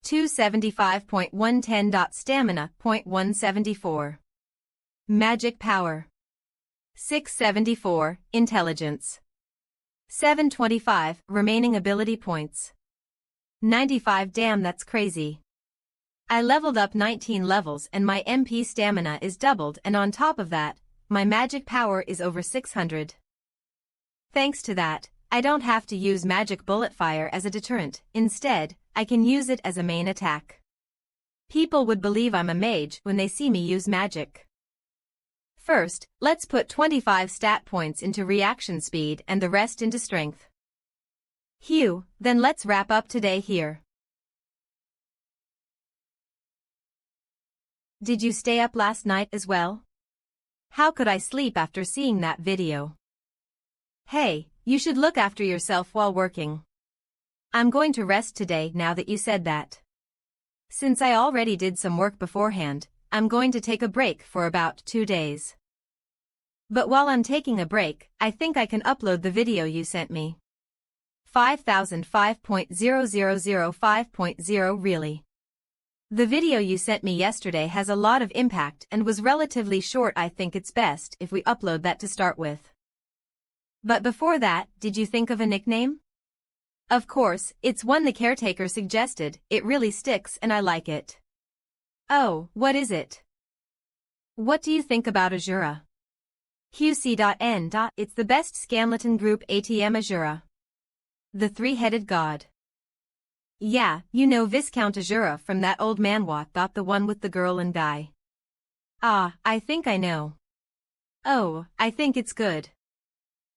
275.110. Stamina. 174. Magic power. 674, intelligence. 725, remaining ability points. 95. Damn, that's crazy. I leveled up 19 levels and my MP stamina is doubled, and on top of that, my magic power is over 600. Thanks to that, I don't have to use magic bullet fire as a deterrent. Instead, I can use it as a main attack. People would believe I'm a mage when they see me use magic. First, let's put 25 stat points into reaction speed and the rest into strength. Hugh, then let's wrap up today here. Did you stay up last night as well? How could I sleep after seeing that video? Hey, you should look after yourself while working. I'm going to rest today now that you said that. Since I already did some work beforehand, I'm going to take a break for about 2 days. But while I'm taking a break, I think I can upload the video you sent me. 5005.0005.0 Really? The video you sent me yesterday has a lot of impact and was relatively short. I think it's best if we upload that to start with. But before that, did you think of a nickname? Of course, it's one the caretaker suggested. It really sticks and I like it. Oh, what is it? What do you think about Azura? QC.N. It's the best Scanlatin group ATM Azura. The three-headed god. Yeah, you know Viscount Azura from that old manhwa. The one with the girl and guy. Ah, I think I know. Oh, I think it's good.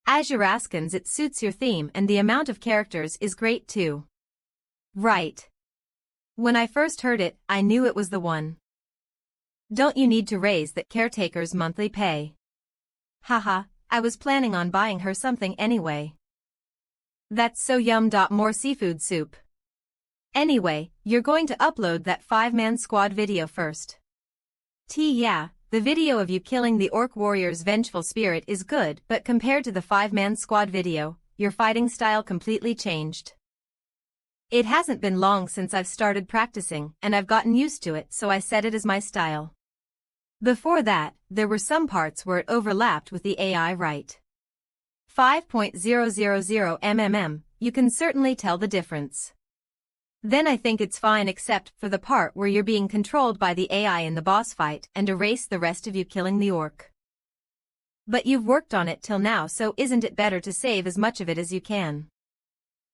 Azure Askins, it suits your theme and the amount of characters is great too. Right. When I first heard it, I knew it was the one. Don't you need to raise that caretaker's monthly pay? Haha, I was planning on buying her something anyway. That's so yum. More seafood soup. Anyway, you're going to upload that 5-man squad video first. Yeah, the video of you killing the orc warrior's vengeful spirit is good, but compared to the 5-man squad video, your fighting style completely changed. It hasn't been long since I've started practicing, and I've gotten used to it, so I set it as my style. Before that, there were some parts where it overlapped with the AI right. 5.000 MMM, you can certainly tell the difference. Then I think it's fine except for the part where you're being controlled by the AI in the boss fight and erase the rest of you killing the orc. But you've worked on it till now, so isn't it better to save as much of it as you can?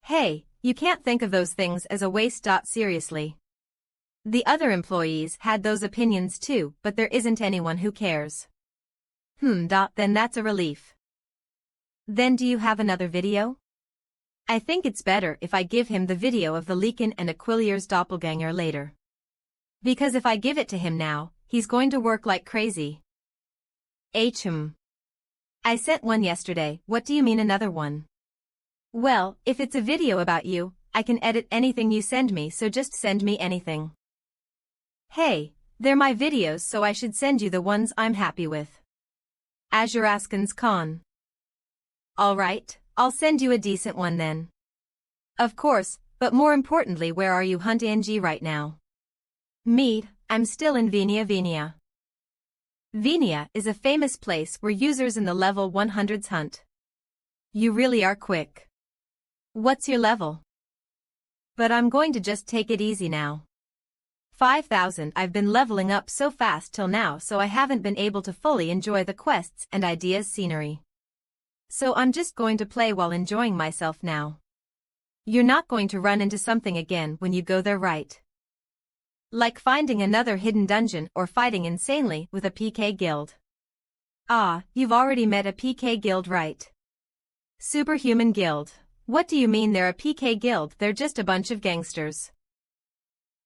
Hey, you can't think of those things as a waste. Seriously. The other employees had those opinions too, but there isn't anyone who cares. Then that's a relief. Then do you have another video? I think it's better if I give him the video of the Leakin and Aquilier's doppelganger later. Because if I give it to him now, he's going to work like crazy. I sent one yesterday. What do you mean another one? Well, if it's a video about you, I can edit anything you send me, so just send me anything. Hey, they're my videos, so I should send you the ones I'm happy with. Azure Askins Khan. Alright, I'll send you a decent one then. Of course, but more importantly, where are you hunt NG right now? Me, I'm still in Venia. Venia is a famous place where users in the level 100s hunt. You really are quick. What's your level? But I'm going to just take it easy now. 5,000. I've been leveling up so fast till now, so I haven't been able to fully enjoy the quests and ideas scenery. So I'm just going to play while enjoying myself now. You're not going to run into something again when you go there, right? Like finding another hidden dungeon or fighting insanely with a PK guild. Ah, you've already met a PK guild, right? Superhuman guild. What do you mean they're a PK guild? They're just a bunch of gangsters.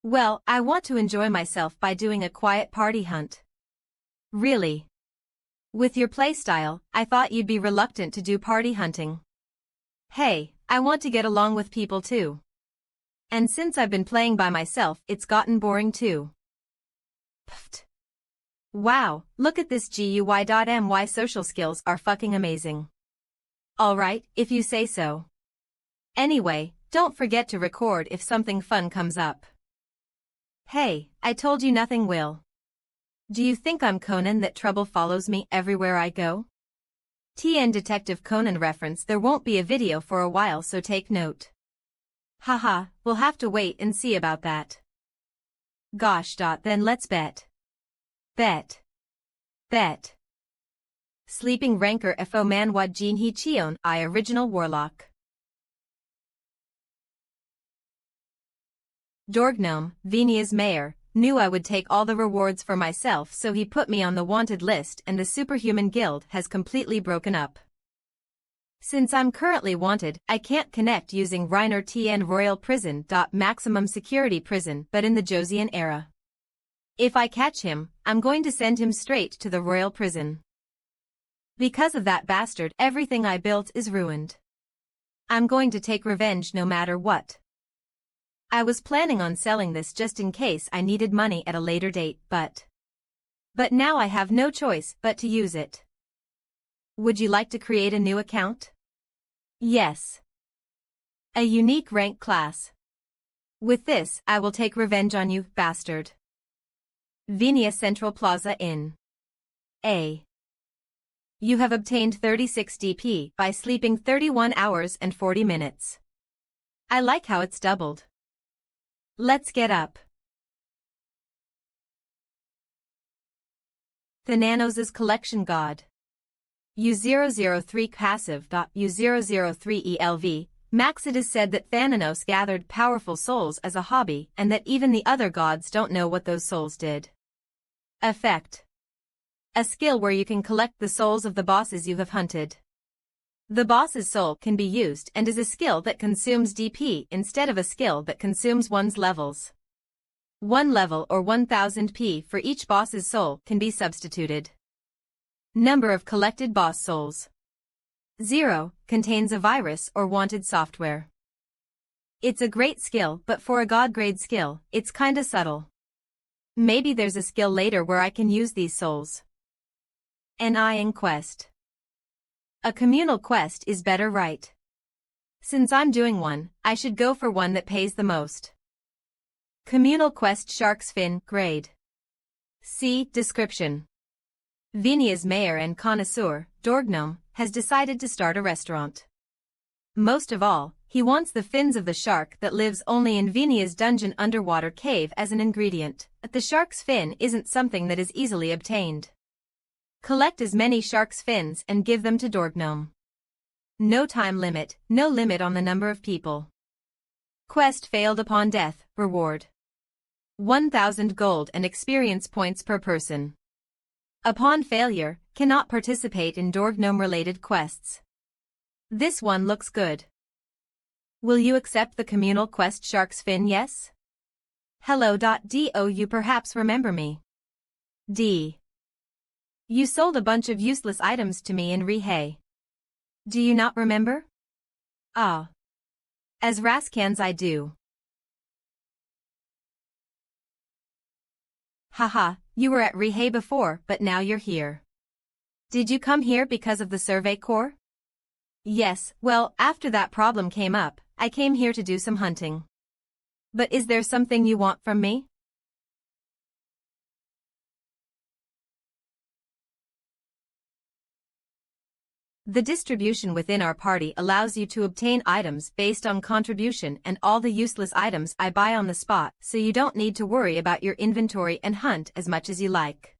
Well, I want to enjoy myself by doing a quiet party hunt. Really? With your playstyle, I thought you'd be reluctant to do party hunting. Hey, I want to get along with people too. And since I've been playing by myself, it's gotten boring too. Pfft. Wow, look at this GUI.my social skills are fucking amazing. Alright, if you say so. Anyway, don't forget to record if something fun comes up. Hey, I told you nothing will. Do you think I'm Conan that trouble follows me everywhere I go? TN Detective Conan reference. There won't be a video for a while, so take note. Haha, we'll have to wait and see about that. Gosh. Then let's bet. Bet. Sleeping Ranker FO MANHWA Jinhee Cheon I Original Warlock. Dorgnome, Venia's mayor, knew I would take all the rewards for myself, so he put me on the wanted list, and the Superhuman Guild has completely broken up. Since I'm currently wanted, I can't connect using Reiner TN Royal Prison. Maximum security prison, but in the Josian era. If I catch him, I'm going to send him straight to the Royal Prison. Because of that bastard, everything I built is ruined. I'm going to take revenge no matter what. I was planning on selling this just in case I needed money at a later date, but now I have no choice but to use it. Would you like to create a new account? Yes. A unique rank class. With this, I will take revenge on you, bastard. Venia Central Plaza Inn. A. You have obtained 36 DP by sleeping 31 hours and 40 minutes. I like how it's doubled. Let's get up. Thananos' Collection God. U003 passive. U003 ELV. Max. It is said that Thananos gathered powerful souls as a hobby, and that even the other gods don't know what those souls did. Effect. A skill where you can collect the souls of the bosses you have hunted. The boss's soul can be used and is a skill that consumes DP instead of a skill that consumes one's levels. 1 level or 1000 P for each boss's soul can be substituted. Number of collected boss souls. 0. Contains a virus or wanted software. It's a great skill, but for a god grade skill, it's kinda subtle. Maybe there's a skill later where I can use these souls. An in quest. A communal quest is better, right? Since I'm doing one, I should go for one that pays the most. Communal quest Shark's Fin grade. See description. Venia's mayor and connoisseur, Dorgnome, has decided to start a restaurant. Most of all, he wants the fins of the shark that lives only in Venia's dungeon underwater cave as an ingredient, but the shark's fin isn't something that is easily obtained. Collect as many shark's fins and give them to Dorgnome. No time limit, no limit on the number of people. Quest failed upon death, reward. 1,000 gold and experience points per person. Upon failure, cannot participate in Dorgnome-related quests. This one looks good. Will you accept the communal quest Shark's Fin? Yes? Hello. Do you perhaps remember me? D. You sold a bunch of useless items to me in Rihei. Do you not remember? Ah. As Raskans I do. Haha, you were at Rihei before, but now you're here. Did you come here because of the Survey Corps? Yes, well, after that problem came up, I came here to do some hunting. But is there something you want from me? The distribution within our party allows you to obtain items based on contribution and all the useless items I buy on the spot, so you don't need to worry about your inventory and hunt as much as you like.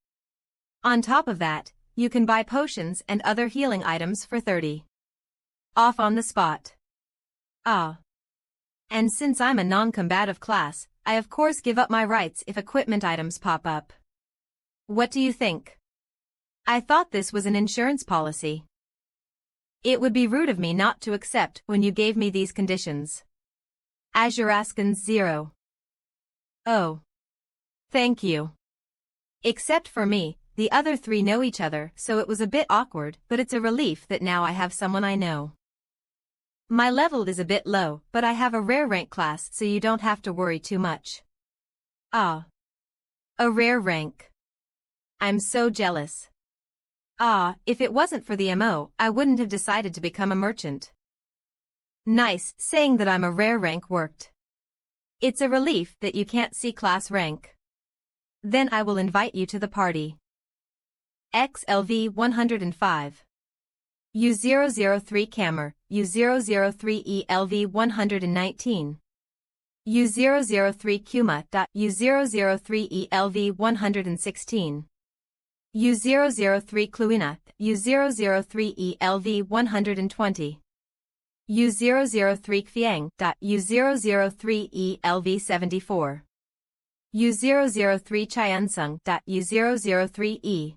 On top of that, you can buy potions and other healing items for 30 off on the spot. Ah. And since I'm a non-combative class, I of course give up my rights if equipment items pop up. What do you think? I thought this was an insurance policy. It would be rude of me not to accept when you gave me these conditions. Azuraskans 0. Oh. Thank you. Except for me, the other three know each other, so it was a bit awkward, but it's a relief that now I have someone I know. My level is a bit low, but I have a rare rank class, so you don't have to worry too much. Ah. A rare rank. I'm so jealous. Ah, if it wasn't for the MO, I wouldn't have decided to become a merchant. Nice, saying that I'm a rare rank worked. It's a relief that you can't see class rank. Then I will invite you to the party. XLV 105. U003 Cammer, U003 ELV 119. U003 Kuma. U003 ELV 116. U003 Kluina, U003 ELV 120. U003 Kviang. U003 ELV 74. U003 Chyansung. U003 E.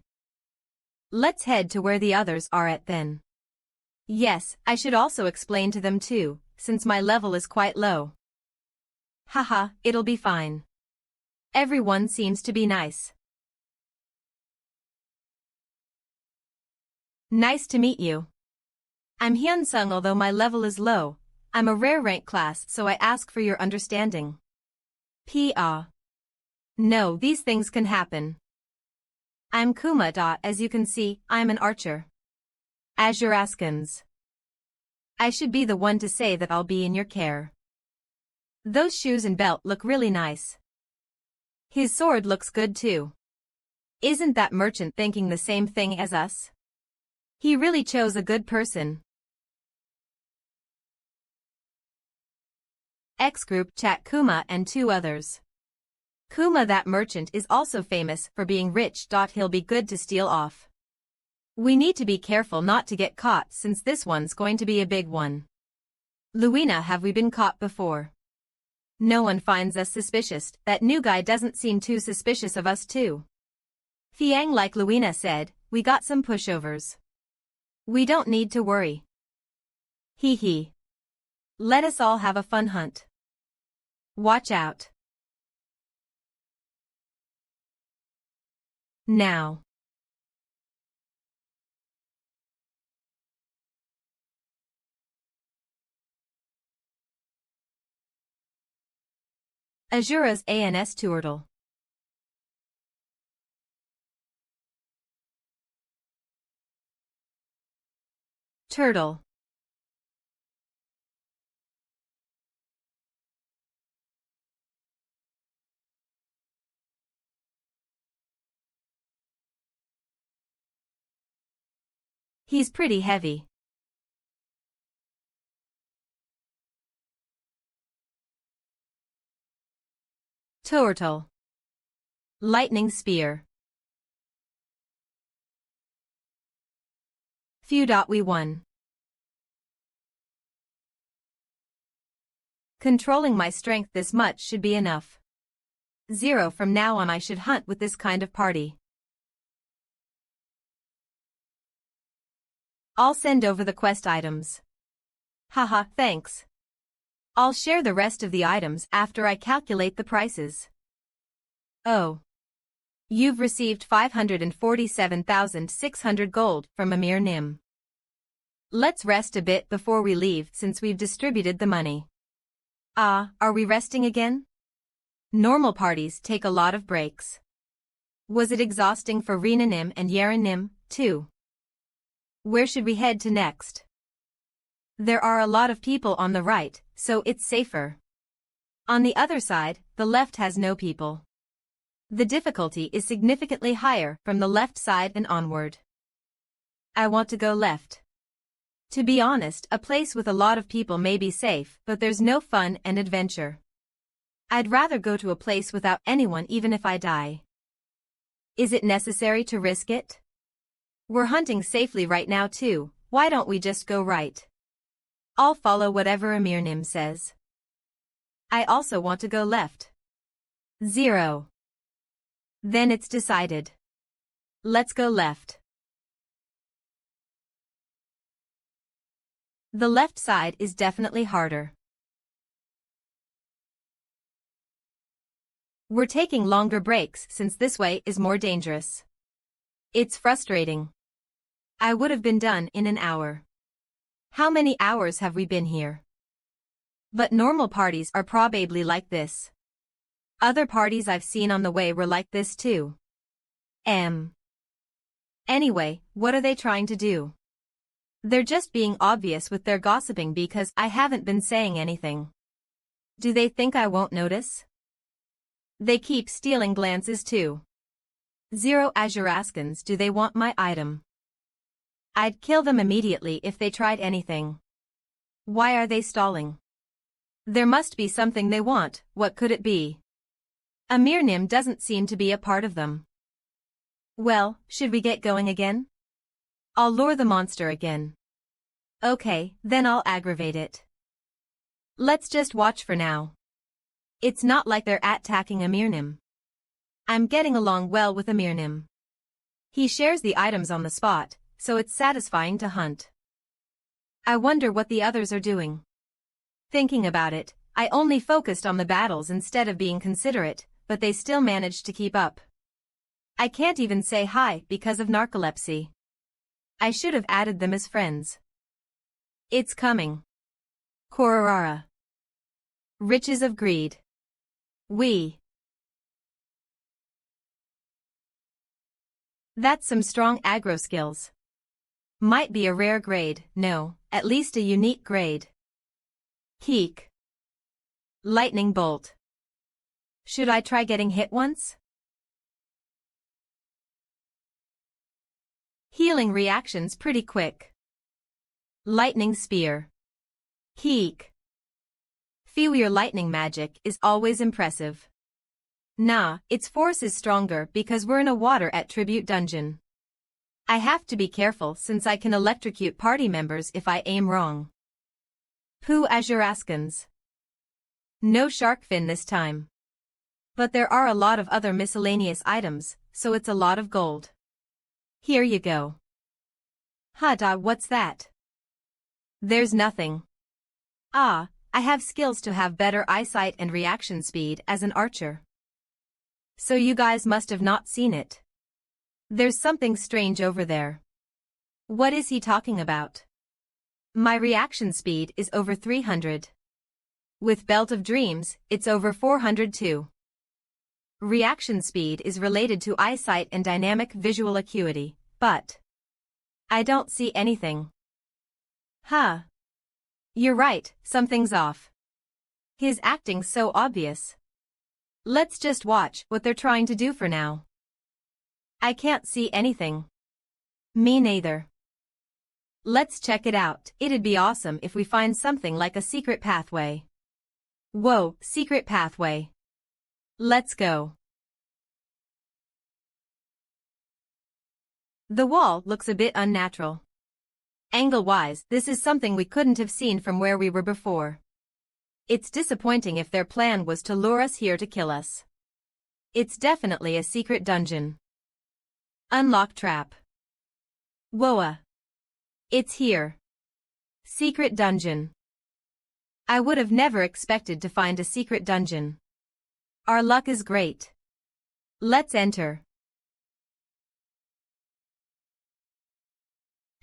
Let's head to where the others are at then. Yes, I should also explain to them too, since my level is quite low. Haha, it'll be fine. Everyone seems to be nice. Nice to meet you. I'm Hyunsung. Although my level is low, I'm a rare rank class, so I ask for your understanding. P.A. No, these things can happen. I'm Kuma. As you can see, I'm an archer. Azuraskans. I should be the one to say that I'll be in your care. Those shoes and belt look really nice. His sword looks good too. Isn't that merchant thinking the same thing as us? He really chose a good person. X group chat Kuma and 2 others. Kuma, that merchant, is also famous for being rich. He'll be good to steal off. We need to be careful not to get caught, since this one's going to be a big one. Luina, have we been caught before? No one finds us suspicious. That new guy doesn't seem too suspicious of us too. Fiang, like Luina said, we got some pushovers. We don't need to worry. Hee hee. Let us all have a fun hunt. Watch out. Now. Azura's ANS Turtle. Turtle. He's pretty heavy. Turtle. Lightning Spear. We won. Controlling my strength this much should be enough. 0 from now on I should hunt with this kind of party. I'll send over the quest items. Haha, thanks. I'll share the rest of the items after I calculate the prices. Oh. You've received 547,600 gold from Amir Nim. Let's rest a bit before we leave since we've distributed the money. Ah, are we resting again? Normal parties take a lot of breaks. Was it exhausting for Rina Nim and Yara Nim, too? Where should we head to next? There are a lot of people on the right, so it's safer. On the other side, the left has no people. The difficulty is significantly higher from the left side and onward. I want to go left. To be honest, a place with a lot of people may be safe, but there's no fun and adventure. I'd rather go to a place without anyone even if I die. Is it necessary to risk it? We're hunting safely right now too, why don't we just go right? I'll follow whatever Amirnim says. I also want to go left. 0. Then it's decided. Let's go left. The left side is definitely harder. We're taking longer breaks since this way is more dangerous. It's frustrating. I would have been done in an hour. How many hours have we been here? But normal parties are probably like this. Other parties I've seen on the way were like this too. Anyway, what are they trying to do? They're just being obvious with their gossiping because I haven't been saying anything. Do they think I won't notice? They keep stealing glances too. 0 Azuraskans, do they want my item? I'd kill them immediately if they tried anything. Why are they stalling? There must be something they want, what could it be? Amirnim doesn't seem to be a part of them. Well, should we get going again? I'll lure the monster again. Okay, then I'll aggravate it. Let's just watch for now. It's not like they're attacking Amirnim. I'm getting along well with Amirnim. He shares the items on the spot, so it's satisfying to hunt. I wonder what the others are doing. Thinking about it, I only focused on the battles instead of being considerate, but they still managed to keep up. I can't even say hi because of narcolepsy. I should have added them as friends. It's coming. Kororara. Riches of greed. That's some strong aggro skills. Might be a rare grade, no, at least a unique grade. Heek. Lightning bolt. Should I try getting hit once? Healing reactions pretty quick. Lightning spear. Heek. Phew, your lightning magic is always impressive. Nah, its force is stronger because we're in a water attribute dungeon. I have to be careful since I can electrocute party members if I aim wrong. Pooh Azuraskans. No shark fin this time. But there are a lot of other miscellaneous items, so it's a lot of gold. Here you go. Hada, what's that? There's nothing. Ah, I have skills to have better eyesight and reaction speed as an archer. So you guys must have not seen it. There's something strange over there. What is he talking about? My reaction speed is over 300. With Belt of Dreams, it's over 400 too. Reaction speed is related to eyesight and dynamic visual acuity, but I don't see anything. Huh. You're right, something's off. His acting's so obvious. Let's just watch what they're trying to do for now. I can't see anything. Me neither. Let's check it out. It'd be awesome if we find something like a secret pathway. Whoa, secret pathway. Let's go. The wall looks a bit unnatural. Angle-wise, this is something we couldn't have seen from where we were before. It's disappointing if their plan was to lure us here to kill us. It's definitely a secret dungeon. Unlock trap. Whoa. It's here. Secret dungeon. I would have never expected to find a secret dungeon. Our luck is great. Let's enter.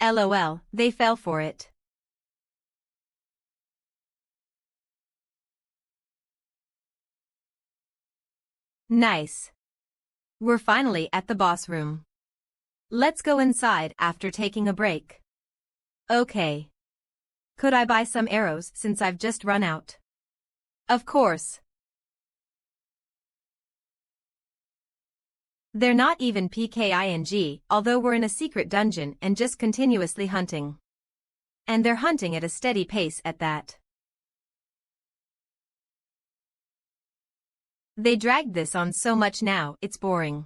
LOL, they fell for it. Nice. We're finally at the boss room. Let's go inside after taking a break. Okay. Could I buy some arrows since I've just run out? Of course. They're not even PKING, although we're in a secret dungeon and just continuously hunting. And they're hunting at a steady pace at that. They dragged this on so much now, it's boring.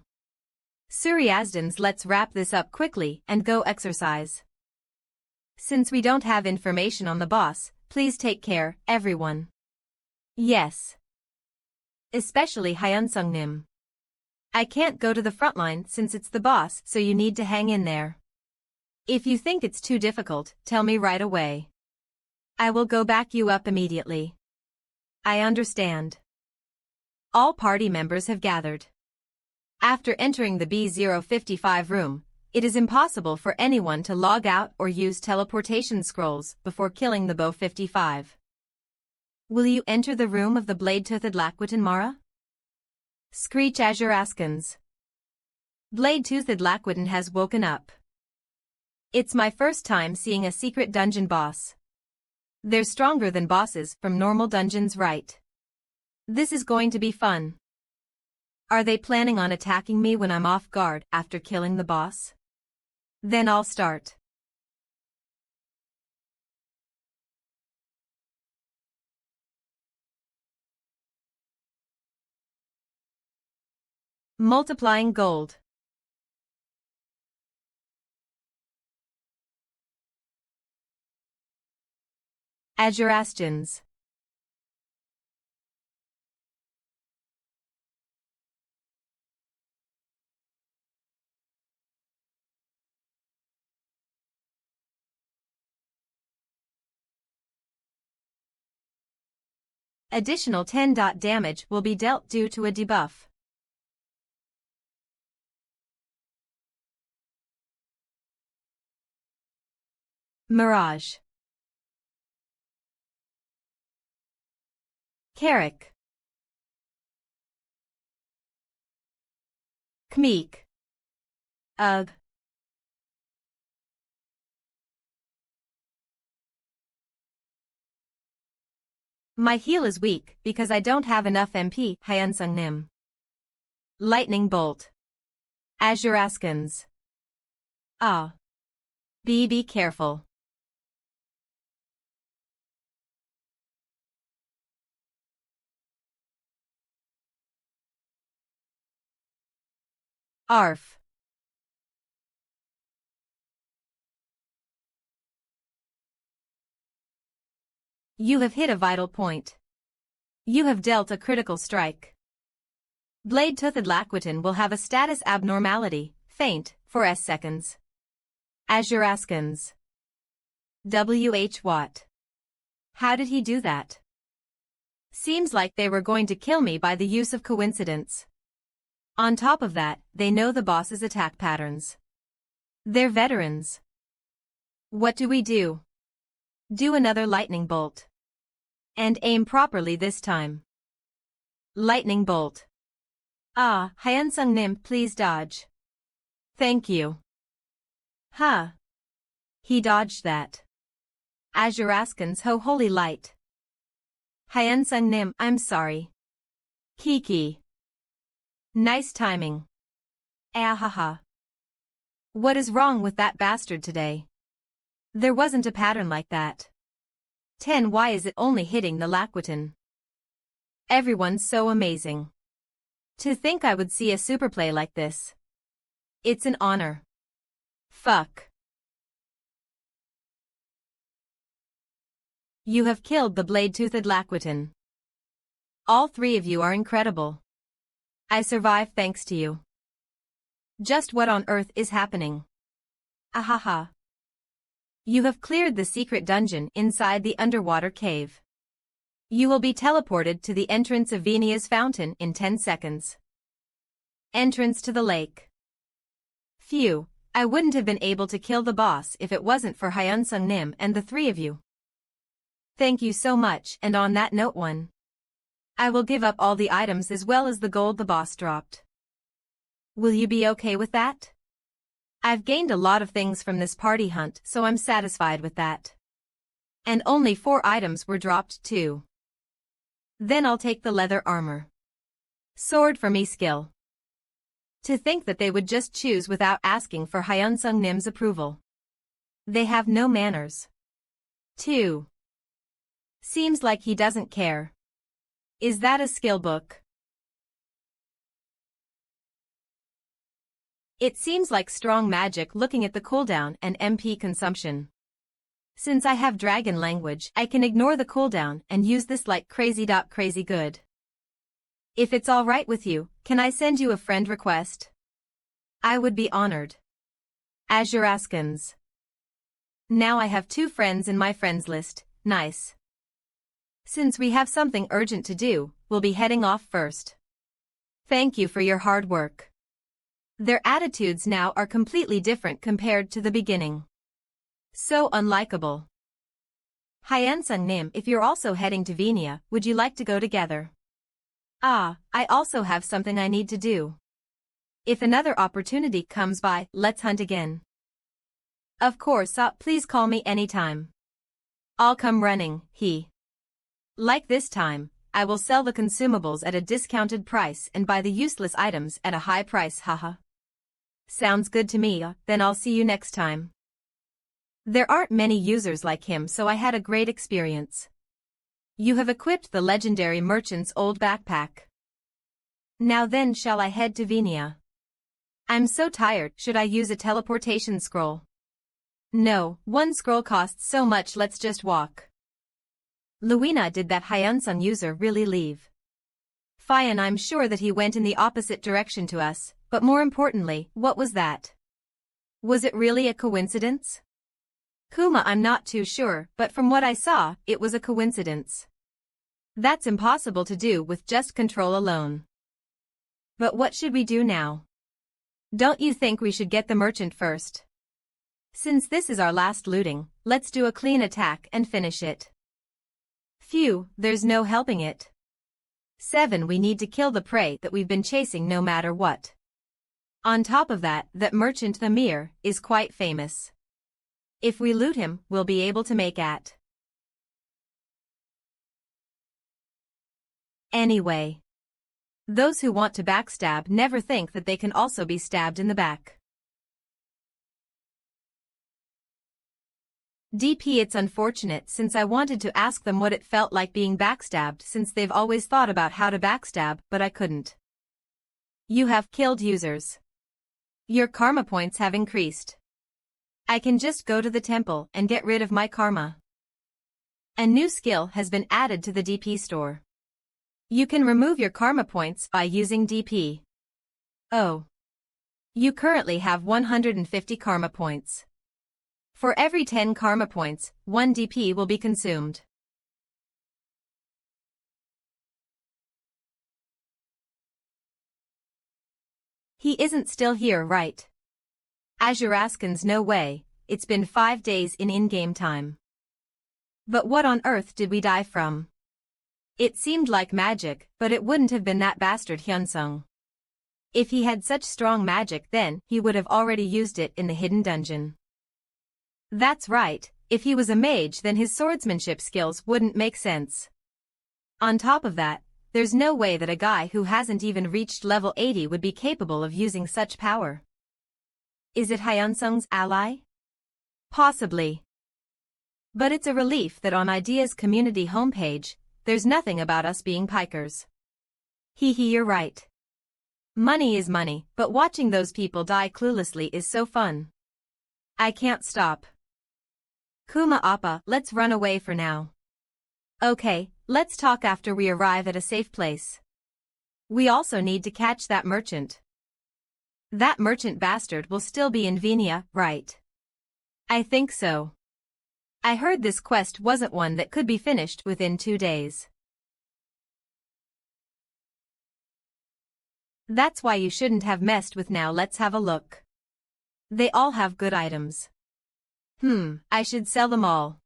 Suryazdans, let's wrap this up quickly and go exercise. Since we don't have information on the boss, please take care, everyone. Yes. Especially Hyunsungnim. I can't go to the front line since it's the boss, so you need to hang in there. If you think it's too difficult, tell me right away. I will go back you up immediately. I understand. All party members have gathered. After entering the B055 room, it is impossible for anyone to log out or use teleportation scrolls before killing the Bo-55. Will you enter the room of the blade-toothed Laquatin Mara? Screech Azure Askins. Blade-toothed Laquatin has woken up. It's my first time seeing a secret dungeon boss. They're stronger than bosses from normal dungeons, right? This is going to be fun. Are they planning on attacking me when I'm off guard after killing the boss? Then I'll start. Multiplying gold. Azure Astions. Additional 10 damage will be dealt due to a debuff. Mirage. Carrick. Kmeek. Ugh. My heal is weak because I don't have enough MP. Hyunsungnim. Lightning Bolt. Azure Askins. Ah. Be careful. Arf. You have hit a vital point. You have dealt a critical strike. Blade-toothed Laquatin will have a status abnormality, faint, for S seconds. Azure Askins. WH Watt. How did he do that? Seems like they were going to kill me by the use of coincidence. On top of that, they know the boss's attack patterns. They're veterans. What do we do? Do another lightning bolt. And aim properly this time. Lightning bolt. Ah, Hyunsungnim, please dodge. Thank you. Huh. He dodged that. Azure Askins, ho holy light. Hyunsungnim, I'm sorry. Kiki. Nice timing. Ahaha. What is wrong with that bastard today? There wasn't a pattern like that. 10. Why is it only hitting the Laquatin? Everyone's so amazing. To think I would see a superplay like this. It's an honor. Fuck. You have killed the blade-toothed Laquatin. All three of you are incredible. I survived thanks to you. Just what on earth is happening? Ahaha. You have cleared the secret dungeon inside the underwater cave. You will be teleported to the entrance of Venia's fountain in 10 seconds. Entrance to the lake. Phew, I wouldn't have been able to kill the boss if it wasn't for Hyunsungnim and the three of you. Thank you so much, and on that note I will give up all the items as well as the gold the boss dropped. Will you be okay with that? I've gained a lot of things from this party hunt, so I'm satisfied with that. And only 4 items were dropped too. Then I'll take the leather armor. Sword for me skill. To think that they would just choose without asking for Hyunsung Nim's approval. They have no manners. 2. Seems like he doesn't care. Is that a skill book? It seems like strong magic looking at the cooldown and MP consumption. Since I have dragon language, I can ignore the cooldown and use this like crazy good. If it's alright with you, can I send you a friend request? I would be honored. Azure Askins. Now I have 2 friends in my friends list, nice. Since we have something urgent to do, we'll be heading off first. Thank you for your hard work. Their attitudes now are completely different compared to the beginning. So unlikable. Hyunsung Nim, if you're also heading to Venia, would you like to go together? Ah, I also have something I need to do. If another opportunity comes by, let's hunt again. Of course, please call me anytime. I'll come running, Like this time, I will sell the consumables at a discounted price and buy the useless items at a high price, haha. Sounds good to me, then I'll see you next time. There aren't many users like him, so I had a great experience. You have equipped the legendary merchant's old backpack. Now then, shall I head to Venia? I'm so tired, should I use a teleportation scroll? No, 1 scroll costs so much, let's just walk. Luina, did that Hyunsung user really leave? Fine, I'm sure that he went in the opposite direction to us, but more importantly, what was that? Was it really a coincidence? Kuma, I'm not too sure, but from what I saw, it was a coincidence. That's impossible to do with just control alone. But what should we do now? Don't you think we should get the merchant first? Since this is our last looting, let's do a clean attack and finish it. Phew, there's no helping it. 7. We need to kill the prey that we've been chasing no matter what. On top of that merchant the Mir is quite famous. If we loot him, we'll be able to make at. Anyway. Those who want to backstab never think that they can also be stabbed in the back. DP, it's unfortunate since I wanted to ask them what it felt like being backstabbed since they've always thought about how to backstab, but I couldn't. You have killed users. Your karma points have increased. I can just go to the temple and get rid of my karma. A new skill has been added to the DP store. You can remove your karma points by using DP. Oh. You currently have 150 karma points. For every 10 karma points, 1 DP will be consumed. He isn't still here, right? Azuraskins, no way, it's been 5 days in-game time. But what on earth did we die from? It seemed like magic, but it wouldn't have been that bastard Hyunsung. If he had such strong magic, then he would have already used it in the hidden dungeon. That's right, if he was a mage, then his swordsmanship skills wouldn't make sense. On top of that, there's no way that a guy who hasn't even reached level 80 would be capable of using such power. Is it Hyunsung's ally? Possibly. But it's a relief that on Idea's community homepage, there's nothing about us being pikers. You're right. Money is money, but watching those people die cluelessly is so fun. I can't stop. Kuma Appa, let's run away for now. Okay, let's talk after we arrive at a safe place. We also need to catch that merchant. That merchant bastard will still be in Venia, right? I think so. I heard this quest wasn't one that could be finished within 2 days. That's why you shouldn't have messed with. Now let's have a look. They all have good items. I should sell them all.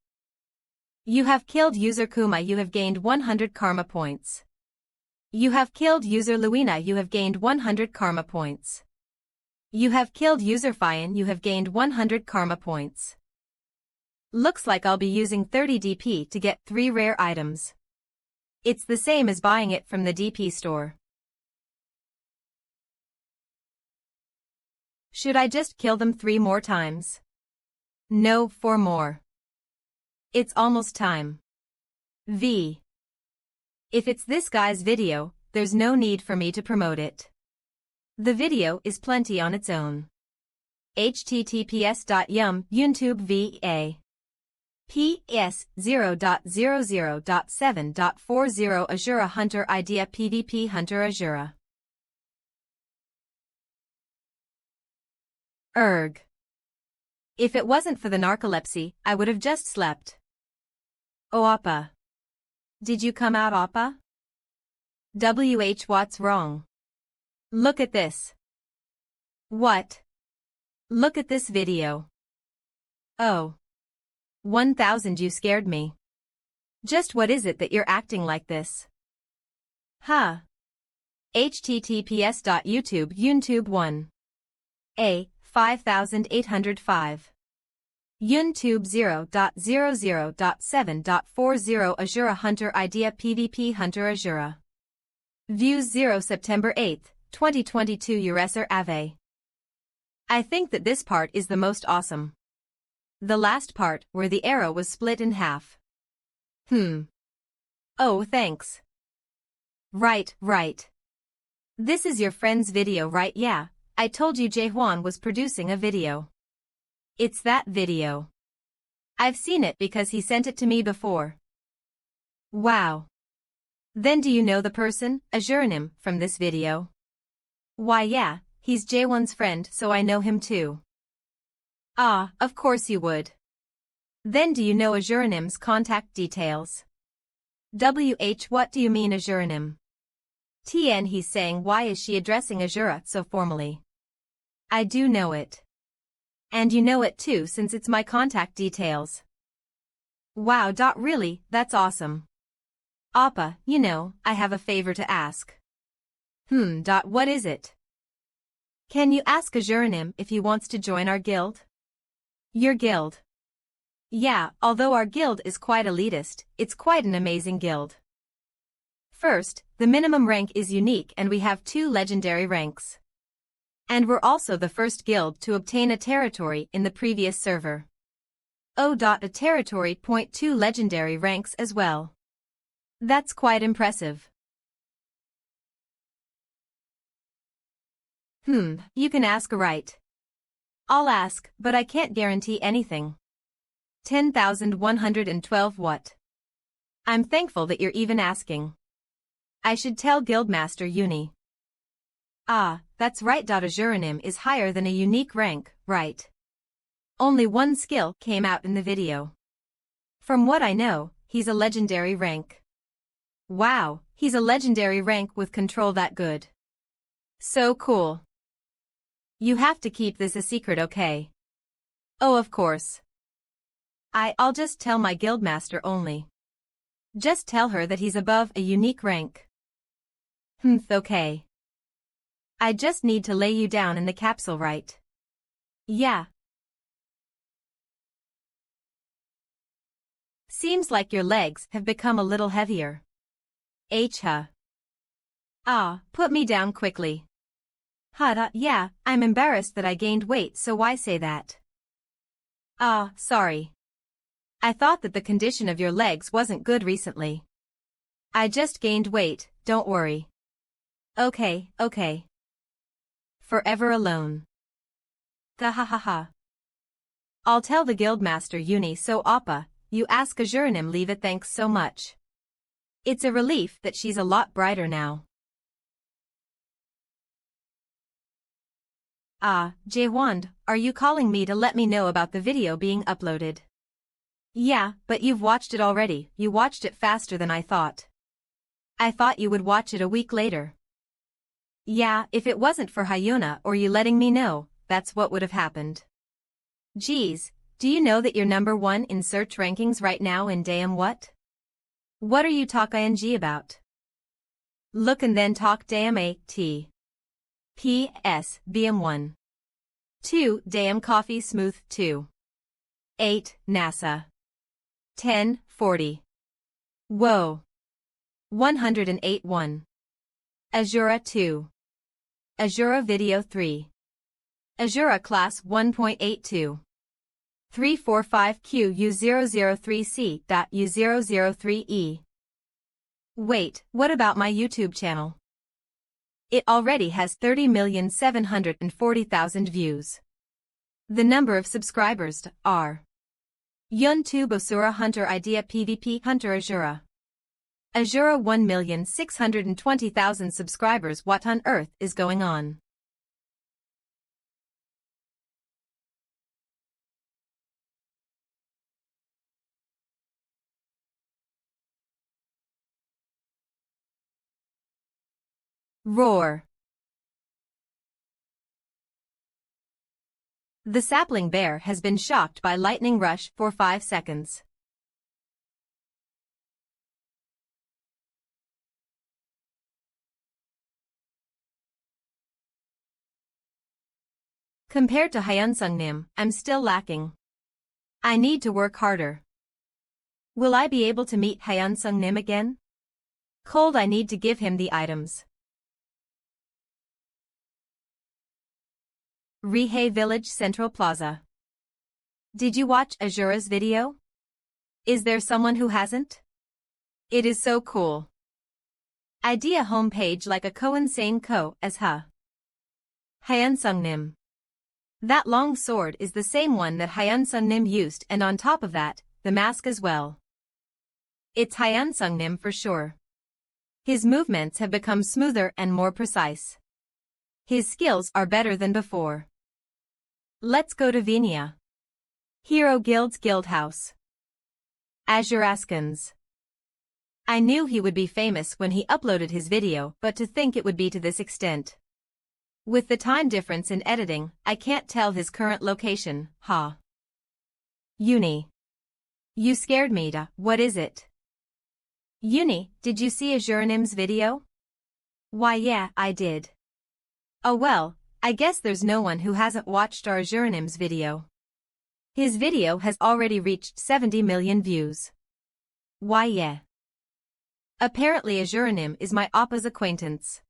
You have killed user Kuma, you have gained 100 karma points. You have killed user Luina, you have gained 100 karma points. You have killed user Fian, you have gained 100 karma points. Looks like I'll be using 30 DP to get 3 rare items. It's the same as buying it from the DP store. Should I just kill them 3 more times? No, 4 more. It's almost time. V. If it's this guy's video, there's no need for me to promote it. The video is plenty on its own. https://YouTube VA. PS 0.00.7.40 Azura Hunter Idea PvP Hunter Azura. Erg. If it wasn't for the narcolepsy, I would have just slept. Oh Appa. Did you come out Appa? What's wrong? Look at this. What? Look at this video. Oh. 1000 you scared me. Just what is it that you're acting like this? Huh. https://YouTube 1. A. 5805. YouTube 0.00.7.40 Azura Hunter Idea PvP Hunter Azura. Views 0 September 8, 2022 Ureser Ave. I think that this part is the most awesome. The last part, where the arrow was split in half. Oh, thanks. Right. This is your friend's video, right? Yeah, I told you Jaehwan was producing a video. It's that video. I've seen it because he sent it to me before. Wow. Then do you know the person, Azuranim, from this video? Why yeah, he's Jaehwan's friend, so I know him too. Ah, of course you would. Then do you know Azuranim's contact details? What do you mean Azuranim? TN he's saying why is she addressing Azura so formally? I do know it. And you know it too since it's my contact details. Wow. Really, that's awesome. Appa, you know, I have a favor to ask. What is it? Can you ask Azuranim if he wants to join our guild? Your guild? Yeah, although our guild is quite elitist, it's quite an amazing guild. First, the minimum rank is unique and we have 2 legendary ranks. And we're also the first guild to obtain a territory in the previous server. A territory. 2 legendary ranks as well. That's quite impressive. You can ask right. I'll ask, but I can't guarantee anything. 10,112 what? I'm thankful that you're even asking. I should tell Guildmaster Uni. Ah, that's right. Azuranim is higher than a unique rank, right? Only 1 skill came out in the video. From what I know, he's a legendary rank. Wow, he's a legendary rank with control that good. So cool. You have to keep this a secret, okay? Oh, of course. I'll just tell my guildmaster only. Just tell her that he's above a unique rank. Okay. I just need to lay you down in the capsule, right? Yeah. Seems like your legs have become a little heavier. Ah, put me down quickly. Yeah, I'm embarrassed that I gained weight, so why say that? Ah, sorry. I thought that the condition of your legs wasn't good recently. I just gained weight, don't worry. Okay. Forever alone. I'll tell the guildmaster Uni so Appa, you ask Azuranim leave it, thanks so much. It's a relief that she's a lot brighter now. Ah, Jaehwan, are you calling me to let me know about the video being uploaded? Yeah, but you've watched it already. You watched it faster than I thought. I thought you would watch it a week later. Yeah, if it wasn't for Hyuna or you letting me know, that's what would have happened. Geez, do you know that you're number 1 in search rankings right now in damn what? What are you talking about? Look and then talk damn T. P.S. BM1. 2. Damn coffee smooth 2. 8, NASA. 10, 40. Whoa. 108 1. Azura 2. Azura Video 3. Azura Class 1.82. 345QU003C.U003E. Wait, what about my YouTube channel? It already has 30,740,000 views. The number of subscribers are YouTube Asura Hunter Idea PvP Hunter Azura. Azura 1,620,000 subscribers. What on earth is going on? Roar. The sapling bear has been shocked by lightning rush for 5 seconds. Compared to Hyunsungnim, I'm still lacking. I need to work harder. Will I be able to meet Hyunsungnim again? Cold, I need to give him the items. Rihei Village Central Plaza. Did you watch Azura's video? Is there someone who hasn't? It is so cool. Idea homepage like a Koensane Ko as Hyunsungnim. That long sword is the same one that Hyunsungnim used, and on top of that, the mask as well. It's Hyunsungnim for sure. His movements have become smoother and more precise. His skills are better than before. Let's go to Venia. Hero Guild's Guildhouse. Azuraskans. I knew he would be famous when he uploaded his video, but to think it would be to this extent. With the time difference in editing, I can't tell his current location, Uni. You scared me. What is it? Uni, did you see Azuranim's video? Why yeah, I did. Oh well, I guess there's no one who hasn't watched our Azuranim's video. His video has already reached 70 million views. Why yeah. Apparently Azuranim is my Appa's acquaintance.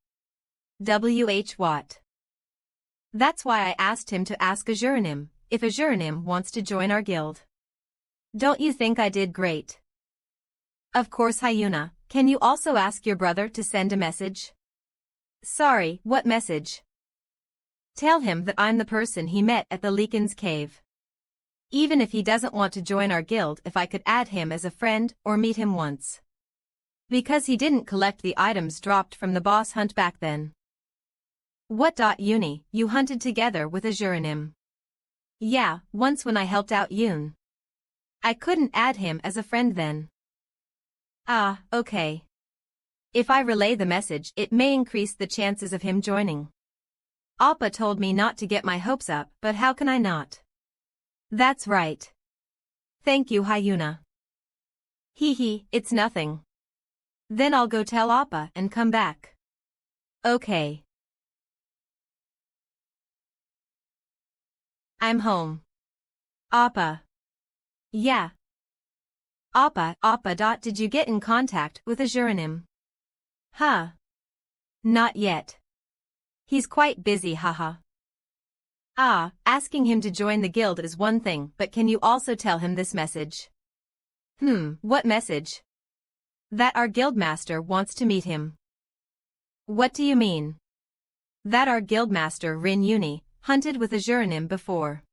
W.H. Watt. That's why I asked him to ask Azuranim if Azuranim wants to join our guild. Don't you think I did great? Of course Hyuna, can you also ask your brother to send a message? Sorry, what message? Tell him that I'm the person he met at the Leakin's cave. Even if he doesn't want to join our guild, if I could add him as a friend or meet him once. Because he didn't collect the items dropped from the boss hunt back then. What? Uni, you hunted together with Azuranim? Yeah, once when I helped out Yoon. I couldn't add him as a friend then. Ah, okay. If I relay the message, it may increase the chances of him joining. Appa told me not to get my hopes up, but how can I not? That's right. Thank you, Hyuna. Hee, it's nothing. Then I'll go tell Appa and come back. Okay. I'm home. Appa. Yeah. Appa. Did you get in contact with Azuranim? Not yet. He's quite busy, haha. Asking him to join the guild is one thing, but can you also tell him this message? What message? That our guildmaster wants to meet him. What do you mean? That our guildmaster Rin Uni hunted with Azuranim before.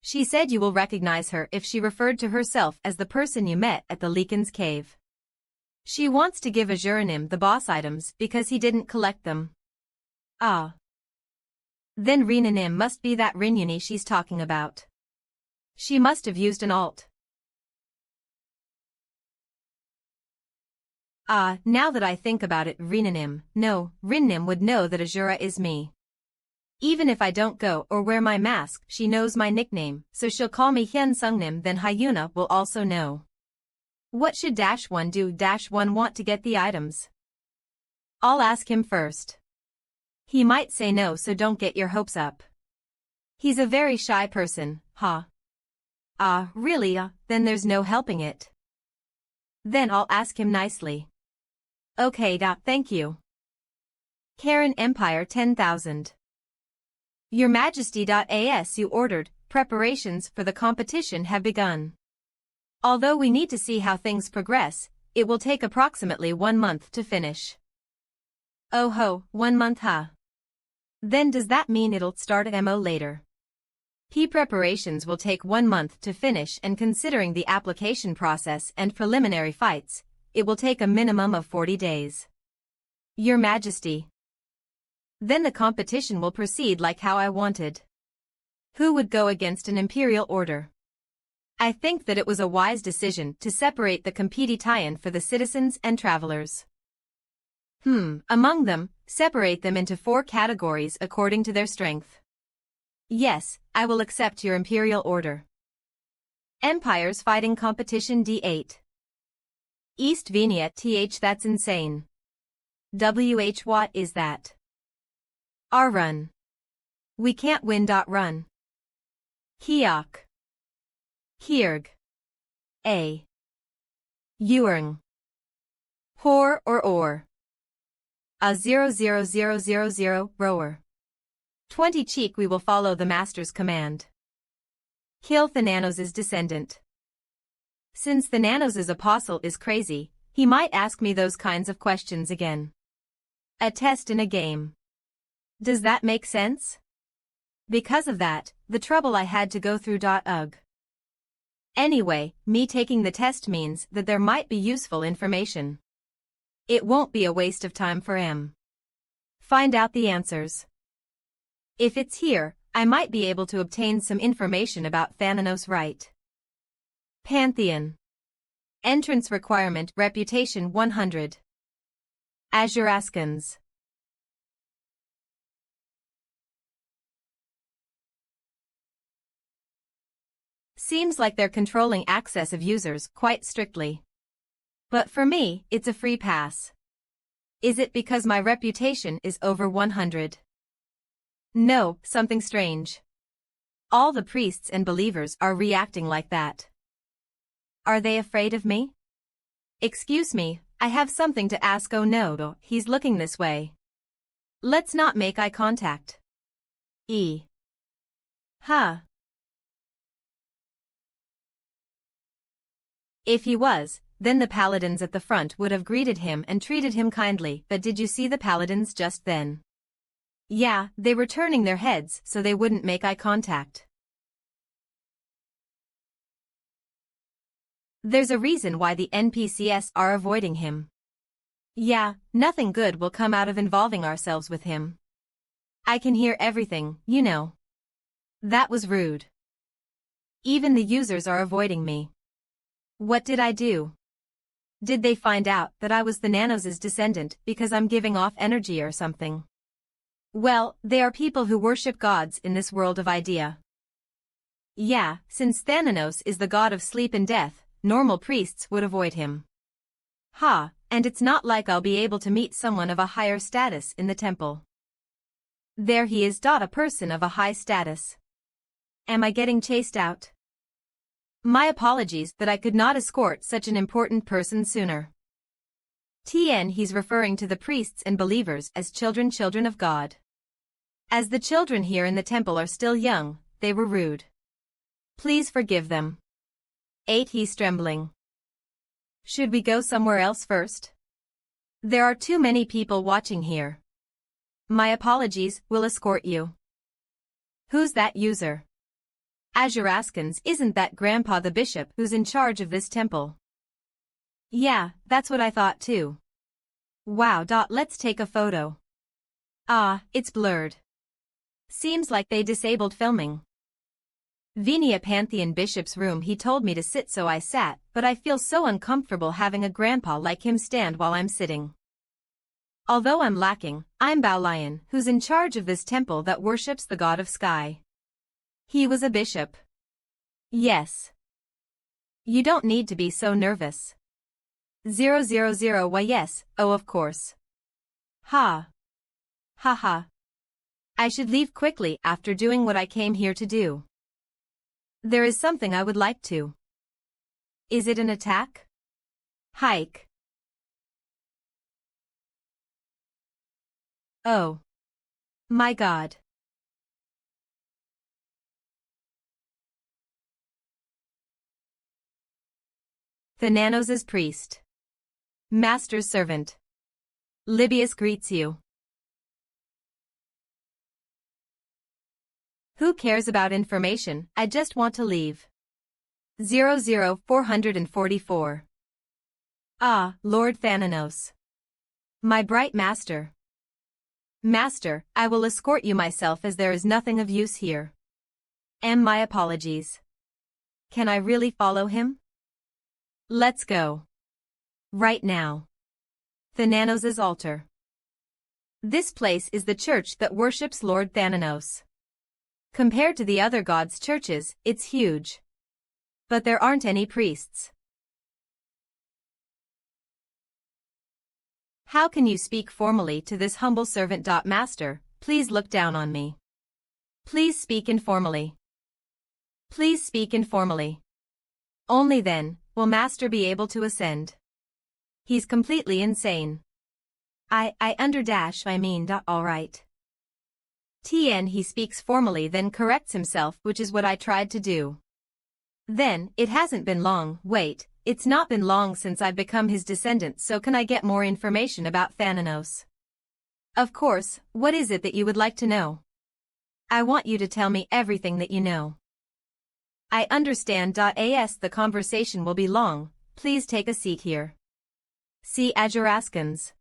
She said you will recognize her if she referred to herself as the person you met at the Leakin's cave. She wants to give Azuranim the boss items because he didn't collect them. Then Rinanim must be that Rin Uni she's talking about. She must have used an alt. Now that I think about it, Rinanim, no, Rinnim would know that Azura is me. Even if I don't go or wear my mask, she knows my nickname, so she'll call me Hyunsungnim, then Hyuna will also know. What should -1 do? -1 want to get the items. I'll ask him first. He might say no, so don't get your hopes up. He's a very shy person, Ah, really? Then there's no helping it. Then I'll ask him nicely. Okay, thank you. Karen Empire 10,000. Your Majesty. As you ordered, preparations for the competition have begun. Although we need to see how things progress, it will take approximately 1 month to finish. Oh ho, 1 month huh? Then does that mean it'll start at MO later? Preparations will take 1 month to finish, and considering the application process and preliminary fights, it will take a minimum of 40 days. Your Majesty. Then the competition will proceed like how I wanted. Who would go against an imperial order? I think that it was a wise decision to separate the competition for the citizens and travelers. Among them, separate them into 4 categories according to their strength. Yes, I will accept your imperial order. Empires Fighting Competition D8. East Vignette. That's insane. What is that? Our run. We can't win. Run. Kiok. Kierg. A. Uring. Hor or. A 00000 rower. 20 cheek. We will follow the master's command. Kill Thananos' descendant. Since Thananos' apostle is crazy, he might ask me those kinds of questions again. A test in a game. Does that make sense? Because of that, the trouble I had to go through. Ugh. Anyway, me taking the test means that there might be useful information. It won't be a waste of time for M. Find out the answers. If it's here, I might be able to obtain some information about Thananos. Right. Pantheon. Entrance requirement. Reputation 100. Azuraskans. Seems like they're controlling access of users quite strictly. But for me, it's a free pass. Is it because my reputation is over 100? No, something strange. All the priests and believers are reacting like that. Are they afraid of me? Excuse me, I have something to ask. Oh no, he's looking this way. Let's not make eye contact. Huh. If he was, then the paladins at the front would have greeted him and treated him kindly. But did you see the paladins just then? Yeah, they were turning their heads so they wouldn't make eye contact. There's a reason why the NPCs are avoiding him. Yeah, nothing good will come out of involving ourselves with him. I can hear everything, you know. That was rude. Even the users are avoiding me. What did I do? Did they find out that I was the Nanos' descendant because I'm giving off energy or something? Well, they are people who worship gods in this world of idea. Yeah, since Thananos is the god of sleep and death, normal priests would avoid him. Ha, and it's not like I'll be able to meet someone of a higher status in the temple. There he is. A person of a high status. Am I getting chased out? My apologies that I could not escort such an important person sooner. He's referring to the priests and believers as children of God. As the children here in the temple are still young, they were rude. Please forgive them. 8 He's trembling. Should we go somewhere else first? There are too many people watching here. My apologies, we'll escort you. Who's that user? Azuraskans. Isn't that Grandpa the bishop who's in charge of this temple? Yeah, that's what I thought too. Wow. Let's take a photo. Ah, it's blurred. Seems like they disabled filming. Venia Pantheon Bishop's room. He told me to sit, so I sat, but I feel so uncomfortable having a grandpa like him stand while I'm sitting. Although I'm lacking, I'm Baolion, who's in charge of this temple that worships the god of sky. He was a bishop. Yes. You don't need to be so nervous. 000. Why yes, oh of course. Ha. Ha ha. I should leave quickly after doing what I came here to do. There is something I would like to. Is it an attack? Hike. Oh. My God. Thananos' priest. Master's servant. Libius greets you. Who cares about information? I just want to leave. 00444. Ah, Lord Thananos. My bright master. Master, I will escort you myself as there is nothing of use here. My apologies. Can I really follow him? Let's go. Right now. Thananos' altar. This place is the church that worships Lord Thananos. Compared to the other gods' churches, it's huge. But there aren't any priests. How can you speak formally to this humble servant? Master, please look down on me. Please speak informally. Please speak informally. Only then will Master be able to ascend. He's completely insane. I mean, all right. He speaks formally, then corrects himself, which is what I tried to do. Then, it hasn't been long. Wait, it's not been long since I've become his descendant, so can I get more information about Thananos? Of course, what is it that you would like to know? I want you to tell me everything that you know. I understand. The conversation will be long, please take a seat here. See Ajaraskans.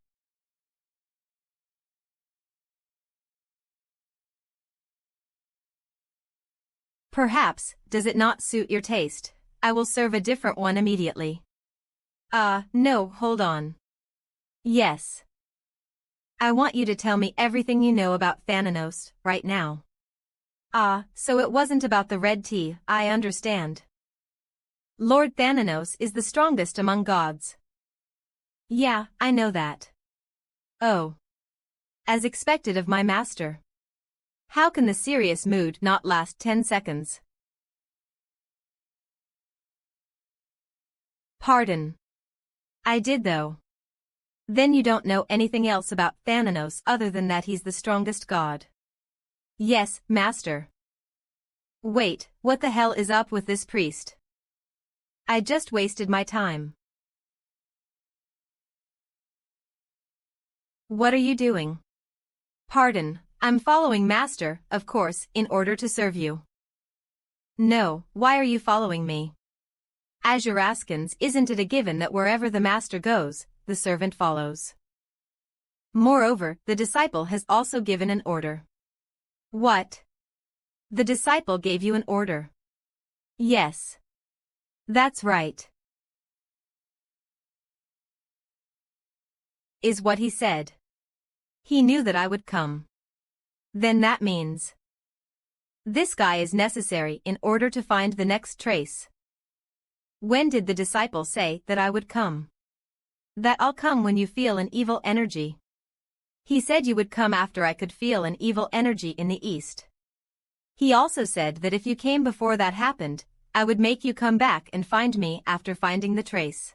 Perhaps, does it not suit your taste? I will serve a different one immediately. No, hold on. Yes. I want you to tell me everything you know about Thananos, right now. So it wasn't about the red tea, I understand. Lord Thananos is the strongest among gods. Yeah, I know that. Oh. As expected of my master. How can the serious mood not last 10 seconds? Pardon. I did though. Then you don't know anything else about Thananos other than that he's the strongest god. Yes, master. Wait, what the hell is up with this priest? I just wasted my time. What are you doing? Pardon, I'm following master, of course, in order to serve you. No, why are you following me? Ajaraskans, isn't it a given that wherever the master goes, the servant follows? Moreover, the disciple has also given an order. What? The disciple gave you an order? Yes. That's right. Is what he said. He knew that I would come. Then that means this guy is necessary in order to find the next trace. When did the disciple say that I would come? That I'll come when you feel an evil energy. He said you would come after I could feel an evil energy in the east. He also said that if you came before that happened, I would make you come back and find me after finding the trace.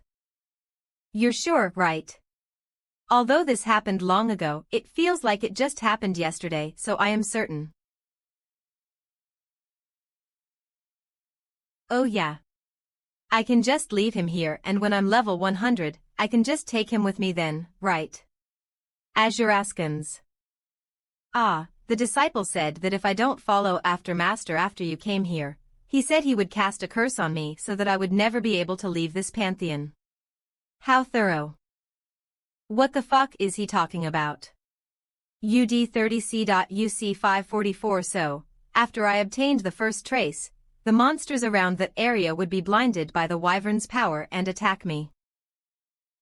You're sure, right? Although this happened long ago, it feels like it just happened yesterday, so I am certain. Oh yeah. I can just leave him here, and when I'm level 100, I can just take him with me then, right? Ajaraskans. The disciple said that if I don't follow after master after you came here, he said he would cast a curse on me so that I would never be able to leave this pantheon. How thorough. What the fuck is he talking about? UD30C.UC 544. So, after I obtained the first trace, the monsters around that area would be blinded by the wyvern's power and attack me.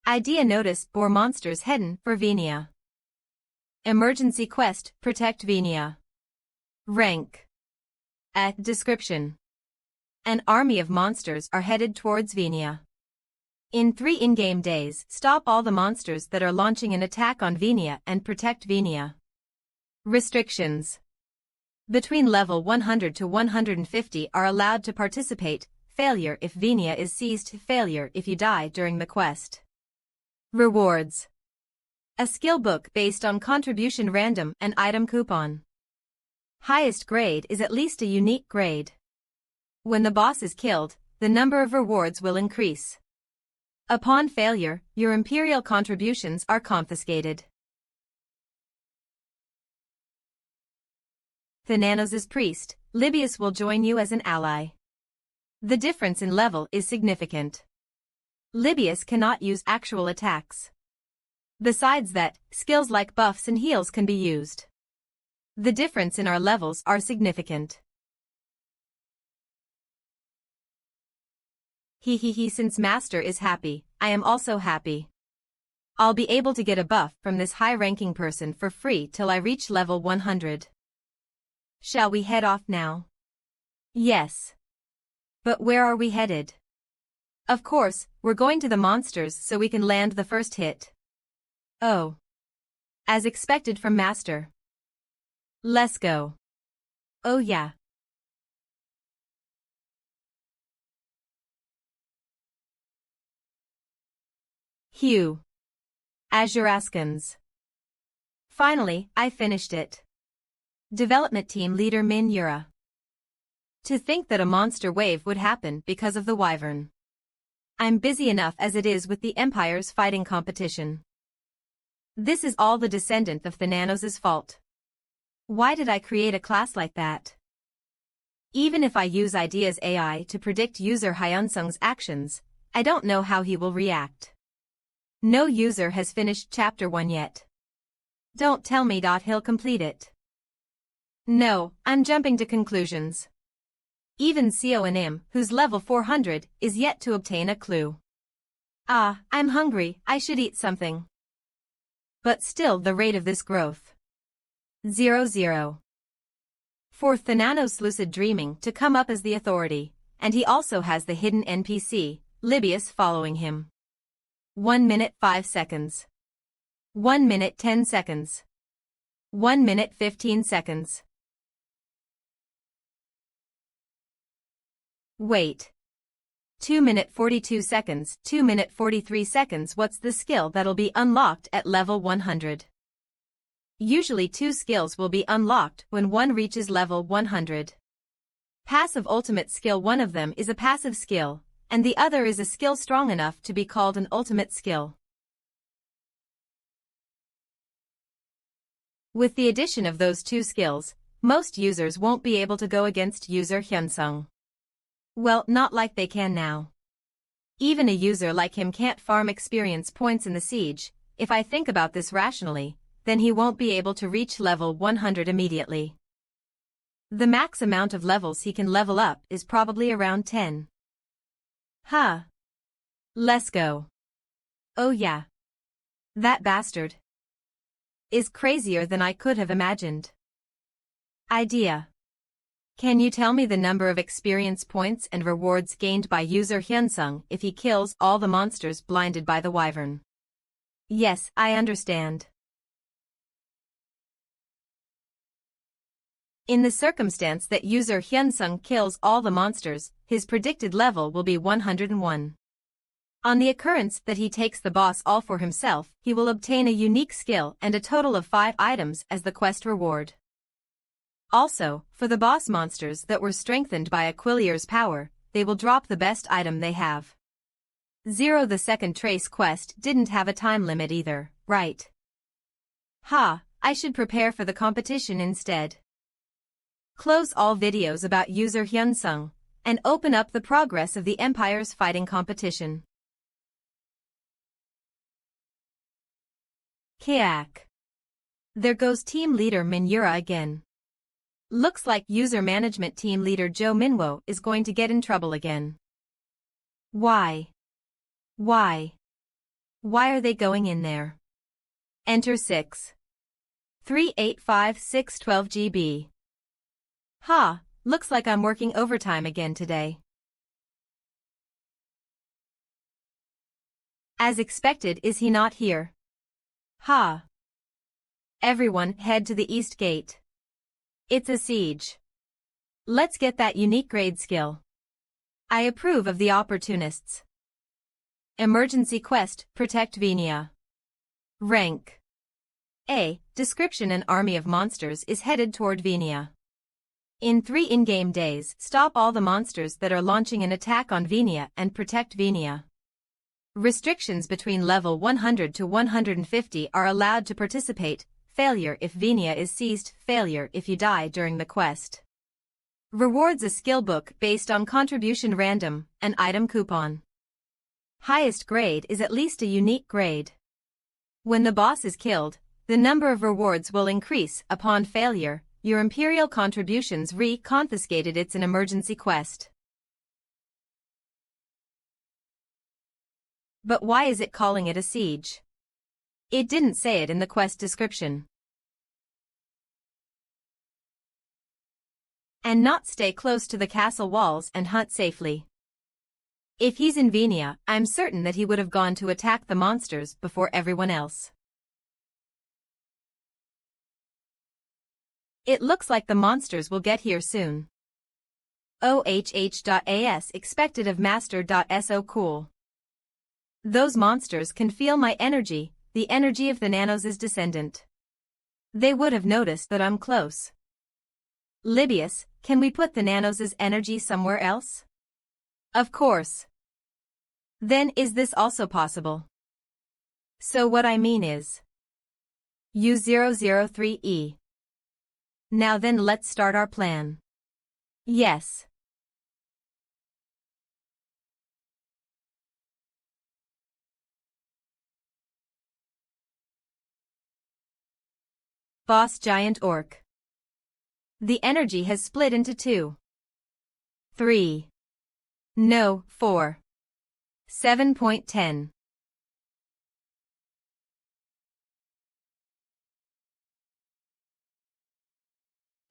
Idea notice bore monsters headin' for Venia. Emergency quest, protect Venia. Rank. Description. An army of monsters are headed towards Venia. In 3 in-game days, stop all the monsters that are launching an attack on Venia and protect Venia. Restrictions. Between level 100 to 150 are allowed to participate. Failure if Venia is seized. Failure if you die during the quest. Rewards. A skill book based on contribution random and item coupon. Highest grade is at least a unique grade. When the boss is killed, the number of rewards will increase. Upon failure, your imperial contributions are confiscated. Thananos' priest, Libius will join you as an ally. The difference in level is significant. Libius cannot use actual attacks. Besides that, skills like buffs and heals can be used. The difference in our levels are significant. Since Master is happy, I am also happy. I'll be able to get a buff from this high-ranking person for free till I reach level 100. Shall we head off now? Yes. But where are we headed? Of course, we're going to the monsters so we can land the first hit. Oh. As expected from Master. Let's go. Oh yeah. Hugh. Azuraskans. Finally, I finished it. Development Team Leader MANHWA. To think that a monster wave would happen because of the wyvern. I'm busy enough as it is with the Empire's fighting competition. This is all the descendant of Thananos' fault. Why did I create a class like that? Even if I use Idea's AI to predict user Hyunsung's actions, I don't know how he will react. No user has finished Chapter 1 yet. Don't tell me he'll complete it. No, I'm jumping to conclusions. Even Sionim, who's level 400, is yet to obtain a clue. Ah, I'm hungry, I should eat something. But still the rate of this growth. 0. For Thananos' lucid dreaming to come up as the authority, and he also has the hidden NPC, Libius following him. 1 minute 5 seconds. 1 minute 10 seconds. 1 minute 15 seconds. Wait. 2 minute 42 seconds, 2 minute 43 seconds. What's the skill that'll be unlocked at level 100? Usually 2 skills will be unlocked when one reaches level 100. Passive ultimate skill. One of them is a passive skill, and the other is a skill strong enough to be called an ultimate skill. With the addition of those 2 skills, most users won't be able to go against user Hyunsung. Well, not like they can now. Even a user like him can't farm experience points in the siege. If I think about this rationally, then he won't be able to reach level 100 immediately. The max amount of levels he can level up is probably around 10. Huh. Let's go. Oh yeah. That bastard is crazier than I could have imagined. Idea. Can you tell me the number of experience points and rewards gained by user Hyunsung if he kills all the monsters blinded by the wyvern? Yes, I understand. In the circumstance that user Hyunsung kills all the monsters, his predicted level will be 101. On the occurrence that he takes the boss all for himself, he will obtain a unique skill and a total of 5 items as the quest reward. Also, for the boss monsters that were strengthened by Aquilier's power, they will drop the best item they have. 0. The second trace quest didn't have a time limit either, right? Ha, I should prepare for the competition instead. Close all videos about user Hyunsung, and open up the progress of the Empire's fighting competition. Kayak. There goes team leader MANHWA again. Looks like user management team leader Joe Minwo is going to get in trouble again. Why? Why? Why are they going in there? Enter 6. 385612 GB. Ha, looks like I'm working overtime again today. As expected, is he not here? Ha. Everyone head to the east gate. It's a siege. Let's get that unique grade skill. I approve of the opportunists. Emergency quest, protect Venia. Rank A. Description: an army of monsters is headed toward Venia. In 3 in-game days, stop all the monsters that are launching an attack on Venia and protect Venia. Restrictions: between level 100 to 150 are allowed to participate. Failure if Venia is seized, failure if you die during the quest. Rewards: a skill book based on contribution, random, an item coupon. Highest grade is at least a unique grade. When the boss is killed, the number of rewards will increase. Upon failure, your imperial contributions confiscated. It's an emergency quest. But why is it calling it a siege? It didn't say it in the quest description. And not stay close to the castle walls and hunt safely. If he's in Venia, I'm certain that he would have gone to attack the monsters before everyone else. It looks like the monsters will get here soon. OHH.AS expected of Master.SO cool. Those monsters can feel my energy, the energy of the Nanos' descendant. They would have noticed that I'm close. Libius, can we put the Nanos' energy somewhere else? Of course. Then is this also possible? So what I mean is U003E. Now then, let's start our plan. Yes. Boss Giant Orc. The energy has split into 2. 3. No, 4. 7.10.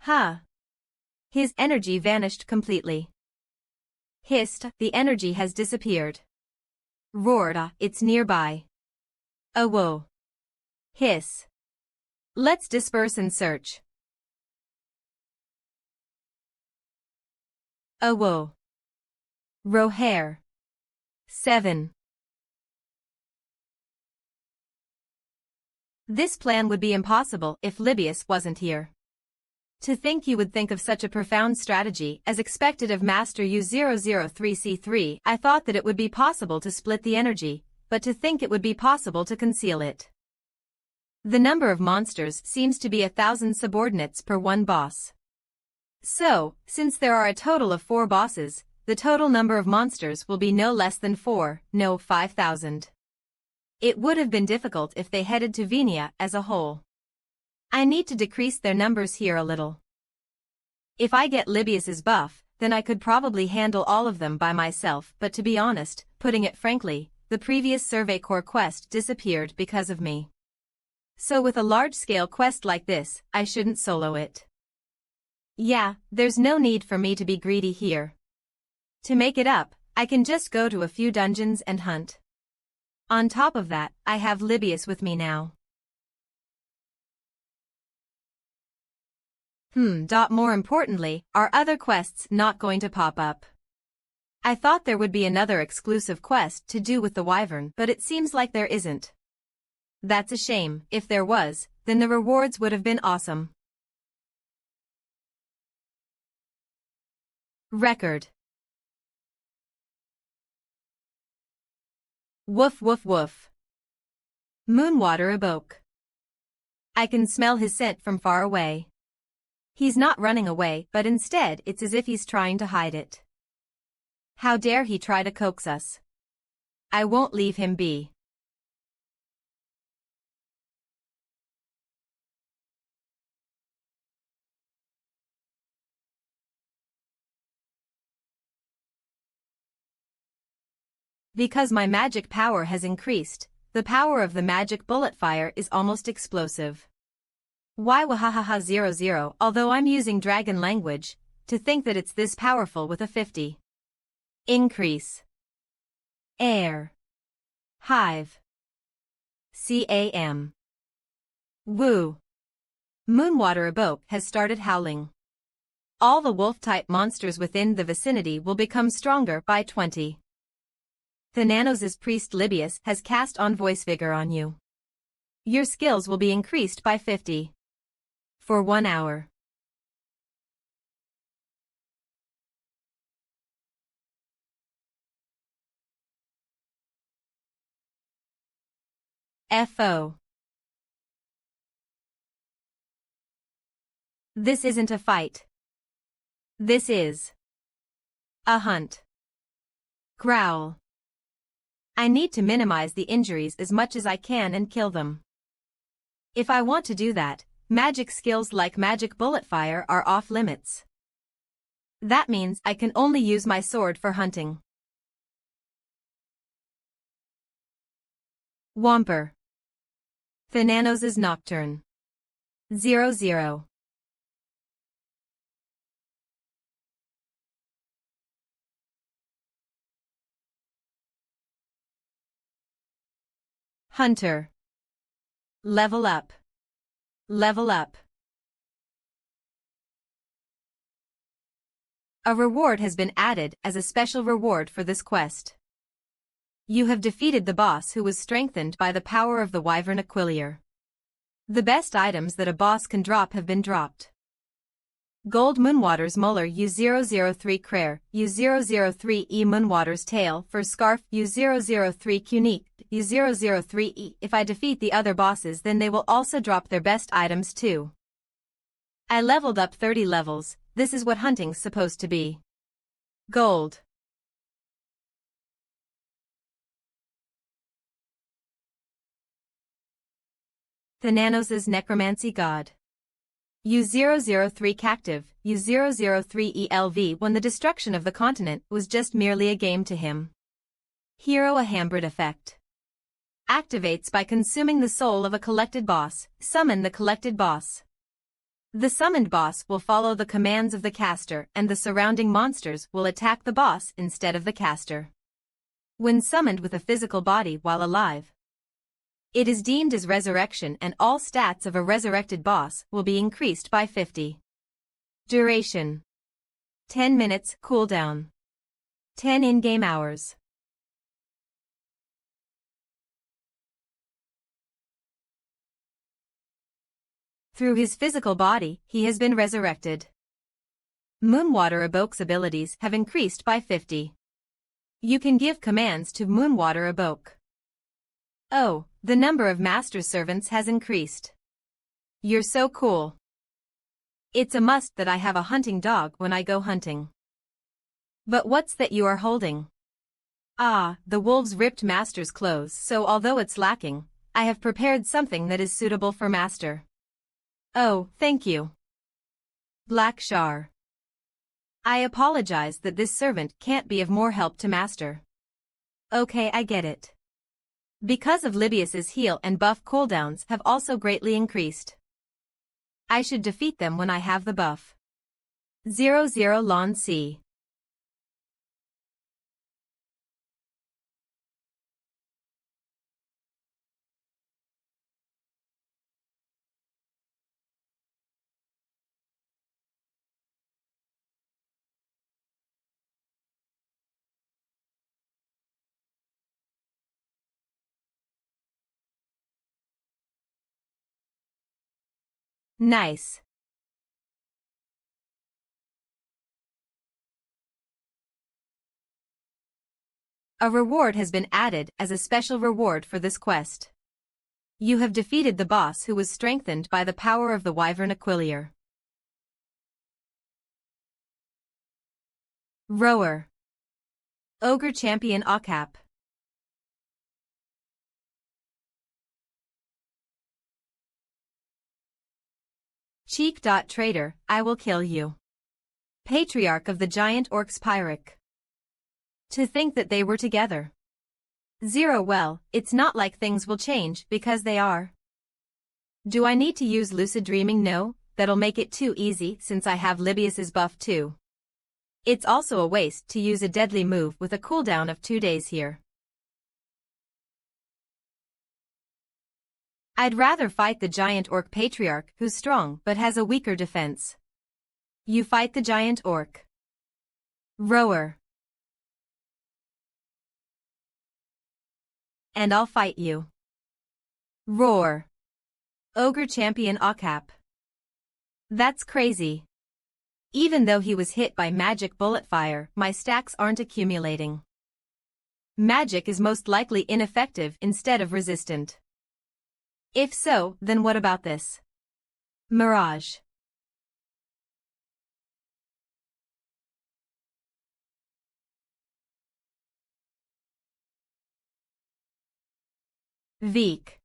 Huh. His energy vanished completely. Hissed, the energy has disappeared. Roared, it's nearby. Oh whoa. Hiss. Let's disperse and search. Oh whoa. Rohair. 7. This plan would be impossible if Libius wasn't here. To think you would think of such a profound strategy as expected of Master U003C3. I thought that it would be possible to split the energy, but to think it would be possible to conceal it. The number of monsters seems to be 1,000 subordinates per one boss. So, since there are a total of 4 bosses, the total number of monsters will be no less than 4, no 5,000. It would have been difficult if they headed to Venia as a whole. I need to decrease their numbers here a little. If I get Libius's buff, then I could probably handle all of them by myself, but to be honest, putting it frankly, the previous Survey Corps quest disappeared because of me. So with a large-scale quest like this, I shouldn't solo it. Yeah, there's no need for me to be greedy here. To make it up, I can just go to a few dungeons and hunt. On top of that, I have Libius with me now. More importantly, are other quests not going to pop up? I thought there would be another exclusive quest to do with the Wyvern, but it seems like there isn't. That's a shame. If there was, then the rewards would have been awesome. Record. Woof woof woof. Moonwater awoke. I can smell his scent from far away. He's not running away, but instead it's as if he's trying to hide it. How dare he try to coax us? I won't leave him be. Because my magic power has increased, the power of the magic bullet fire is almost explosive. Why wahahaha 00, although I'm using dragon language, to think that it's this powerful with a 50. Increase. Air. Hive. CAM. Woo. Moonwater Abok has started howling. All the wolf-type monsters within the vicinity will become stronger by 20. Thananos' priest Libius has cast on voice vigor on you. Your skills will be increased by 50. For 1 hour. FO. This isn't a fight. This is a hunt. Growl. I need to minimize the injuries as much as I can and kill them. If I want to do that, magic skills like magic bullet fire are off limits. That means I can only use my sword for hunting. Whomper. Thananos' Nocturne. 00. Hunter. Level up. Level up. A reward has been added as a special reward for this quest. You have defeated the boss who was strengthened by the power of the Wyvern Aquilier. The best items that a boss can drop have been dropped. Gold Moonwater's Muller U003 Crare, U003E Moonwater's Tail for Scarf U003 Cunique, U003E. If I defeat the other bosses then they will also drop their best items too. I leveled up 30 levels, this is what hunting's supposed to be. Gold. Thananos' Necromancy God. U003 Cactive, U003 ELV. When the destruction of the continent was just merely a game to him. Hero a Hambrid effect. Activates by consuming the soul of a collected boss, summon the collected boss. The summoned boss will follow the commands of the caster and the surrounding monsters will attack the boss instead of the caster. When summoned with a physical body while alive, it is deemed as resurrection and all stats of a resurrected boss will be increased by 50. Duration. 10 minutes, cooldown. 10 in-game hours. Through his physical body, he has been resurrected. Moonwater Abok's abilities have increased by 50. You can give commands to Moonwater Abok. Oh, the number of master servants has increased. You're so cool. It's a must that I have a hunting dog when I go hunting. But what's that you are holding? Ah, the wolves ripped master's clothes, so although it's lacking, I have prepared something that is suitable for master. Oh, thank you. Black Shar. I apologize that this servant can't be of more help to master. Okay, I get it. Because of Libius's heal and buff cooldowns have also greatly increased. I should defeat them when I have the buff. 00 Lon C. Nice. A reward has been added as a special reward for this quest. You have defeated the boss who was strengthened by the power of the Wyvern Aquilier. Rower. Ogre Champion Okap. Cheek. Traitor, I will kill you. Patriarch of the giant orcs Pyric. To think that they were together. 0 Well, it's not like things will change because they are. Do I need to use lucid dreaming? No, that'll make it too easy since I have Libius's buff too. It's also a waste to use a deadly move with a cooldown of 2 days here. I'd rather fight the giant orc patriarch who's strong but has a weaker defense. You fight the giant orc. Roar. And I'll fight you. Roar. Ogre champion Okap. That's crazy. Even though he was hit by magic bullet fire, my stacks aren't accumulating. Magic is most likely ineffective instead of resistant. If so, then what about this? Mirage. Veek.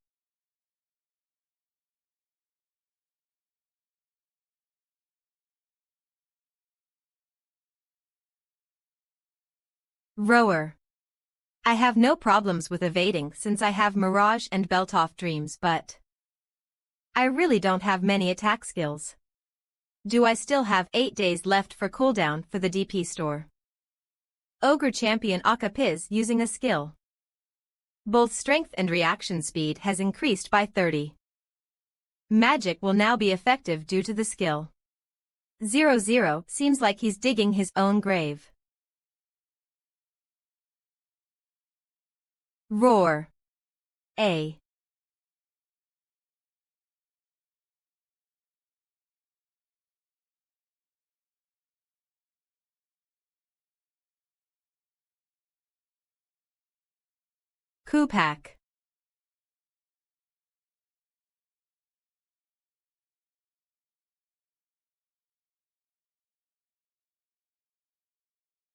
Roar. I have no problems with evading since I have Mirage and Belt-Off Dreams, but I really don't have many attack skills. Do I still have 8 days left for cooldown for the DP store? Ogre champion Akapiz using a skill. Both strength and reaction speed has increased by 30. Magic will now be effective due to the skill. 0-0 seems like he's digging his own grave. Roar. A. Kupak.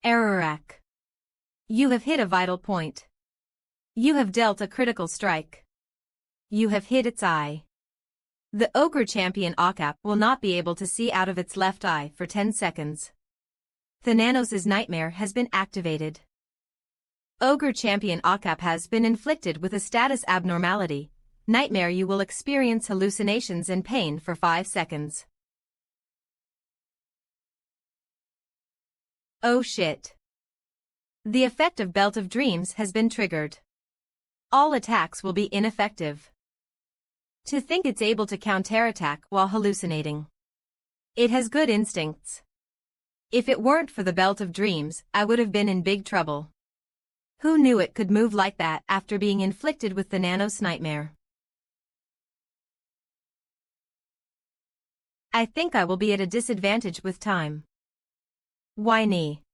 Ararak. You have hit a vital point. You have dealt a critical strike. You have hit its eye. The Ogre champion Okap will not be able to see out of its left eye for 10 seconds. Thananos' nightmare has been activated. Ogre champion Okap has been inflicted with a status abnormality. Nightmare, you will experience hallucinations and pain for 5 seconds. Oh shit. The effect of Belt of Dreams has been triggered. All attacks will be ineffective. To think it's able to counterattack while hallucinating. It has good instincts. If it weren't for the Belt of Dreams, I would have been in big trouble. Who knew it could move like that after being inflicted with the Nanos nightmare? I think I will be at a disadvantage with time. Whiny.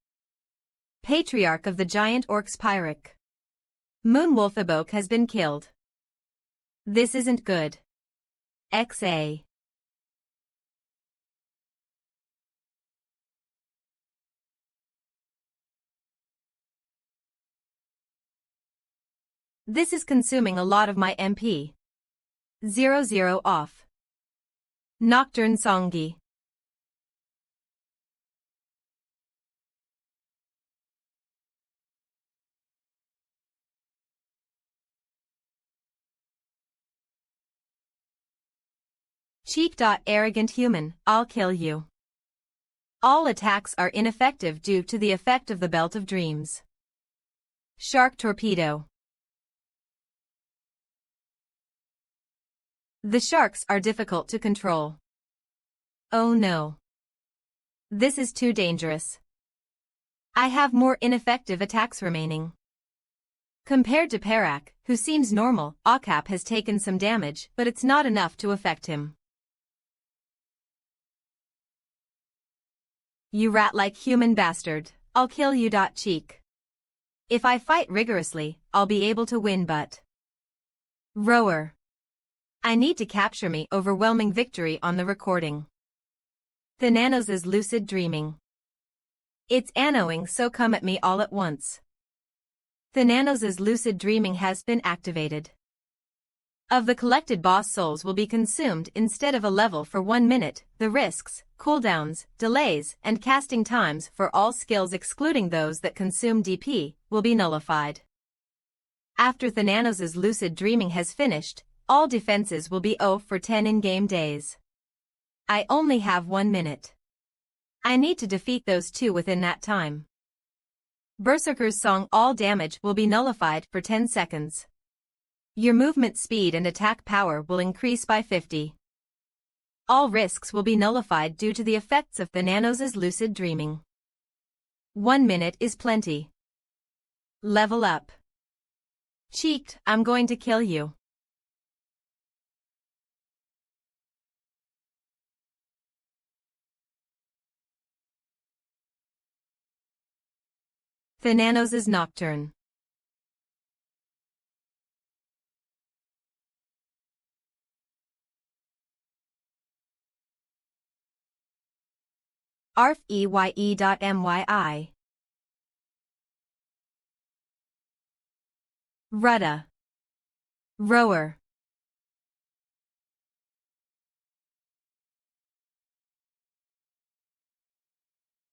Patriarch of the Giant Orcs Pyric. Moonwolfabok has been killed. This isn't good. XA. This is consuming a lot of my MP. 0-0 off. Nocturne Songi. Cheek. Arrogant human, I'll kill you. All attacks are ineffective due to the effect of the Belt of Dreams. Shark Torpedo. The sharks are difficult to control. Oh no. This is too dangerous. I have more ineffective attacks remaining. Compared to Perak, who seems normal, Okap has taken some damage, but it's not enough to affect him. You rat-like human bastard, I'll kill you. Cheek. If I fight rigorously, I'll be able to win, but Roar. I need to capture me overwhelming victory on the recording. Thananos' lucid dreaming. It's annoying, so come at me all at once. Thananos' lucid dreaming has been activated. Of the collected boss souls will be consumed instead of a level for 1 minute, the risks, cooldowns, delays, and casting times for all skills excluding those that consume DP, will be nullified. After Thananos' lucid dreaming has finished, all defenses will be 0 for 10 in-game days. I only have 1 minute. I need to defeat those two within that time. Berserker's Song, all damage will be nullified for 10 seconds. Your movement speed and attack power will increase by 50. All risks will be nullified due to the effects of Thananos' lucid dreaming. 1 minute is plenty. Level up. Cheeked, I'm going to kill you. Thananos' Nocturne. arfeye.myi. Rudda. Rower.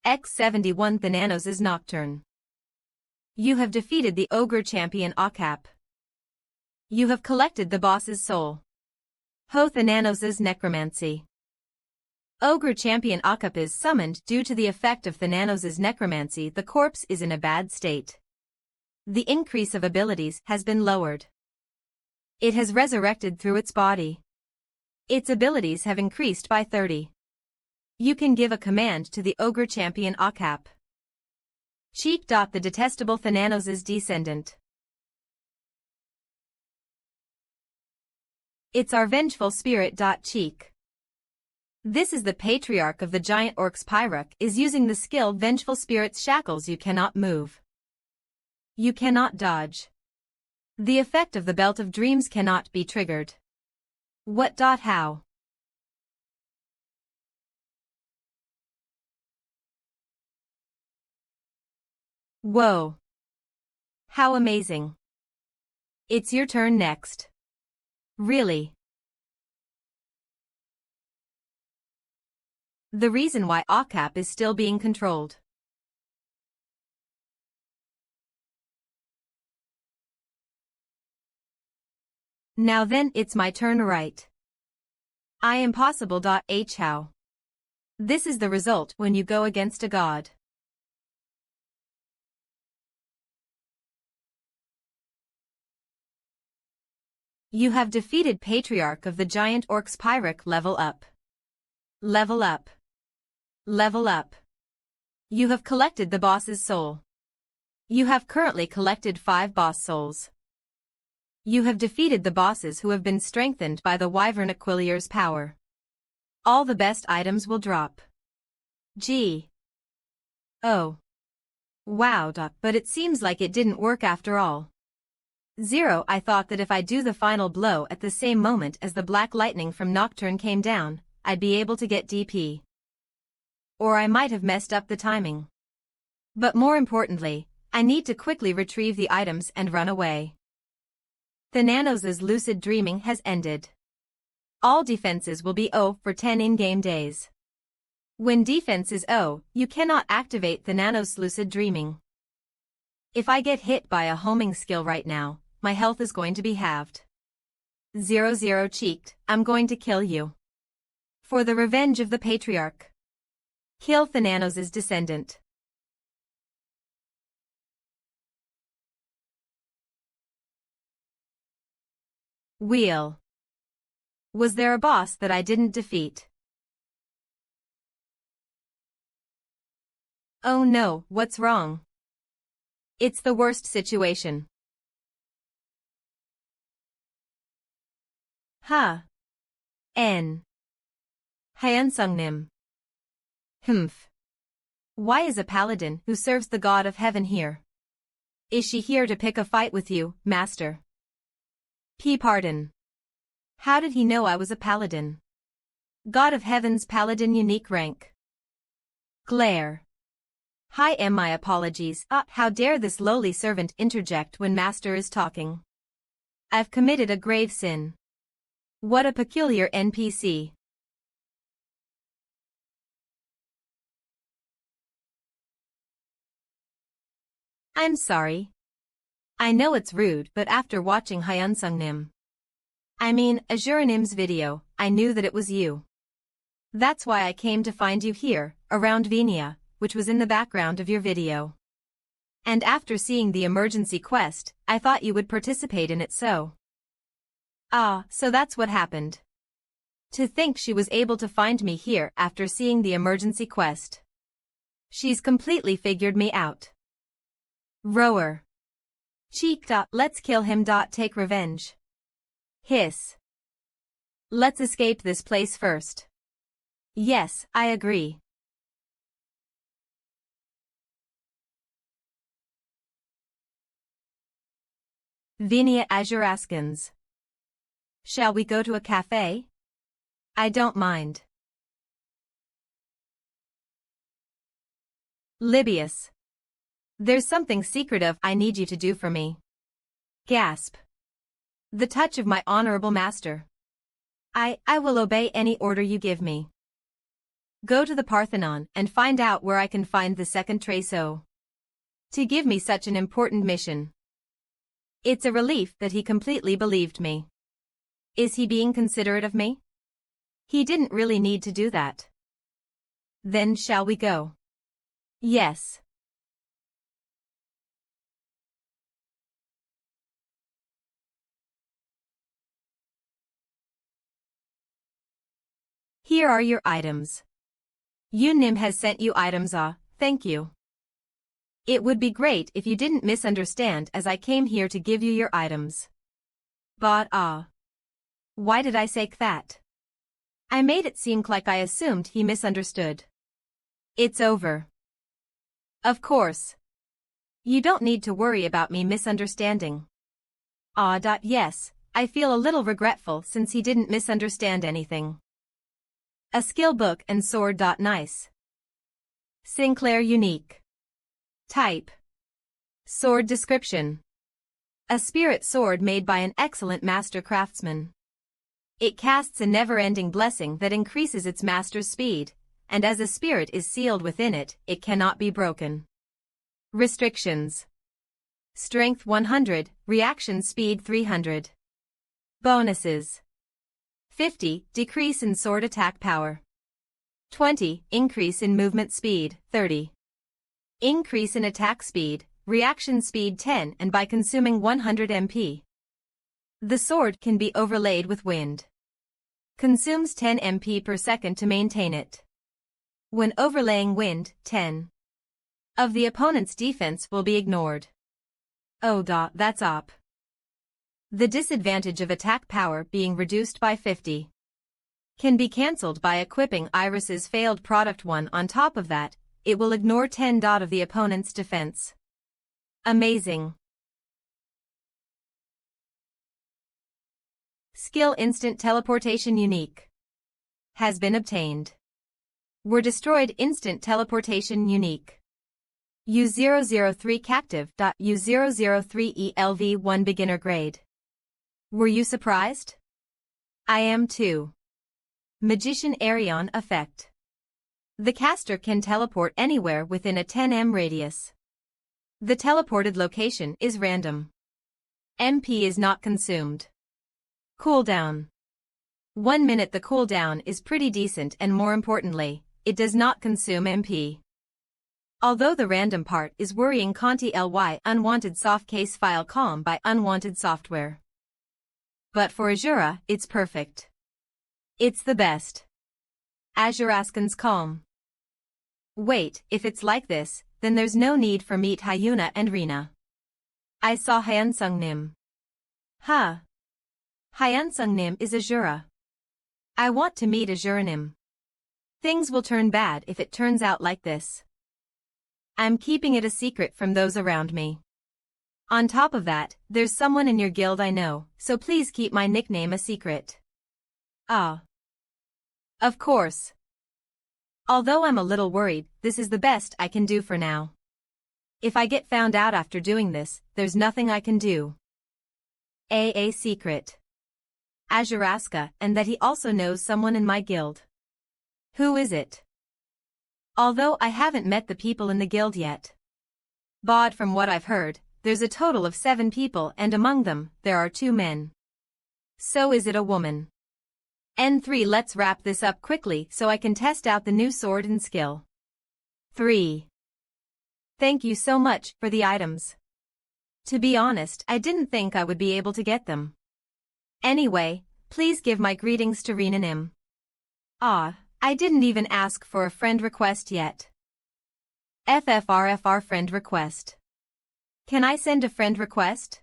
X71 Thananos' Nocturne. You have defeated the Ogre Champion Okap. You have collected the boss's soul. Ho Thananos' Necromancy. Ogre Champion Okap is summoned due to the effect of Thananos' necromancy. The corpse is in a bad state. The increase of abilities has been lowered. It has resurrected through its body. Its abilities have increased by 30. You can give a command to the Ogre Champion Okap. Cheek. The detestable Thananos' descendant. It's our vengeful spirit. Cheek. This is the patriarch of the giant orcs. Pyrak is using the skill Vengeful Spirit's shackles. You cannot move. You cannot dodge. The effect of the Belt of Dreams cannot be triggered. What? How? Whoa. How amazing. It's your turn next. Really? The reason why Okap is still being controlled. Now then, it's my turn, right? I am possible. How? This is the result when you go against a god. You have defeated Patriarch of the Giant Orcs. Pyrak. Level up. Level up. Level up. You have collected the boss's soul. You have currently collected 5 boss souls. You have defeated the bosses who have been strengthened by the Wyvern Aquilier's power. All the best items will drop. Gee. Oh. Wow. But it seems like it didn't work after all. 0. I thought that if I do the final blow at the same moment as the black lightning from Nocturne came down, I'd be able to get DP. Or I might have messed up the timing. But more importantly, I need to quickly retrieve the items and run away. Thananos' lucid dreaming has ended. All defenses will be 0 for 10 in-game days. When defense is 0, you cannot activate Thananos' lucid dreaming. If I get hit by a homing skill right now, my health is going to be halved. 00 Cheeked, I'm going to kill you. For the revenge of the Patriarch. Kill Thananos' descendant. Wheel. Was there a boss that I didn't defeat? Oh no, what's wrong? It's the worst situation. Ha. N. Hyansungnim. Humph. Why is a paladin who serves the god of heaven here? Is she here to pick a fight with you, master? Pardon. How did he know I was a paladin? God of heaven's paladin unique rank. Glare. Hi, my apologies. How dare this lowly servant interject when master is talking? I've committed a grave sin. What a peculiar NPC. I'm sorry. I know it's rude, but after watching Hyansungnim, Azurinim's video, I knew that it was you. That's why I came to find you here, around Venia, which was in the background of your video. And after seeing the emergency quest, I thought you would participate in it, so Ah, so that's what happened. To think she was able to find me here after seeing the emergency quest. She's completely figured me out. Rower. Cheek. Let's kill him. Take revenge. Hiss. Let's escape this place first. Yes, I agree. Vinia Azuraskans. Shall we go to a cafe? I don't mind. Libius. There's something secretive I need you to do for me. Gasp. The touch of my honorable master. I will obey any order you give me. Go to the Parthenon and find out where I can find the second Traso. To give me such an important mission. It's a relief that he completely believed me. Is he being considerate of me? He didn't really need to do that. Then shall we go? Yes. Here are your items. Unim has sent you items. Thank you. It would be great if you didn't misunderstand as I came here to give you your items. But why did I say that? I made it seem like I assumed he misunderstood. It's over. Of course. You don't need to worry about me misunderstanding. Yes, I feel a little regretful since he didn't misunderstand anything. A skill book and sword. Nice. Sinclair unique. Type. Sword description. A spirit sword made by an excellent master craftsman. It casts a never-ending blessing that increases its master's speed, and as a spirit is sealed within it, it cannot be broken. Restrictions. Strength 100, reaction speed 300. Bonuses. 50, decrease in sword attack power. 20, increase in movement speed, 30. Increase in attack speed, reaction speed 10 and by consuming 100 MP. The sword can be overlaid with wind. Consumes 10 MP per second to maintain it. When overlaying wind, 10 of the opponent's defense will be ignored. That's op. The disadvantage of attack power being reduced by 50 can be cancelled by equipping Iris's failed product 1 on top of that. It will ignore 10 of the opponent's defense. Amazing. Skill instant teleportation unique. Has been obtained. Were destroyed instant teleportation unique. U003 captive. U003 ELV1 beginner grade. Were you surprised? I am too. Magician Arion effect. The caster can teleport anywhere within a 10 m radius. The teleported location is random. MP is not consumed. Cooldown. 1 minute. The cooldown is pretty decent and more importantly, it does not consume MP. Although the random part is worrying. Conti ly unwanted soft case file calm by unwanted software. But for Azura, it's perfect. It's the best. Azuraskan's calm. Wait, if it's like this, then there's no need for meet Hyuna and Rina. I saw Hyansung Nim. Hyansung Nim is Azura. I want to meet Azura Nim. Things will turn bad if it turns out like this. I'm keeping it a secret from those around me. On top of that, there's someone in your guild I know, so please keep my nickname a secret. Of course. Although I'm a little worried, this is the best I can do for now. If I get found out after doing this, there's nothing I can do. A secret. Azuraska, and that he also knows someone in my guild. Who is it? Although I haven't met the people in the guild yet. But from what I've heard, there's a total of 7 people and among them, there are 2 men. So is it a woman? N3. Let's wrap this up quickly so I can test out the new sword and skill. 3. Thank you so much for the items. To be honest, I didn't think I would be able to get them. Anyway, please give my greetings to Renanim. Ah, I didn't even ask for a friend request yet. FFRFR friend request. Can I send a friend request?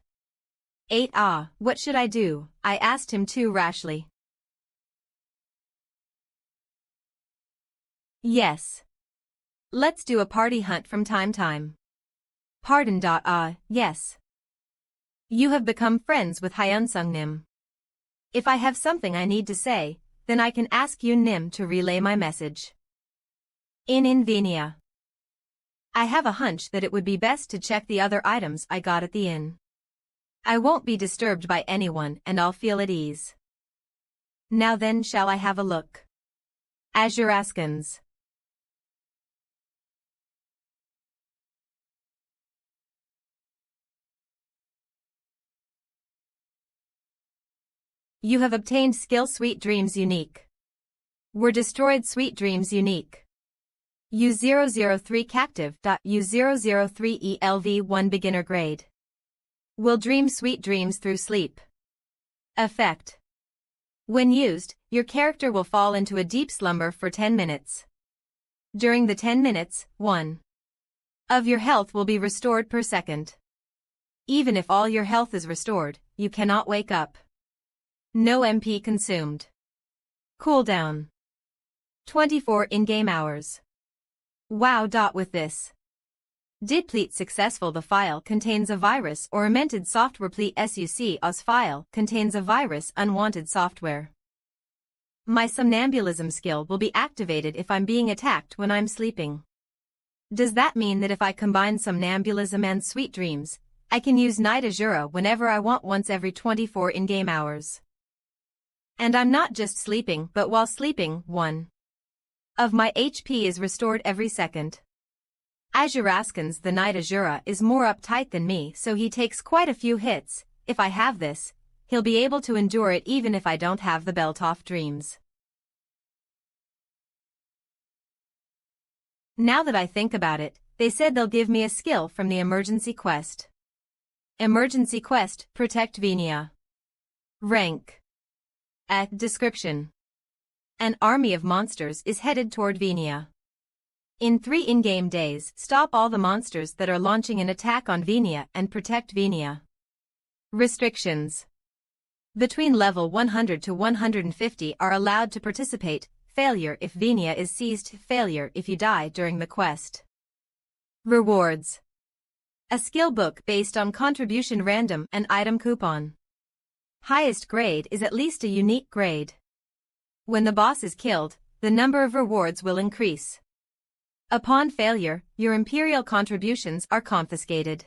8 Ah, what should I do? I asked him too rashly. Yes. Let's do a party hunt from time. Pardon. Ah, yes. You have become friends with Hyunsung Nim. If I have something I need to say, then I can ask Yoon Nim to relay my message. In Venia. I have a hunch that it would be best to check the other items I got at the inn. I won't be disturbed by anyone and I'll feel at ease. Now then, shall I have a look? Azure Askins. You have obtained skill Sweet Dreams Unique. Were destroyed Sweet Dreams Unique. U003 Captive. U003 ELV1 Beginner Grade. Will dream sweet dreams through sleep. Effect. When used, your character will fall into a deep slumber for 10 minutes. During the 10 minutes, 1 of your health will be restored per second. Even if all your health is restored, you cannot wake up. No MP consumed. Cooldown. 24 in-game hours. Wow. With this. Deplete successful. The file contains a virus or amended software. Plete SUC file contains a virus unwanted software. My somnambulism skill will be activated if I'm being attacked when I'm sleeping. Does that mean that if I combine somnambulism and sweet dreams, I can use Night Azura whenever I want once every 24 in-game hours? And I'm not just sleeping, but while sleeping, 1 of my HP is restored every second. Azuraskins. The Night Azura is more uptight than me, so he takes quite a few hits. If I have this, he'll be able to endure it even if I don't have the belt off dreams. Now that I think about it, they said they'll give me a skill from the emergency quest. Emergency quest, Protect Venia. Rank. Description. An army of monsters is headed toward Venia. In 3 in-game days, stop all the monsters that are launching an attack on Venia and protect Venia. Restrictions. Between level 100 to 150 are allowed to participate. Failure if Venia is seized. Failure if you die during the quest. Rewards. A skill book based on contribution random and item coupon. Highest grade is at least a unique grade. When the boss is killed, the number of rewards will increase. Upon failure, your imperial contributions are confiscated.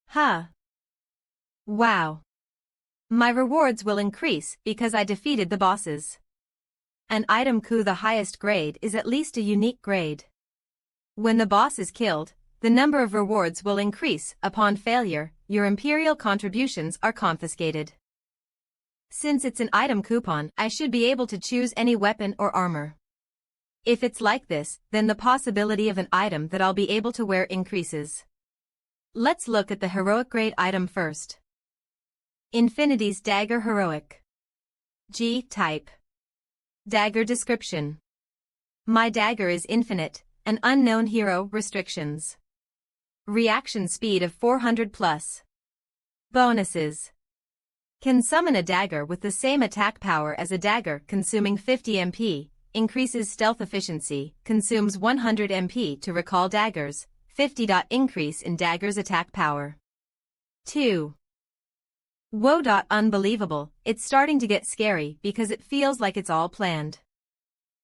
Huh. Wow. My rewards will increase because I defeated the bosses. An item coup. The highest grade is at least a unique grade. When the boss is killed, the number of rewards will increase. Upon failure, your imperial contributions are confiscated. Since it's an item coupon, I should be able to choose any weapon or armor. If it's like this, then the possibility of an item that I'll be able to wear increases. Let's look at the heroic grade item first. Infinity's Dagger Heroic. G type. Dagger description. My dagger is infinite, an unknown hero. Restrictions. Reaction speed of 400 plus. Bonuses. Can summon a dagger with the same attack power as a dagger, consuming 50 MP, increases stealth efficiency, consumes 100 MP to recall daggers, 50. Increase in dagger's attack power. 2. Whoa. Unbelievable, it's starting to get scary because it feels like it's all planned.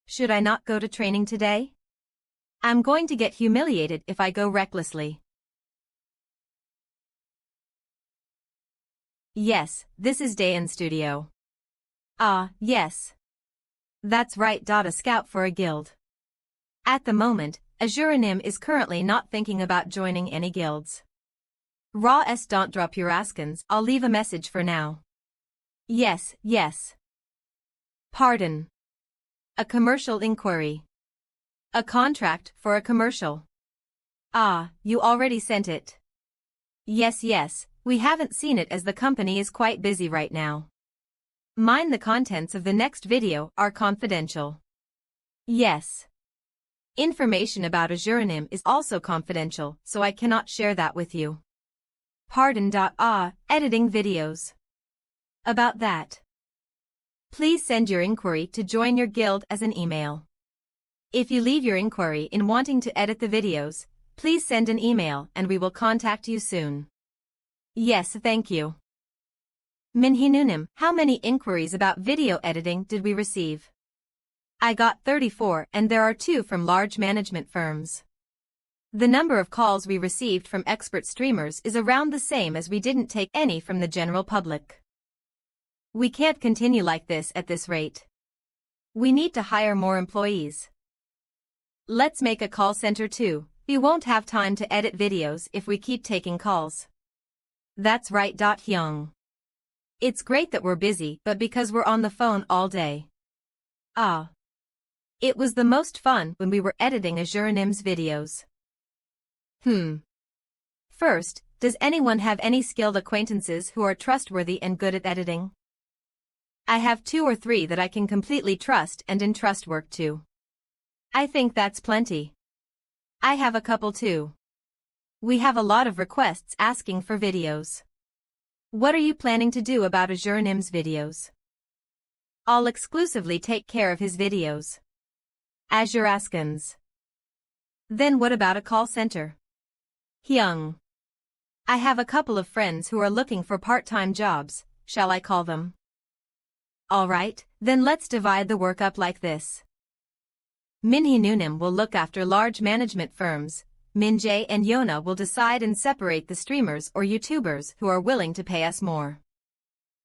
Should I not go to training today? I'm going to get humiliated if I go recklessly. Yes, this is Dayan Studio. Ah, yes. That's right. A scout for a guild. At the moment, Azuranim is currently not thinking about joining any guilds. Raw s. Don't drop your askins. I'll leave a message for now. Yes, yes. Pardon. A commercial inquiry. A contract for a commercial. Ah, you already sent it. Yes, yes, we haven't seen it as the company is quite busy right now. Mind the contents of the next video are confidential. Yes. Information about Azuranim is also confidential, so I cannot share that with you. Pardon. Editing videos. About that. Please send your inquiry to join your guild as an email. If you leave your inquiry in wanting to edit the videos, please send an email and we will contact you soon. Yes, thank you. Minhinunim, how many inquiries about video editing did we receive? I got 34 and there are 2 from large management firms. The number of calls we received from expert streamers is around the same as we didn't take any from the general public. We can't continue like this at this rate. We need to hire more employees. Let's make a call center too. We won't have time to edit videos if we keep taking calls. That's right. Hyung. It's great that we're busy, but because we're on the phone all day. It was the most fun when we were editing Azuranim's videos. First, does anyone have any skilled acquaintances who are trustworthy and good at editing? I have 2 or 3 that I can completely trust and entrust work to. I think that's plenty. I have a couple too. We have a lot of requests asking for videos. What are you planning to do about Azuranim's videos? I'll exclusively take care of his videos. Azuraskans. Then what about a call center? Hyung. I have a couple of friends who are looking for part-time jobs. Shall I call them? Alright, then let's divide the work up like this. Minhinunim will look after large management firms. Minjae and Yona will decide and separate the streamers or YouTubers who are willing to pay us more.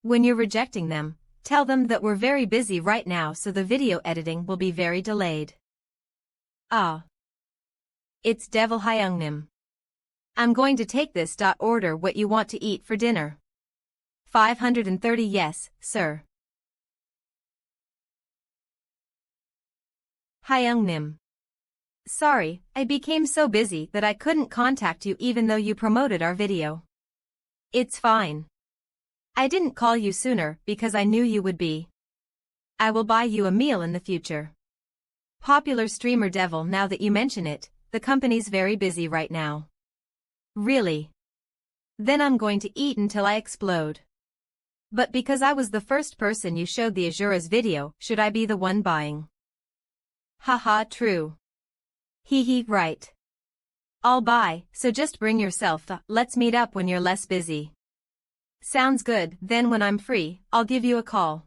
When you're rejecting them, tell them that we're very busy right now, so the video editing will be very delayed. It's Devil Hyungnim. I'm going to take this. Order what you want to eat for dinner. 530. Yes, sir. Hyungnim. Sorry, I became so busy that I couldn't contact you even though you promoted our video. It's fine. I didn't call you sooner because I knew you would be. I will buy you a meal in the future. Popular streamer Devil, now that you mention it, the company's very busy right now. Really? Then I'm going to eat until I explode. But because I was the first person you showed the Azura's video, should I be the one buying? Haha, true. Hee, right. I'll buy, so just bring yourself. Let's meet up when you're less busy. Sounds good, then when I'm free, I'll give you a call.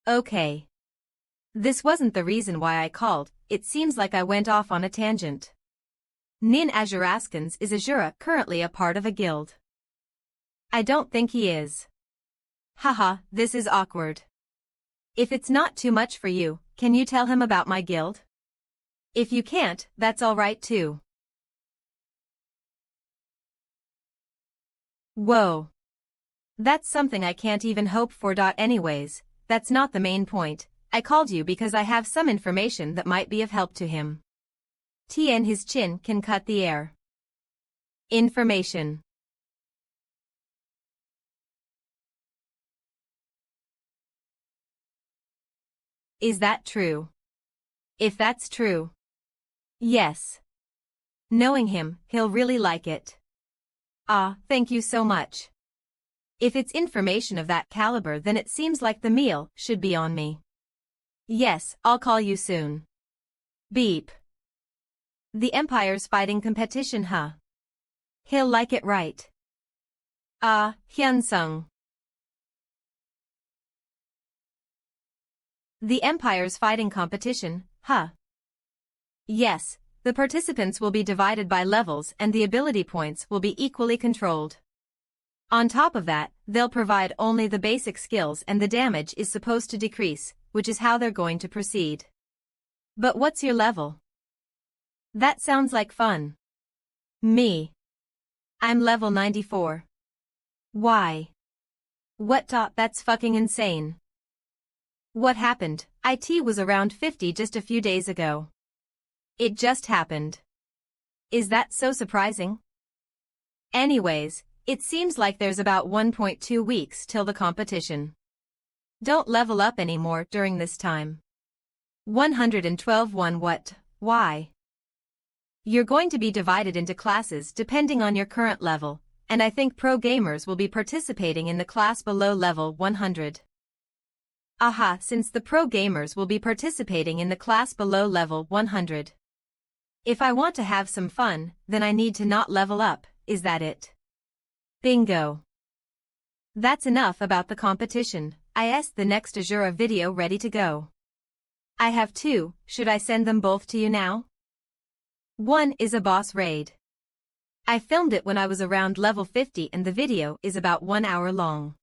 Okay. This wasn't the reason why I called, it seems like I went off on a tangent. Nin Azuraskans, is Azura currently a part of a guild? I don't think he is. Haha, this is awkward. If it's not too much for you, can you tell him about my guild? If you can't, that's alright too. Whoa. That's something I can't even hope for. Anyways, that's not the main point. I called you because I have some information that might be of help to him. Tien, his chin can cut the air. Information. Is that true? If that's true. Yes. Knowing him, he'll really like it. Thank you so much. If it's information of that caliber, then it seems like the meal should be on me. Yes, I'll call you soon. Beep. The Empire's fighting competition, huh? He'll like it, right? Hyunsung. The Empire's fighting competition, huh? Yes, the participants will be divided by levels and the ability points will be equally controlled. On top of that, they'll provide only the basic skills and the damage is supposed to decrease, which is how they're going to proceed. But what's your level? That sounds like fun. Me. I'm level 94. Why? What? That's fucking insane. What happened? It was around 50 just a few days ago. It just happened. Is that so surprising? Anyways, it seems like there's about 1.2 weeks till the competition. Don't level up anymore during this time. 112 1 What? Why? You're going to be divided into classes depending on your current level, and I think pro gamers will be participating in the class below level 100. Aha, since the pro gamers will be participating in the class below level 100. If I want to have some fun, then I need to not level up, is that it? Bingo. That's enough about the competition. The next Azura video ready to go. I have two, should I send them both to you now? One is a boss raid. I filmed it when I was around level 50 and the video is about 1 hour long.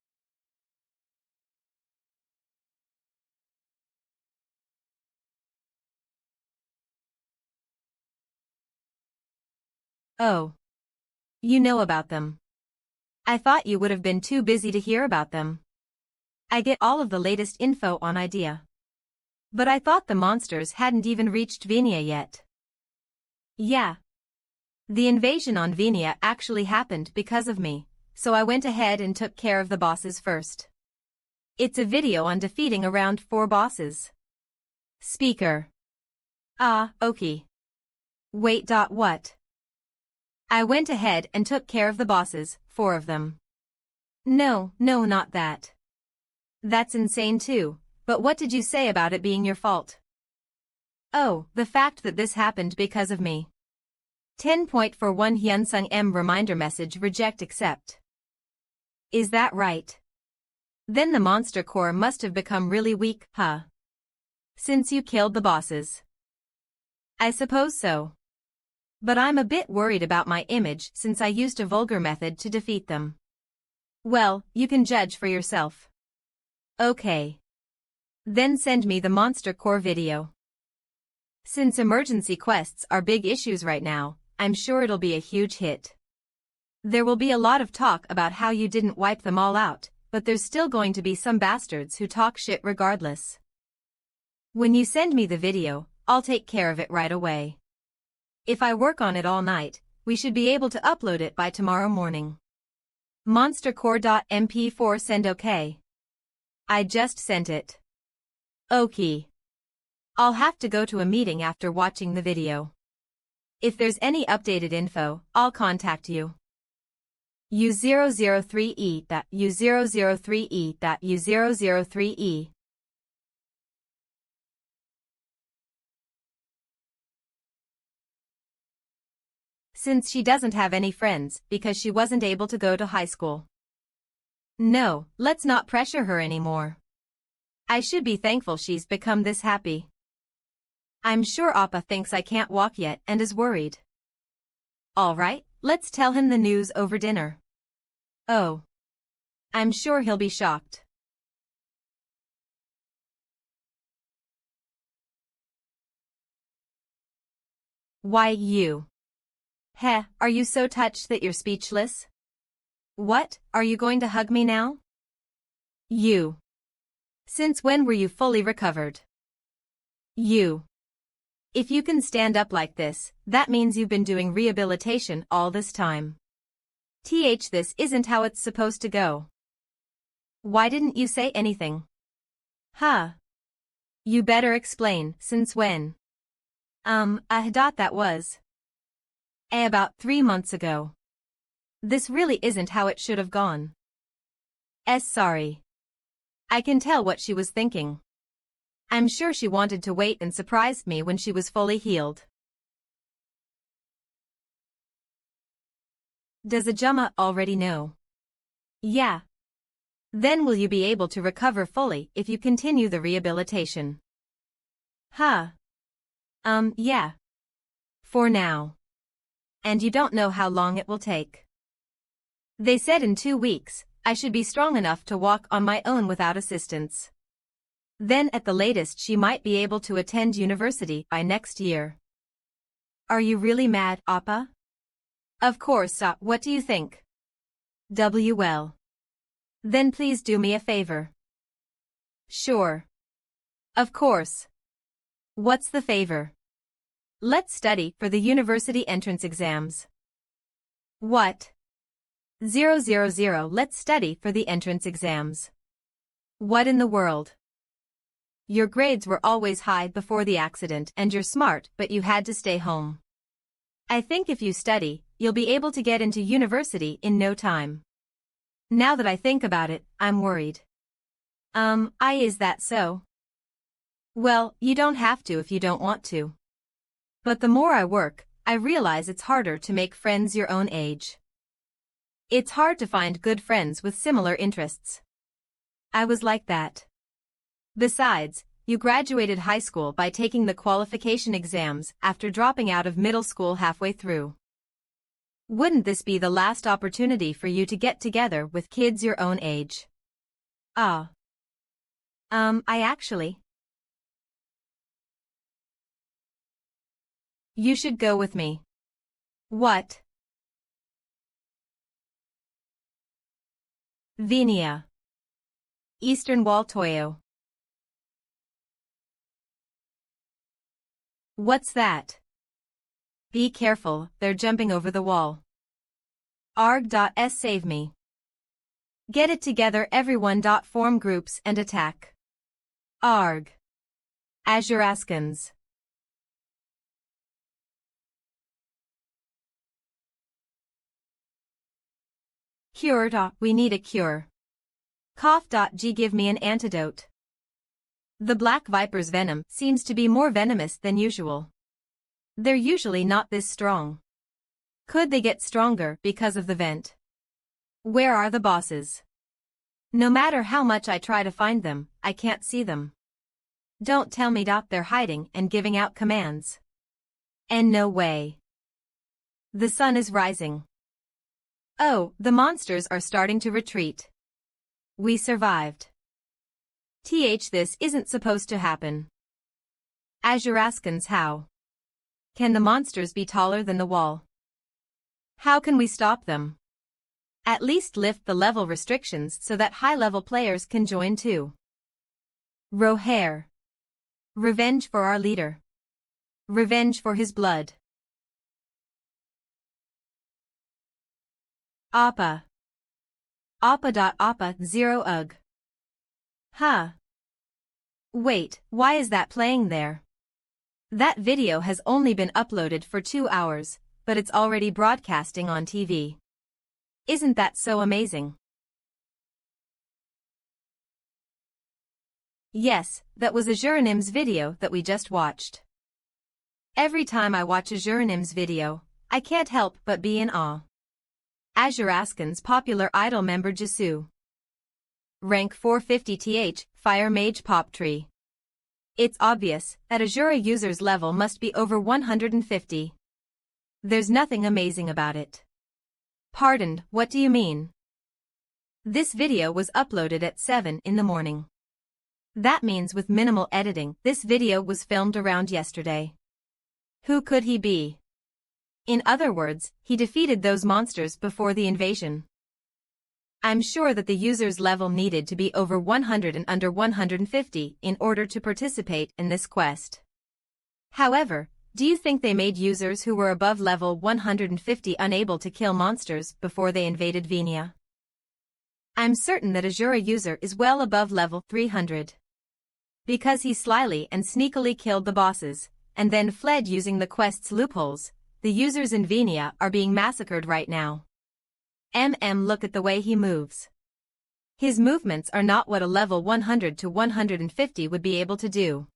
Oh. You know about them. I thought you would have been too busy to hear about them. I get all of the latest info on Idea. But I thought the monsters hadn't even reached Venia yet. Yeah. The invasion on Venia actually happened because of me, so I went ahead and took care of the bosses first. It's a video on defeating around 4 bosses. Speaker. Ah, okay. Wait. What? I went ahead and took care of the bosses, 4 of them. No, not that. That's insane too, but what did you say about it being your fault? Oh, the fact that this happened because of me. 10.41 Hyunsung M reminder message reject accept. Is that right? Then the monster core must have become really weak, huh? Since you killed the bosses. I suppose so. But I'm a bit worried about my image since I used a vulgar method to defeat them. Well, you can judge for yourself. Okay. Then send me the monster core video. Since emergency quests are big issues right now, I'm sure it'll be a huge hit. There will be a lot of talk about how you didn't wipe them all out, but there's still going to be some bastards who talk shit regardless. When you send me the video, I'll take care of it right away. If I work on it all night, we should be able to upload it by tomorrow morning. monstercore.mp4 send okay. I just sent it. Okay. I'll have to go to a meeting after watching the video. If there's any updated info, I'll contact you. U003E U003E U003E. Since she doesn't have any friends because she wasn't able to go to high school. No, let's not pressure her anymore. I should be thankful she's become this happy. I'm sure Appa thinks I can't walk yet and is worried. Alright, let's tell him the news over dinner. Oh. I'm sure he'll be shocked. Why you? Heh, are you so touched that you're speechless? What, are you going to hug me now? You. Since when were you fully recovered? You. If you can stand up like this, that means you've been doing rehabilitation all this time. This isn't how it's supposed to go. Why didn't you say anything? Huh. You better explain, since when? That was. About 3 months ago. This really isn't how it should have gone. Sorry. I can tell what she was thinking. I'm sure she wanted to wait and surprise me when she was fully healed. Does Ajumma already know? Yeah. Then will you be able to recover fully if you continue the rehabilitation? Huh. Yeah. For now. And you don't know how long it will take. They said in 2 weeks, I should be strong enough to walk on my own without assistance. Then at the latest she might be able to attend university by next year. Are you really mad, Appa? Of course, what do you think? Well. Then please do me a favor. Sure. Of course. What's the favor? Let's study for the university entrance exams. What? 000 Let's study for the entrance exams. What in the world? Your grades were always high before the accident and you're smart but you had to stay home. I think if you study, you'll be able to get into university in no time. Now that I think about it, I'm worried. Is that so? Well, you don't have to if you don't want to. But the more I work, I realize it's harder to make friends your own age. It's hard to find good friends with similar interests. I was like that. Besides, you graduated high school by taking the qualification exams after dropping out of middle school halfway through. Wouldn't this be the last opportunity for you to get together with kids your own age? I actually. You should go with me. What? Vinia. Eastern Waltoyo. What's that? Be careful, they're jumping over the wall. Arg.s save me. Get it together everyone. Form groups and attack. Arg. Azuraskans. Cure. We need a cure. Cough.g give me an antidote. The black viper's venom seems to be more venomous than usual. They're usually not this strong. Could they get stronger because of the vent? Where are the bosses? No matter how much I try to find them, I can't see them. Don't tell me they're hiding and giving out commands. And no way. The sun is rising. Oh, the monsters are starting to retreat. We survived. This isn't supposed to happen. Azuraskans, how? Can the monsters be taller than the wall? How can we stop them? At least lift the level restrictions so that high-level players can join too. Rohair. Revenge for our leader. Revenge for his blood. Appa. Appa. 0 ugh. Huh. Wait, why is that playing there? That video has only been uploaded for 2 hours, but it's already broadcasting on TV. Isn't that so amazing? Yes, that was Azuranim's video that we just watched. Every time I watch Azuranim's video, I can't help but be in awe. Azuraskan's popular idol member Jisu. Rank 450th, Fire Mage Pop Tree. It's obvious that Azura user's level must be over 150. There's nothing amazing about it. Pardoned, what do you mean? This video was uploaded at 7 in the morning. That means with minimal editing, this video was filmed around yesterday. Who could he be? In other words, he defeated those monsters before the invasion. I'm sure that the user's level needed to be over 100 and under 150 in order to participate in this quest. However, do you think they made users who were above level 150 unable to kill monsters before they invaded Venia? I'm certain that Azura user is well above level 300. Because he slyly and sneakily killed the bosses, and then fled using the quest's loopholes, the users in Venia are being massacred right now. Look at the way he moves. His movements are not what a level 100 to 150 would be able to do.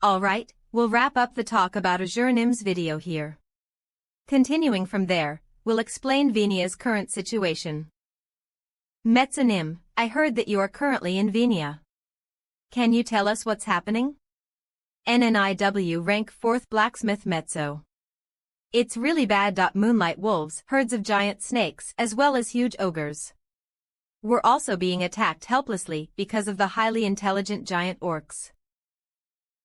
Alright, we'll wrap up the talk about Azuranim's video here. Continuing from there, we'll explain Venia's current situation. Metzanim, I heard that you are currently in Venia. Can you tell us what's happening? NNIW rank 4th blacksmith Mezzo. It's really bad. Moonlight wolves, herds of giant snakes as well as huge ogres. We're also being attacked helplessly because of the highly intelligent giant orcs.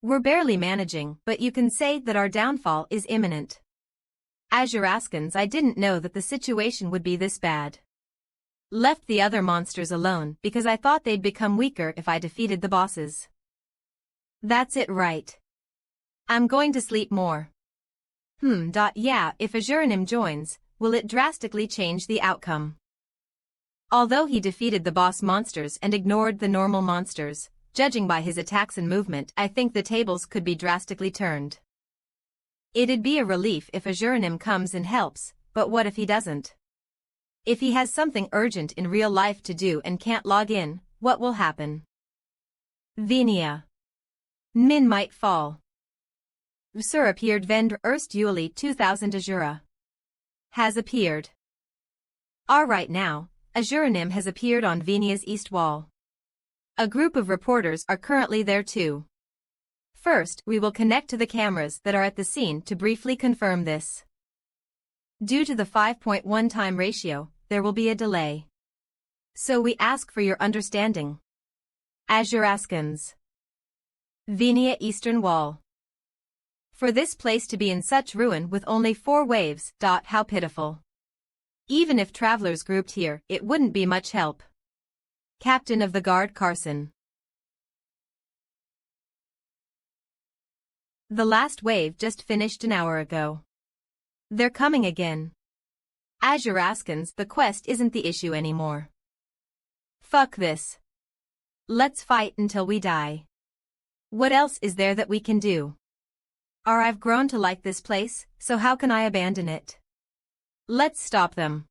We're barely managing, but you can say that our downfall is imminent. Azuraskans, I didn't know that the situation would be this bad. Left the other monsters alone because I thought they'd become weaker if I defeated the bosses. That's it, right? I'm going to sleep more. Yeah, if Azuranim joins, will it drastically change the outcome? Although he defeated the boss monsters and ignored the normal monsters, judging by his attacks and movement, I think the tables could be drastically turned. It'd be a relief if Azuranim comes and helps, but what if he doesn't? If he has something urgent in real life to do and can't log in, what will happen? Venia. Min might fall. Usur appeared Vendr Erst Yuli 2000 Azura. Has appeared. Right now, Azuranim has appeared on Venia's east wall. A group of reporters are currently there too. First, we will connect to the cameras that are at the scene to briefly confirm this. Due to the 5.1 time ratio, there will be a delay. So we ask for your understanding. Azuraskans. Venia Eastern Wall. For this place to be in such ruin with only 4 waves, how pitiful. Even if travelers grouped here, it wouldn't be much help. Captain of the Guard Carson. The last wave just finished an hour ago. They're coming again. Azuraskans, the quest isn't the issue anymore. Fuck this. Let's fight until we die. What else is there that we can do? I've grown to like this place, so how can I abandon it? Let's stop them.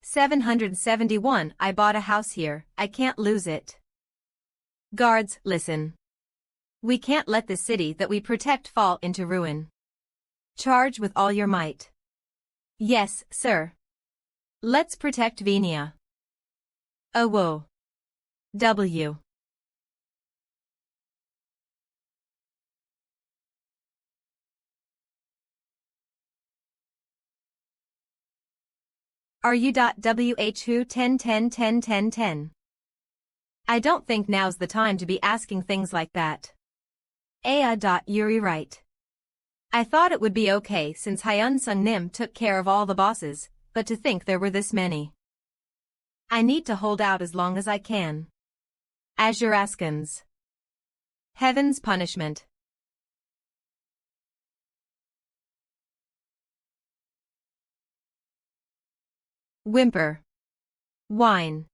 771 I bought a house here, I can't lose it. Guards, listen. We can't let the city that we protect fall into ruin. Charge with all your might. Yes, sir. Let's protect Venia. Whoa. W. RU.WH who 10. I don't think now's the time to be asking things like that. Aya.Yuri right. I thought it would be okay since Hyun Sung Nim took care of all the bosses, but to think there were this many. I need to hold out as long as I can. Azuraskans. Heaven's punishment. Whimper. Whine.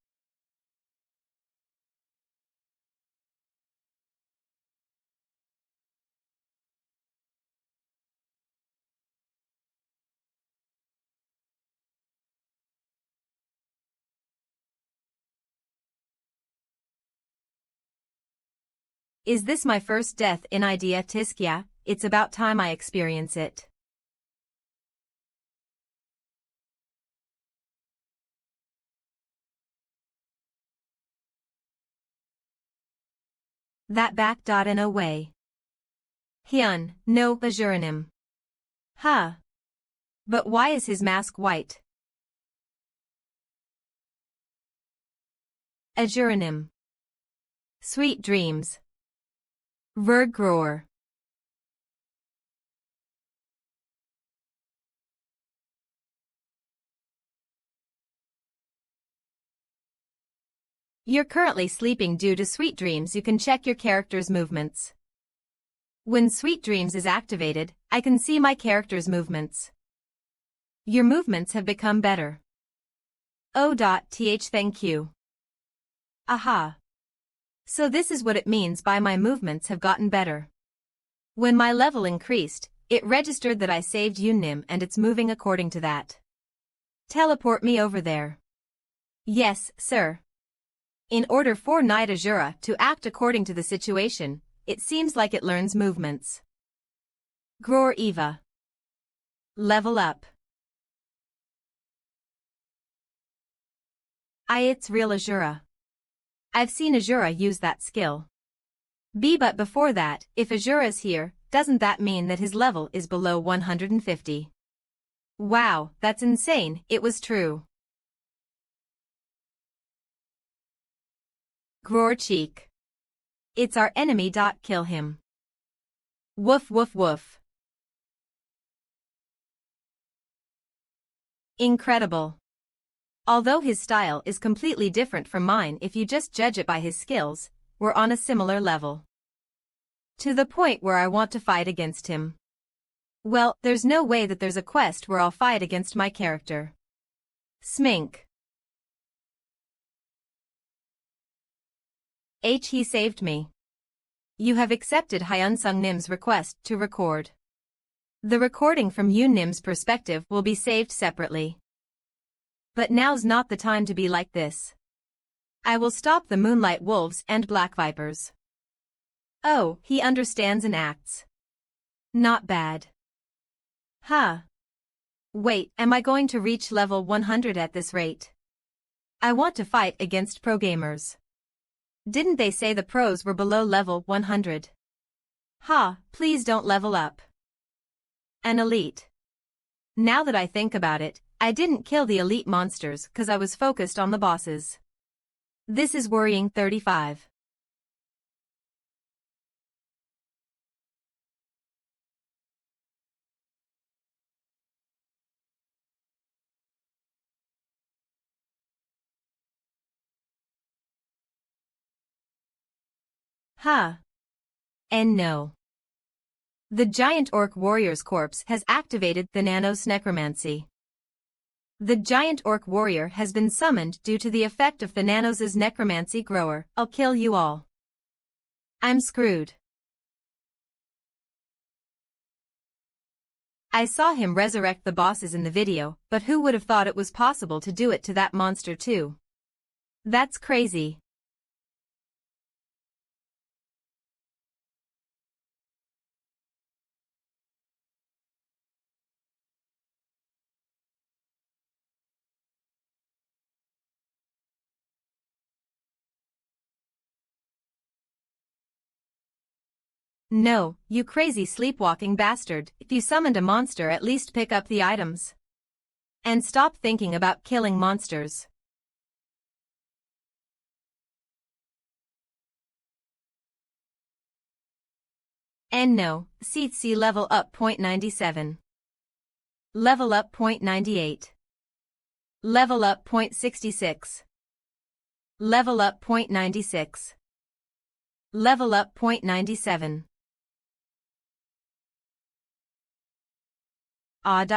Is this my first death in Idea Tiskia? It's about time I experience it. That back dot in a way. Hyun, no Azuranim. Huh. But why is his mask white? Azuranim. Sweet dreams. Vergror. You're currently sleeping due to Sweet Dreams. You can check your character's movements. When Sweet Dreams is activated, I can see my character's movements. Your movements have become better. O.th thank you. Aha. So this is what it means by my movements have gotten better. When my level increased, it registered that I saved Yunim and it's moving according to that. Teleport me over there. Yes, sir. In order for Night Azura to act according to the situation, it seems like it learns movements. Gror Eva. Level up. It's real Azura. I've seen Azura use that skill. But before that, if Azura's here, doesn't that mean that his level is below 150? Wow, that's insane, it was true. Gror Cheek. It's our enemy. Kill him. Woof woof woof. Incredible. Although his style is completely different from mine, if you just judge it by his skills, we're on a similar level. To the point where I want to fight against him. Well, there's no way that there's a quest where I'll fight against my character. Smink. He saved me. You have accepted Hyunsung Nim's request to record. The recording from Yoon Nim's perspective will be saved separately. But now's not the time to be like this. I will stop the Moonlight Wolves and Black Vipers. Oh, he understands and acts. Not bad. Huh. Wait, am I going to reach level 100 at this rate? I want to fight against pro gamers. Didn't they say the pros were below level 100? Ha, please don't level up. An elite. Now that I think about it, I didn't kill the elite monsters cause I was focused on the bosses. This is worrying 35. Huh. And no. The giant orc warrior's corpse has activated the Nanos necromancy. The giant orc warrior has been summoned due to the effect of the Nanos' necromancy grower. I'll kill you all. I'm screwed. I saw him resurrect the bosses in the video, but who would have thought it was possible to do it to that monster too? That's crazy. No, you crazy sleepwalking bastard, if you summoned a monster at least pick up the items. And stop thinking about killing monsters. And no, CC level up .97. Level up .98. Level up .66. Level up .96. Level up .97.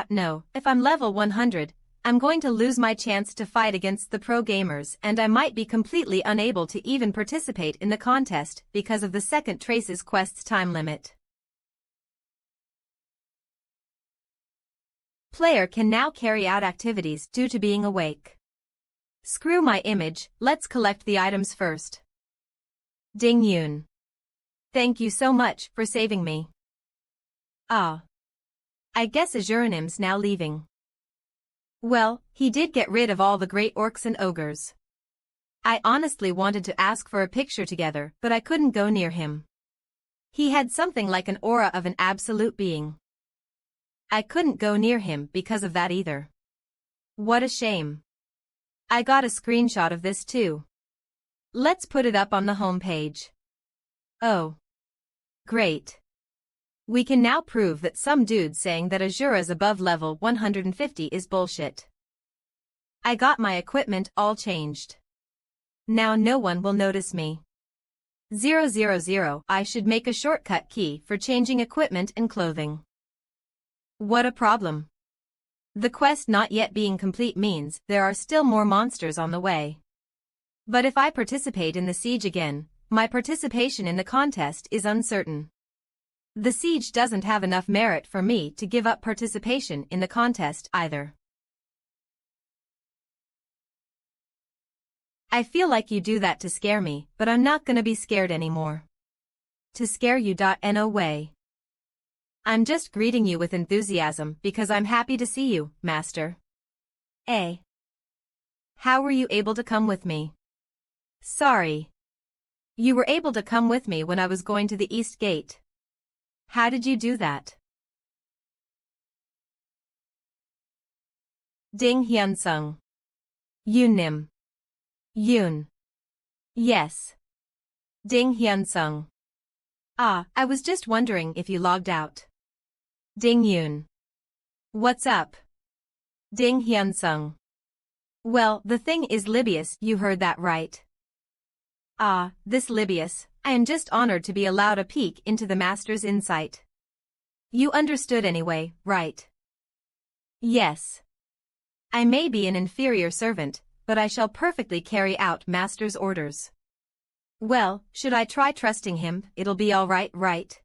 No, if I'm level 100, I'm going to lose my chance to fight against the pro gamers and I might be completely unable to even participate in the contest because of the second Trace's quest's time limit. Player can now carry out activities due to being awake. Screw my image, let's collect the items first. Ding Yoon. Thank you so much for saving me. I guess Azurinim's now leaving. Well, he did get rid of all the great orcs and ogres. I honestly wanted to ask for a picture together, but I couldn't go near him. He had something like an aura of an absolute being. I couldn't go near him because of that either. What a shame. I got a screenshot of this too. Let's put it up on the homepage. Oh. Great. We can now prove that some dude saying that Azura's above level 150 is bullshit. I got my equipment all changed. Now no one will notice me. 000 I should make a shortcut key for changing equipment and clothing. What a problem. The quest not yet being complete means there are still more monsters on the way. But if I participate in the siege again, my participation in the contest is uncertain. The siege doesn't have enough merit for me to give up participation in the contest either. I feel like you do that to scare me, but I'm not gonna be scared anymore. To scare you. No way. I'm just greeting you with enthusiasm because I'm happy to see you, Master. How were you able to come with me? Sorry. You were able to come with me when I was going to the East Gate. How did you do that? Ding Hyunsung. Yoon Nim. Yoon. Yes. Ding Hyunsung. I was just wondering if you logged out. Ding Yoon. What's up? Ding Hyunsung. Well, the thing is Libius, you heard that right. This Libius, I am just honored to be allowed a peek into the Master's insight. You understood anyway, right? Yes. I may be an inferior servant, but I shall perfectly carry out Master's orders. Well, should I try trusting him? It'll be all right, right?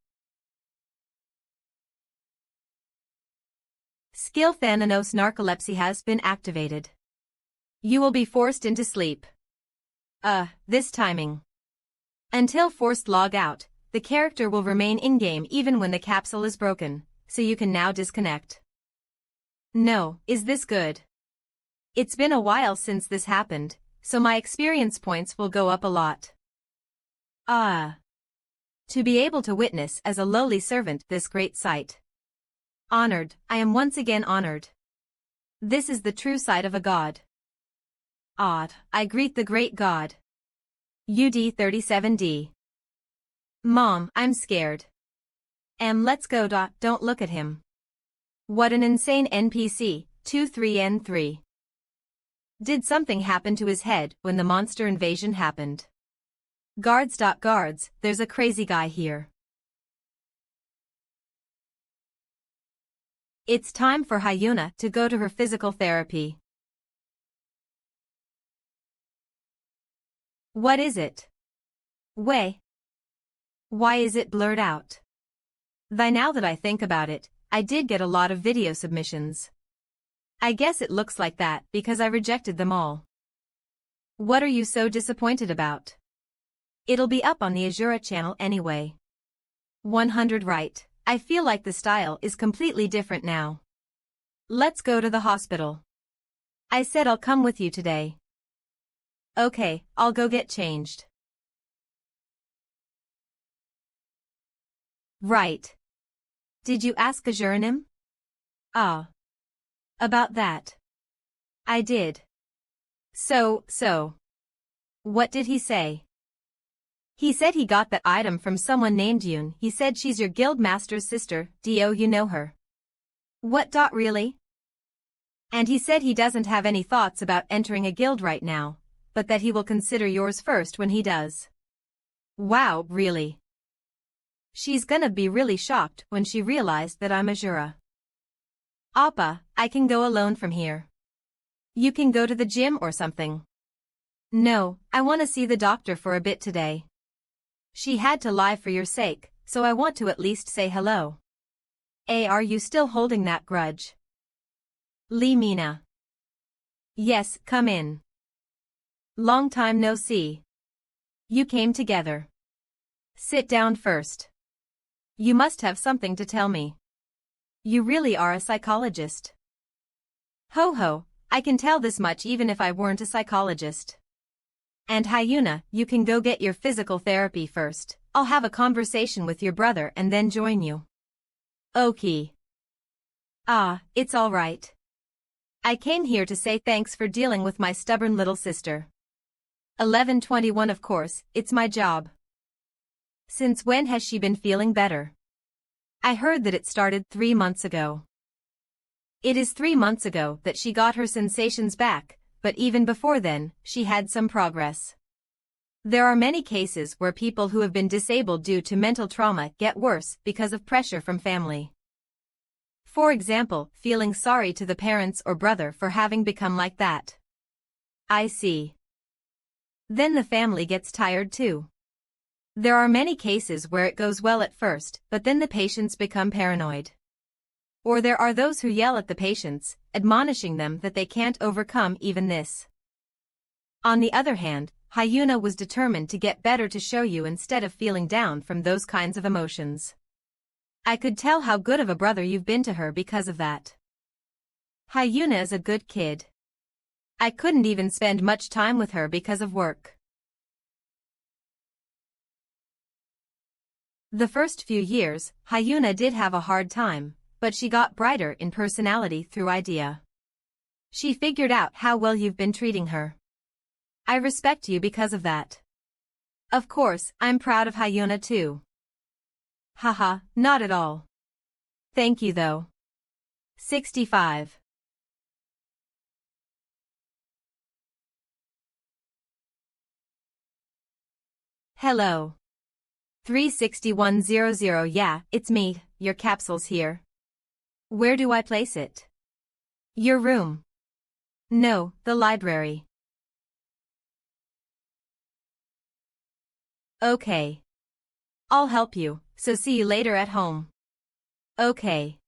Skill Thananos narcolepsy has been activated. You will be forced into sleep. This timing. Until forced log out, the character will remain in-game even when the capsule is broken, so you can now disconnect. No, is this good? It's been a while since this happened, so my experience points will go up a lot. To be able to witness as a lowly servant this great sight. Honored, I am once again honored. This is the true sight of a god. I greet the great god. UD 37D. Mom, I'm scared. Let's go. Don't look at him. What an insane NPC, 23N3. Did something happen to his head when the monster invasion happened? Guards, there's a crazy guy here. It's time for Hyuna to go to her physical therapy. What is it? Why is it blurred out? Now that I think about it, I did get a lot of video submissions. I guess it looks like that because I rejected them all. What are you so disappointed about? It'll be up on the Azura channel anyway. 100 right. I feel like the style is completely different now. Let's go to the hospital. I said I'll come with you today. Okay, I'll go get changed. Right. Did you ask Azuranim? About that. I did. So. What did he say? He said he got that item from someone named Yoon. He said she's your guild master's sister. Do you know her? What? Really? And he said he doesn't have any thoughts about entering a guild right now, but that he will consider yours first when he does. Wow, really? She's gonna be really shocked when she realized that I'm Azura. Appa, I can go alone from here. You can go to the gym or something. No, I want to see the doctor for a bit today. She had to lie for your sake, so I want to at least say hello. Are you still holding that grudge? Lee Mina. Yes, come in. Long time no see. You came together. Sit down first. You must have something to tell me. You really are a psychologist. Ho, I can tell this much even if I weren't a psychologist. And Hyuna, you can go get your physical therapy first. I'll have a conversation with your brother and then join you. Okay. It's all right. I came here to say thanks for dealing with my stubborn little sister. 1121 Of course, it's my job. Since when has she been feeling better? I heard that it started 3 months ago. It is 3 months ago that she got her sensations back, but even before then, she had some progress. There are many cases where people who have been disabled due to mental trauma get worse because of pressure from family. For example, feeling sorry to the parents or brother for having become like that. I see. Then the family gets tired too. There are many cases where it goes well at first, but then the patients become paranoid. Or there are those who yell at the patients, admonishing them that they can't overcome even this. On the other hand, Hyuna was determined to get better to show you instead of feeling down from those kinds of emotions. I could tell how good of a brother you've been to her because of that. Hyuna is a good kid. I couldn't even spend much time with her because of work. The first few years, Hyuna did have a hard time, but she got brighter in personality through idea. She figured out how well you've been treating her. I respect you because of that. Of course, I'm proud of Hyuna too. Haha, not at all. Thank you though. 65. Hello. 36100. Yeah, it's me, your capsule's here. Where do I place it? Your room. No, the library. Okay. I'll help you, so see you later at home. Okay.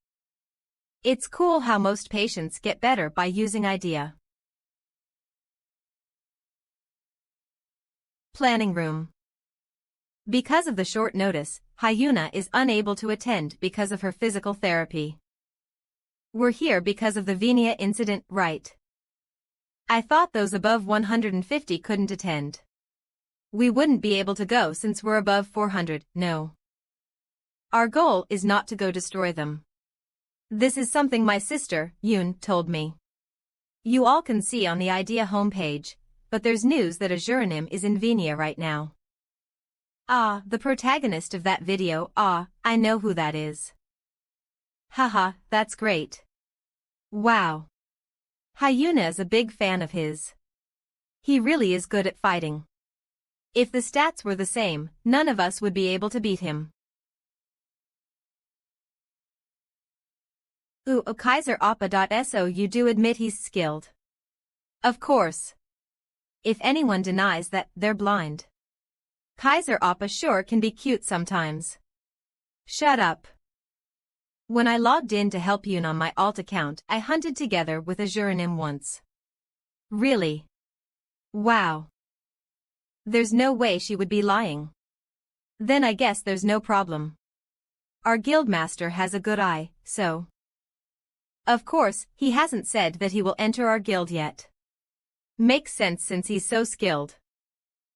It's cool how most patients get better by using idea. Planning room. Because of the short notice, Hyuna is unable to attend because of her physical therapy. We're here because of the Venia incident, right? I thought those above 150 couldn't attend. We wouldn't be able to go since we're above 400, no. Our goal is not to go destroy them. This is something my sister, Yoon, told me. You all can see on the idea homepage, but there's news that Azuranim is in Venia right now. Ah, the protagonist of that video, I know who that is. Haha, that's great. Wow. Hyuna is a big fan of his. He really is good at fighting. If the stats were the same, none of us would be able to beat him. Ooh, Kaiser Appa.so, you do admit he's skilled. Of course. If anyone denies that, they're blind. Kaiser Appa sure can be cute sometimes. Shut up. When I logged in to help Yoon on my alt account, I hunted together with Azuranim once. Really? Wow. There's no way she would be lying. Then I guess there's no problem. Our guildmaster has a good eye, so. Of course, he hasn't said that he will enter our guild yet. Makes sense since he's so skilled.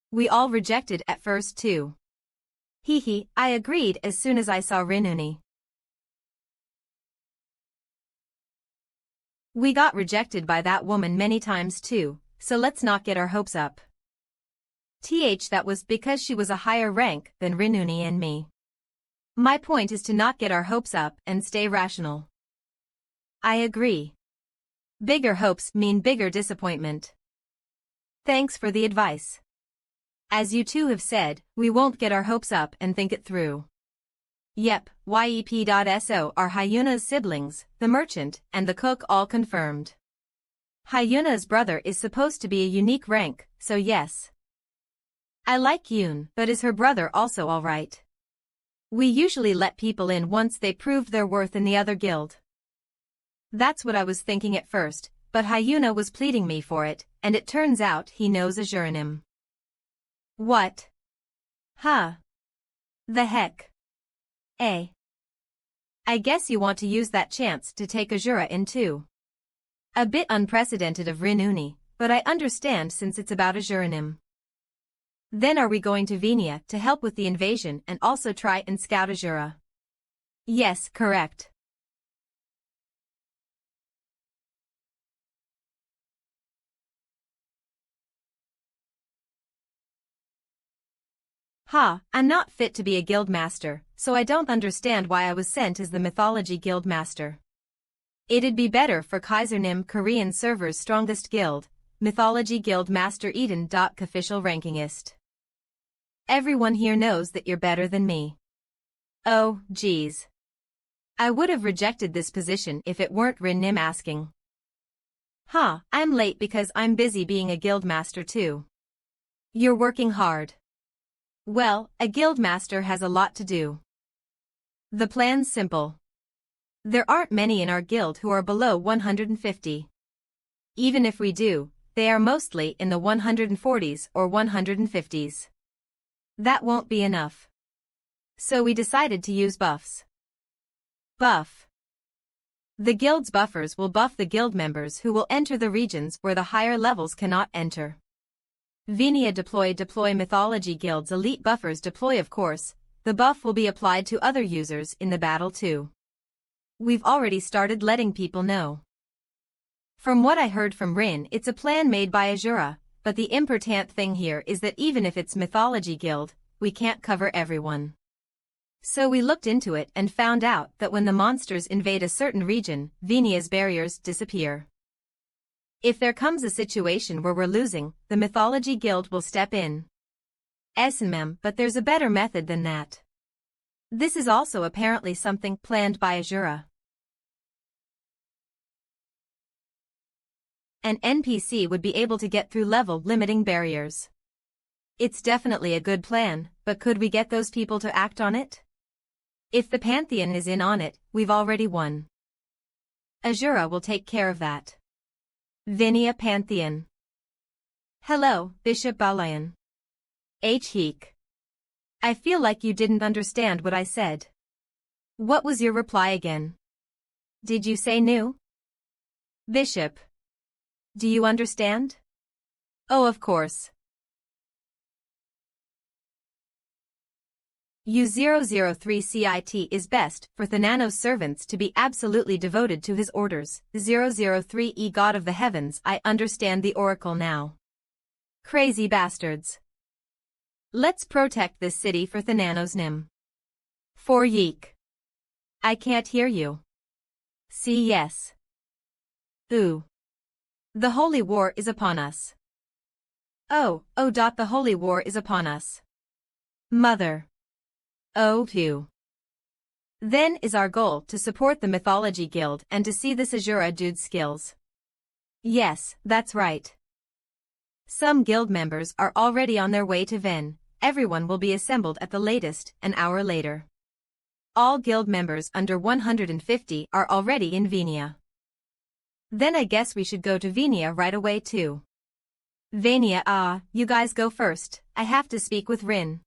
We all rejected at first too. Hehe, I agreed as soon as I saw Rinuni. We got rejected by that woman many times too, so let's not get our hopes up. That was because she was a higher rank than Rinuni and me. My point is to not get our hopes up and stay rational. I agree. Bigger hopes mean bigger disappointment. Thanks for the advice. As you two have said, we won't get our hopes up and think it through. Yep, YEP.so are Hyuna's siblings, the merchant and the cook all confirmed. Hyuna's brother is supposed to be a unique rank, so yes. I like Yoon, but is her brother also alright? We usually let people in once they proved their worth in the other guild. That's what I was thinking at first, but Hyuna was pleading me for it, and it turns out he knows Azuranim. What? Huh? The heck? I guess you want to use that chance to take Azura in too. A bit unprecedented of Rinuni, but I understand since it's about Azuranim. Then are we going to Venia to help with the invasion and also try and scout Azura? Yes, correct. I'm not fit to be a guild master, so I don't understand why I was sent as the mythology guild master. It'd be better for Kaisernim Korean server's strongest guild, mythology guild master Eden. Official rankingist. Everyone here knows that you're better than me. Oh, geez. I would have rejected this position if it weren't Rin-Nim asking. I'm late because I'm busy being a guild master too. You're working hard. Well, a guild master has a lot to do. The plan's simple. There aren't many in our guild who are below 150. Even if we do, they are mostly in the 140s or 150s. That won't be enough. So we decided to use buffs. Buff. The guild's buffers will buff the guild members who will enter the regions where the higher levels cannot enter. Venia deploy mythology guild's elite buffers deploy of course, the buff will be applied to other users in the battle too. We've already started letting people know. From what I heard from Rin, it's a plan made by Azura, but the important thing here is that even if it's mythology guild, we can't cover everyone. So we looked into it and found out that when the monsters invade a certain region, Venia's barriers disappear. If there comes a situation where we're losing, the mythology guild will step in. But there's a better method than that. This is also apparently something planned by Azura. An NPC would be able to get through level limiting barriers. It's definitely a good plan, but could we get those people to act on it? If the Pantheon is in on it, we've already won. Azura will take care of that. Vinia Pantheon. Hello, Bishop Balayan. Heek. I feel like you didn't understand what I said. What was your reply again? Did you say new? Bishop. Do you understand? Oh, of course. U003 CIT is best for Thanano's servants to be absolutely devoted to his orders. 003 God of the Heavens, I understand the oracle now. Crazy bastards. Let's protect this city for Thanano's Nim. For Yeek. I can't hear you. See yes. Ooh. The Holy War is upon us. Oh. The Holy War is upon us. Mother. Oh, phew. Then is our goal to support the Mythology Guild and to see this Azura dude's skills. Yes, that's right. Some guild members are already on their way to Ven. Everyone will be assembled at the latest an hour later. All guild members under 150 are already in Venia. Then I guess we should go to Venia right away too. Venia, you guys go first. I have to speak with Rin.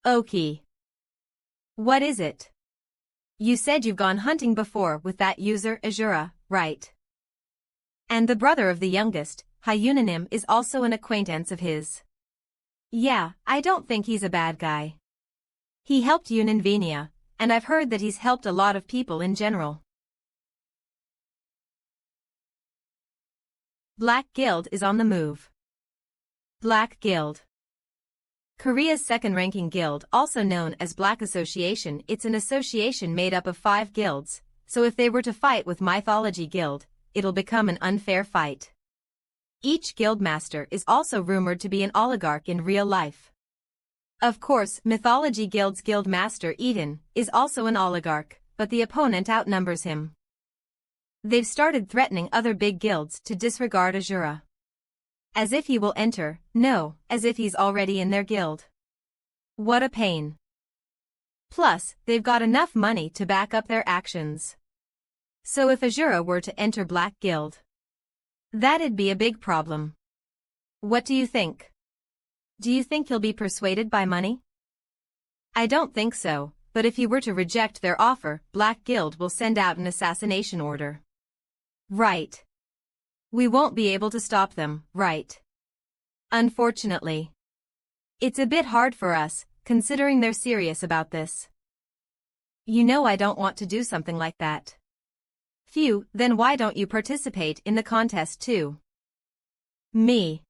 Okay. What is it? You said you've gone hunting before with that user Azura, right? And the brother of the youngest, Hyunanim, is also an acquaintance of his. Yeah, I don't think he's a bad guy. He helped Yunan Venia, and I've heard that he's helped a lot of people in general. Black Guild is on the move. Black Guild. Korea's second-ranking guild, also known as Black Association. It's an association made up of 5 guilds, so if they were to fight with Mythology Guild, it'll become an unfair fight. Each guildmaster is also rumored to be an oligarch in real life. Of course, Mythology Guild's guildmaster Eden is also an oligarch, but the opponent outnumbers him. They've started threatening other big guilds to disregard Azura. As if he will enter, no, as if he's already in their guild. What a pain. Plus, they've got enough money to back up their actions. So if Azura were to enter Black Guild, that'd be a big problem. What do you think? Do you think he'll be persuaded by money? I don't think so, but if he were to reject their offer, Black Guild will send out an assassination order. Right. We won't be able to stop them, right? Unfortunately. It's a bit hard for us, considering they're serious about this. You know I don't want to do something like that. Phew, then why don't you participate in the contest too? Me.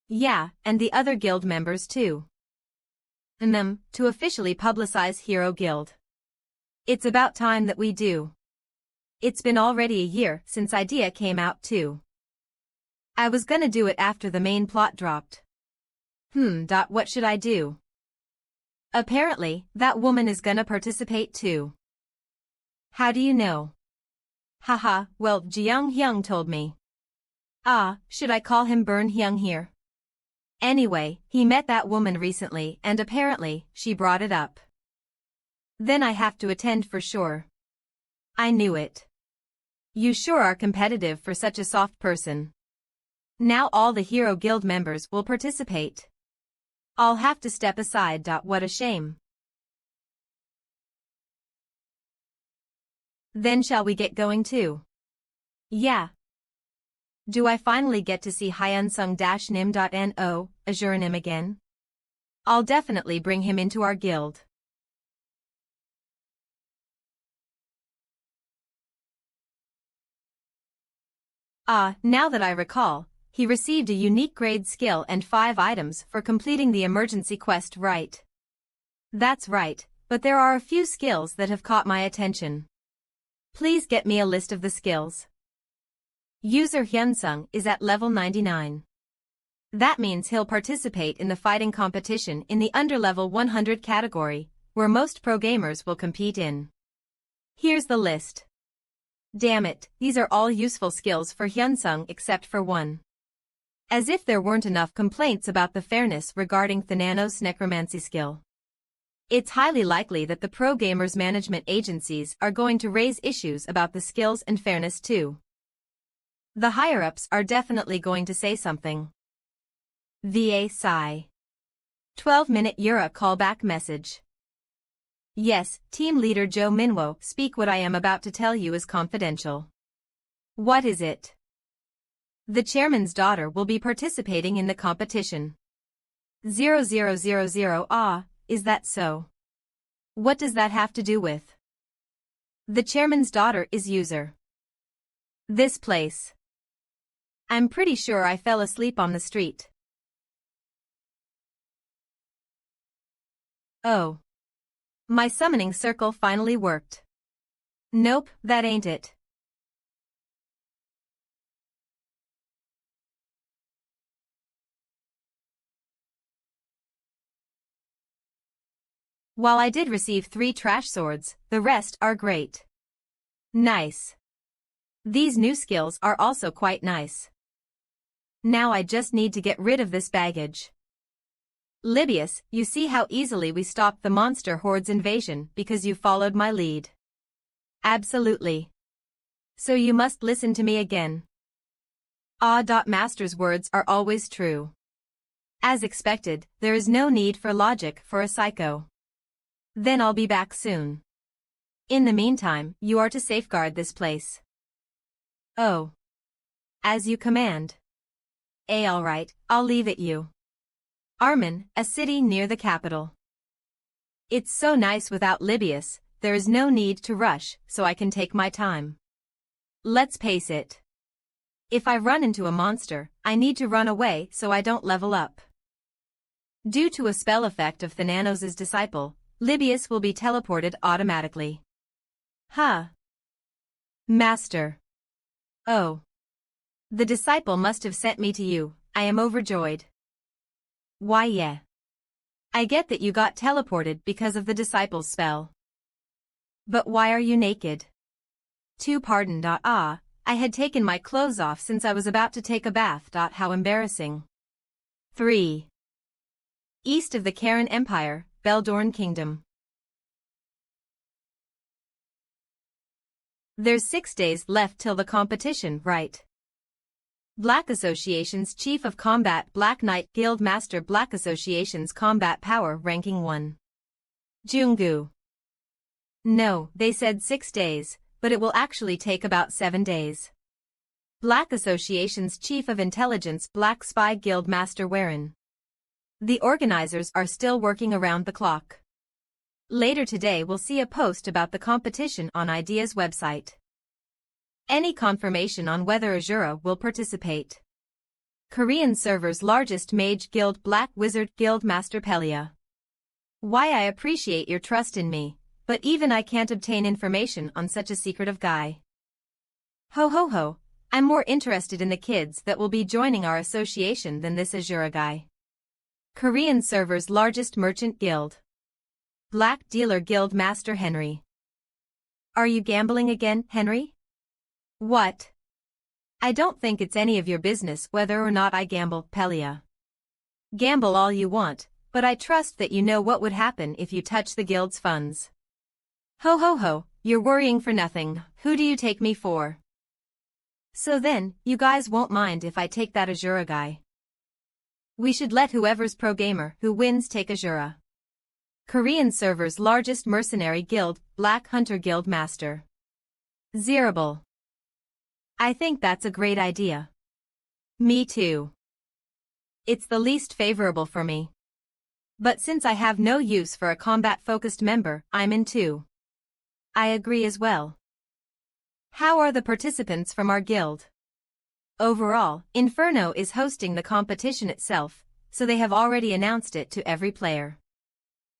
Yeah, and the other guild members too. And them, to officially publicize Hero Guild. It's about time that we do. It's been already a year since idea came out too. I was gonna do it after the main plot dropped. What should I do? Apparently, that woman is gonna participate too. How do you know? Haha, well, Jiyoung Hyung told me. Should I call him Burn Hyung here? Anyway, he met that woman recently and apparently, she brought it up. Then I have to attend for sure. I knew it. You sure are competitive for such a soft person. Now all the Hero Guild members will participate. I'll have to step aside. What a shame. Then shall we get going too? Yeah. Do I finally get to see Hyunsung-Nim.No, Azuranim again? I'll definitely bring him into our guild. Now that I recall, he received a unique grade skill and 5 items for completing the emergency quest, right? That's right, but there are a few skills that have caught my attention. Please get me a list of the skills. User Hyunsung is at level 99. That means he'll participate in the fighting competition in the under-level 100 category, where most pro gamers will compete in. Here's the list. Damn it, these are all useful skills for Hyunsung except for one. As if there weren't enough complaints about the fairness regarding Thanano's necromancy skill. It's highly likely that the pro gamers management agencies are going to raise issues about the skills and fairness too. The higher-ups are definitely going to say something. VA Sigh. 12-minute Yura callback message. Yes, team leader Joe Minwo, speak. What I am about to tell you is confidential. What is it? The chairman's daughter will be participating in the competition. 0000. Ah, is that so? What does that have to do with? The chairman's daughter is user. This place. I'm pretty sure I fell asleep on the street. Oh. My summoning circle finally worked. Nope, that ain't it. While I did receive 3 trash swords, the rest are great. Nice. These new skills are also quite nice. Now I just need to get rid of this baggage. Libius, you see how easily we stopped the monster horde's invasion because you followed my lead. Absolutely. So you must listen to me again. Master's words are always true. As expected, there is no need for logic for a psycho. Then I'll be back soon. In the meantime, you are to safeguard this place. Oh. As you command. Alright, I'll leave it you. Armen, a city near the capital. It's so nice without Libius, there is no need to rush, so I can take my time. Let's pace it. If I run into a monster, I need to run away so I don't level up. Due to a spell effect of Thananos' disciple, Libius will be teleported automatically. Huh. Master. Oh. The disciple must have sent me to you, I am overjoyed. Why yeah. I get that you got teleported because of the disciple's spell. But why are you naked? Pardon. I had taken my clothes off since I was about to take a bath. How embarrassing. 3. East of the Karen Empire, Beldorn Kingdom. There's 6 days left till the competition, right? Black Association's Chief of Combat Black Knight Guild Master Black Association's Combat Power Ranking 1. Jungu. No, they said 6 days, but it will actually take about 7 days. Black Association's Chief of Intelligence Black Spy Guild Master Warren. The organizers are still working around the clock. Later today we'll see a post about the competition on Idea's website. Any confirmation on whether Azura will participate. Korean server's largest mage guild Black Wizard Guild Master Pelia. Why I appreciate your trust in me, but even I can't obtain information on such a secretive guy. Ho ho ho, I'm more interested in the kids that will be joining our association than this Azura guy. Korean server's largest merchant guild. Black Dealer Guild Master Henry. Are you gambling again, Henry? What? I don't think it's any of your business whether or not I gamble, Pelia. Gamble all you want, but I trust that you know what would happen if you touch the guild's funds. Ho ho ho, you're worrying for nothing, who do you take me for? So then, you guys won't mind if I take that Azura guy. We should let whoever's pro gamer who wins take Azura. Korean server's largest mercenary guild, Black Hunter Guild Master. Zerable. I think that's a great idea. Me too. It's the least favorable for me. But since I have no use for a combat-focused member, I'm in too. I agree as well. How are the participants from our guild? Overall, Inferno is hosting the competition itself, so they have already announced it to every player.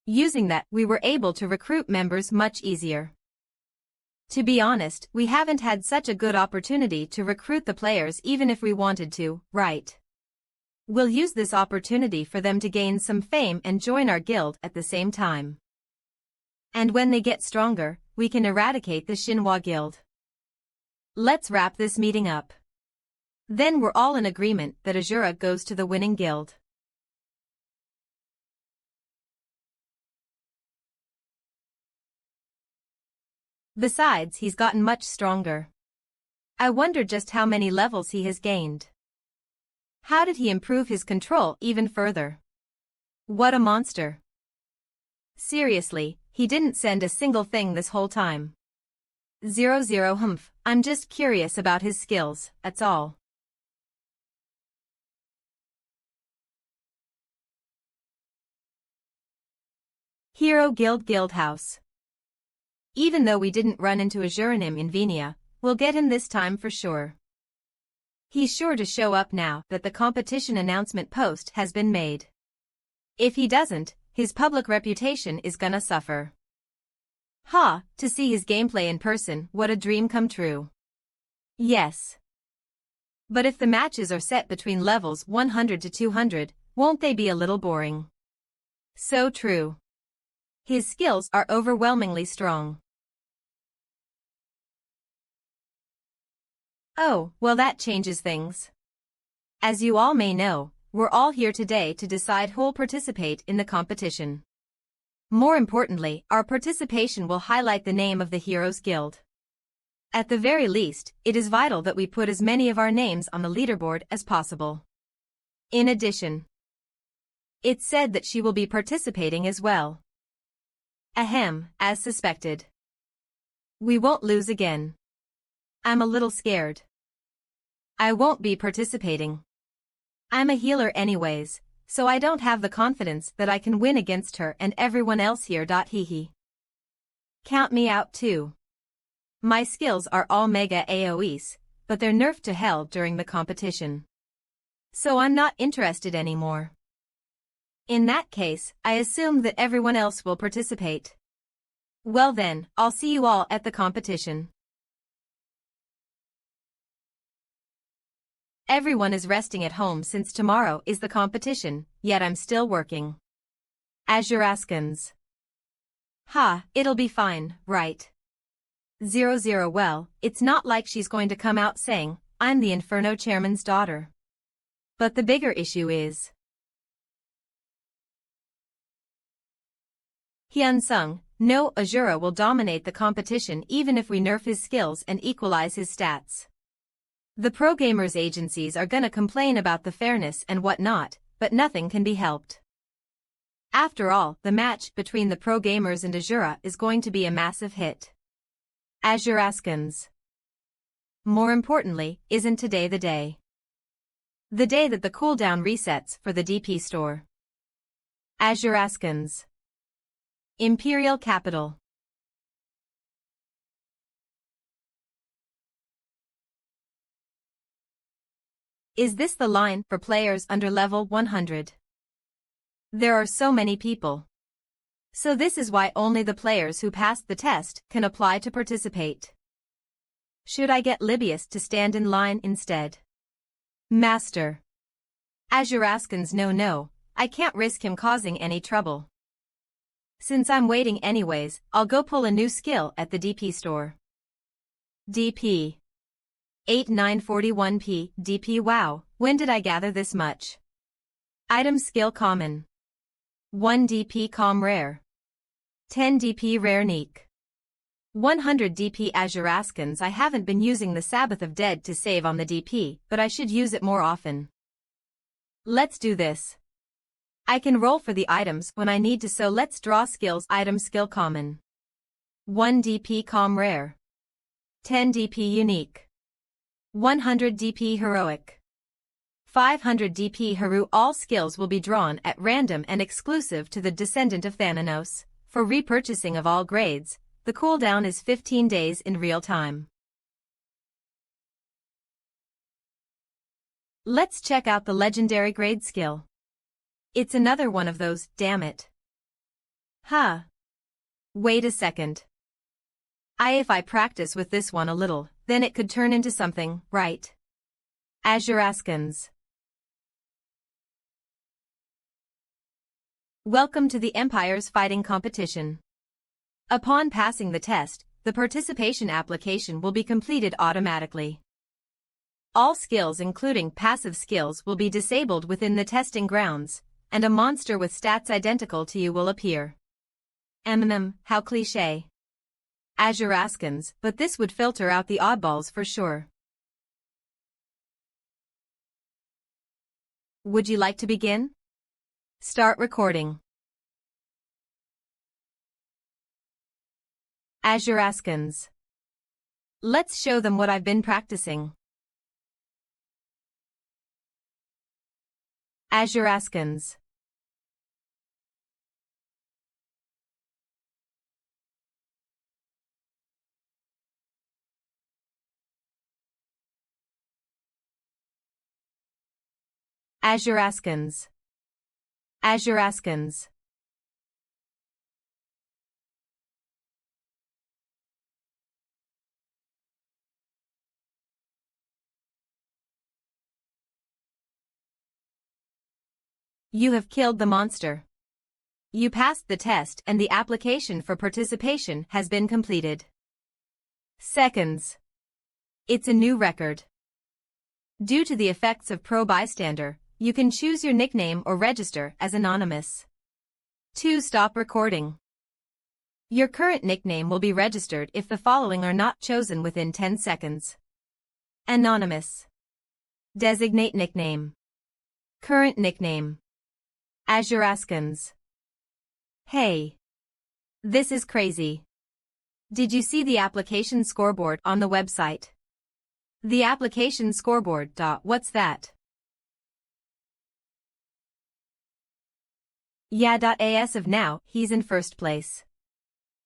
Using that, we were able to recruit members much easier. To be honest, we haven't had such a good opportunity to recruit the players even if we wanted to, right? We'll use this opportunity for them to gain some fame and join our guild at the same time. And when they get stronger, we can eradicate the Shinhwa guild. Let's wrap this meeting up. Then we're all in agreement that Azura goes to the winning guild. Besides, he's gotten much stronger. I wonder just how many levels he has gained. How did he improve his control even further? What a monster. Seriously, he didn't send a single thing this whole time. 00 humph, I'm just curious about his skills, that's all. Hero Guild House. Even though we didn't run into Azuranim in Venia, we'll get him this time for sure. He's sure to show up now that the competition announcement post has been made. If he doesn't, his public reputation is gonna suffer. Ha, to see his gameplay in person, what a dream come true. Yes. But if the matches are set between levels 100 to 200, won't they be a little boring? So true. His skills are overwhelmingly strong. Oh, well that changes things. As you all may know, we're all here today to decide who'll participate in the competition. More importantly, our participation will highlight the name of the Heroes Guild. At the very least, it is vital that we put as many of our names on the leaderboard as possible. In addition, it's said that she will be participating as well. Ahem, as suspected. We won't lose again. I'm a little scared. I won't be participating. I'm a healer anyways, so I don't have the confidence that I can win against her and everyone else here. Hehe. Count me out too. My skills are all mega AoEs, but they're nerfed to hell during the competition. So I'm not interested anymore. In that case, I assume that everyone else will participate. Well then, I'll see you all at the competition. Everyone is resting at home since tomorrow is the competition, yet I'm still working. Azuraskans. Ha, it'll be fine, right? 00 Well, it's not like she's going to come out saying, I'm the Inferno Chairman's daughter. But the bigger issue is Hyunsung, no, Azura will dominate the competition even if we nerf his skills and equalize his stats. The pro gamers agencies are gonna complain about the fairness and whatnot, but nothing can be helped. After all, the match between the pro gamers and Azura is going to be a massive hit. Azuraskans. More importantly, isn't today the day? The day that the cooldown resets for the DP store. Azuraskans. Imperial Capital. Is this the line for players under level 100? There are so many people. So this is why only the players who passed the test can apply to participate. Should I get Libius to stand in line instead? Master. Azuraskans, no, I can't risk him causing any trouble. Since I'm waiting anyways, I'll go pull a new skill at the DP store. DP. 8941p, DP. Wow, when did I gather this much? Item skill common. 1 DP com rare. 10 DP rare unique. 100 DP Azuraskans. I haven't been using the Sabbath of Dead to save on the DP, but I should use it more often. Let's do this. I can roll for the items when I need to, so let's draw skills. Item skill common. 1 DP com rare. 10 DP unique. 100 DP heroic. 500 DP Haru. All skills will be drawn at random and exclusive to the Descendant of Thananos. For repurchasing of all grades, the cooldown is 15 days in real time. Let's check out the legendary grade skill. It's another one of those, damn it. Huh. Wait a second. If I practice with this one a little, then it could turn into something, right? Azuraskans. Welcome to the Empire's fighting competition. Upon passing the test, the participation application will be completed automatically. All skills including passive skills will be disabled within the testing grounds, and a monster with stats identical to you will appear. How cliché. Azuraskans, but this would filter out the oddballs for sure. Would you like to begin? Start recording. Azuraskans. Let's show them what I've been practicing. Azuraskans. Azuraskans. Azuraskans. You have killed the monster. You passed the test and the application for participation has been completed. Seconds. It's a new record. Due to the effects of Pro Bystander, you can choose your nickname or register as anonymous. 2. Stop recording. Your current nickname will be registered if the following are not chosen within 10 seconds. Anonymous. Designate nickname. Current nickname. Azuraskans. Hey. This is crazy. Did you see the application scoreboard on the website? The application scoreboard. What's that? Yeah. As of now, he's in first place.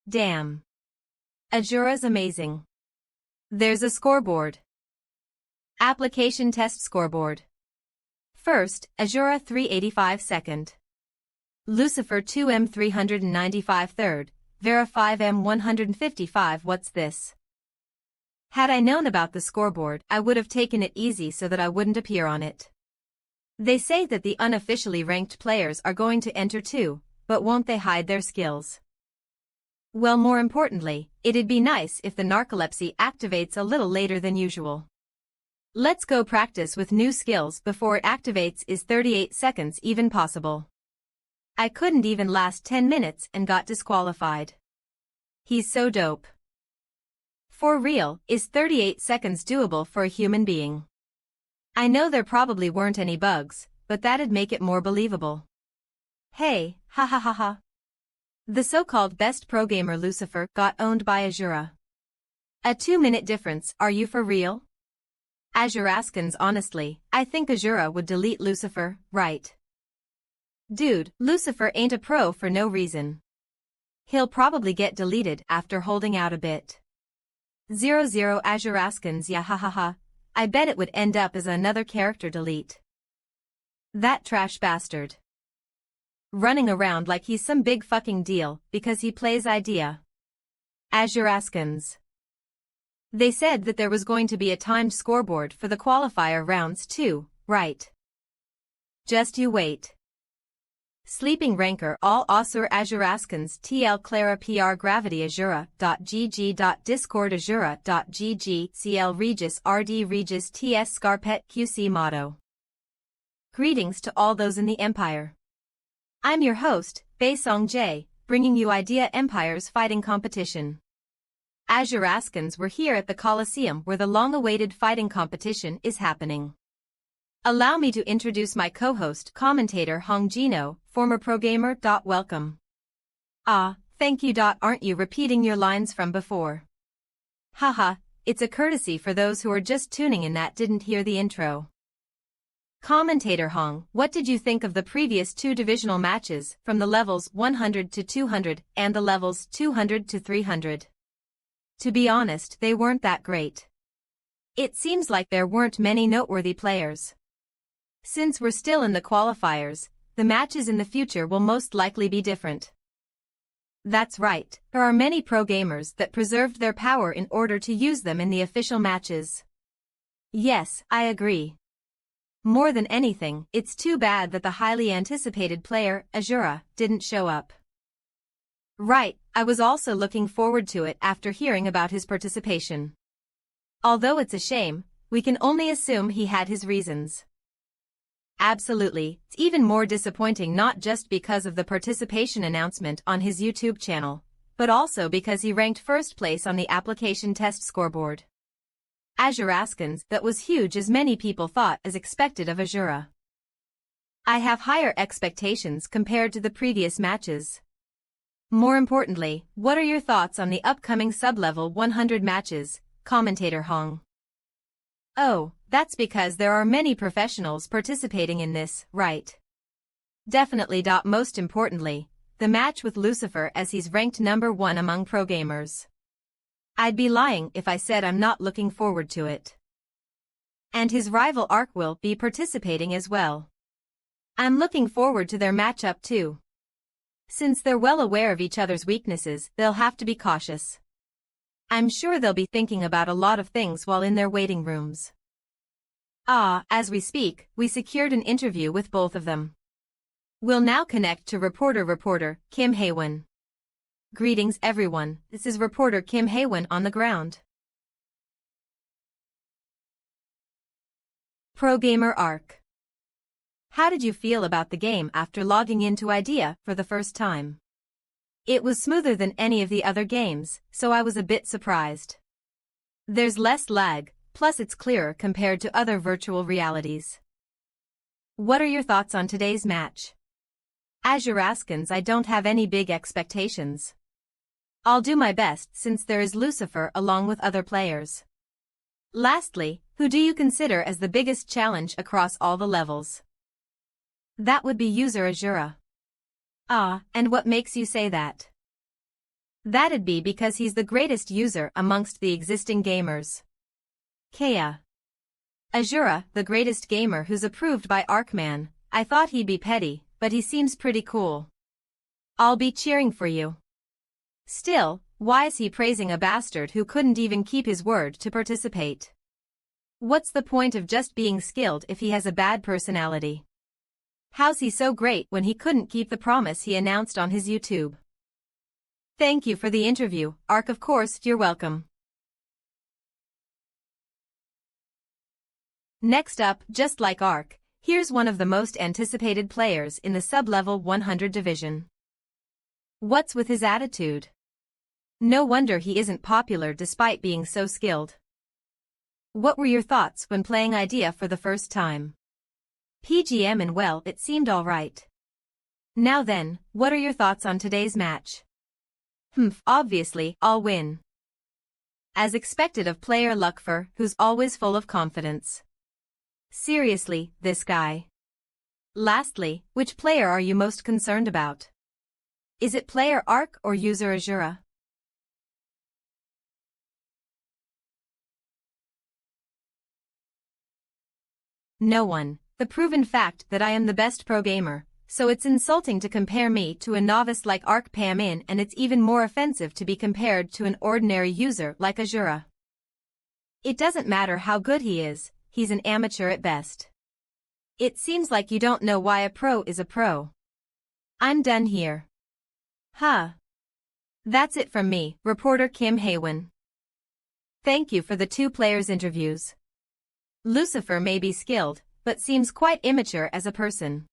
Damn. Azura's amazing. There's a scoreboard. Application test scoreboard. First, Azura 385 second. Lucifer 2M 395 third, Vera 5M 155. What's this? Had I known about the scoreboard, I would have taken it easy so that I wouldn't appear on it. They say that the unofficially ranked players are going to enter too, but won't they hide their skills? Well, more importantly, it'd be nice if the narcolepsy activates a little later than usual. Let's go practice with new skills before it activates. Is 38 seconds even possible? I couldn't even last 10 minutes and got disqualified. He's so dope. For real, is 38 seconds doable for a human being? I know there probably weren't any bugs, but that'd make it more believable. Hey, ha ha ha ha. The so-called best pro gamer Lucifer got owned by Azura. A 2-minute difference. Are you for real? Azuraskans, honestly, I think Azura would delete Lucifer, right? Dude, Lucifer ain't a pro for no reason. He'll probably get deleted after holding out a bit. 00 Azuraskans. Yeah ha ha ha. I bet it would end up as another character delete. That trash bastard. Running around like he's some big fucking deal because he plays Idea. Azuraskans. They said that there was going to be a timed scoreboard for the qualifier rounds too, right? Just you wait. Sleeping Ranker all Asur Azuraskans TL Clara PR Gravity Azura.gg. Discord Azura.gg. CL Regis RD Regis TS Scarpet QC Motto. Greetings to all those in the Empire. I'm your host, Baesong J, bringing you Idea Empire's fighting competition. Azuraskans were here at the Coliseum where the long-awaited fighting competition is happening. Allow me to introduce my co-host commentator Hong Jino, former pro gamer. Welcome. Ah, thank you. Aren't you repeating your lines from before? Haha, it's a courtesy for those who are just tuning in that didn't hear the intro. Commentator Hong, what did you think of the previous 2 divisional matches from the levels 100 to 200 and the levels 200 to 300? To be honest, they weren't that great. It seems like there weren't many noteworthy players. Since we're still in the qualifiers, the matches in the future will most likely be different. That's right, there are many pro gamers that preserved their power in order to use them in the official matches. Yes, I agree. More than anything, it's too bad that the highly anticipated player, Azura, didn't show up. Right, I was also looking forward to it after hearing about his participation. Although it's a shame, we can only assume he had his reasons. Absolutely, it's even more disappointing not just because of the participation announcement on his YouTube channel, but also because he ranked first place on the application test scoreboard. Azuraskans, that was huge as many people thought as expected of Azura. I have higher expectations compared to the previous matches. More importantly, what are your thoughts on the upcoming sub-level 100 matches, commentator Hong? Oh, that's because there are many professionals participating in this, right? Definitely. Most importantly, the match with Lucifer, as he's ranked number 1 among pro gamers. I'd be lying if I said I'm not looking forward to it. And his rival Ark will be participating as well. I'm looking forward to their matchup too. Since they're well aware of each other's weaknesses, they'll have to be cautious. I'm sure they'll be thinking about a lot of things while in their waiting rooms. As we speak, we secured an interview with both of them. We'll now connect to reporter Kim Haewon. Greetings everyone, this is reporter Kim Haewon on the ground. Pro Gamer Ark. How did you feel about the game after logging into IDEA for the first time? It was smoother than any of the other games, so I was a bit surprised. There's less lag, plus it's clearer compared to other virtual realities. What are your thoughts on today's match? Azuraskans, I don't have any big expectations. I'll do my best since there is Lucifer along with other players. Lastly, who do you consider as the biggest challenge across all the levels? That would be user Azura. And what makes you say that? That'd be because he's the greatest user amongst the existing gamers. Kea. Azura, the greatest gamer who's approved by Arkman. I thought he'd be petty, but he seems pretty cool. I'll be cheering for you. Still, why is he praising a bastard who couldn't even keep his word to participate? What's the point of just being skilled if he has a bad personality? How's he so great when he couldn't keep the promise he announced on his YouTube? Thank you for the interview, Ark. Of course, you're welcome. Next up, just like Ark, here's one of the most anticipated players in the sub-level 100 division. What's with his attitude? No wonder he isn't popular despite being so skilled. What were your thoughts when playing IDEA for the first time? PGM, and well, it seemed alright. Now then, what are your thoughts on today's match? Obviously, I'll win. As expected of player Lucifer, who's always full of confidence. Seriously, this guy. Lastly, which player are you most concerned about? Is it player Ark or user Azura? No one. The proven fact that I am the best pro gamer, so it's insulting to compare me to a novice like Ark Pamin, and it's even more offensive to be compared to an ordinary user like Azura. It doesn't matter how good he is, he's an amateur at best. It seems like you don't know why a pro is a pro. I'm done here. That's it from me, reporter Kim Haewon. Thank you for the two players' interviews. Lucifer may be skilled, but seems quite immature as a person.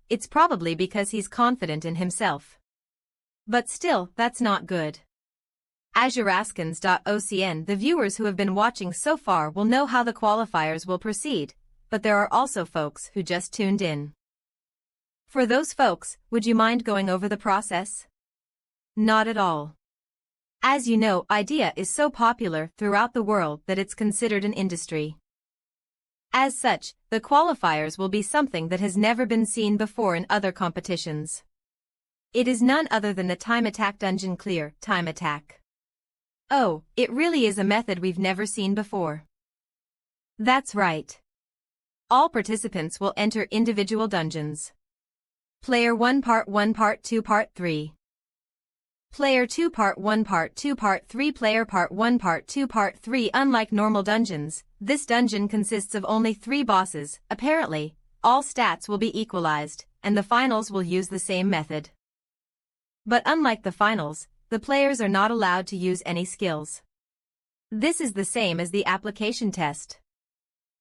It's probably because he's confident in himself. But still, that's not good. Azuraskans.ocn. The viewers who have been watching so far will know how the qualifiers will proceed, but there are also folks who just tuned in. For those folks, would you mind going over the process? Not at all. As you know, IDEA is so popular throughout the world that it's considered an industry. As such, the qualifiers will be something that has never been seen before in other competitions. It is none other than the time attack dungeon clear, time attack. Oh, it really is a method we've never seen before. That's right. All participants will enter individual dungeons. Player 1 Part 1 Part 2 Part 3. Player 2 Part 1 Part 2 Part 3 Player Part 1 Part 2 Part 3. Unlike normal dungeons, this dungeon consists of only 3 bosses. Apparently, all stats will be equalized, and the finals will use the same method. But unlike the finals, the players are not allowed to use any skills. This is the same as the application test.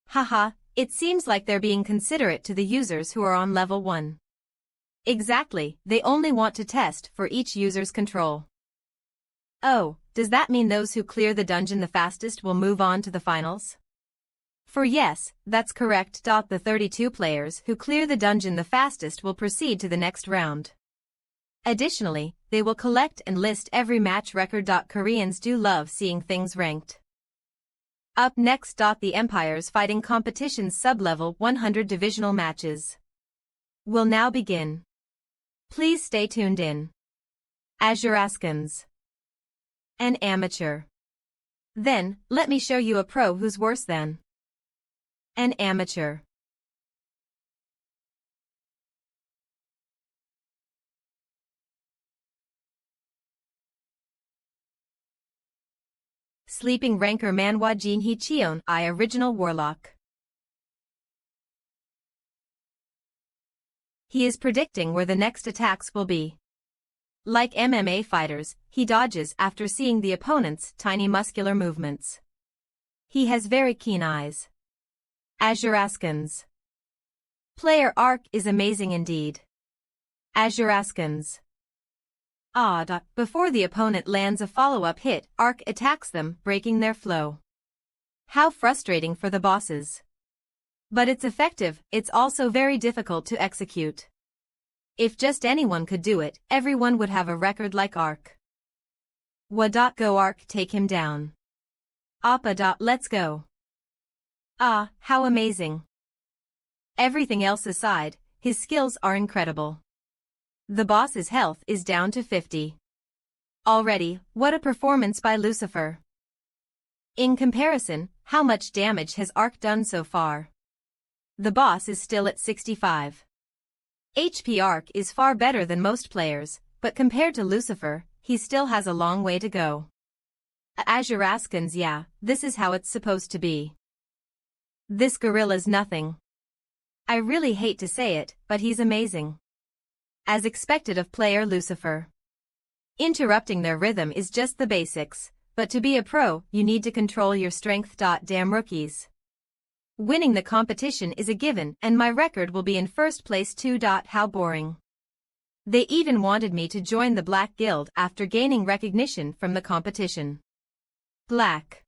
Haha, it seems like they're being considerate to the users who are on level 1. Exactly, they only want to test for each user's control. Oh, does that mean those who clear the dungeon the fastest will move on to the finals? For yes, that's correct. The 32 players who clear the dungeon the fastest will proceed to the next round. Additionally, they will collect and list every match record. Koreans do love seeing things ranked. Up next. The Empires Fighting Competitions Sub-Level 100 Divisional Matches will now begin. Please stay tuned in. Azuraskans. An amateur. Then, let me show you a pro who's worse than an amateur. Sleeping Ranker Manhwa Jinhee Cheon I Original Warlock. He is predicting where the next attacks will be. Like MMA fighters, he dodges after seeing the opponent's tiny muscular movements. He has very keen eyes. Azuraskans. Player Arc is amazing indeed. Azuraskans. Before the opponent lands a follow-up hit, Arc attacks them, breaking their flow. How frustrating for the bosses. But it's effective. It's also very difficult to execute. If just anyone could do it, everyone would have a record like Arc. Go Arc, take him down. Appa. Let's go. How amazing. Everything else aside, his skills are incredible. The boss's health is down to 50. Already, what a performance by Lucifer. In comparison, how much damage has Arc done so far? The boss is still at 65. HP. Arc is far better than most players, but compared to Lucifer, he still has a long way to go. Azuraskans, yeah, this is how it's supposed to be. This gorilla's nothing. I really hate to say it, but he's amazing. As expected of player Lucifer. Interrupting their rhythm is just the basics, but to be a pro, you need to control your strength. Damn rookies. Winning the competition is a given, and my record will be in first place too. How boring. They even wanted me to join the Black Guild after gaining recognition from the competition. Black.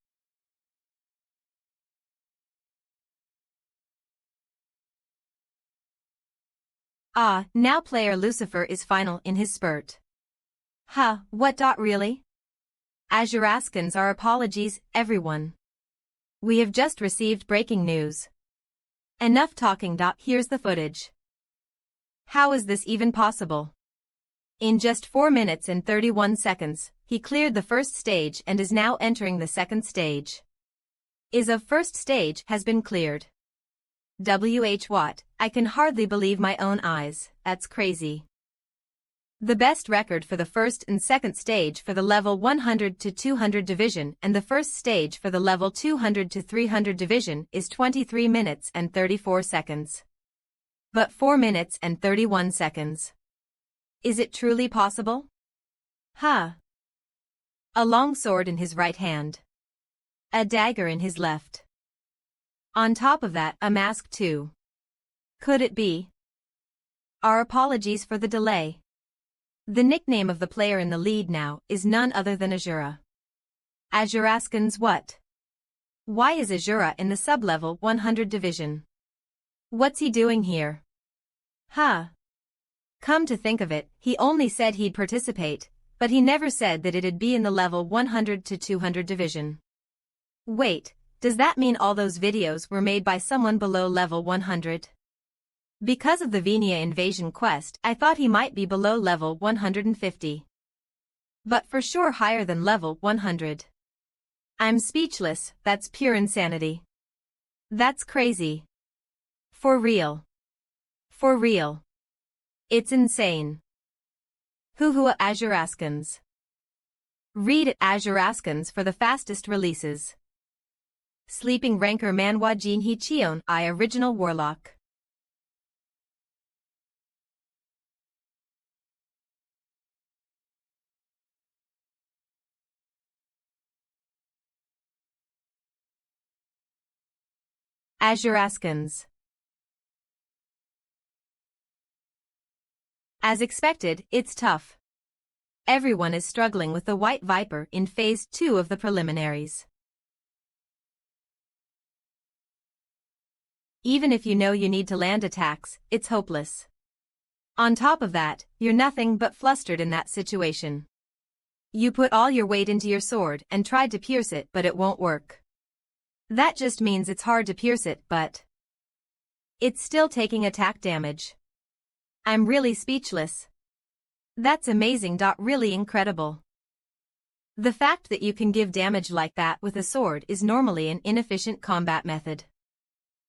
Now player Lucifer is final in his spurt. What? Really? Azuraskans, our apologies, everyone. We have just received breaking news. Enough talking. Here's the footage. How is this even possible? In just 4 minutes and 31 seconds, he cleared the first stage and is now entering the second stage. First stage has been cleared. What? I can hardly believe my own eyes, that's crazy. The best record for the first and second stage for the level 100 to 200 division and the first stage for the level 200 to 300 division is 23 minutes and 34 seconds. But 4 minutes and 31 seconds. Is it truly possible? A long sword in his right hand. A dagger in his left. On top of that, a mask too. Could it be? Our apologies for the delay. The nickname of the player in the lead now is none other than Azura. Azuraskans what? Why is Azura in the sub-level 100 division? What's he doing here? Come to think of it, he only said he'd participate, but he never said that it'd be in the level 100 to 200 division. Wait, does that mean all those videos were made by someone below level 100? Because of the Venia invasion quest, I thought he might be below level 150. But for sure higher than level 100. I'm speechless, that's pure insanity. That's crazy. For real. For real. It's insane. Azuraskans. Read at Azuraskans for the fastest releases. Sleeping Ranker Manhwa Jinhee Cheon I Original Warlock. Azuraskans. As expected, it's tough. Everyone is struggling with the White Viper in Phase 2 of the preliminaries. Even if you know you need to land attacks, it's hopeless. On top of that, you're nothing but flustered in that situation. You put all your weight into your sword and tried to pierce it, but it won't work. That just means it's hard to pierce it, but it's still taking attack damage. I'm really speechless. That's amazing. Really incredible. The fact that you can give damage like that with a sword is normally an inefficient combat method.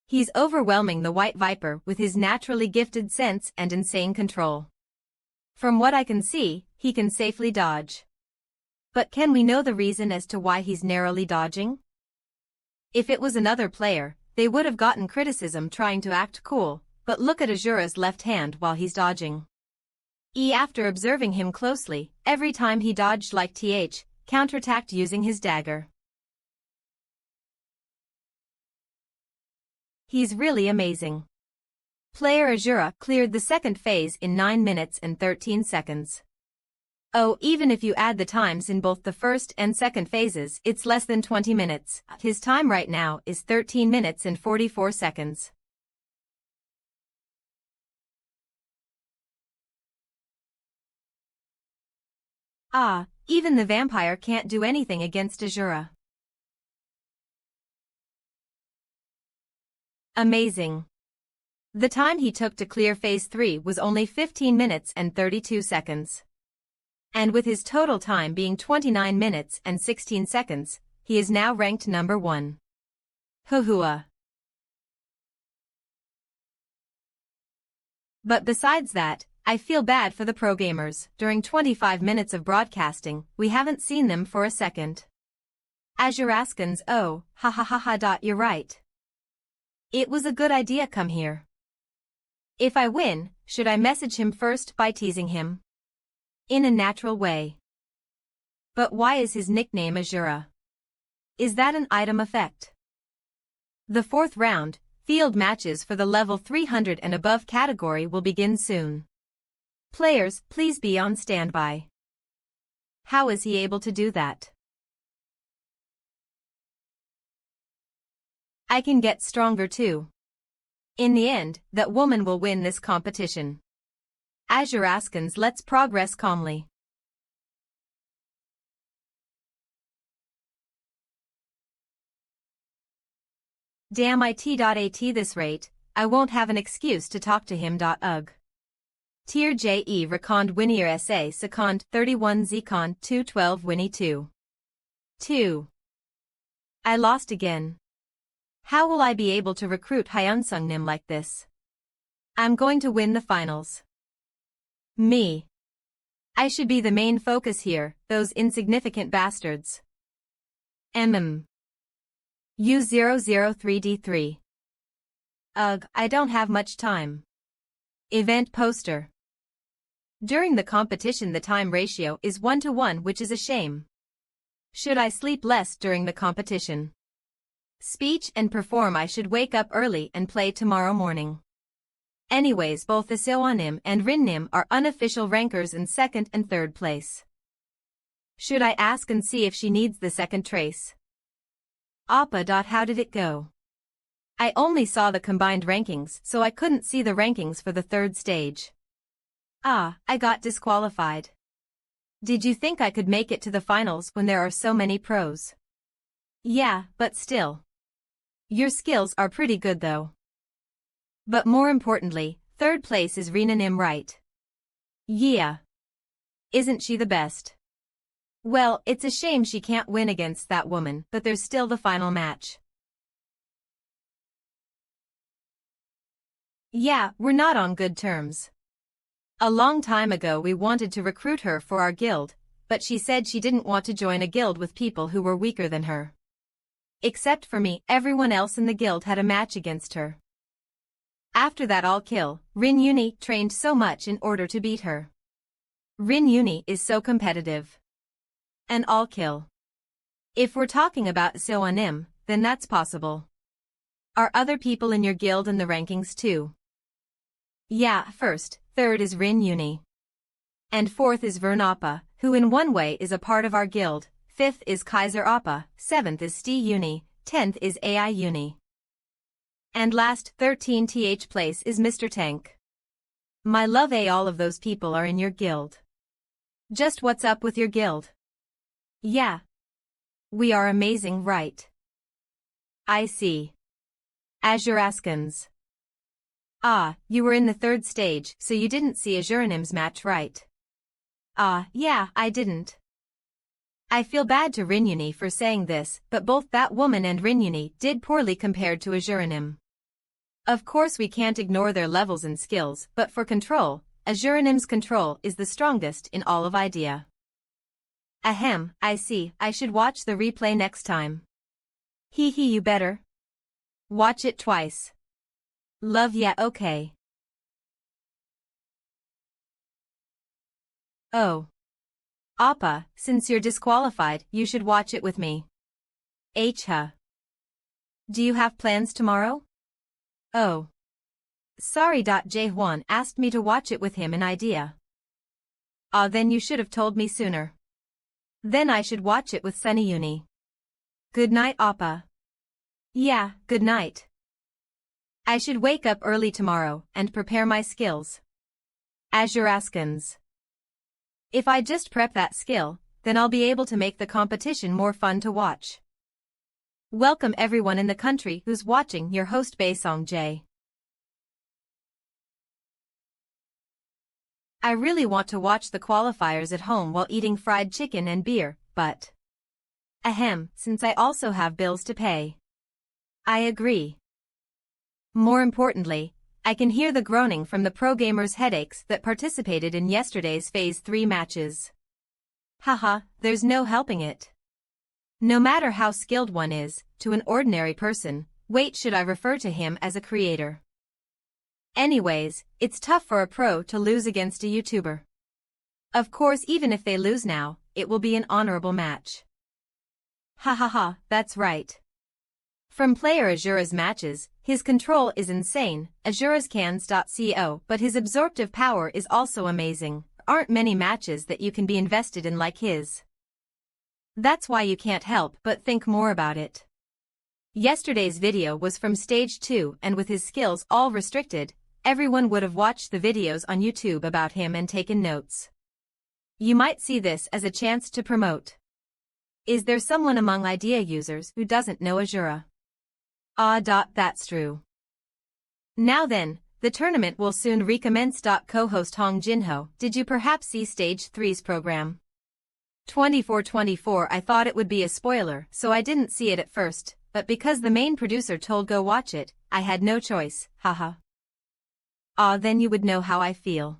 He's overwhelming the White Viper with his naturally gifted sense and insane control. From what I can see, he can safely dodge. But can we know the reason as to why he's narrowly dodging? If it was another player, they would have gotten criticism trying to act cool, but look at Azura's left hand while he's dodging. After observing him closely, every time he dodged like counterattacked using his dagger. He's really amazing. Player Azura cleared the second phase in 9 minutes and 13 seconds. Oh, even if you add the times in both the first and second phases, it's less than 20 minutes. His time right now is 13 minutes and 44 seconds. Even the vampire can't do anything against Azura. Amazing. The time he took to clear Phase 3 was only 15 minutes and 32 seconds. And with his total time being 29 minutes and 16 seconds, he is now ranked number 1. MANHWA. But besides that, I feel bad for the pro gamers. During 25 minutes of broadcasting, we haven't seen them for a second. Azuraskans, oh, ha ha ha ha. You're right. It was a good idea. Come here. If I win, should I message him first by teasing him? In a natural way. But why is his nickname Azura? Is that an item effect? The 4th round, field matches for the level 300 and above category will begin soon. Players, please be on standby. How is he able to do that? I can get stronger too. In the end, that woman will win this competition. Azuraskans, let's progress calmly. Damn it. At this rate, I won't have an excuse to talk to him. Ugh. Tier Je Recond Winier SA Second 31 Zcon 212 Winnie 2. 2. I lost again. How will I be able to recruit Hyunsung Nim like this? I'm going to win the finals. Me. I should be the main focus here, those insignificant bastards. U003D3. Ugh, I don't have much time. Event poster. During the competition the time ratio is 1:1, which is a shame. Should I sleep less during the competition? Speech and perform. I should wake up early and play tomorrow morning. Anyways, both Seonim and Rinnim are unofficial rankers in 2nd and 3rd place. Should I ask and see if she needs the second trace? Appa. How did it go? I only saw the combined rankings, so I couldn't see the rankings for the 3rd stage. I got disqualified. Did you think I could make it to the finals when there are so many pros? Yeah, but still. Your skills are pretty good though. But more importantly, 3rd place is Rina Nim, right? Yeah. Isn't she the best? Well, it's a shame she can't win against that woman, but there's still the final match. Yeah, we're not on good terms. A long time ago we wanted to recruit her for our guild, but she said she didn't want to join a guild with people who were weaker than her. Except for me, everyone else in the guild had a match against her. After that all-kill, Rin Uni trained so much in order to beat her. Rin Uni is so competitive. An all-kill. If we're talking about Seonim, then that's possible. Are other people in your guild in the rankings too? Yeah, first, third is Rin Uni. And fourth is Vern Appa, who in one way is a part of our guild. Fifth is Kaiser Appa, seventh is Sti Uni, 10th is AI Uni. And last, 13th place is Mr. Tank. My love, all of those people are in your guild. Just what's up with your guild? Yeah. We are amazing, right? I see. Azure Askins. Ah, you were in the third stage, so you didn't see Azurenim's match, right? Ah, yeah, I didn't. I feel bad to Rinuni for saying this, but both that woman and Rinuni did poorly compared to Azurenim. Of course we can't ignore their levels and skills, but for control, Azurenim's control is the strongest in all of Idea. Ahem, I see, I should watch the replay next time. Hee hee, you better. Watch it twice. Love, yeah, okay. Oh. Appa, since you're disqualified, you should watch it with me. Huh. Do you have plans tomorrow? Oh. Sorry. Jae-hwan asked me to watch it with him in Idea. Ah, then you should have told me sooner. Then I should watch it with Sunny Uni. Good night, Appa. Yeah, good night. I should wake up early tomorrow and prepare my skills. Azure Askins. If I just prep that skill, then I'll be able to make the competition more fun to watch. Welcome everyone in the country who's watching your host Baesong Jae. I really want to watch the qualifiers at home while eating fried chicken and beer, but... Ahem, since I also have bills to pay. I agree. More importantly, I can hear the groaning from the pro gamers' headaches that participated in yesterday's Phase 3 matches. Haha, there's no helping it. No matter how skilled one is, to an ordinary person, wait, should I refer to him as a creator? Anyways, it's tough for a pro to lose against a YouTuber. Of course, even if they lose now, it will be an honorable match. Ha ha ha, that's right. From player Azura's matches, his control is insane, azurascans.co, but his absorptive power is also amazing. Aren't many matches that you can be invested in like his. That's why you can't help but think more about it. Yesterday's video was from Stage 2, and with his skills all restricted, everyone would have watched the videos on YouTube about him and taken notes. You might see this as a chance to promote. Is there someone among Idea users who doesn't know Azura? Ah. That's true. Now then, the tournament will soon recommence. Co-host Hong Jinho, did you perhaps see Stage 3's program? 2424. I thought it would be a spoiler, so I didn't see it at first, but because the main producer told go watch it, I had no choice, haha. Ah, then you would know how I feel.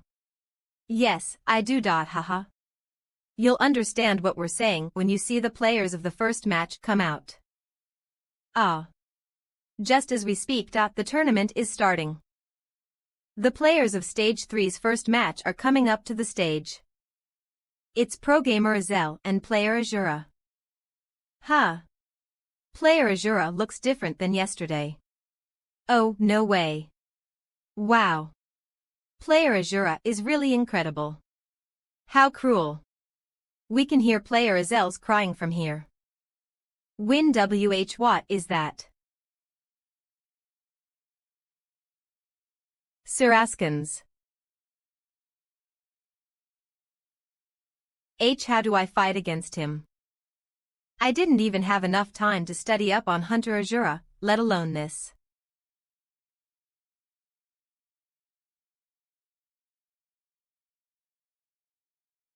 Yes, I do. Haha. You'll understand what we're saying when you see the players of the first match come out. Ah. Just as we speak. The tournament is starting. The players of Stage 3's first match are coming up to the stage. It's Pro Gamer Azel and Player Azura. Huh. Player Azura looks different than yesterday. Oh, no way. Wow. Player Azura is really incredible. How cruel. We can hear Player Azel's crying from here. Win what is that? Sir Askins. How do I fight against him? I didn't even have enough time to study up on Hunter Azura, let alone this.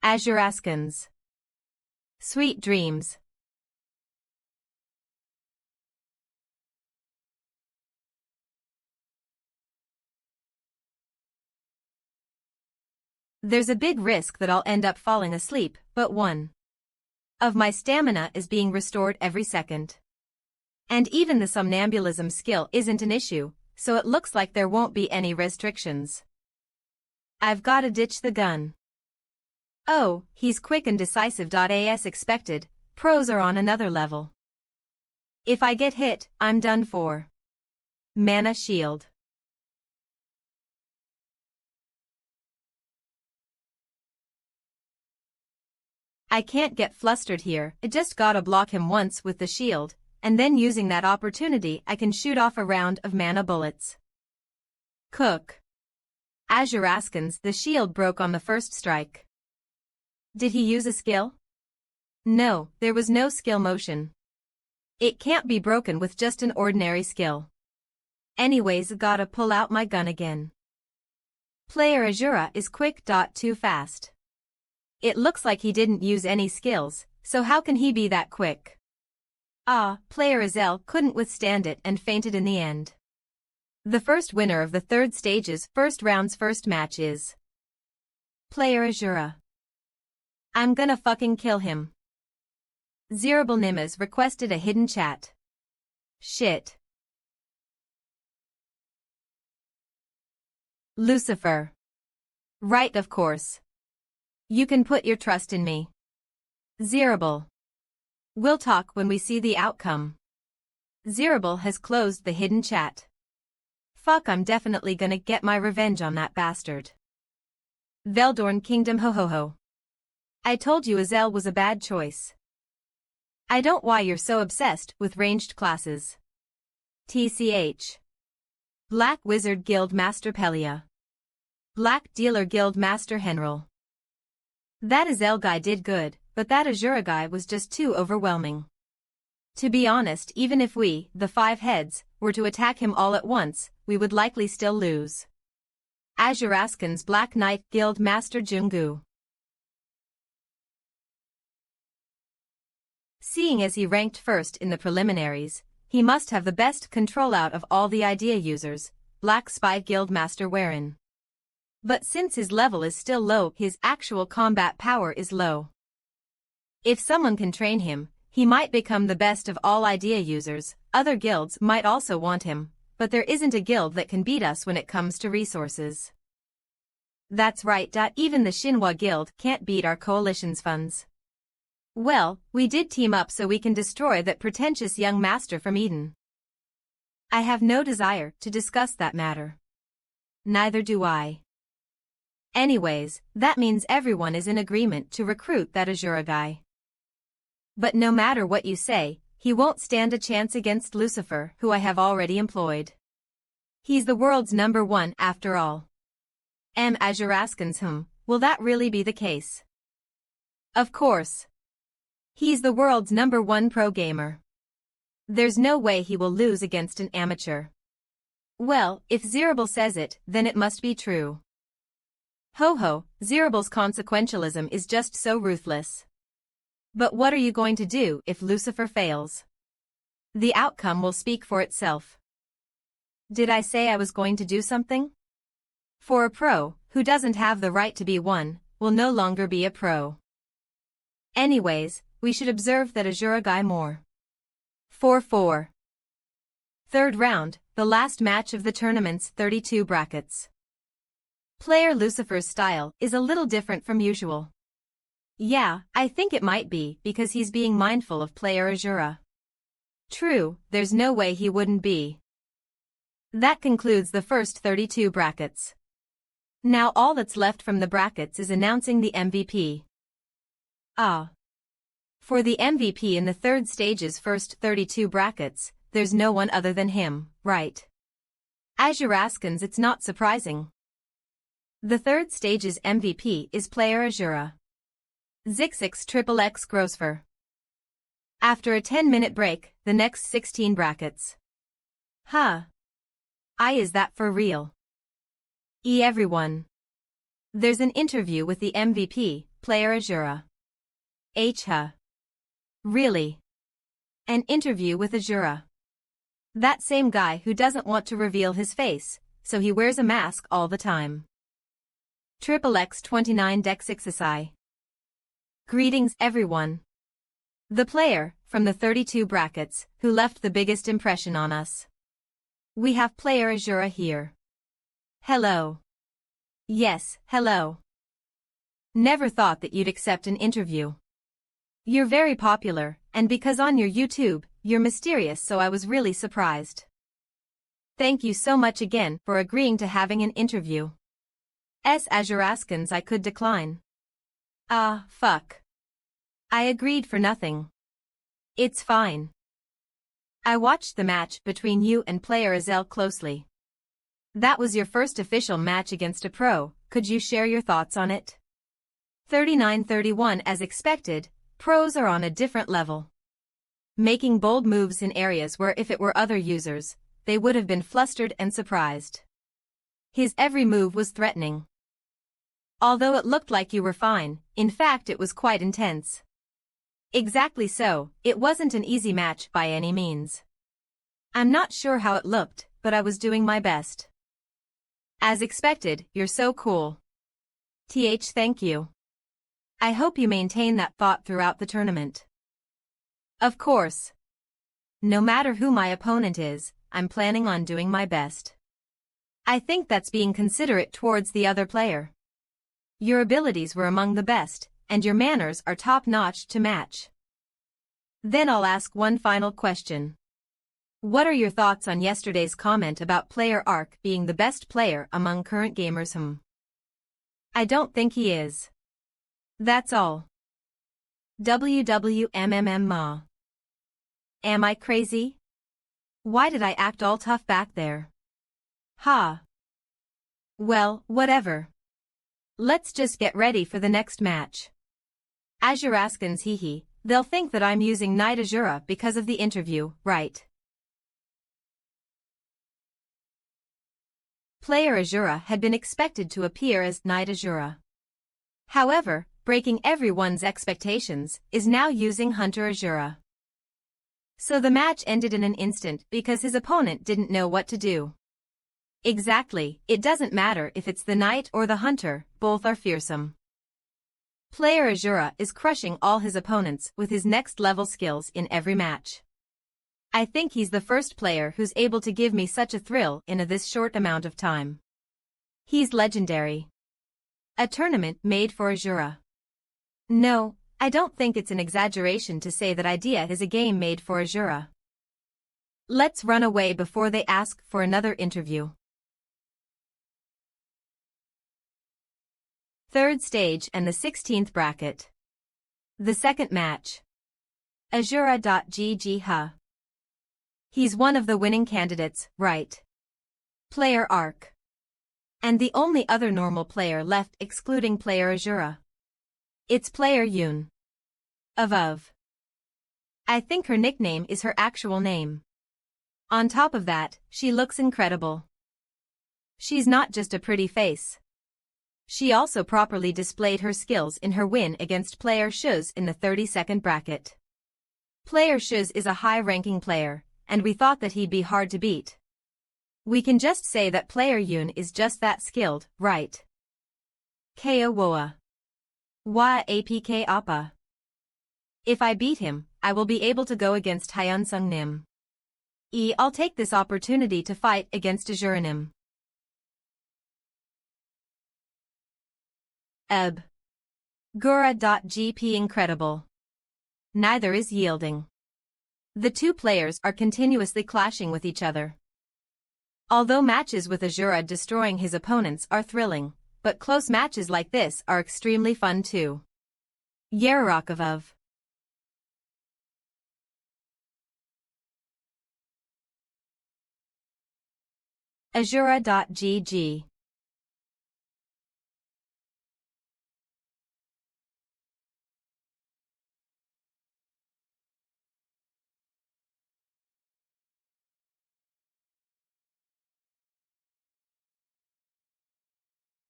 Azure Askins. Sweet dreams. There's a big risk that I'll end up falling asleep, but one of my stamina is being restored every second. And even the somnambulism skill isn't an issue, so it looks like there won't be any restrictions. I've gotta ditch the gun. Oh, he's quick and decisive. As expected, pros are on another level. If I get hit, I'm done for. Mana shield. I can't get flustered here, I just gotta block him once with the shield, and then using that opportunity I can shoot off a round of mana bullets. Cook. Azuraskans, the shield broke on the first strike. Did he use a skill? No, there was no skill motion. It can't be broken with just an ordinary skill. Anyways, gotta pull out my gun again. Player Azura is quick. Too fast. It looks like he didn't use any skills, so how can he be that quick? Player Azel couldn't withstand it and fainted in the end. The first winner of the third stage's first round's first match is Player Azura. I'm gonna fucking kill him. Zerable Nimas requested a hidden chat. Shit. Lucifer. Right, of course. You can put your trust in me. Zerable. We'll talk when we see the outcome. Zerable has closed the hidden chat. Fuck, I'm definitely gonna get my revenge on that bastard. Veldorn Kingdom, ho ho ho. I told you Azel was a bad choice. I don't why you're so obsessed with ranged classes. TCH. Black Wizard Guild Master Pelia. Black Dealer Guild Master Henril. That Azel guy did good, but that Azura guy was just too overwhelming. To be honest, even if we, the 5 heads, were to attack him all at once, we would likely still lose. Azuraskan's Black Knight Guild Master Jungu. Seeing as he ranked first in the preliminaries, he must have the best control out of all the idea users, Black Spy Guild Master Warren. But since his level is still low, his actual combat power is low. If someone can train him, he might become the best of all idea users. Other guilds might also want him, but there isn't a guild that can beat us when it comes to resources. That's right. Even the Shinhwa Guild can't beat our coalition's funds. Well, we did team up so we can destroy that pretentious young master from Eden. I have no desire to discuss that matter. Neither do I. Anyways, that means everyone is in agreement to recruit that Azura guy. But no matter what you say, he won't stand a chance against Lucifer, who I have already employed. He's the world's #1 after all. Azuraskans, will that really be the case? Of course. He's the world's #1 pro gamer. There's no way he will lose against an amateur. Well, if Zerable says it, then it must be true. Ho ho, Zerable's consequentialism is just so ruthless. But what are you going to do if Lucifer fails? The outcome will speak for itself. Did I say I was going to do something? For a pro, who doesn't have the right to be one, will no longer be a pro. Anyways, we should observe that Azura guy more. 4-4. Third round, the last match of the tournament's 32 brackets. Player Lucifer's style is a little different from usual. Yeah, I think it might be because he's being mindful of player Azura. True, there's no way he wouldn't be. That concludes the first 32 brackets. Now all that's left from the brackets is announcing the MVP. For the MVP in the third stage's first 32 brackets, there's no one other than him, right? Azuraskans, it's not surprising. The third stage's MVP is player Azura. Zixix XXX Grosfer. After a 10-minute break, the next 16 brackets. Is that for real? Everyone. There's an interview with the MVP, player Azura. Really? An interview with Azura. That same guy who doesn't want to reveal his face, so he wears a mask all the time. XXX29 Dexixi. Greetings everyone. The player, from the 32 brackets, who left the biggest impression on us. We have player Azura here. Hello. Yes, hello. Never thought that you'd accept an interview. You're very popular, and because on your YouTube, you're mysterious, so I was really surprised. Thank you so much again for agreeing to having an interview. Azuraskans I could decline. Ah, fuck. I agreed for nothing. It's fine. I watched the match between you and player Azel closely. That was your first official match against a pro, could you share your thoughts on it? 39-31 as expected, pros are on a different level. Making bold moves in areas where if it were other users, they would have been flustered and surprised. His every move was threatening. Although it looked like you were fine, in fact it was quite intense. Exactly so, it wasn't an easy match by any means. I'm not sure how it looked, but I was doing my best. As expected, you're so cool. Thank you. I hope you maintain that thought throughout the tournament. Of course. No matter who my opponent is, I'm planning on doing my best. I think that's being considerate towards the other player. Your abilities were among the best, and your manners are top-notch to match. Then I'll ask one final question. What are your thoughts on yesterday's comment about player Ark being the best player among current gamers? I don't think he is. That's all. WWMMM. Am I crazy? Why did I act all tough back there? Ha. Well, whatever. Let's just get ready for the next match. Azuraskans hehe, they'll think that I'm using Knight Azura because of the interview, right? Player Azura had been expected to appear as Knight Azura. However, breaking everyone's expectations, is now using Hunter Azura. So the match ended in an instant because his opponent didn't know what to do. Exactly, it doesn't matter if it's the Knight or the Hunter, both are fearsome. Player Azura is crushing all his opponents with his next-level skills in every match. I think he's the first player who's able to give me such a thrill in this short amount of time. He's legendary. A tournament made for Azura. No, I don't think it's an exaggeration to say that idea is a game made for Azura. Let's run away before they ask for another interview. Third stage and the 16th bracket. The second match. Azura.gg. He's one of the winning candidates, right? Player Ark. And the only other normal player left excluding player Azura. It's player Yoon. Of. I think her nickname is her actual name. On top of that, she looks incredible. She's not just a pretty face. She also properly displayed her skills in her win against player Shuz in the 32nd bracket. Player Shuz is a high-ranking player, and we thought that he'd be hard to beat. We can just say that player Yoon is just that skilled, right? Kea Woa. Wa apk appa. If I beat him, I will be able to go against Hyun Sung Nim. I'll take this opportunity to fight against Azuranim. Gura.gp incredible. Neither is yielding. The two players are continuously clashing with each other. Although matches with Azura destroying his opponents are thrilling, but close matches like this are extremely fun too. Yerrakov. Azura.gg.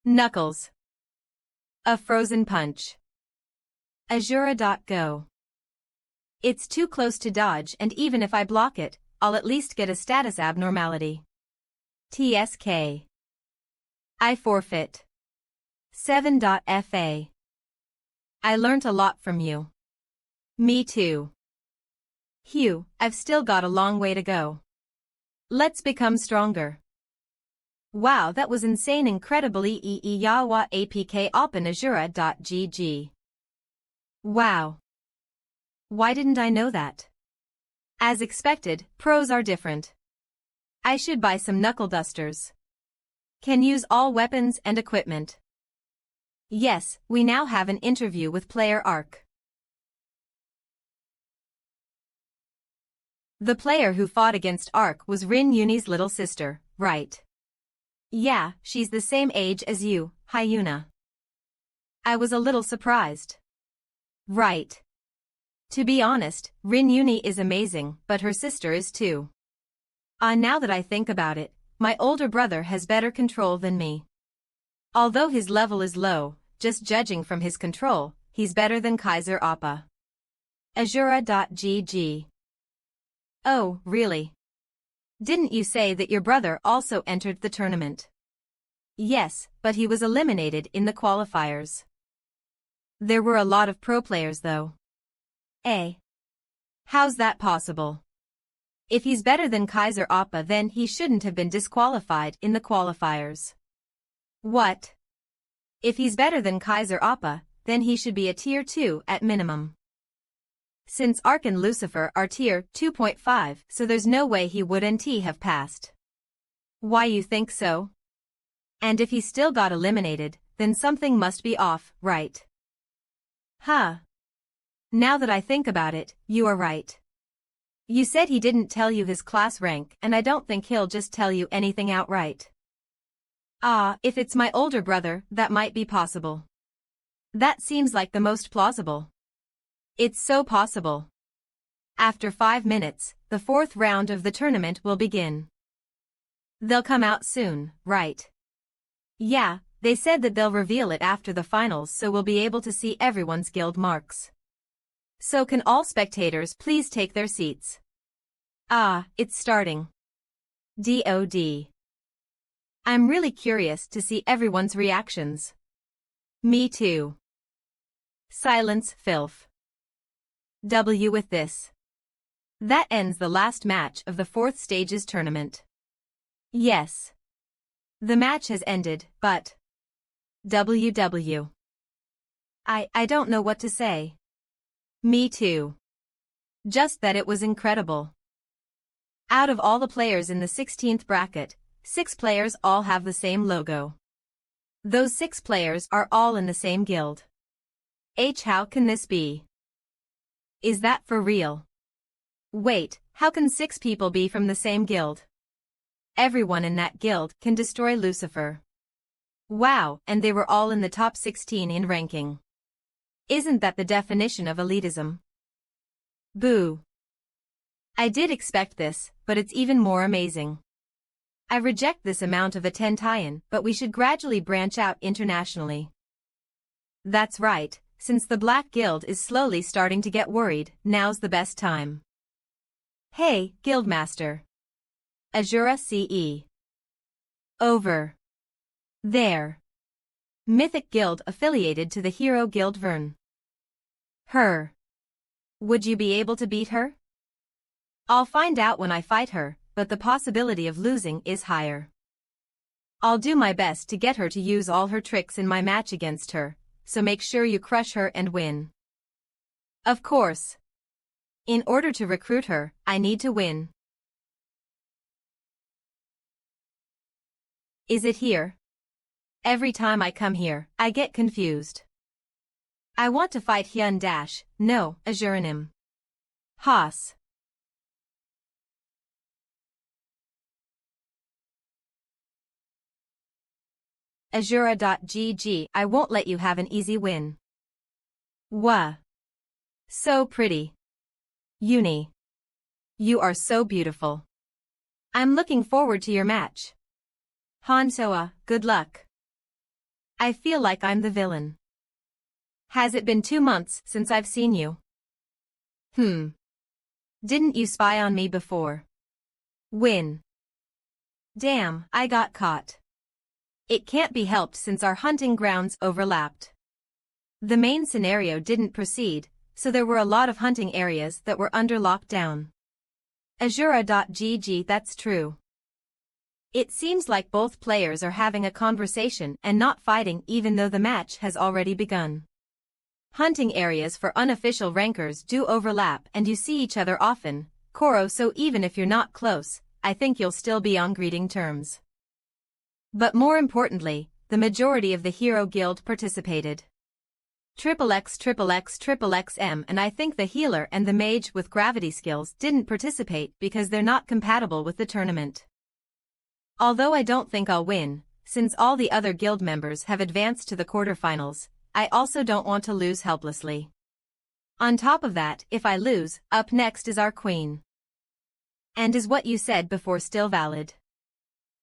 Knuckles. A frozen punch. Azura.go. It's too close to dodge, and even if I block it, I'll at least get a status abnormality. TSK. I forfeit. 7.fa. I learnt a lot from you. Me too. Hugh, I've still got a long way to go. Let's become stronger. Wow, that was insane, incredibly yawa apk open Azura.gg. Wow. Why didn't I know that? As expected, pros are different. I should buy some knuckle dusters. Can use all weapons and equipment. Yes, we now have an interview with player Ark. The player who fought against Ark was Rin Yuni's little sister, right? Yeah, she's the same age as you, Hyuna. I was a little surprised. Right. To be honest, Rin Yuni is amazing, but her sister is too. Now that I think about it, my older brother has better control than me. Although his level is low, just judging from his control, he's better than Kaiser Appa. Azura.gg. Oh, really? Didn't you say that your brother also entered the tournament? Yes, but he was eliminated in the qualifiers. There were a lot of pro players though. Eh? How's that possible? If he's better than Kaiser Appa, then he shouldn't have been disqualified in the qualifiers. What? If he's better than Kaiser Appa, then he should be a tier 2 at minimum. Since Ark and Lucifer are tier 2.5, so there's no way he wouldn't have passed. Why you think so? And if he still got eliminated, then something must be off, right? Huh. Now that I think about it, you are right. You said he didn't tell you his class rank, and I don't think he'll just tell you anything outright. If it's my older brother, that might be possible. That seems like the most plausible. It's so possible. After 5 minutes, the 4th round of the tournament will begin. They'll come out soon, right? Yeah, they said that they'll reveal it after the finals, so we'll be able to see everyone's guild marks. So can all spectators please take their seats? It's starting. DOD. I'm really curious to see everyone's reactions. Me too. Silence, filth. W with this. That ends the last match of the 4th stage's tournament. Yes. The match has ended, but... WW. I don't know what to say. Me too. Just that it was incredible. Out of all the players in the 16th bracket, 6 players all have the same logo. Those 6 players are all in the same guild. How can this be? Is that for real? Wait, how can 6 people be from the same guild? Everyone in that guild can destroy Lucifer. Wow, and they were all in the top 16 in ranking. Isn't that the definition of elitism? Boo. I did expect this, but it's even more amazing. I reject this amount of attention, but we should gradually branch out internationally. That's right, since the Black Guild is slowly starting to get worried, now's the best time. Hey, Guildmaster. Azura CE. Over. There. Mythic Guild affiliated to the Hero Guild Vern. Her. Would you be able to beat her? I'll find out when I fight her, but the possibility of losing is higher. I'll do my best to get her to use all her tricks in my match against her, so make sure you crush her and win. Of course. In order to recruit her, I need to win. Is it here? Every time I come here, I get confused. I want to fight Hyun Dash, no, Azuranim. Haas. Azura.gg. I won't let you have an easy win. Wah. So pretty. Uni. You are so beautiful. I'm looking forward to your match. Hansoa, good luck. I feel like I'm the villain. Has it been 2 months since I've seen you? Didn't you spy on me before? Win. Damn, I got caught. It can't be helped since our hunting grounds overlapped. The main scenario didn't proceed, so there were a lot of hunting areas that were under lockdown. Azura.gg. That's true. It seems like both players are having a conversation and not fighting even though the match has already begun. Hunting areas for unofficial rankers do overlap and you see each other often, Koro, so even if you're not close, I think you'll still be on greeting terms. But more importantly, the majority of the Hero Guild participated. XXXXXXM, and I think the healer and the mage with gravity skills didn't participate because they're not compatible with the tournament. Although I don't think I'll win, since all the other guild members have advanced to the quarterfinals, I also don't want to lose helplessly. On top of that, if I lose, up next is our queen. And is what you said before still valid?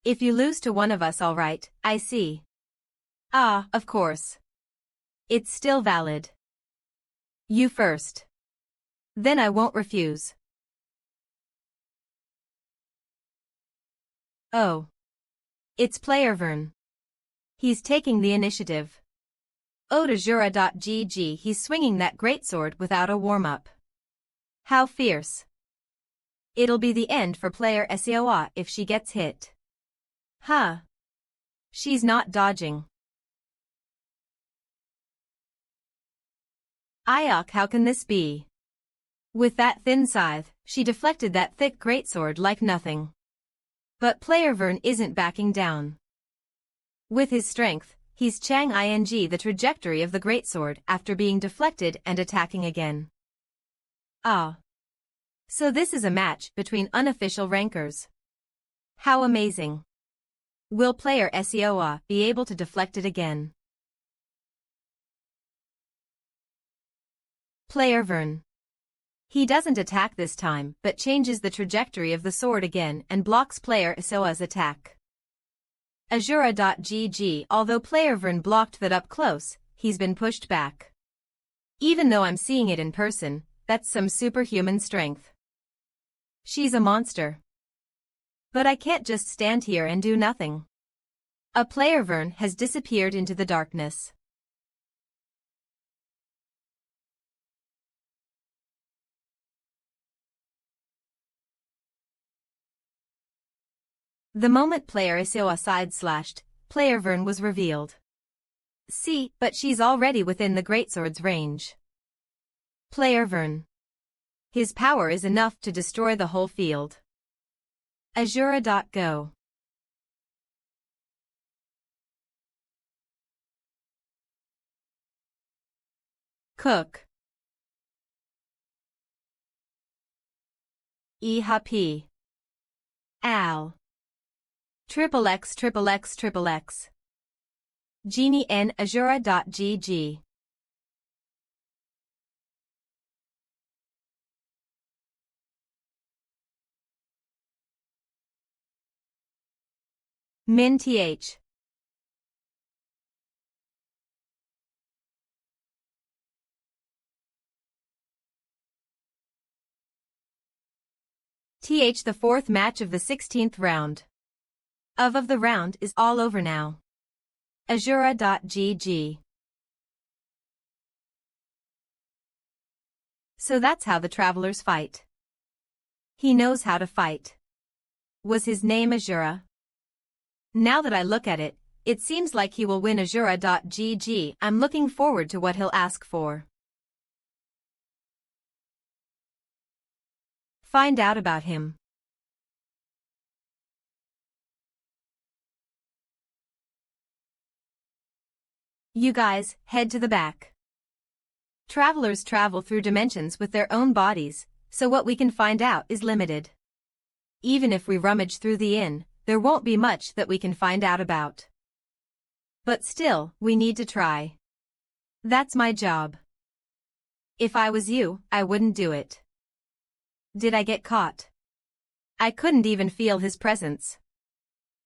If you lose to one of us, alright, I see. Ah, of course. It's still valid. You first. Then I won't refuse. Oh. It's player Vern. He's taking the initiative. Odajura.gg, he's swinging that greatsword without a warm-up. How fierce. It'll be the end for player Seoa if she gets hit. Huh. She's not dodging. Ayok, how can this be? With that thin scythe, she deflected that thick greatsword like nothing. But player Vern isn't backing down. With his strength, he's changing the trajectory of the greatsword after being deflected and attacking again. Ah. So this is a match between unofficial rankers. How amazing. Will player Seoa be able to deflect it again? Player Vern. He doesn't attack this time but changes the trajectory of the sword again and blocks player Seoa's attack. Azura.gg, although player Vern blocked that up close, he's been pushed back. Even though I'm seeing it in person, that's some superhuman strength. She's a monster. But I can't just stand here and do nothing. A player Vern has disappeared into the darkness. The moment player Seoa side-slashed, player Vern was revealed. See, but she's already within the greatsword's range. Player Vern. His power is enough to destroy the whole field. Azura.go. Cook. EHP. Al. XXXXXXX. Genie N Azura.gg. Min th. The fourth match of the 16th round. Of the round is all over now. Azura.gg. So that's how the travelers fight. He knows how to fight. Was his name Azura? Now that I look at it, it seems like he will win. Azura.gg. I'm looking forward to what he'll ask for. Find out about him. You guys, head to the back. Travelers travel through dimensions with their own bodies, so what we can find out is limited. Even if we rummage through the inn, there won't be much that we can find out about. But still, we need to try. That's my job. If I was you, I wouldn't do it. Did I get caught? I couldn't even feel his presence.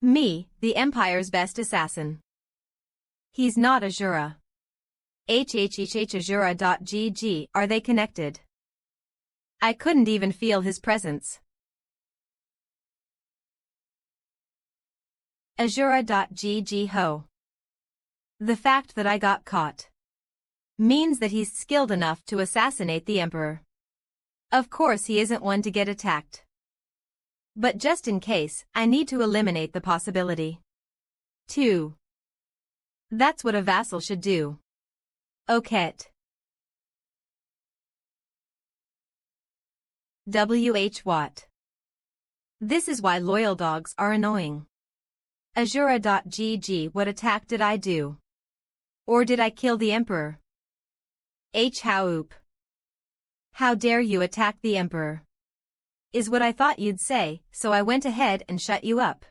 Me, the Empire's best assassin. He's not Azura. Azura.gg, are they connected? I couldn't even feel his presence. Azura.gg ho. The fact that I got caught means that he's skilled enough to assassinate the Emperor. Of course he isn't one to get attacked. But just in case, I need to eliminate the possibility. 2. That's what a vassal should do. Oket. WH Watt. This is why loyal dogs are annoying. Azura.gg. What attack did I do? Or did I kill the Emperor? How oop. How dare you attack the Emperor? Is what I thought you'd say, so I went ahead and shut you up.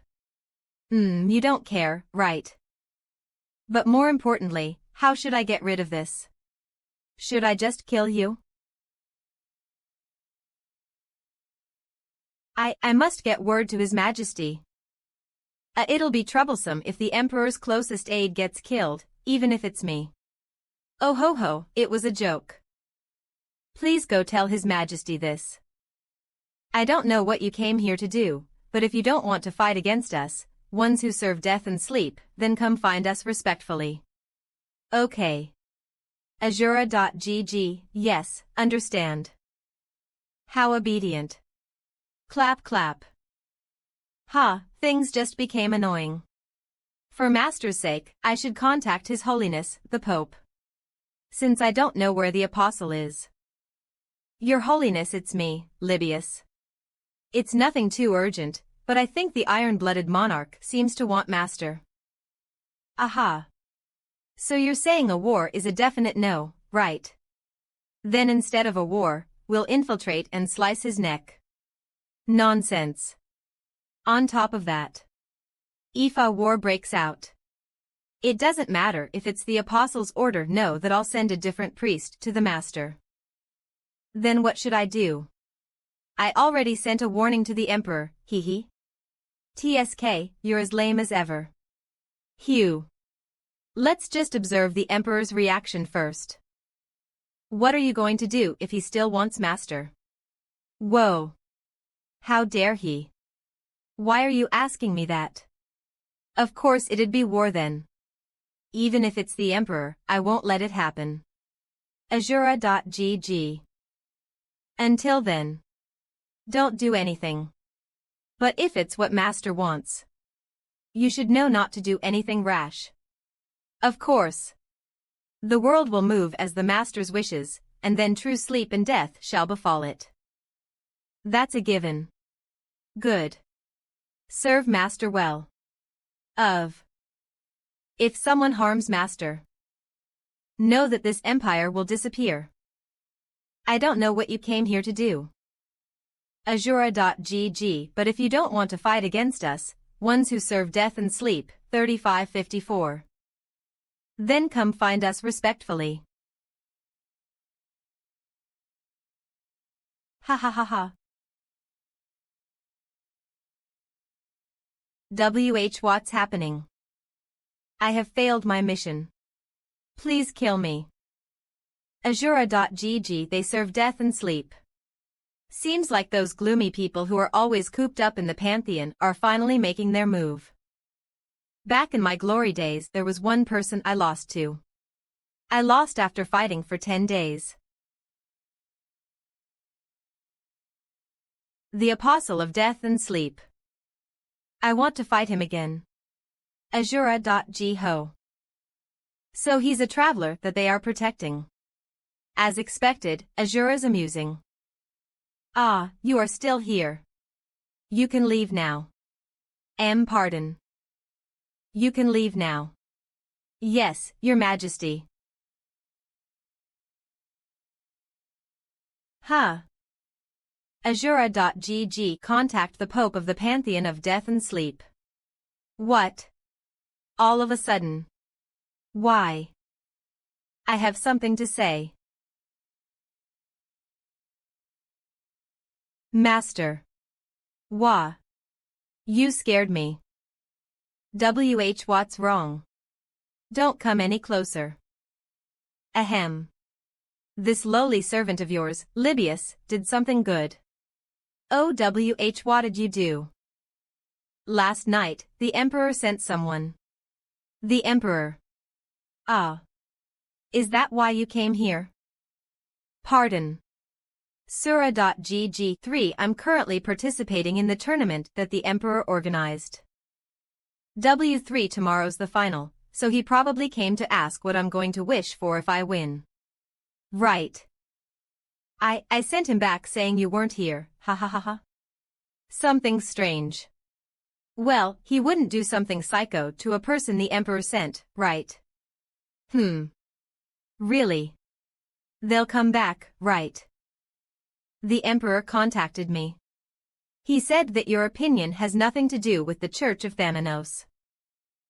You don't care, right? But more importantly, how should I get rid of this? Should I just kill you? I must get word to His Majesty. It'll be troublesome if the Emperor's closest aide gets killed, even if it's me. Oh ho ho, it was a joke. Please go tell His Majesty this. I don't know what you came here to do, but if you don't want to fight against us, ones who serve death and sleep, then come find us respectfully. Okay. Azura.gg. Yes, understand. How obedient. Clap clap. Things just became annoying. For Master's sake, I should contact His Holiness, the Pope. Since I don't know where the Apostle is. Your Holiness, it's me, Libius. It's nothing too urgent, but I think the iron-blooded monarch seems to want Master. Aha. So you're saying a war is a definite no, right? Then instead of a war, we'll infiltrate and slice his neck. Nonsense. On top of that, if a war breaks out, it doesn't matter if it's the Apostle's order. Know that I'll send a different priest to the Master. Then what should I do? I already sent a warning to the Emperor, hee. TSK, you're as lame as ever. Hugh. Let's just observe the Emperor's reaction first. What are you going to do if he still wants Master? Whoa. How dare he? Why are you asking me that? Of course it'd be war then. Even if it's the Emperor, I won't let it happen. Azura.gg. Until then, don't do anything. But if it's what Master wants, you should know not to do anything rash. Of course. The world will move as the Master's wishes, and then true sleep and death shall befall it. That's a given. Good. Serve Master well. If someone harms Master, know that this empire will disappear. I don't know what you came here to do. Azura.gg. But if you don't want to fight against us, ones who serve death and sleep, 3554. Then come find us respectfully. Ha ha ha ha. What's happening? I have failed my mission. Please kill me. Azura.gg. They serve death and sleep. Seems like those gloomy people who are always cooped up in the Pantheon are finally making their move. Back in my glory days there was one person I lost to. I lost after fighting for 10 days. The Apostle of Death and Sleep. I want to fight him again. Azura.gho. So he's a traveler that they are protecting. As expected, Azura's amusing. You are still here. You can leave now. Pardon. You can leave now. Yes, Your Majesty. Azura.gg. Contact the Pope of the Pantheon of Death and Sleep. What? All of a sudden. Why? I have something to say. Master. Wah. You scared me. What's wrong? Don't come any closer. Ahem. This lowly servant of yours, Libius, did something good. What did you do? Last night, the Emperor sent someone. The Emperor. Is that why you came here? Pardon. Sura.gg. 3. I'm currently participating in the tournament that the Emperor organized. W3. Tomorrow's the final, so he probably came to ask what I'm going to wish for if I win. Right. I sent him back saying you weren't here, ha ha ha ha. Something strange. Well, he wouldn't do something psycho to a person the emperor sent, right? Really? They'll come back, right? The emperor contacted me. He said that your opinion has nothing to do with the Church of Thanatos.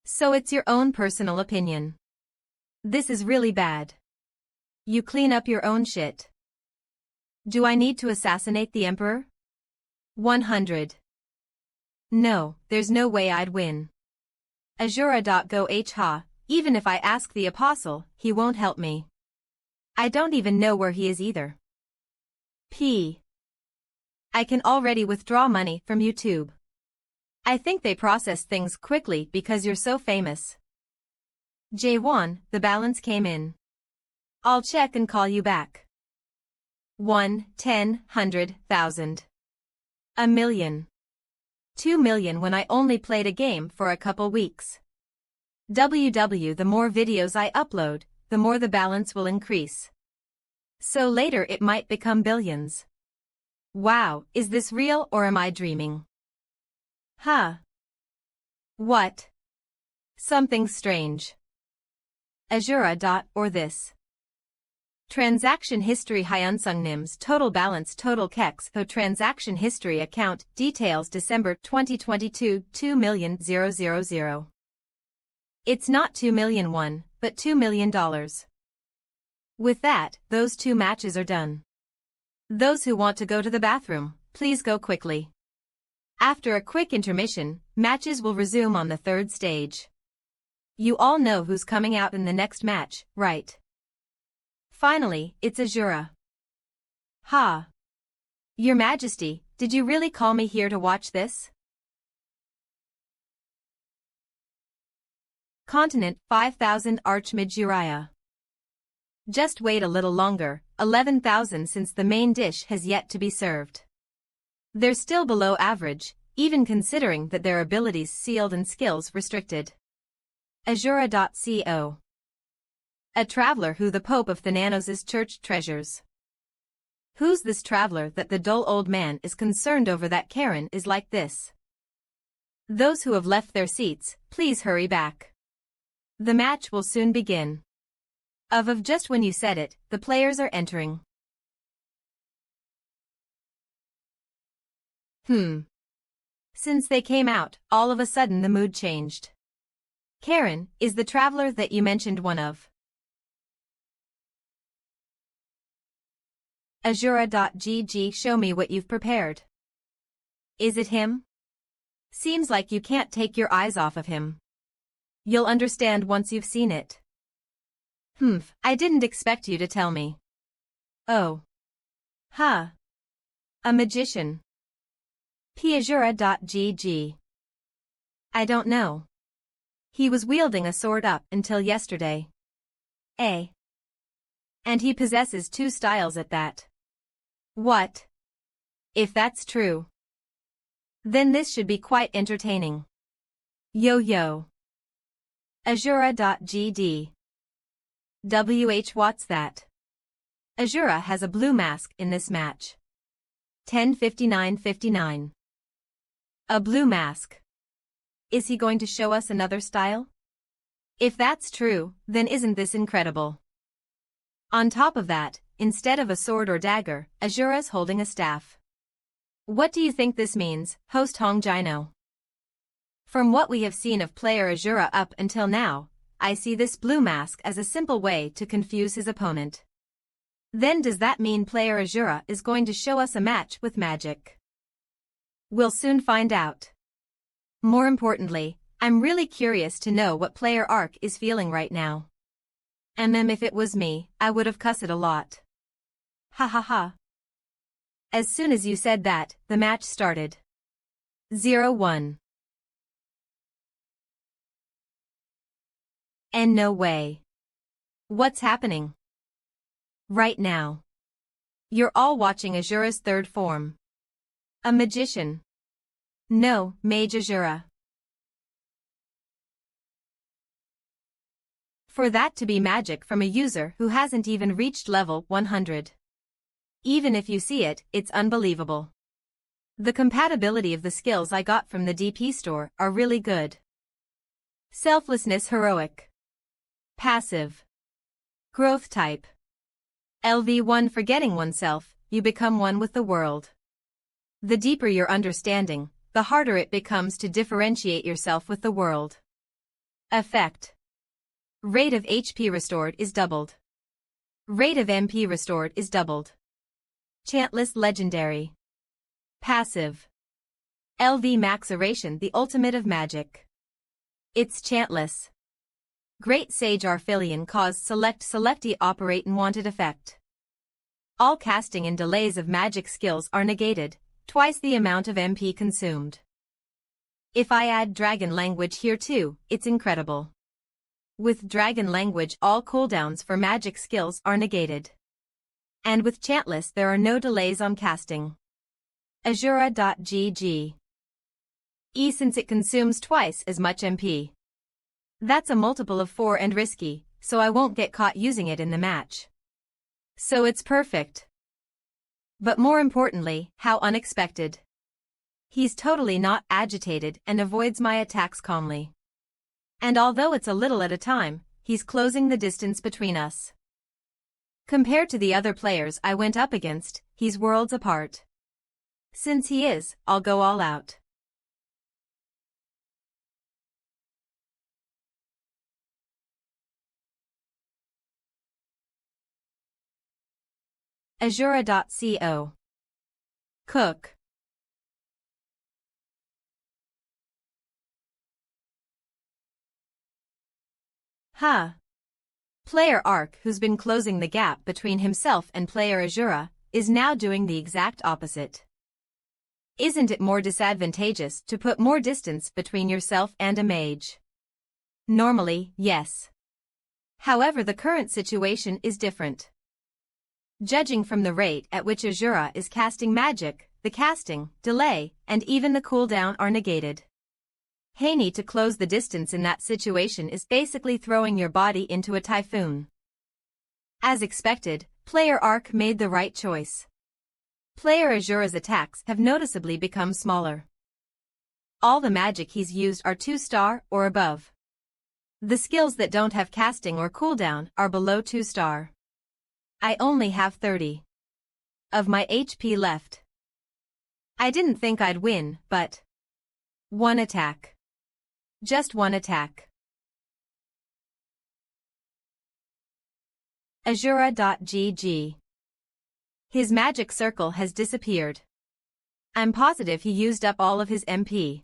So it's your own personal opinion. This is really bad. You clean up your own shit. Do I need to assassinate the emperor? 100. No, there's no way I'd win. Azura.go ha, even if I ask the apostle, he won't help me. I don't even know where he is either. I can already withdraw money from YouTube. I think they process things quickly because you're so famous. J1, the balance came in. I'll check and call you back. 1, 10, 100,000. A million. 2 million when I only played a game for a couple weeks. The more videos I upload, the more the balance will increase. So later it might become billions. Wow, is this real or am I dreaming? What? Something strange. Azura. Or this. Transaction history Hyunsung Nim's total balance total kex ho transaction history account details December 2022 2,000,000. It's not 2,000,001, but $2 million. With that, those 2 matches are done. Those who want to go to the bathroom, please go quickly. After a quick intermission, matches will resume on the 3rd stage. You all know who's coming out in the next match, right? Finally, it's Azura. Your Majesty, did you really call me here to watch this? Continent 5000 Archmage Uriah. Just wait a little longer, 11,000 since the main dish has yet to be served. They're still below average, even considering that their abilities sealed and skills restricted. Azura.co. A traveler who the Pope of Thanatos' church treasures. Who's this traveler that the dull old man is concerned over that Karen is like this? Those who have left their seats, please hurry back. The match will soon begin. Of just when you said it, the players are entering. Since they came out, all of a sudden the mood changed. Karen is the traveler that you mentioned one of. Azura.gg show me what you've prepared. Is it him? Seems like you can't take your eyes off of him. You'll understand once you've seen it. I didn't expect you to tell me. Oh. A magician. Azura.gg. I don't know. He was wielding a sword up until yesterday. And he possesses 2 styles at that. What? If that's true, then this should be quite entertaining. Yo. Azura.gd. What's that? Azura has a blue mask in this match. 10:59:59. A blue mask. Is he going to show us another style? If that's true, then isn't this incredible? On top of that, instead of a sword or dagger, Azura's holding a staff. What do you think this means, host Hong Jino? From what we have seen of player Azura up until now, I see this blue mask as a simple way to confuse his opponent. Then does that mean player Azura is going to show us a match with magic? We'll soon find out. More importantly, I'm really curious to know what player Ark is feeling right now. If it was me, I would have cussed a lot. As soon as you said that, the match started. 0-1. And no way. What's happening? Right now. You're all watching Azura's 3rd form. A magician. No, Mage Azura. For that to be magic from a user who hasn't even reached level 100. Even if you see it, it's unbelievable. The compatibility of the skills I got from the DP store are really good. Selflessness heroic. Passive. Growth type. LV1 Forgetting oneself, you become one with the world. The deeper your understanding, the harder it becomes to differentiate yourself with the world. Effect. Rate of HP restored is doubled. Rate of MP restored is doubled. Chantless Legendary. Passive. LV Maxeration, the ultimate of magic. It's chantless. Great Sage Arphilion cause selectee operate in wanted effect. All casting and delays of magic skills are negated, twice the amount of MP consumed. If I add Dragon Language here too, it's incredible. With Dragon Language all cooldowns for magic skills are negated. And with Chantless there are no delays on casting. Azura.gg. Since it consumes twice as much MP. That's a multiple of 4 and risky, so I won't get caught using it in the match. So it's perfect. But more importantly, how unexpected. He's totally not agitated and avoids my attacks calmly. And although it's a little at a time, he's closing the distance between us. Compared to the other players I went up against, he's worlds apart. Since he is, I'll go all out. Azura.co. Cook. Player Ark, who's been closing the gap between himself and player Azura, is now doing the exact opposite. Isn't it more disadvantageous to put more distance between yourself and a mage? Normally, yes. However, the current situation is different. Judging from the rate at which Azura is casting magic, the casting, delay, and even the cooldown are negated. Haney to close the distance in that situation is basically throwing your body into a typhoon. As expected, player Ark made the right choice. Player Azura's attacks have noticeably become smaller. All the magic he's used are 2-star or above. The skills that don't have casting or cooldown are below 2-star. I only have 30 of my HP left. I didn't think I'd win, but one attack. Just one attack. Azura.gg. His magic circle has disappeared. I'm positive he used up all of his MP.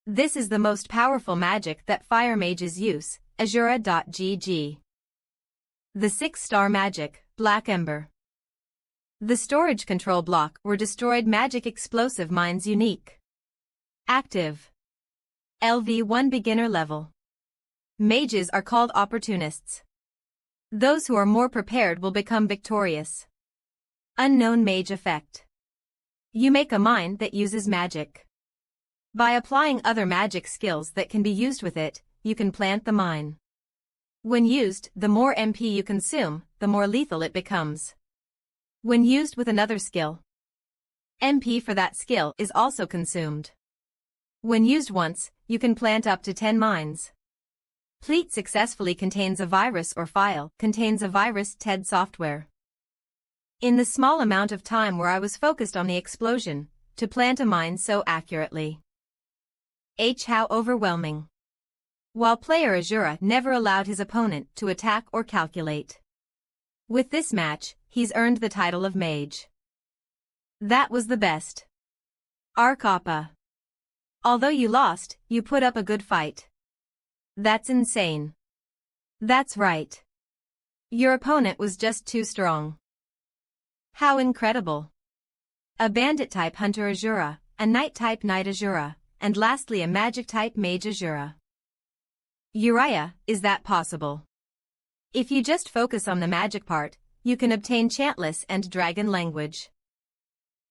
This is the most powerful magic that fire mages use, Azura.gg. The 6-star magic, Black Ember. The storage control block were destroyed magic explosive mines unique. Active. LV1 beginner level. Mages are called opportunists. Those who are more prepared will become victorious. Unknown mage effect. You make a mine that uses magic. By applying other magic skills that can be used with it, you can plant the mine. When used, the more MP you consume, the more lethal it becomes. When used with another skill, MP for that skill is also consumed. When used once, you can plant up to 10 mines. Pleat successfully contains a virus or file, contains a virus TED software. In the small amount of time where I was focused on the explosion, to plant a mine so accurately. How overwhelming. While player Azura never allowed his opponent to attack or calculate. With this match, he's earned the title of mage. That was the best. Arkappa. Although you lost, you put up a good fight. That's insane. That's right. Your opponent was just too strong. How incredible. A bandit-type hunter Azura, a knight-type knight Azura, and lastly a magic-type mage Azura. Uriah, is that possible? If you just focus on the magic part, you can obtain Chantless and Dragon Language.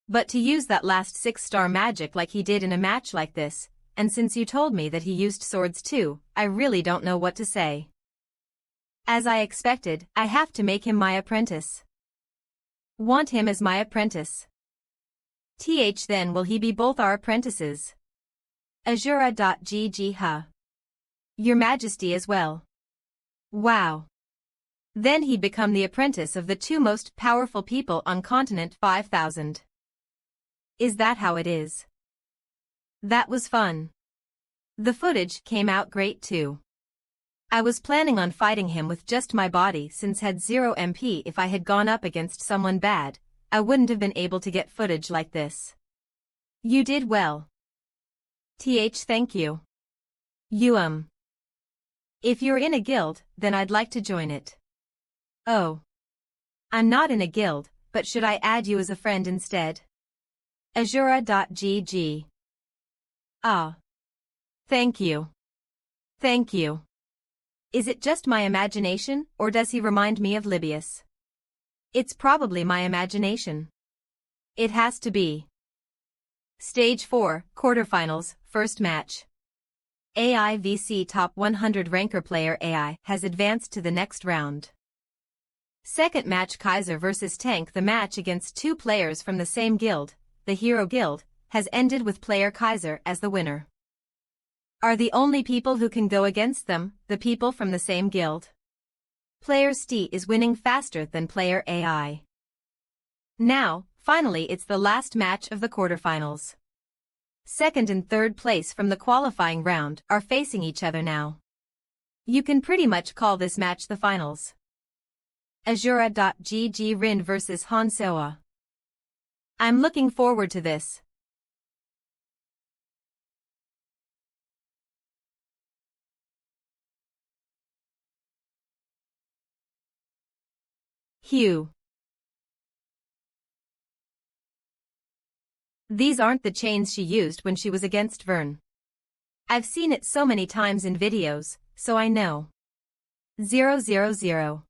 But to use that last 6-star magic like he did in a match like this, and since you told me that he used swords too, I really don't know what to say. As I expected, I have to make him my apprentice. Want him as my apprentice. Then will he be both our apprentices? Azura.gg huh. Your Majesty as well. Wow. Then he'd become the apprentice of the two most powerful people on continent 5000. Is that how it is? That was fun. The footage came out great too. I was planning on fighting him with just my body since had 0 MP. If I had gone up against someone bad, I wouldn't have been able to get footage like this. You did well. Thank you. If you're in a guild, then I'd like to join it. Oh. I'm not in a guild, but should I add you as a friend instead? Azura.gg. Ah. Thank you. Thank you. Is it just my imagination, or does he remind me of Libius? It's probably my imagination. It has to be. Stage 4, Quarterfinals, First Match. AI vs Top 100 Ranker Player AI has advanced to the next round. Second match Kaiser vs Tank. The match against two players from the same guild, the Hero Guild, has ended with player Kaiser as the winner. Are the only people who can go against them, the people from the same guild? Player St is winning faster than player AI. Now, finally it's the last match of the quarterfinals. Second and third place from the qualifying round are facing each other now. You can pretty much call this match the finals. Azura.gg Rin vs Hansoa. I'm looking forward to this. Hugh. These aren't the chains she used when she was against Vern. I've seen it so many times in videos, so I know. 000.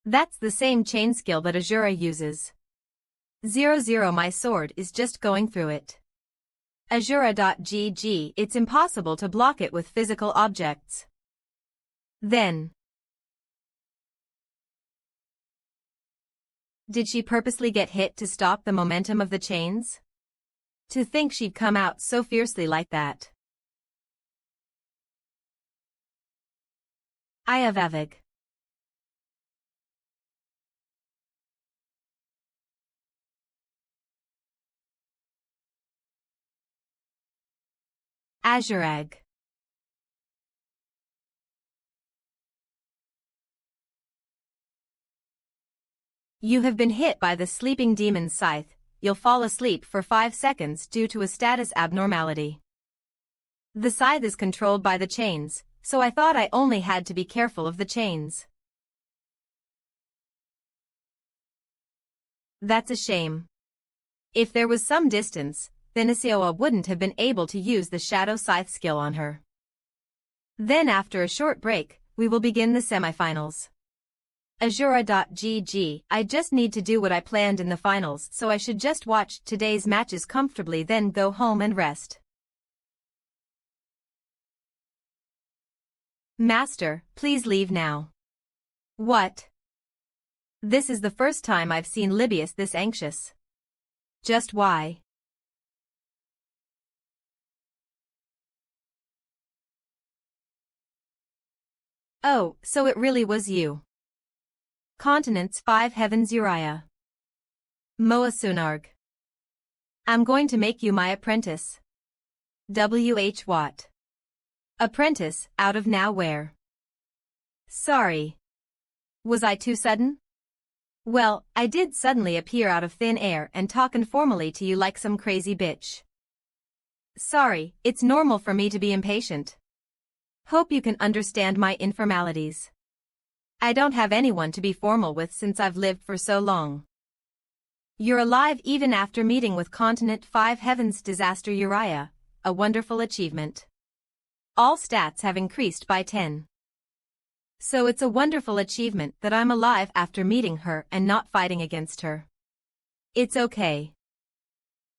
That's the same chain skill that Azura uses. 00 My sword is just going through it. Azura.gg It's impossible to block it with physical objects. Then. Did she purposely get hit to stop the momentum of the chains? To think she'd come out so fiercely like that. I have Avig. Azurag. You have been hit by the sleeping demon's scythe. You'll fall asleep for 5 seconds due to a status abnormality. The scythe is controlled by the chains, so I thought I only had to be careful of the chains. That's a shame. If there was some distance, then Isioa wouldn't have been able to use the Shadow Scythe skill on her. Then after a short break, we will begin the semifinals. Azura.gg I just need to do what I planned in the finals, so I should just watch today's matches comfortably then go home and rest. Master, please leave now. What? This is the first time I've seen Libius this anxious. Just why? Oh, so it really was you. Continents 5 Heavens Uriah. Moa Sunarg. I'm going to make you my apprentice. W.H. Watt. Apprentice, out of nowhere. Sorry. Was I too sudden? Well, I did suddenly appear out of thin air and talk informally to you like some crazy bitch. Sorry, it's normal for me to be impatient. Hope you can understand my informalities. I don't have anyone to be formal with since I've lived for so long. You're alive even after meeting with Continent 5 Heavens Disaster Uriah, a wonderful achievement. All stats have increased by 10. So it's a wonderful achievement that I'm alive after meeting her and not fighting against her. It's okay.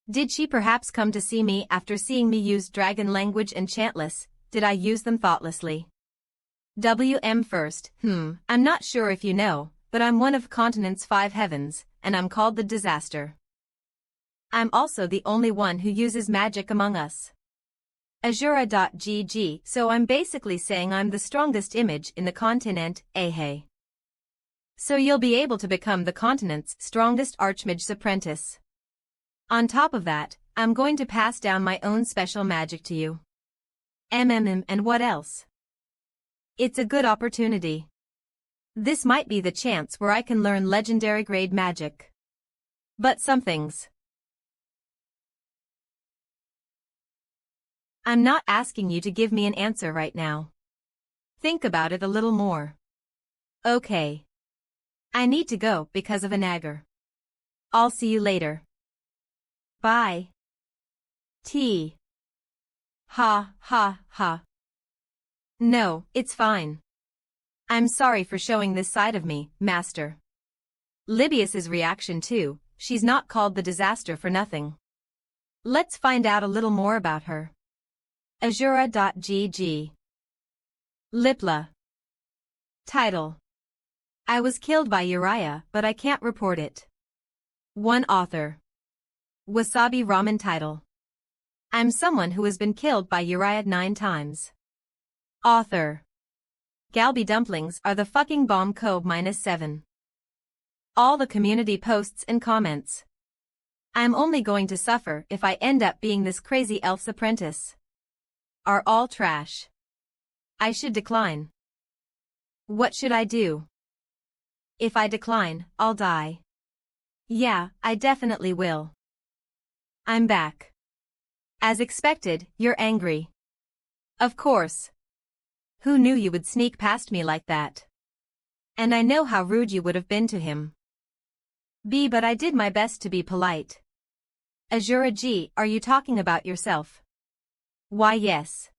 Did she perhaps come to see me after seeing me use dragon language and chantless? Did I use them thoughtlessly? WM first, I'm not sure if you know, but I'm one of continent's 5 heavens, and I'm called the disaster. I'm also the only one who uses magic among us. Azura.gg, so I'm basically saying I'm the strongest image in the continent, hey. So you'll be able to become the continent's strongest archmage's apprentice. On top of that, I'm going to pass down my own special magic to you. And what else? It's a good opportunity. This might be the chance where I can learn legendary grade magic. But some things. I'm not asking you to give me an answer right now. Think about it a little more. Okay. I need to go because of a nagger. I'll see you later. Bye. T. Ha. No, it's fine. I'm sorry for showing this side of me, Master. Libius's reaction too, she's not called the disaster for nothing. Let's find out a little more about her. Azura.gg. Lipla. Title. I was killed by Uriah, but I can't report it. One author. Wasabi Ramen title. I'm someone who has been killed by Uriah 9 times. Author. Galbi dumplings are the fucking bomb -7. All the community posts and comments. I'm only going to suffer if I end up being this crazy elf's apprentice. Are all trash. I should decline. What should I do? If I decline, I'll die. Yeah, I definitely will. I'm back. As expected, you're angry. Of course. Who knew you would sneak past me like that? And I know how rude you would have been to him. But I did my best to be polite. Azura G, are you talking about yourself? Why yes.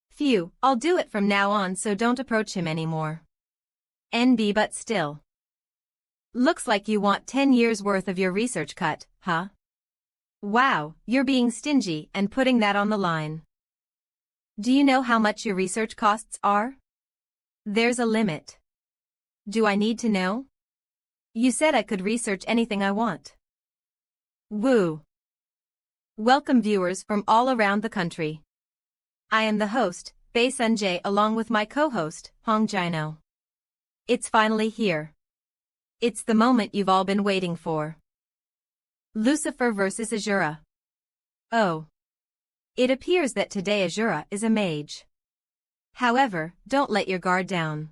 Phew, I'll do it from now on, so don't approach him anymore. NB, but still. Looks like you want 10 years worth of your research cut, huh? Wow, you're being stingy and putting that on the line. Do you know how much your research costs are? There's a limit. Do I need to know? You said I could research anything I want. Woo. Welcome viewers from all around the country. I am the host, Bei Sunjae, along with my co-host, Hong Jino. It's finally here. It's the moment you've all been waiting for. Lucifer vs. Azura. Oh. It appears that today Azura is a mage. However, don't let your guard down.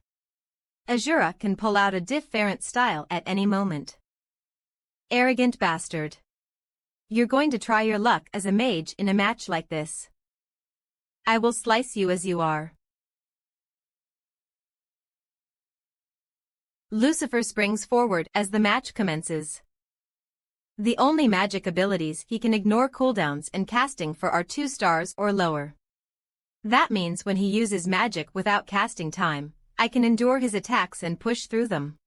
Azura can pull out a different style at any moment. Arrogant bastard. You're going to try your luck as a mage in a match like this. I will slice you as you are. Lucifer springs forward as the match commences. The only magic abilities he can ignore cooldowns and casting for are 2 stars or lower. That means when he uses magic without casting time, I can endure his attacks and push through them.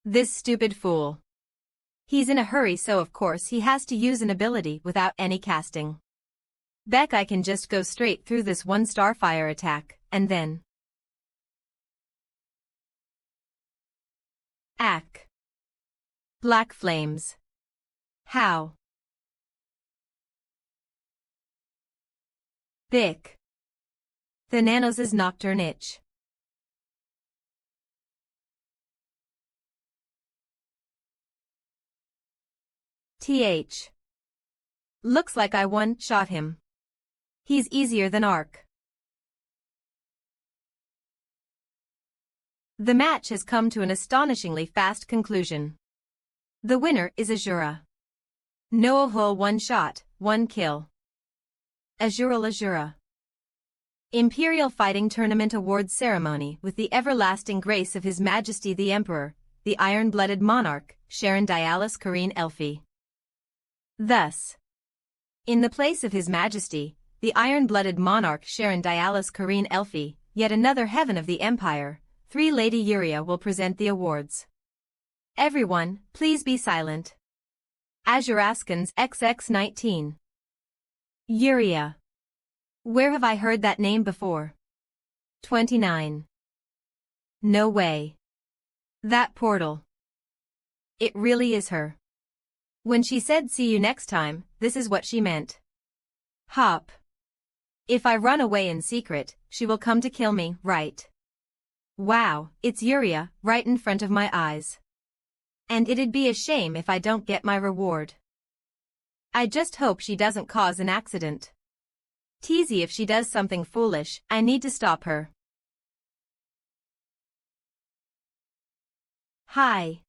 This stupid fool. He's in a hurry, so of course he has to use an ability without any casting. Beck, I can just go straight through this 1-star fire attack, and then... Ack. Black flames. How? Bick. Thananos' nocturne itch. TH. Looks like I one-shot him. He's easier than Ark. The match has come to an astonishingly fast conclusion. The winner is Azura. No hole, 1 shot, 1 kill. Azura. Imperial Fighting Tournament Awards Ceremony with the everlasting grace of His Majesty the Emperor, the iron-blooded monarch, Sharon Dialis Karine Elfi. Thus, in the place of His Majesty, the iron-blooded monarch Sharon Dialis Karine Elfi, yet another heaven of the empire, 3 Lady Uriah will present the awards. Everyone, please be silent. Azuraskans XX19. Uriah. Where have I heard that name before? 29. No way. That portal. It really is her. When she said see you next time, this is what she meant. Hop. If I run away in secret, she will come to kill me, right? Wow, it's Yuria, right in front of my eyes. And it'd be a shame if I don't get my reward. I just hope she doesn't cause an accident. Teasy, if she does something foolish, I need to stop her. Hi.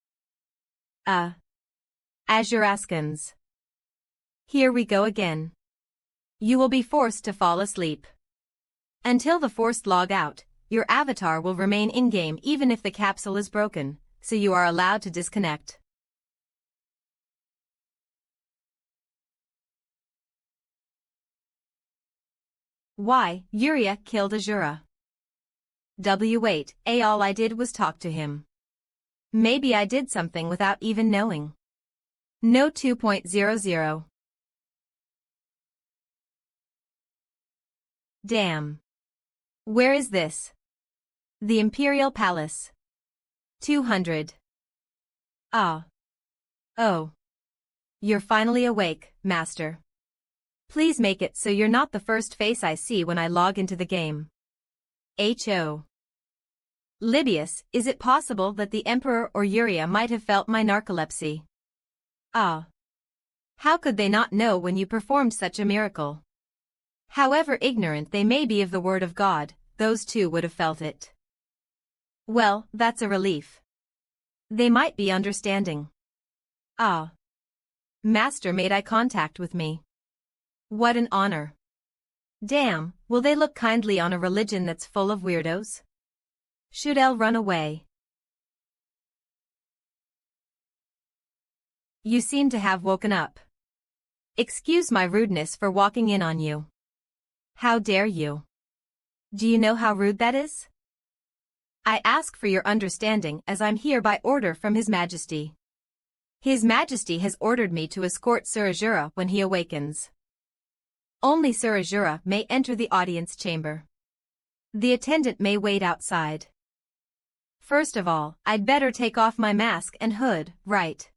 Azuraskans. Here we go again. You will be forced to fall asleep. Until the forced log out, your avatar will remain in-game even if the capsule is broken, so you are allowed to disconnect. Why, Yuria killed Azura. Wait, all I did was talk to him. Maybe I did something without even knowing. No 2.00. Damn. Where is this? The Imperial Palace. 200. Ah. Oh. You're finally awake, Master. Please make it so you're not the first face I see when I log into the game. H.O. Libius, is it possible that the Emperor or Yuria might have felt my narcolepsy? Ah. How could they not know when you performed such a miracle? However ignorant they may be of the word of God, those two would have felt it. Well, that's a relief. They might be understanding. Ah. Master made eye contact with me. What an honor. Damn, will they look kindly on a religion that's full of weirdos? Should Elle run away? You seem to have woken up. Excuse my rudeness for walking in on you. How dare you? Do you know how rude that is? I ask for your understanding as I'm here by order from His Majesty. His Majesty has ordered me to escort Sir Azura when he awakens. Only Sir Azura may enter the audience chamber. The attendant may wait outside. First of all, I'd better take off my mask and hood, right?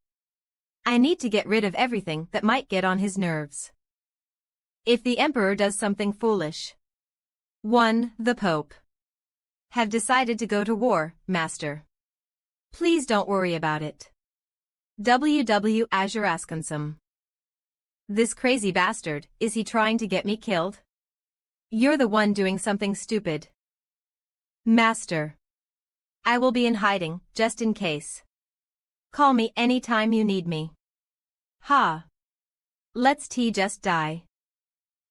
I need to get rid of everything that might get on his nerves. If the Emperor does something foolish. 1. The Pope. Have decided to go to war, Master. Please don't worry about it. W. Azuraskansum. This crazy bastard, is he trying to get me killed? You're the one doing something stupid. Master. I will be in hiding, just in case. Call me any time you need me. Ha. Let's just die.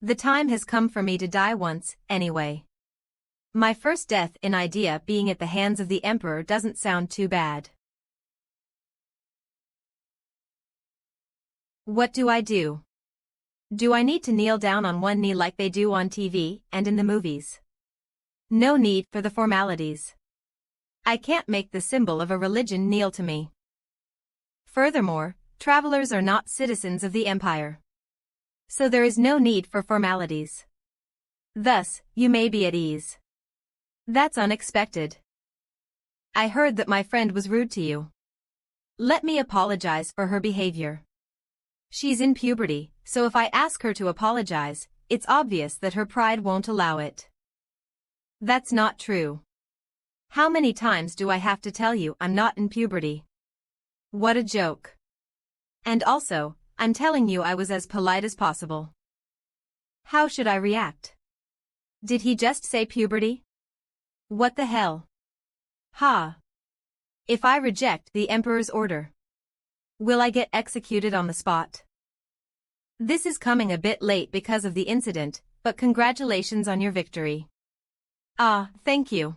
The time has come for me to die once, anyway. My first death in idea being at the hands of the Emperor doesn't sound too bad. What do I do? Do I need to kneel down on one knee like they do on TV and in the movies? No need for the formalities. I can't make the symbol of a religion kneel to me. Furthermore, travelers are not citizens of the Empire. So there is no need for formalities. Thus, you may be at ease. That's unexpected. I heard that my friend was rude to you. Let me apologize for her behavior. She's in puberty, so if I ask her to apologize, it's obvious that her pride won't allow it. That's not true. How many times do I have to tell you I'm not in puberty? What a joke. And also, I'm telling you I was as polite as possible. How should I react? Did he just say puberty? What the hell? Ha. If I reject the Emperor's order, will I get executed on the spot? This is coming a bit late because of the incident, but congratulations on your victory. Ah, thank you.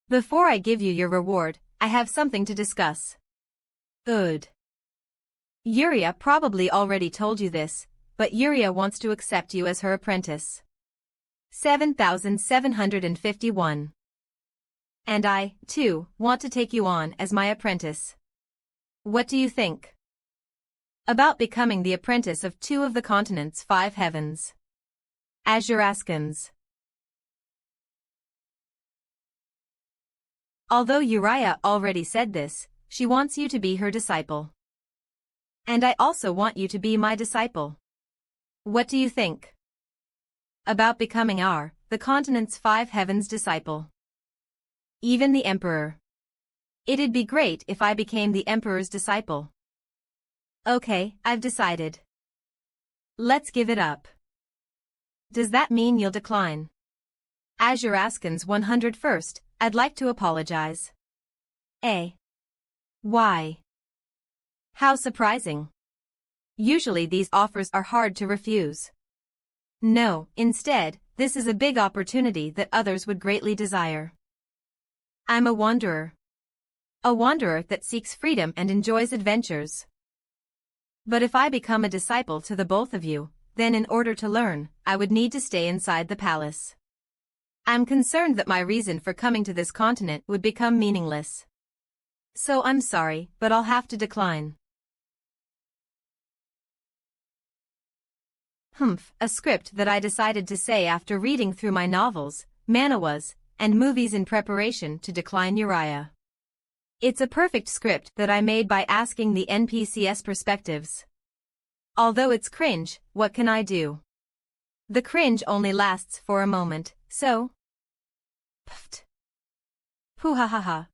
Before I give you your reward, I have something to discuss. Good. Yuria probably already told you this, but Yuria wants to accept you as her apprentice. 7751. And I, too, want to take you on as my apprentice. What do you think? About becoming the apprentice of 2 of the continent's 5 heavens. Azuraskans. Although Uriah already said this, she wants you to be her disciple. And I also want you to be my disciple. What do you think about becoming the continent's 5 heavens disciple? Even the emperor. It'd be great if I became the emperor's disciple. Okay, I've decided. Let's give it up. Does that mean you'll decline? As Yuraskans 101st, I'd like to apologize. Why? How surprising. Usually these offers are hard to refuse. No, instead, this is a big opportunity that others would greatly desire. I'm a wanderer. A wanderer that seeks freedom and enjoys adventures. But if I become a disciple to the both of you, then in order to learn, I would need to stay inside the palace. I'm concerned that my reason for coming to this continent would become meaningless. So I'm sorry, but I'll have to decline. A script that I decided to say after reading through my novels, manhwas, and movies in preparation to decline Uriah. It's a perfect script that I made by asking the NPCs perspectives. Although it's cringe, what can I do? The cringe only lasts for a moment, so... Pfft. Hoo ha ha ha.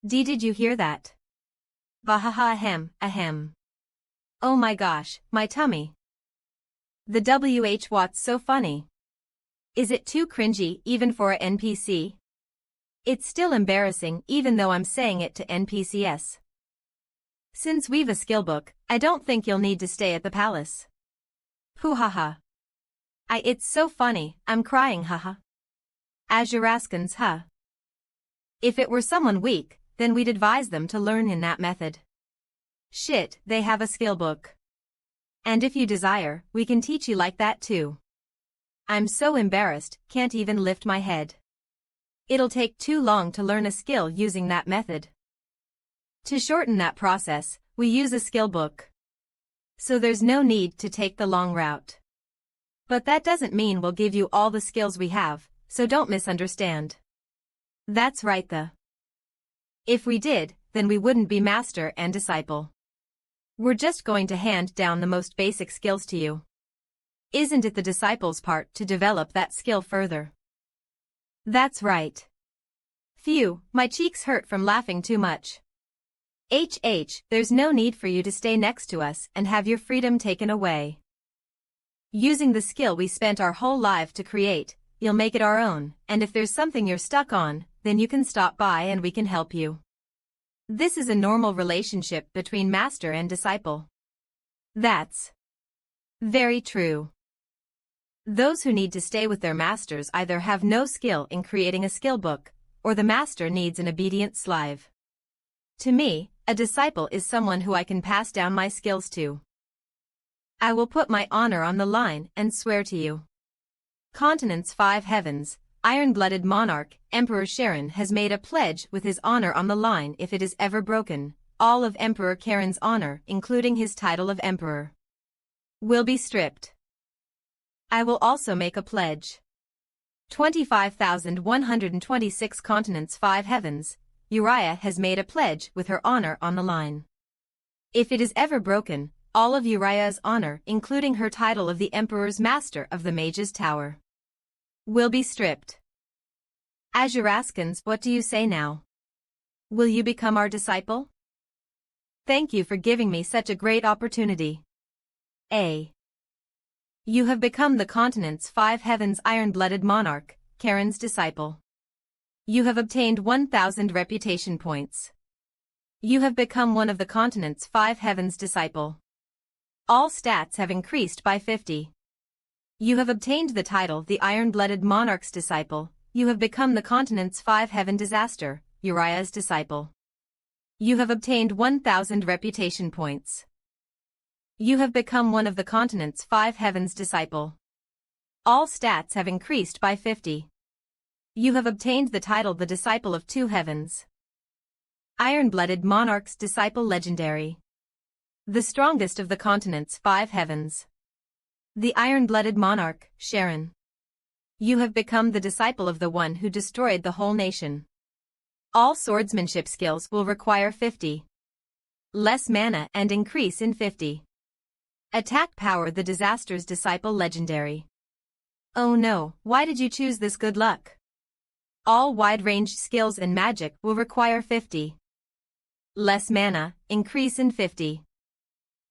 Did you hear that? Bahaha ahem, ahem. Oh my gosh, my tummy. The WH what's so funny? Is it too cringy even for a NPC? It's still embarrassing even though I'm saying it to NPCs. Since we've a skill book, I don't think you'll need to stay at the palace. Hoo ha ha. It's so funny, I'm crying haha. As Yuraskans huh. If it were someone weak, then we'd advise them to learn in that method. Shit, they have a skill book. And if you desire, we can teach you like that too. I'm so embarrassed, can't even lift my head. It'll take too long to learn a skill using that method. To shorten that process, we use a skill book. So there's no need to take the long route. But that doesn't mean we'll give you all the skills we have, so don't misunderstand. That's right If we did, then we wouldn't be master and disciple. We're just going to hand down the most basic skills to you. Isn't it the disciple's part to develop that skill further? That's right. Phew, my cheeks hurt from laughing too much. There's no need for you to stay next to us and have your freedom taken away. Using the skill we spent our whole life to create, you'll make it our own, and if there's something you're stuck on, then you can stop by and we can help you. This is a normal relationship between master and disciple. That's very true. Those who need to stay with their masters either have no skill in creating a skill book, or the master needs an obedient slave. To me, a disciple is someone who I can pass down my skills to. I will put my honor on the line and swear to you. Continent's 5 heavens, iron-blooded monarch, Emperor Sharon has made a pledge with his honor on the line if it is ever broken, all of Emperor Karen's honor, including his title of emperor, will be stripped. I will also make a pledge. 25,126 continents 5 heavens, Uriah has made a pledge with her honor on the line. If it is ever broken, all of Uriah's honor, including her title of the Emperor's Master of the Mage's Tower, will be stripped. As Yuraskans, what do you say now? Will you become our disciple? Thank you for giving me such a great opportunity. You have become the continent's 5 heavens iron-blooded monarch, Karen's disciple. You have obtained 1,000 reputation points. You have become one of the continent's 5 heavens disciple. All stats have increased by 50. You have obtained the title the iron-blooded monarch's disciple. You have become the continent's 5 heaven disaster, Uriah's disciple. You have obtained 1,000 reputation points. You have become one of the continent's 5 heavens disciple. All stats have increased by 50. You have obtained the title the disciple of 2 heavens. Iron-blooded monarch's disciple legendary. The strongest of the continent's 5 heavens. The iron-blooded monarch, Sharon. You have become the disciple of the one who destroyed the whole nation. All swordsmanship skills will require 50. Less mana and increase in 50. Attack power. The Disaster's Disciple legendary. Oh no, why did you choose this? Good luck. All wide-range skills and magic will require 50. Less mana, increase in 50.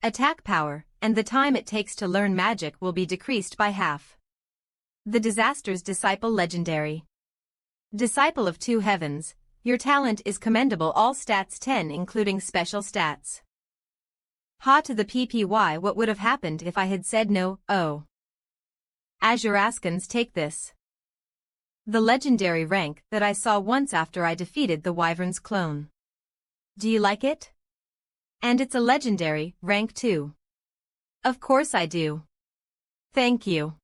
Attack power, and the time it takes to learn magic will be decreased by half. The Disaster's Disciple legendary. Disciple of Two Heavens, your talent is commendable. All stats 10 including special stats. Ha to the PPY. What would have happened if I had said no? Oh. Azuraskans, take this. The legendary rank that I saw once after I defeated the Wyvern's clone. Do you like it? And it's a legendary, rank 2. Of course I do. Thank you.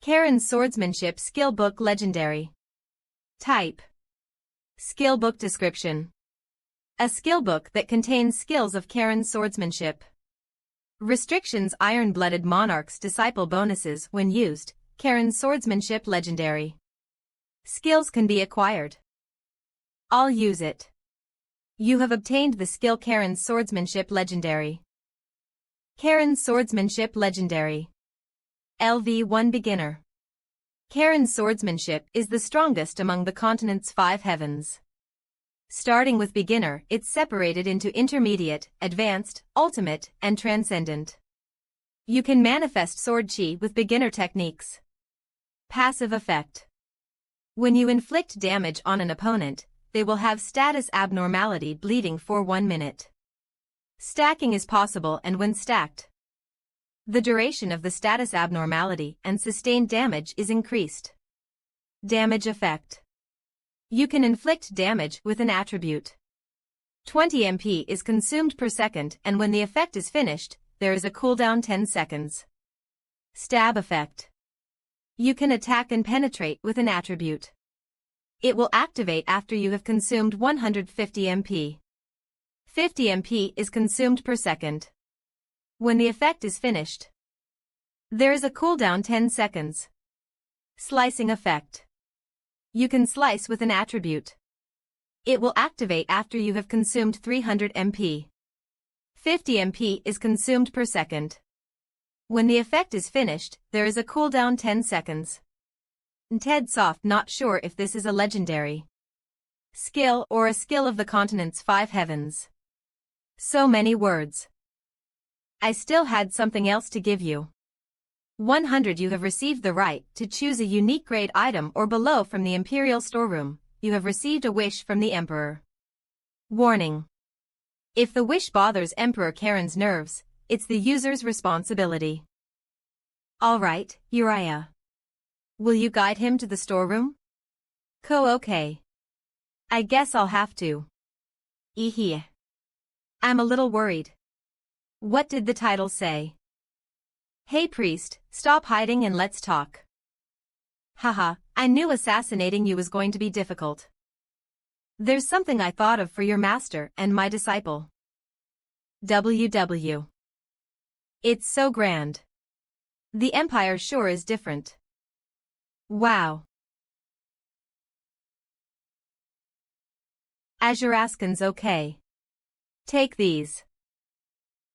Karen's Swordsmanship Skill Book legendary. Type. Skill Book description. A skill book that contains skills of Karen's swordsmanship. Restrictions: Iron-Blooded Monarch's Disciple bonuses when used. Karen's Swordsmanship legendary. Skills can be acquired. I'll use it. You have obtained the skill Karen's Swordsmanship legendary. Karen's Swordsmanship legendary. LV1 Beginner. Karen's swordsmanship is the strongest among the continent's 5 heavens. Starting with beginner, it's separated into intermediate, advanced, ultimate, and transcendent. You can manifest sword chi with beginner techniques. Passive effect. When you inflict damage on an opponent, they will have status abnormality bleeding for 1 minute. Stacking is possible, and when stacked, the duration of the status abnormality and sustained damage is increased. Damage effect. You can inflict damage with an attribute. 20 MP is consumed per second, and when the effect is finished, there is a cooldown 10 seconds. Stab effect. You can attack and penetrate with an attribute. It will activate after you have consumed 150 MP. 50 MP is consumed per second. When the effect is finished, there is a cooldown 10 seconds. Slicing effect. You can slice with an attribute. It will activate after you have consumed 300 MP. 50 MP is consumed per second. When the effect is finished, there is a cooldown 10 seconds. Ted Soft, not sure if this is a legendary skill or a skill of the continent's 5 heavens. So many words. I still had something else to give you. 100. You have received the right to choose a unique grade item or below from the Imperial Storeroom. You have received a wish from the Emperor. Warning. If the wish bothers Emperor Karen's nerves, it's the user's responsibility. Alright, Uriah. Will you guide him to the storeroom? Okay. I guess I'll have to. Ehe. I'm a little worried. What did the title say? Hey priest, stop hiding and let's talk. Haha, I knew assassinating you was going to be difficult. There's something I thought of for your master and my disciple. WW. It's so grand. The Empire sure is different. Wow. Azuraskans, okay. Take these.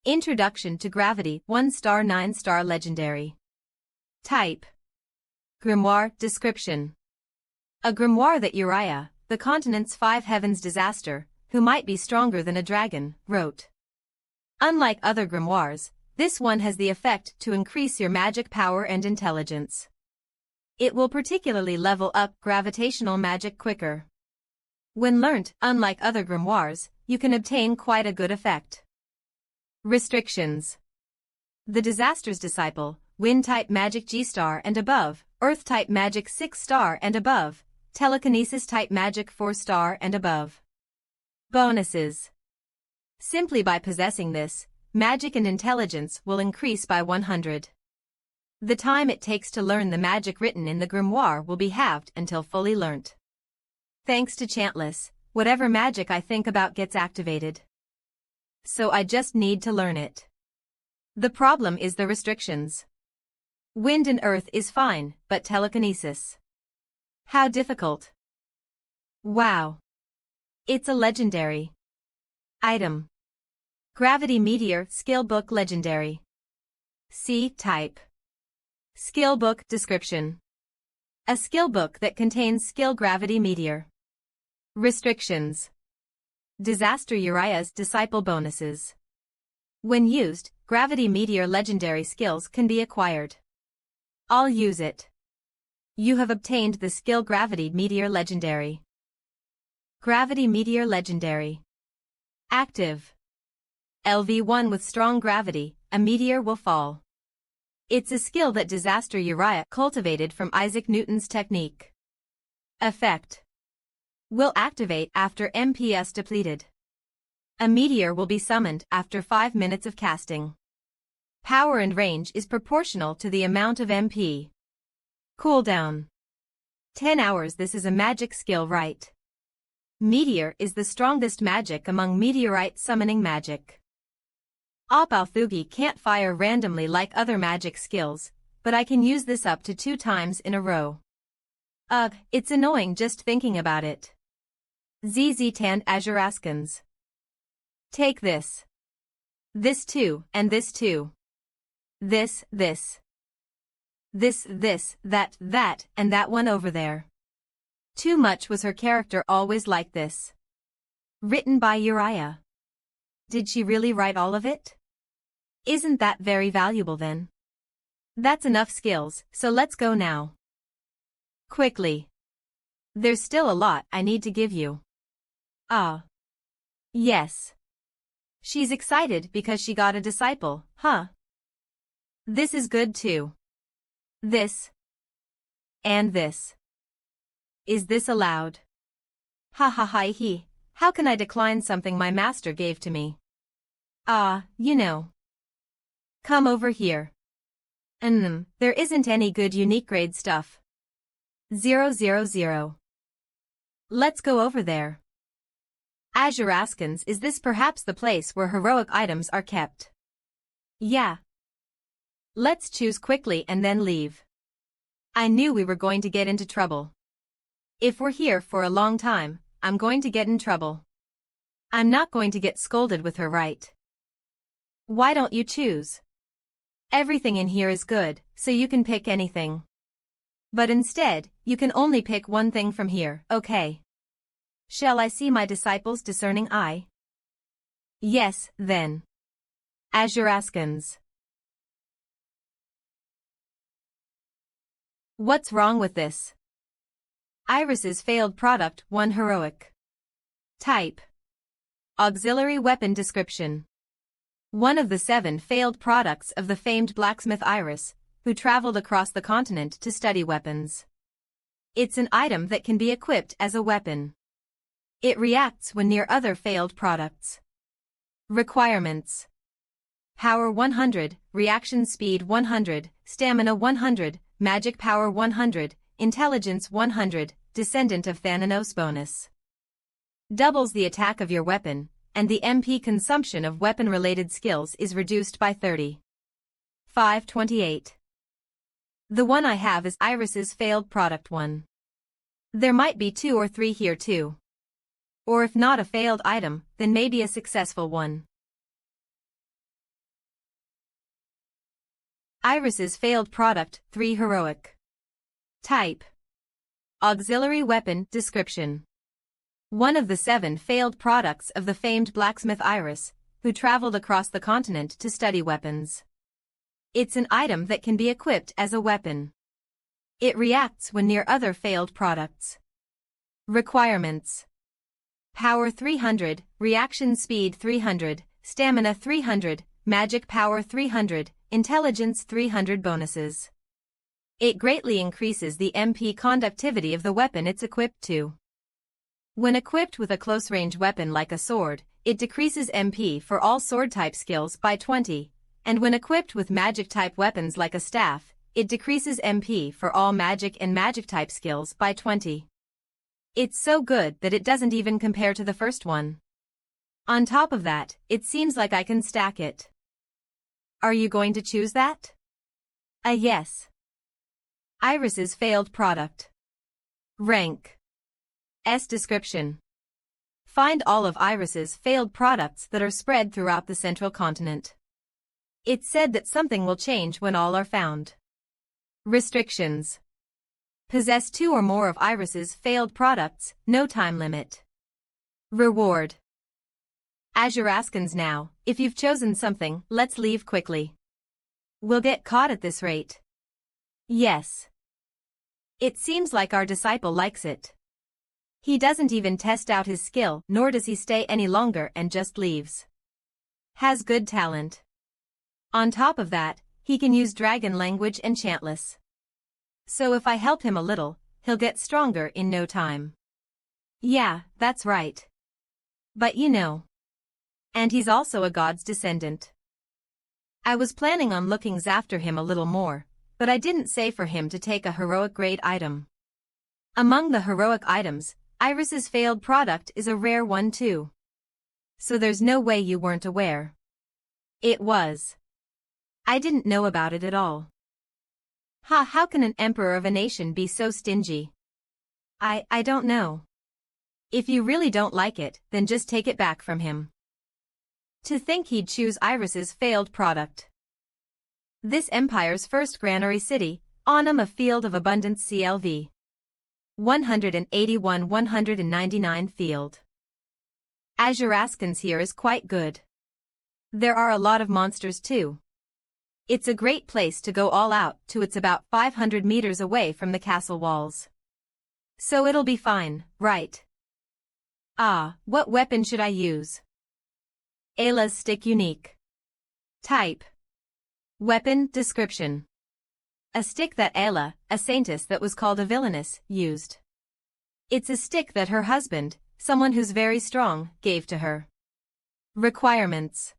Introduction to Gravity, 1-star 9-star legendary. Type. Grimoire. Description. A grimoire that Uriah, the continent's 5 heavens disaster, who might be stronger than a dragon, wrote. Unlike other grimoires, this one has the effect to increase your magic power and intelligence. It will particularly level up gravitational magic quicker. When learnt, unlike other grimoires, you can obtain quite a good effect. Restrictions. The Disaster's Disciple, Wind-type magic G-star and above, Earth-type magic 6-star and above, Telekinesis-type magic 4-star and above. Bonuses. Simply by possessing this, magic and intelligence will increase by 100. The time it takes to learn the magic written in the grimoire will be halved until fully learnt. Thanks to Chantless, whatever magic I think about gets activated. So I just need to learn it. The problem is the restrictions. Wind and earth is fine, but telekinesis. How difficult. Wow. It's a legendary item. Gravity Meteor Skill Book Legendary. C type. Skill Book Description. A skill book that contains skill Gravity Meteor. Restrictions. Disaster Uriah's Disciple Bonuses. When used, Gravity Meteor legendary skills can be acquired. I'll use it. You have obtained the skill Gravity Meteor Legendary. Gravity Meteor Legendary. Active. LV1 with strong gravity, a meteor will fall. It's a skill that Disaster Uriah cultivated from Isaac Newton's technique. Effect. Will activate after MPS depleted. A meteor will be summoned after 5 minutes of casting. Power and range is proportional to the amount of MP. Cooldown. 10 hours. This is a magic skill, right? Meteor is the strongest magic among meteorite summoning magic. Opalthugi can't fire randomly like other magic skills, but I can use this up to 2 times in a row. Ugh, it's annoying just thinking about it. ZZ Tand Azuraskans. Take this. This too, and this too. This, that, and that one over there. Too much. Was her character always like this? Written by Uriah. Did she really write all of it? Isn't that very valuable then? That's enough skills, so let's go now. Quickly. There's still a lot I need to give you. Ah. Yes. She's excited because she got a disciple, huh? This is good too. This. And this. Is this allowed? Ha ha ha he. How can I decline something my master gave to me? Ah, you know. Come over here. There isn't any good unique grade stuff. 000. Let's go over there. Azuraskans, is this perhaps the place where heroic items are kept? Yeah. Let's choose quickly and then leave. I knew we were going to get into trouble. If we're here for a long time, I'm going to get in trouble. I'm not going to get scolded with her, right? Why don't you choose? Everything in here is good, so you can pick anything. But instead, you can only pick one thing from here, okay? Shall I see my disciple's discerning eye? Yes, then. Azuraskans. What's wrong with this? Iris's failed product 1 heroic. Type. Auxiliary weapon description. One of the 7 failed products of the famed blacksmith Iris, who traveled across the continent to study weapons. It's an item that can be equipped as a weapon. It reacts when near other failed products. Requirements. Power 100, reaction speed 100, stamina 100, magic power 100, intelligence 100, descendant of Thananos bonus. Doubles the attack of your weapon, and the MP consumption of weapon-related skills is reduced by 30. 528. The one I have is Iris's failed product 1. There might be 2 or 3 here too. Or if not a failed item, then maybe a successful one. Iris's failed product 3 heroic. Type. Auxiliary weapon description. One of the 7 failed products of the famed blacksmith Iris, who traveled across the continent to study weapons. It's an item that can be equipped as a weapon. It reacts when near other failed products. Requirements. Power 300, reaction speed 300, stamina 300, magic power 300, intelligence 300 bonuses. It greatly increases the MP conductivity of the weapon it's equipped to. When equipped with a close-range weapon like a sword, it decreases MP for all sword-type skills by 20, and when equipped with magic-type weapons like a staff, it decreases MP for all magic and magic-type skills by 20. It's so good that it doesn't even compare to the first one. On top of that, it seems like I can stack it. Are you going to choose that? Yes. Iris's failed product. Rank. S description. Find all of Iris's failed products that are spread throughout the central continent. It's said that something will change when all are found. Restrictions. Possess 2 or more of Iris's failed products, no time limit. Reward. Azuraskans now, if you've chosen something, let's leave quickly. We'll get caught at this rate. Yes. It seems like our disciple likes it. He doesn't even test out his skill, nor does he stay any longer and just leaves. Has good talent. On top of that, he can use dragon language enchantless. So if I help him a little, he'll get stronger in no time. Yeah, that's right. But you know. And he's also a god's descendant. I was planning on looking after him a little more, but I didn't say for him to take a heroic grade item. Among the heroic items, Iris's failed product is a rare one too. So there's no way you weren't aware. It was. I didn't know about it at all. How can an emperor of a nation be so stingy? I don't know. If you really don't like it, then just take it back from him. To think he'd choose Iris's failed product. This empire's first granary city, Onum, a field of abundance CLV. 181-199 field. Azuraskans here is quite good. There are a lot of monsters too. It's a great place to go all out to. It's about 500 meters away from the castle walls. So it'll be fine, right? Ah, what weapon should I use? Ayla's stick unique. Type. Weapon description. A stick that Ayla, a saintess that was called a villainess, used. It's a stick that her husband, someone who's very strong, gave to her. Requirements.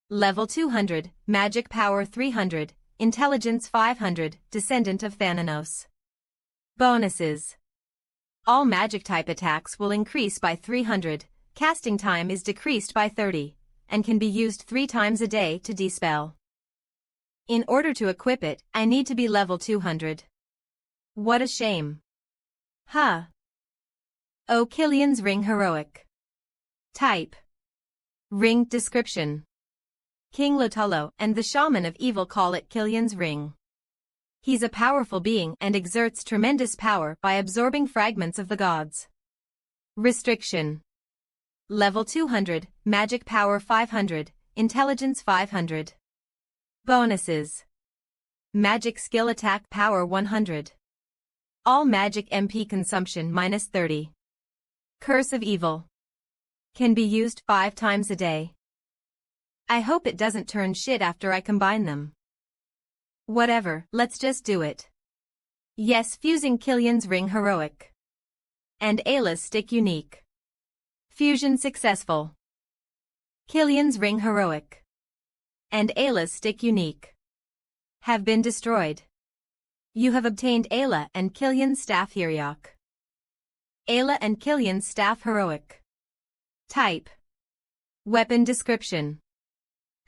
Level 200, Magic Power 300, Intelligence 500, Descendant of Thanatos. Bonuses. All magic-type attacks will increase by 300, casting time is decreased by 30, and can be used 3 times a day to dispel. In order to equip it, I need to be level 200. What a shame. Huh. Oh, Killian's Ring Heroic. Type. Ring description. King Lotullo and the Shaman of Evil call it Killian's Ring. He's a powerful being and exerts tremendous power by absorbing fragments of the gods. Restriction. Level 200, Magic Power 500, Intelligence 500. Bonuses. Magic Skill Attack Power 100. All Magic MP Consumption minus 30. Curse of Evil. Can be used 5 times a day. I hope it doesn't turn shit after I combine them. Whatever, let's just do it. Yes, fusing Killian's Ring Heroic. And Ayla's Stick Unique. Fusion successful. Killian's Ring Heroic. And Ayla's Stick Unique. Have been destroyed. You have obtained Ayla and Killian's Staff Heroic. Ayla and Killian's Staff Heroic. Type. Weapon description.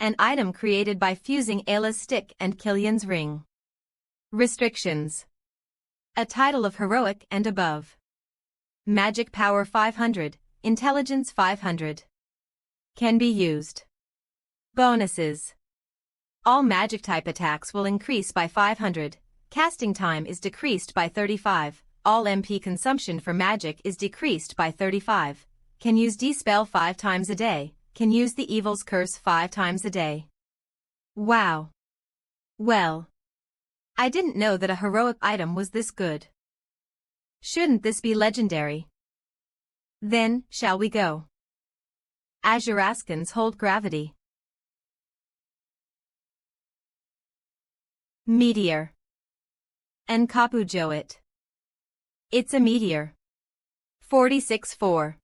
An item created by fusing Ayla's stick and Killian's ring. Restrictions. A title of heroic and above. Magic Power 500, Intelligence 500. Can be used. Bonuses. All magic-type attacks will increase by 500, casting time is decreased by 35, all MP consumption for magic is decreased by 35, can use Dispel 5 times a day, can use the Evil's Curse 5 times a day. Wow. Well. I didn't know that a heroic item was this good. Shouldn't this be legendary? Then, shall we go? Azuraskans hold gravity. Meteor. Nkapu Joet. It's a meteor. 46-4.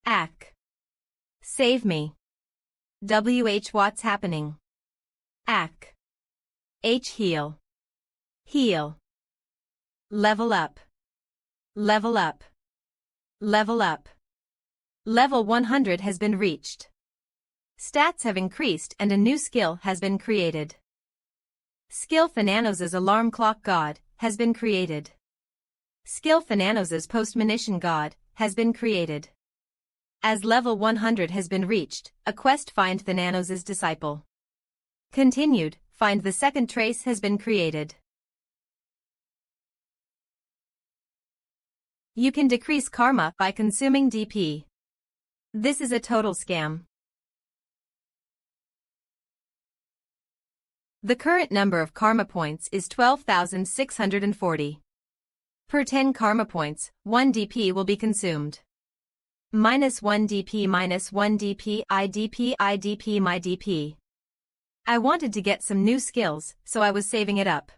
Ack. Save me. WH what's happening? Ack. H heal. Heal. Level up. Level up. Level up. Level 100 has been reached. Stats have increased and a new skill has been created. Skill Thananos' Alarm Clock God has been created. Skill Thananos' Postmonition God has been created. As level 100 has been reached, a quest Find Thananos' Disciple. Continued, Find the Second Trace has been created. You can decrease karma by consuming DP. This is a total scam. The current number of karma points is 12,640. Per 10 karma points, 1 DP will be consumed. Minus 1 DP minus 1 DP IDP my DP. I wanted to get some new skills, so I was saving it up.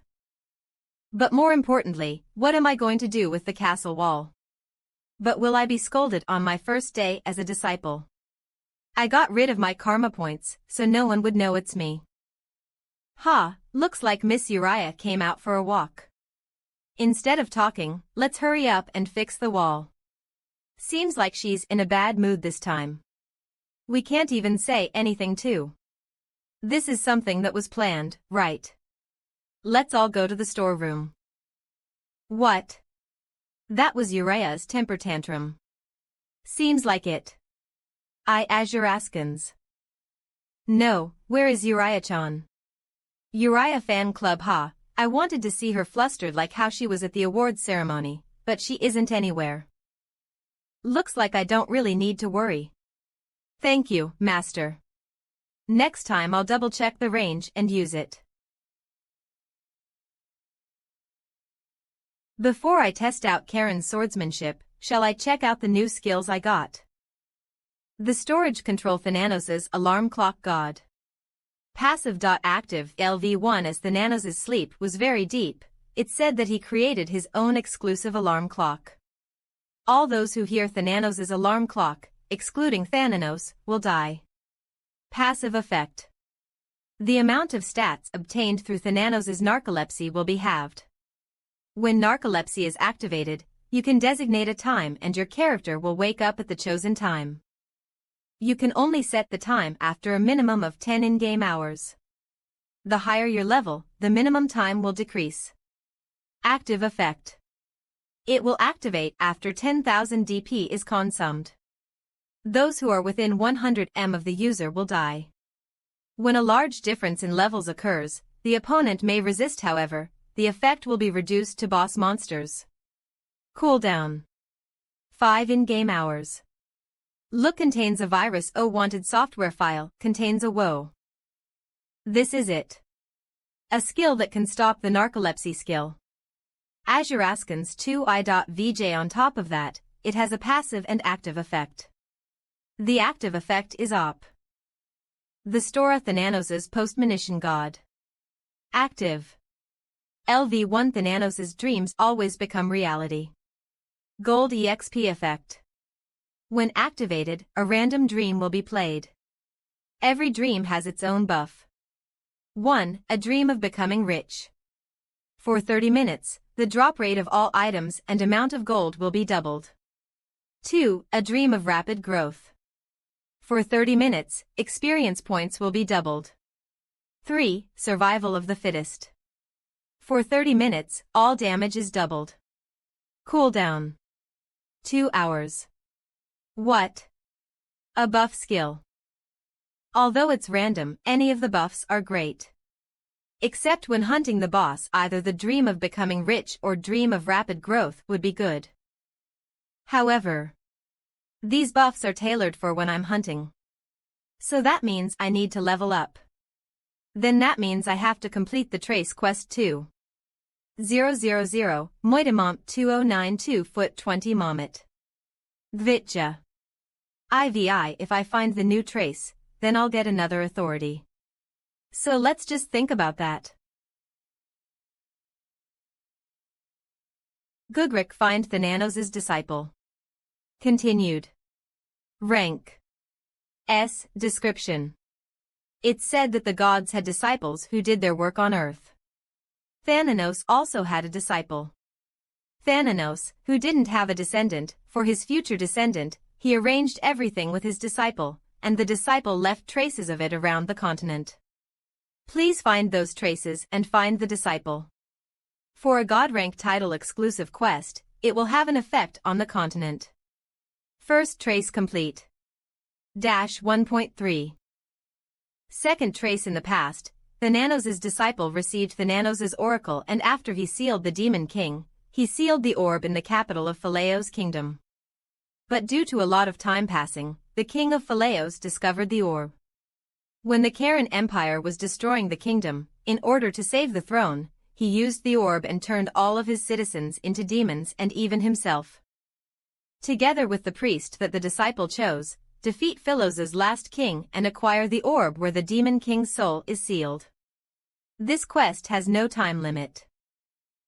But more importantly, what am I going to do with the castle wall? But will I be scolded on my first day as a disciple? I got rid of my karma points, so no one would know it's me. Looks like Miss Uriah came out for a walk. Instead of talking, let's hurry up and fix the wall. Seems like she's in a bad mood this time. We can't even say anything too. This is something that was planned, right? Let's all go to the storeroom. What? That was Uriah's temper tantrum. Seems like it. Azuraskans. No, where is Uriah-chan? Uriah fan club I wanted to see her flustered like how she was at the awards ceremony, but she isn't anywhere. Looks like I don't really need to worry. Thank you, Master. Next time I'll double-check the range and use it. Before I test out Karen's swordsmanship, shall I check out the new skills I got? The storage control Thananos' Alarm Clock God. Passive. Active LV1 as Thananos' sleep was very deep, it said that he created his own exclusive alarm clock. All those who hear Thananos' alarm clock, excluding Thananos, will die. Passive effect. The amount of stats obtained through Thananos' narcolepsy will be halved. When narcolepsy is activated, you can designate a time and your character will wake up at the chosen time. You can only set the time after a minimum of 10 in-game hours. The higher your level, the minimum time will decrease. Active effect. It will activate after 10,000 DP is consumed. Those who are within 100 m of the user will die. When a large difference in levels occurs, the opponent may resist. However, the effect will be reduced to boss monsters. Cooldown. 5 in-game hours. Look contains a virus. Wanted software file contains a woe. This is it. A skill that can stop the narcolepsy skill. Azuraskans 2i.vj. On top of that, it has a passive and active effect. The active effect is op. The Stora Thananos' Postmonition God. Active. LV1 Thananos' dreams always become reality. Gold EXP effect. When activated, a random dream will be played. Every dream has its own buff. 1. A dream of becoming rich. For 30 minutes, the drop rate of all items and amount of gold will be doubled. 2. A dream of rapid growth. For 30 minutes, experience points will be doubled. 3. Survival of the fittest. For 30 minutes, all damage is doubled. Cooldown. 2 hours. What? A buff skill. Although it's random, any of the buffs are great. Except when hunting the boss, either the dream of becoming rich or dream of rapid growth would be good. However, these buffs are tailored for when I'm hunting. So that means I need to level up. Then that means I have to complete the Trace Quest 2. 000, Moitamomp 2092 foot 20 Momit. Gvitja. IVI. If I find the new trace, then I'll get another authority. So let's just think about that. Gugrik Find Thananos' Disciple. Continued. Rank. S. Description. It's said that the gods had disciples who did their work on earth. Thananos also had a disciple. Thananos, who didn't have a descendant, for his future descendant, he arranged everything with his disciple, and the disciple left traces of it around the continent. Please find those traces and find the disciple. For a God rank title exclusive quest, it will have an effect on the continent. First trace complete. 1.3. Second trace in the past, Thananos' disciple received Thananos' oracle, and after he sealed the demon king, he sealed the orb in the capital of Phalaeos' kingdom. But due to a lot of time passing, the king of Phalaeos discovered the orb. When the Karen Empire was destroying the kingdom, in order to save the throne, he used the orb and turned all of his citizens into demons and even himself. Together with the priest that the disciple chose, defeat Philos' last king and acquire the orb where the demon king's soul is sealed. This quest has no time limit.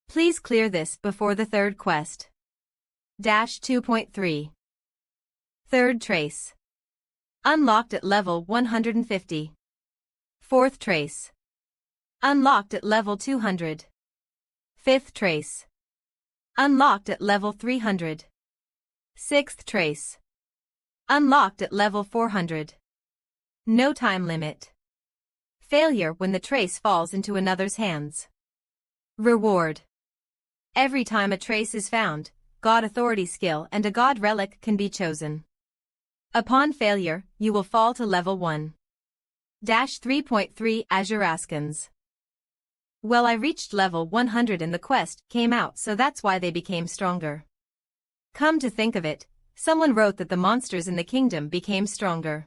Please clear this before the third quest. 2.3. Third trace. Unlocked at level 150. Fourth trace. Unlocked at level 200. Fifth trace. Unlocked at level 300. Sixth trace. Unlocked at level 400. No time limit. Failure when the trace falls into another's hands. Reward. Every time a trace is found, God authority skill and a God relic can be chosen. Upon failure, you will fall to level 1. 3.3 Azure Askins. Well, I reached level 100 and the quest came out, so that's why they became stronger. Come to think of it, someone wrote that the monsters in the kingdom became stronger.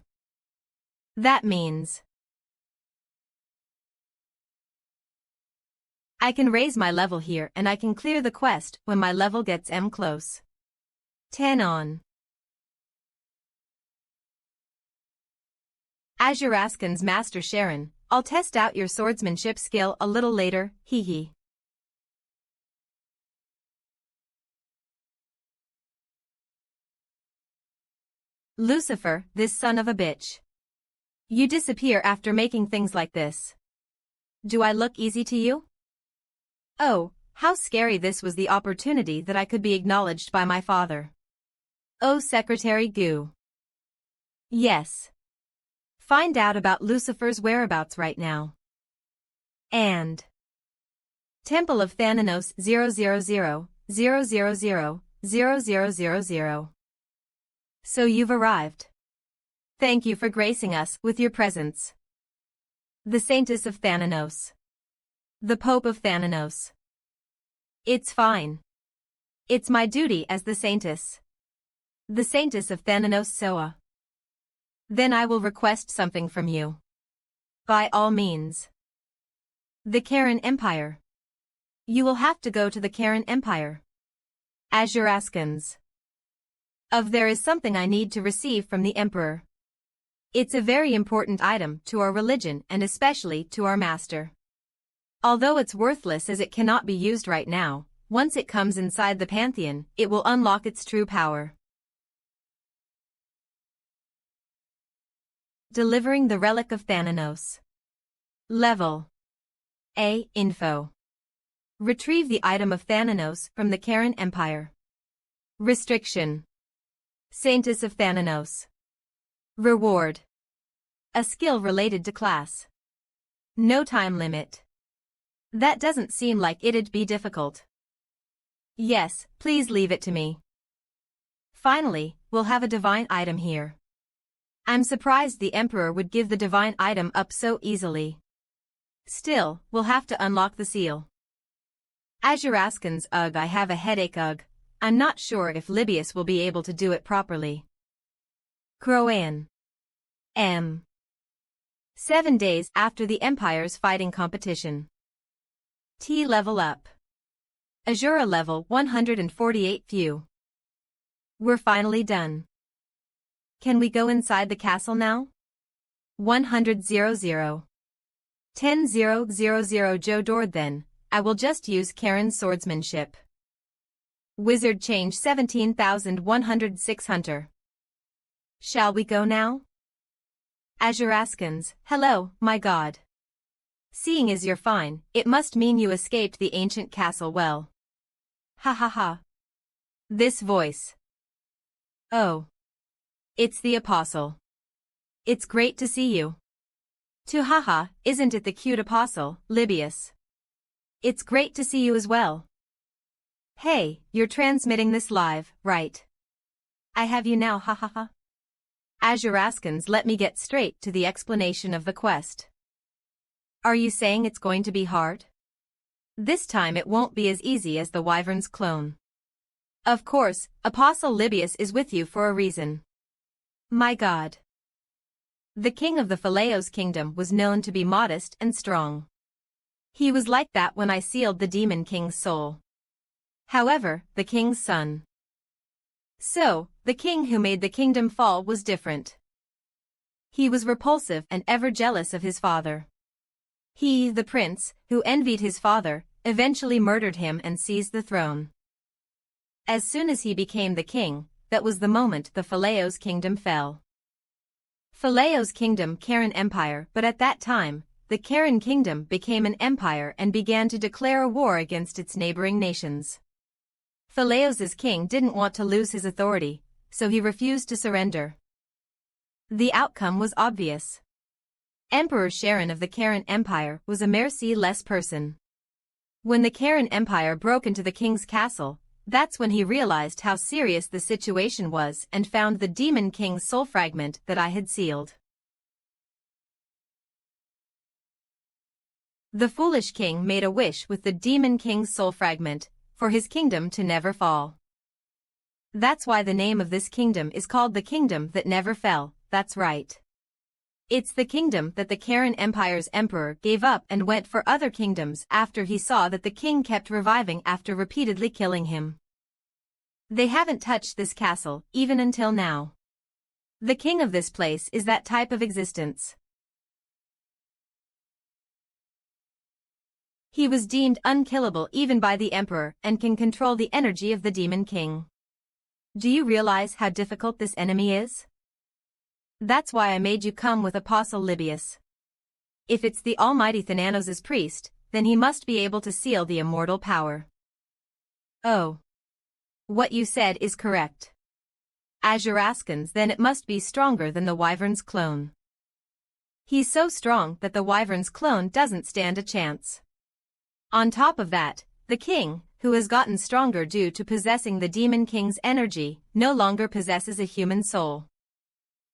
That means I can raise my level here and I can clear the quest when my level gets close. 10 on. Azure Askin's Master Sharon, I'll test out your swordsmanship skill a little later, hee hee. Lucifer, this son of a bitch. You disappear after making things like this. Do I look easy to you? Oh, how scary. This was the opportunity that I could be acknowledged by my father. Oh, Secretary Goo. Yes. Find out about Lucifer's whereabouts right now. And Temple of Thananos 000 So you've arrived. Thank you for gracing us with your presence. The Saintess of Thananos. The Pope of Thananos. It's fine. It's my duty as the Saintess. The Saintess of Thananos Soa. Then I will request something from you. By all means. The Karen Empire. You will have to go to the Karen Empire. Azure Askins. There is something I need to receive from the Emperor. It's a very important item to our religion and especially to our master. Although it's worthless as it cannot be used right now, once it comes inside the Pantheon, it will unlock its true power. Delivering the Relic of Thananos. Level A. Info. Retrieve the item of Thananos from the Karen Empire. Restriction. Saintess of Thananos. Reward. A skill related to class. No time limit. That doesn't seem like it'd be difficult. Yes, please leave it to me. Finally, we'll have a divine item here. I'm surprised the Emperor would give the divine item up so easily. Still, we'll have to unlock the seal. Azure Askins, ugh, I have a headache, ugh. I'm not sure if Libius will be able to do it properly. Croan. 7 days after the Empire's fighting competition. T level up. Azura level 148 few. We're finally done. Can we go inside the castle now? 100:00. 10:000 Joe Dord then, I will just use Karen's swordsmanship. Wizard change 17,106 Hunter. Shall we go now? Azure Askins, hello, my god. Seeing as you're fine, it must mean you escaped the ancient castle well. Ha ha ha. This voice. Oh. It's the apostle. It's great to see you. To haha, isn't it the cute apostle, Libius? It's great to see you as well. Hey, you're transmitting this live, right? I have you now, ha ha ha. Azuraskans, let me get straight to the explanation of the quest. Are you saying it's going to be hard? This time it won't be as easy as the Wyvern's clone. Of course, Apostle Libius is with you for a reason. My God. The king of the Phalaeos kingdom was known to be modest and strong. He was like that when I sealed the demon king's soul. However, the king's son. So, the king who made the kingdom fall was different. He was repulsive and ever jealous of his father. He, the prince, who envied his father, eventually murdered him and seized the throne. As soon as he became the king, that was the moment the Phalaeos kingdom fell. Phalaeos kingdom Karen Empire, but at that time, the Karen kingdom became an empire and began to declare a war against its neighboring nations. Phalaeos' king didn't want to lose his authority, so he refused to surrender. The outcome was obvious. Emperor Sharon of the Karen Empire was a merciless person. When the Karen Empire broke into the king's castle, that's when he realized how serious the situation was and found the demon king's soul fragment that I had sealed. The foolish king made a wish with the demon king's soul fragment, for his kingdom to never fall. That's why the name of this kingdom is called the kingdom that never fell, that's right. It's the kingdom that the Karen Empire's emperor gave up and went for other kingdoms after he saw that the king kept reviving after repeatedly killing him. They haven't touched this castle, even until now. The king of this place is that type of existence. He was deemed unkillable even by the emperor and can control the energy of the demon king. Do you realize how difficult this enemy is? That's why I made you come with Apostle Libius. If it's the almighty Thananos' priest, then he must be able to seal the immortal power. Oh. What you said is correct. Azuraskans, then it must be stronger than the Wyvern's clone. He's so strong that the Wyvern's clone doesn't stand a chance. On top of that, the king, who has gotten stronger due to possessing the demon king's energy, no longer possesses a human soul.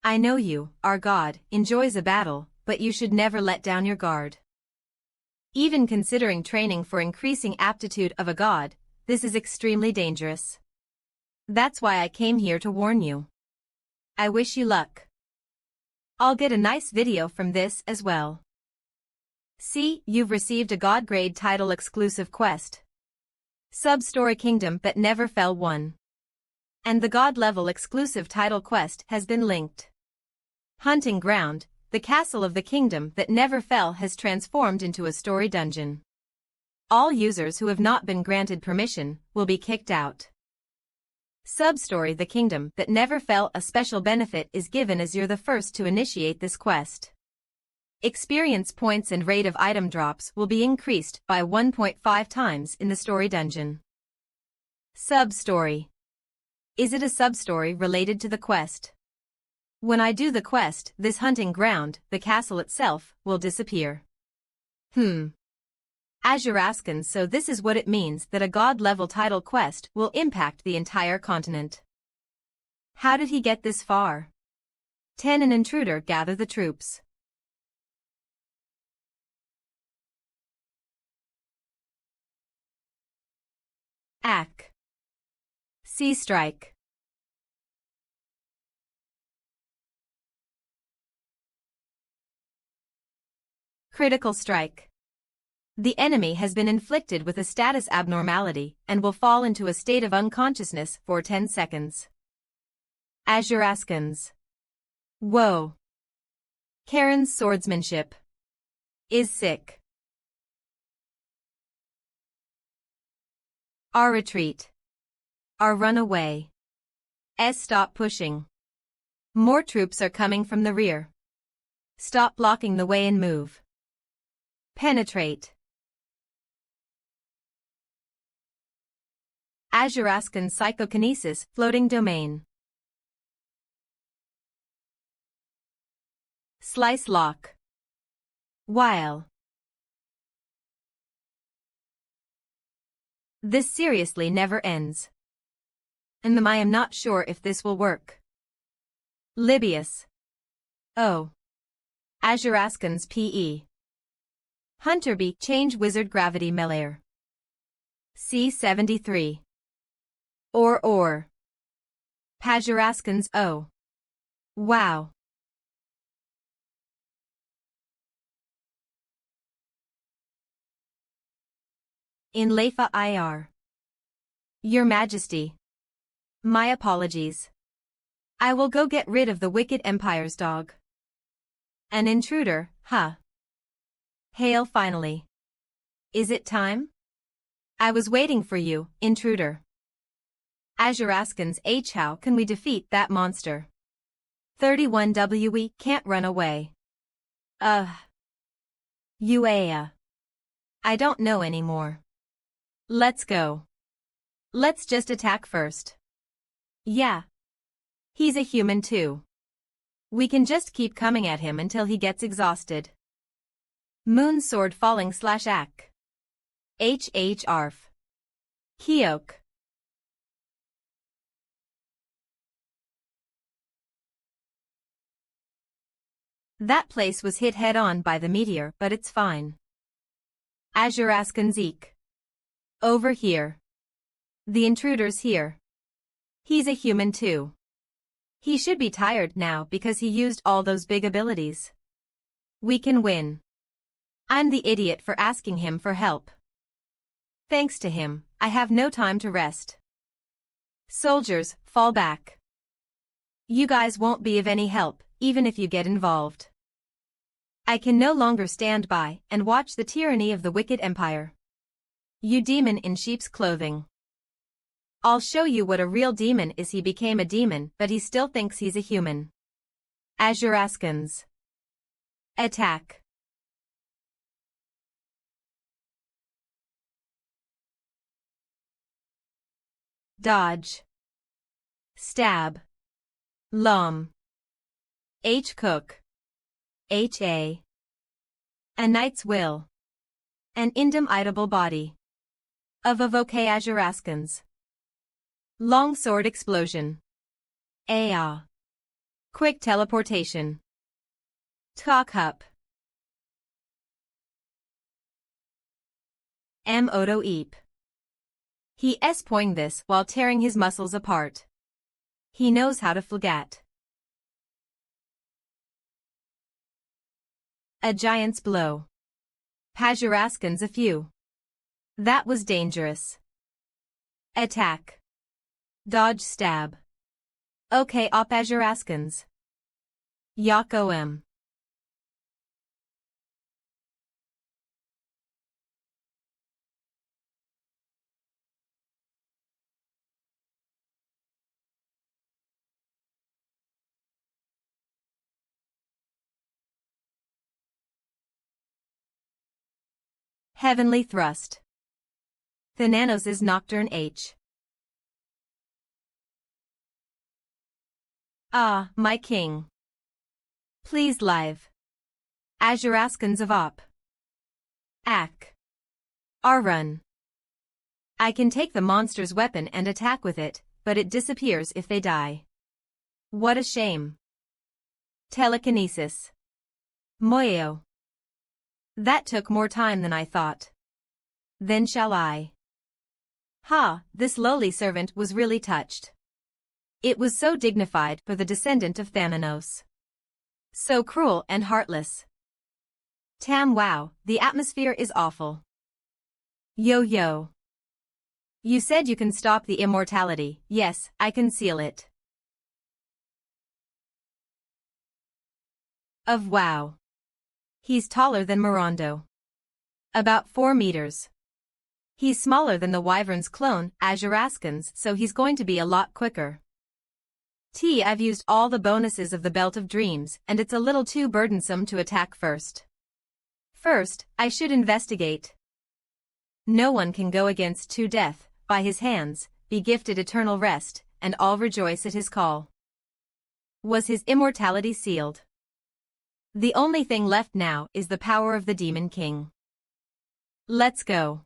I know you, our god, enjoys a battle, but you should never let down your guard. Even considering training for increasing aptitude of a god, this is extremely dangerous. That's why I came here to warn you. I wish you luck. I'll get a nice video from this as well. See, you've received a God-grade title exclusive quest. Sub-story Kingdom That Never Fell 1. And the God-level exclusive title quest has been linked. Hunting Ground, the castle of the kingdom that never fell has transformed into a story dungeon. All users who have not been granted permission will be kicked out. Sub-story The Kingdom That Never Fell. A special benefit is given as you're the first to initiate this quest. Experience points and rate of item drops will be increased by 1.5 times in the story dungeon. Sub-story. Is it a sub-story related to the quest? When I do the quest, this hunting ground, the castle itself, will disappear. Azuraskans, so this is what it means that a god-level title quest will impact the entire continent. How did he get this far? 10 An intruder. Gather the troops. Ack. Sea Strike. Critical Strike. The enemy has been inflicted with a status abnormality and will fall into a state of unconsciousness for 10 seconds. Azuraskans. Whoa. Karen's swordsmanship is sick. Our retreat. Our run away. Stop pushing. More troops are coming from the rear. Stop blocking the way and move. Penetrate. Azuraskan psychokinesis floating domain. Slice lock. While. This seriously never ends. And I am not sure if this will work. Libius. O. Azuraskans P.E. Hunterby change wizard gravity melayer. C73. Or. Pajuraskans O. Wow. In Leifa IR. Your Majesty. My apologies. I will go get rid of the wicked Empire's dog. An intruder, huh? Hail finally. Is it time? I was waiting for you, intruder. Azuraskans H. How can we defeat that monster? 31 WE can't run away. Uea. I don't know anymore. Let's go. Let's just attack first. Yeah. He's a human too. We can just keep coming at him until he gets exhausted. Moon sword falling / ack. HH arf. Hyok. That place was hit head-on by the meteor, but it's fine. Azuraskan Zeke. Over here. The intruder's here. He's a human too. He should be tired now because he used all those big abilities. We can win. I'm the idiot for asking him for help. Thanks to him, I have no time to rest. Soldiers, fall back. You guys won't be of any help, even if you get involved. I can no longer stand by and watch the tyranny of the wicked empire. You demon in sheep's clothing. I'll show you what a real demon is. He became a demon, but he still thinks he's a human. Azuraskans. Attack. Dodge. Stab. Lom. H. Cook. H.A. A knight's will. An indomitable body. Of Avoke Azuraskans. Long sword explosion. Aa. Quick teleportation. Talk up. M. Odo Eep. He s-poing this while tearing his muscles apart. He knows how to flagat. A giant's blow. Pajuraskans a few. That was dangerous. Attack. Dodge stab. Okay op Pajuraskans. Yak om. Heavenly thrust. Thananos' Nocturne H. Ah, my king. Please live. Azuraskans of Op. Ack. Run. I can take the monster's weapon and attack with it, but it disappears if they die. What a shame. Telekinesis. Moyo. That took more time than I thought. Then shall I. Ha, this lowly servant was really touched. It was so dignified for the descendant of Thananos. So cruel and heartless. Tam wow, the atmosphere is awful. Yo. You said you can stop the immortality. Yes, I can seal it. Of wow. He's taller than Mirondo. About 4 meters. He's smaller than the Wyvern's clone, Azuraskans, so he's going to be a lot quicker. I've used all the bonuses of the Belt of Dreams, and it's a little too burdensome to attack first. First, I should investigate. No one can go against to death, by his hands, be gifted eternal rest, and all rejoice at his call. Was his immortality sealed? The only thing left now is the power of the Demon King. Let's go.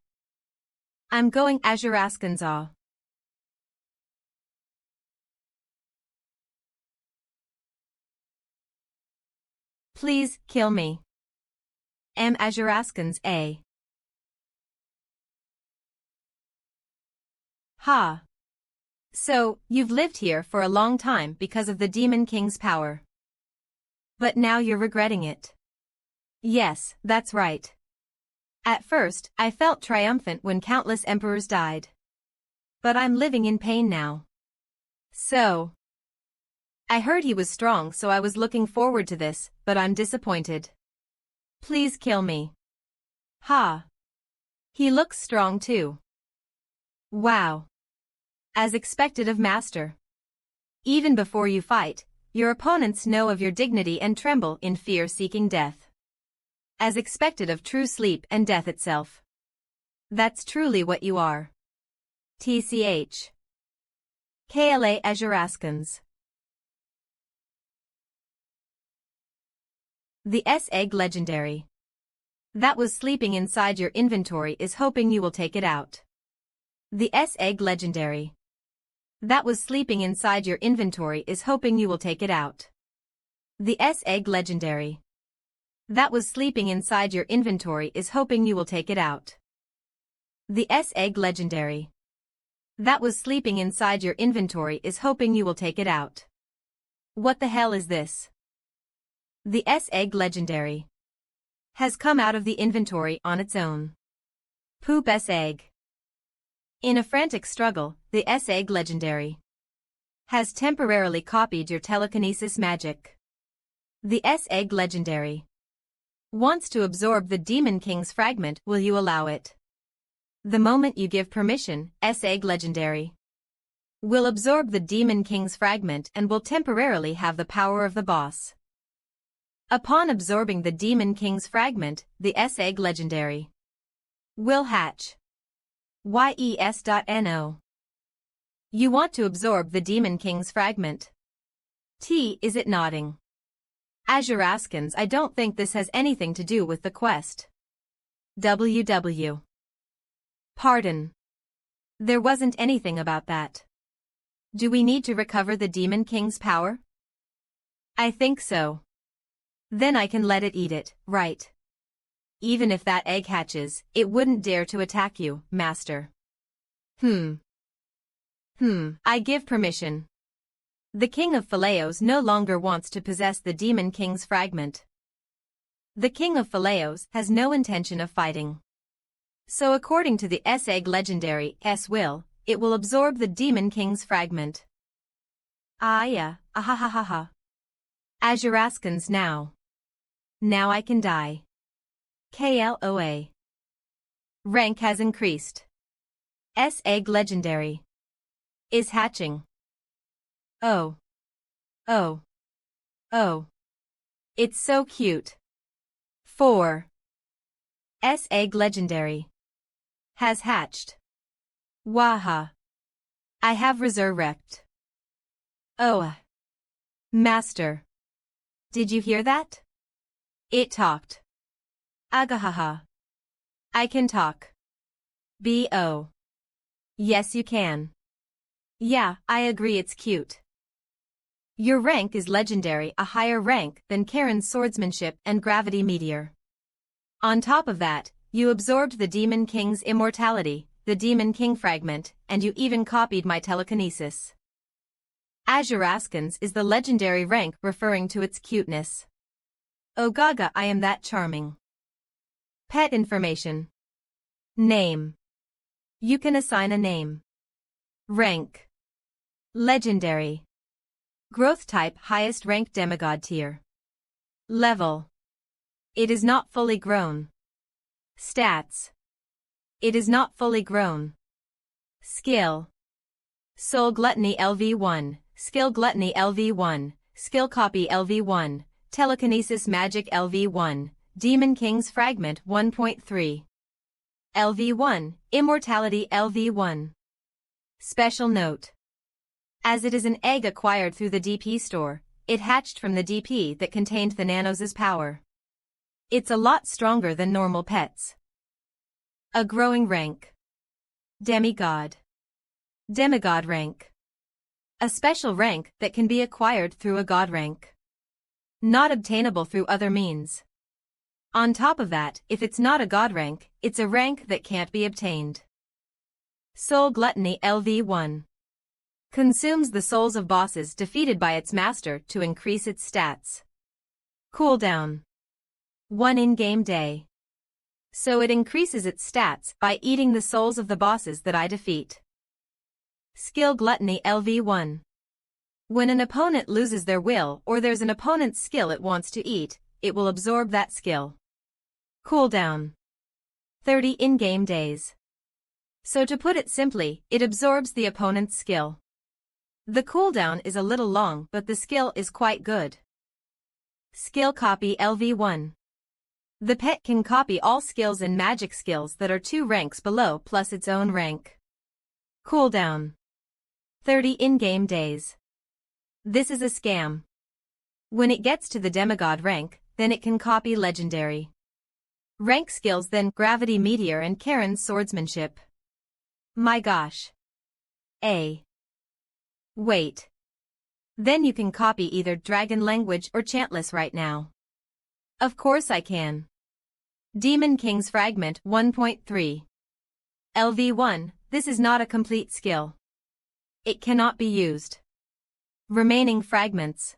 I'm going Azuraskanza. Please, kill me. Azuraskans A. Ha. So, you've lived here for a long time because of the Demon King's power. But now you're regretting it. Yes, that's right. At first, I felt triumphant when countless emperors died. But I'm living in pain now. So. I heard he was strong, so I was looking forward to this, but I'm disappointed. Please kill me. Ha. He looks strong too. Wow. As expected of Master. Even before you fight, your opponents know of your dignity and tremble in fear, seeking death. As expected of true sleep and death itself. That's truly what you are. TCH. KLA Azuraskans. The S-Egg Legendary. That was sleeping inside your inventory is hoping you will take it out. The S-Egg Legendary. That was sleeping inside your inventory is hoping you will take it out. The S-Egg Legendary. That was sleeping inside your inventory is hoping you will take it out. The S-Egg Legendary. That was sleeping inside your inventory is hoping you will take it out. What the hell is this? The S-Egg Legendary. Has come out of the inventory on its own. Poop S-Egg. In a frantic struggle, the S-Egg Legendary has temporarily copied your telekinesis magic. The S-Egg Legendary wants to absorb the Demon King's fragment. Will you allow it? The moment you give permission, S-Egg Legendary will absorb the Demon King's fragment and will temporarily have the power of the boss. Upon absorbing the Demon King's fragment, the S-Egg Legendary will hatch. YES.NO. You want to absorb the Demon King's fragment. T. Is it nodding? Azuraskans, I don't think this has anything to do with the quest. WW. Pardon. There wasn't anything about that. Do we need to recover the Demon King's power? I think so. Then I can let it eat it, right? Even if that egg hatches, it wouldn't dare to attack you, Master. I give permission. The King of Phalaos no longer wants to possess the Demon King's fragment. The King of Phalaos has no intention of fighting. So according to the S-Egg Legendary will, it will absorb the Demon King's fragment. Yeah, ahahaha. Azuraskans now. Now I can die. KLOA. Rank has increased. S-Egg Legendary is hatching. Oh. It's so cute. 4. S-Egg Legendary has hatched. Waha. I have resurrected. Oh. Master. Did you hear that? It talked. Agahaha. I can talk. B.O. Yes, you can. Yeah, I agree, it's cute. Your rank is legendary, a higher rank than Karen's swordsmanship and gravity meteor. On top of that, you absorbed the Demon King's immortality, the Demon King fragment, and you even copied my telekinesis. Azuraskans is the legendary rank referring to its cuteness. Oh gaga, I am that charming. Pet information. Name. You can assign a name. Rank. Legendary. Growth type highest rank demigod tier. Level. It is not fully grown. Stats. It is not fully grown. Skill. Soul Gluttony LV1, Skill Gluttony LV1, Skill Copy LV1, Telekinesis Magic LV1, Demon King's Fragment 1.3. LV1, Immortality LV1. Special note. As it is an egg acquired through the DP store, it hatched from the DP that contained the Nanos' power. It's a lot stronger than normal pets. A growing rank. Demigod. Demigod rank. A special rank that can be acquired through a god rank. Not obtainable through other means. On top of that, if it's not a god rank, it's a rank that can't be obtained. Soul Gluttony LV1. Consumes the souls of bosses defeated by its master to increase its stats. Cooldown. 1 in-game day. So it increases its stats by eating the souls of the bosses that I defeat. Skill Gluttony LV1. When an opponent loses their will or there's an opponent's skill it wants to eat, it will absorb that skill. Cooldown. 30 in-game days. So to put it simply, it absorbs the opponent's skill. The cooldown is a little long but the skill is quite good. Skill Copy LV1. The pet can copy all skills and magic skills that are 2 ranks below plus its own rank. Cooldown. 30 in-game days. This is a scam. When it gets to the demigod rank, then it can copy legendary rank skills, then Gravity Meteor and Karen's swordsmanship. My gosh. Wait. Then you can copy either Dragon Language or Chantless right now. Of course I can. Demon King's Fragment 1.3. LV1, this is not a complete skill. It cannot be used. Remaining fragments.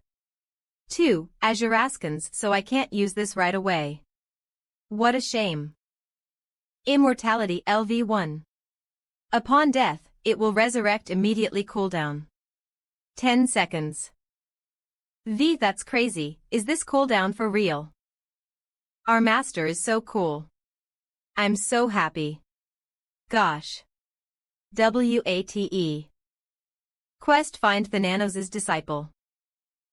2 Azuraskans, so I can't use this right away. What a shame. Immortality LV1. Upon death, it will resurrect immediately. Cooldown. 10 seconds. That's crazy. Is this cooldown for real? Our master is so cool. I'm so happy. Gosh. WATE. Quest Find the Nanos' Disciple.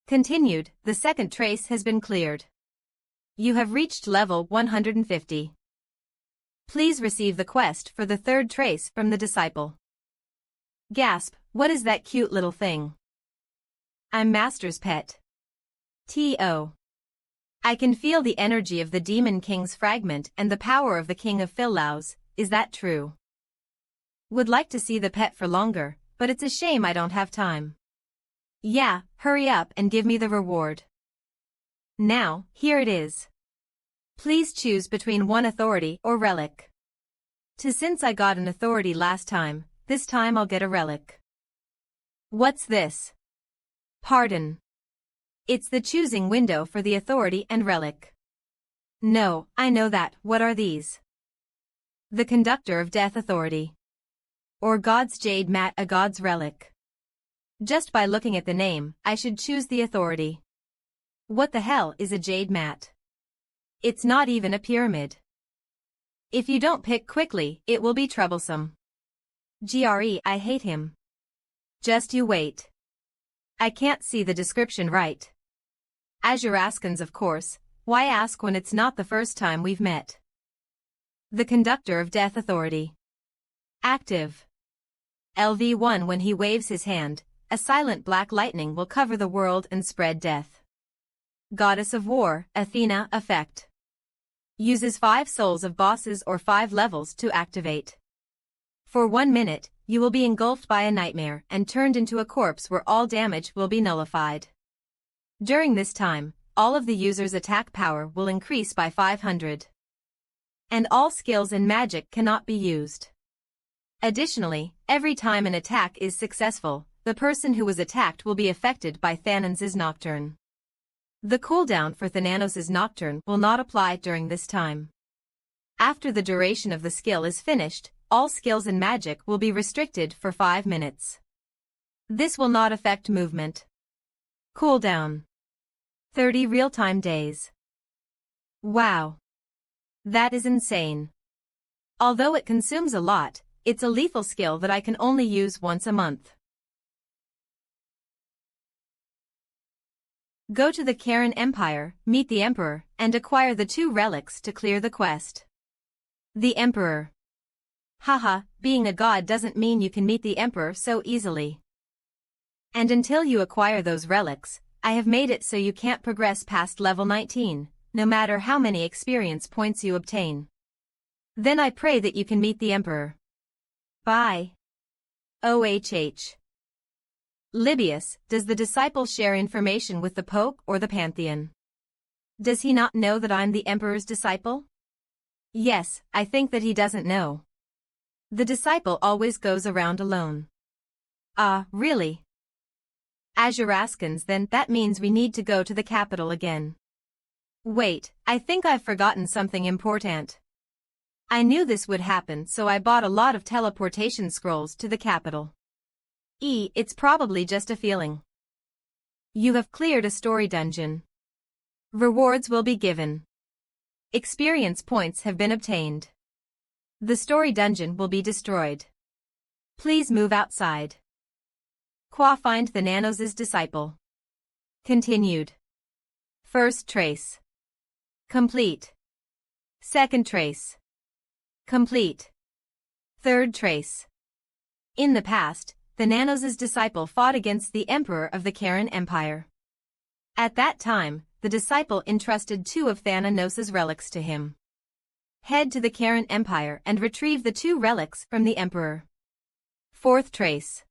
Continued, the second trace has been cleared. You have reached level 150. Please receive the quest for the third trace from the disciple. Gasp, what is that cute little thing? I'm Master's pet. T.O. I can feel the energy of the Demon King's fragment and the power of the King of Phillaus, is that true? Would like to see the pet for longer, but it's a shame I don't have time. Yeah, hurry up and give me the reward. Now, here it is. Please choose between one authority or relic. Since I got an authority last time, this time I'll get a relic. What's this? Pardon. It's the choosing window for the authority and relic. No, I know that. What are these? The Conductor of Death Authority. Or God's Jade Mat, a God's relic. Just by looking at the name, I should choose the authority. What the hell is a jade mat? It's not even a pyramid. If you don't pick quickly, it will be troublesome. I hate him. Just you wait. I can't see the description right. Azuraskans, of course. Why ask when it's not the first time we've met? The Conductor of Death Authority. Active. LV1, when he waves his hand, a silent black lightning will cover the world and spread death. Goddess of War, Athena effect. Uses 5 souls of bosses or 5 levels to activate. For 1 minute, you will be engulfed by a nightmare and turned into a corpse where all damage will be nullified. During this time, all of the user's attack power will increase by 500. And all skills and magic cannot be used. Additionally, every time an attack is successful, the person who was attacked will be affected by Thanos' Nocturne. The cooldown for Thanos' Nocturne will not apply during this time. After the duration of the skill is finished, all skills and magic will be restricted for 5 minutes. This will not affect movement. Cooldown. 30 real-time days. Wow. That is insane. Although it consumes a lot, it's a lethal skill that I can only use once a month. Go to the Karen Empire, meet the Emperor, and acquire the 2 relics to clear the quest. The Emperor. Haha, being a god doesn't mean you can meet the Emperor so easily. And until you acquire those relics, I have made it so you can't progress past level 19, no matter how many experience points you obtain. Then I pray that you can meet the Emperor. Bye. OHH. Libius, does the disciple share information with the Pope or the Pantheon? Does he not know that I'm the Emperor's disciple? Yes, I think that he doesn't know. The disciple always goes around alone. Ah, really? Azuraskans, then that means we need to go to the capital again. Wait, I think I've forgotten something important. I knew this would happen, so I bought a lot of teleportation scrolls to the capital. It's probably just a feeling. You have cleared a story dungeon. Rewards will be given. Experience points have been obtained. The story dungeon will be destroyed. Please move outside. Qua find the Nanos' disciple. Continued. First trace. Complete. Second trace. Complete. Third trace. In the past, the Nanos' disciple fought against the Emperor of the Karen Empire. At that time, the disciple entrusted 2 of Thananos' relics to him. Head to the Karen Empire and retrieve the 2 relics from the Emperor. Fourth trace.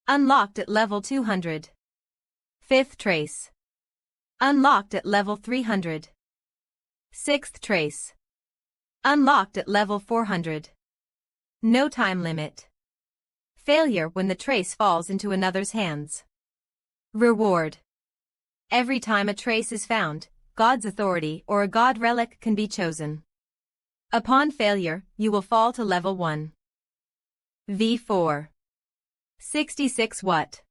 Unlocked at level 200. Fifth trace. Unlocked at level 300. Sixth trace. Unlocked at level 400. No time limit. Failure when the trace falls into another's hands. Reward. Every time a trace is found, God's authority or a God relic can be chosen. Upon failure, you will fall to level 1. V4. 66 What?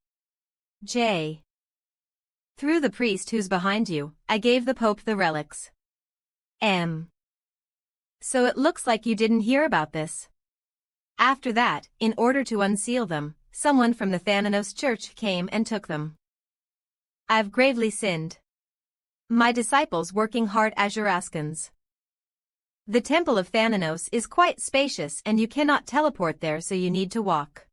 J. Through the priest who's behind you, I gave the Pope the relics. M. So it looks like you didn't hear about this. After that, in order to unseal them, someone from the Thananos church came and took them. I've gravely sinned. My disciples working hard Azuraskans. The temple of Thananos is quite spacious and you cannot teleport there, so you need to walk.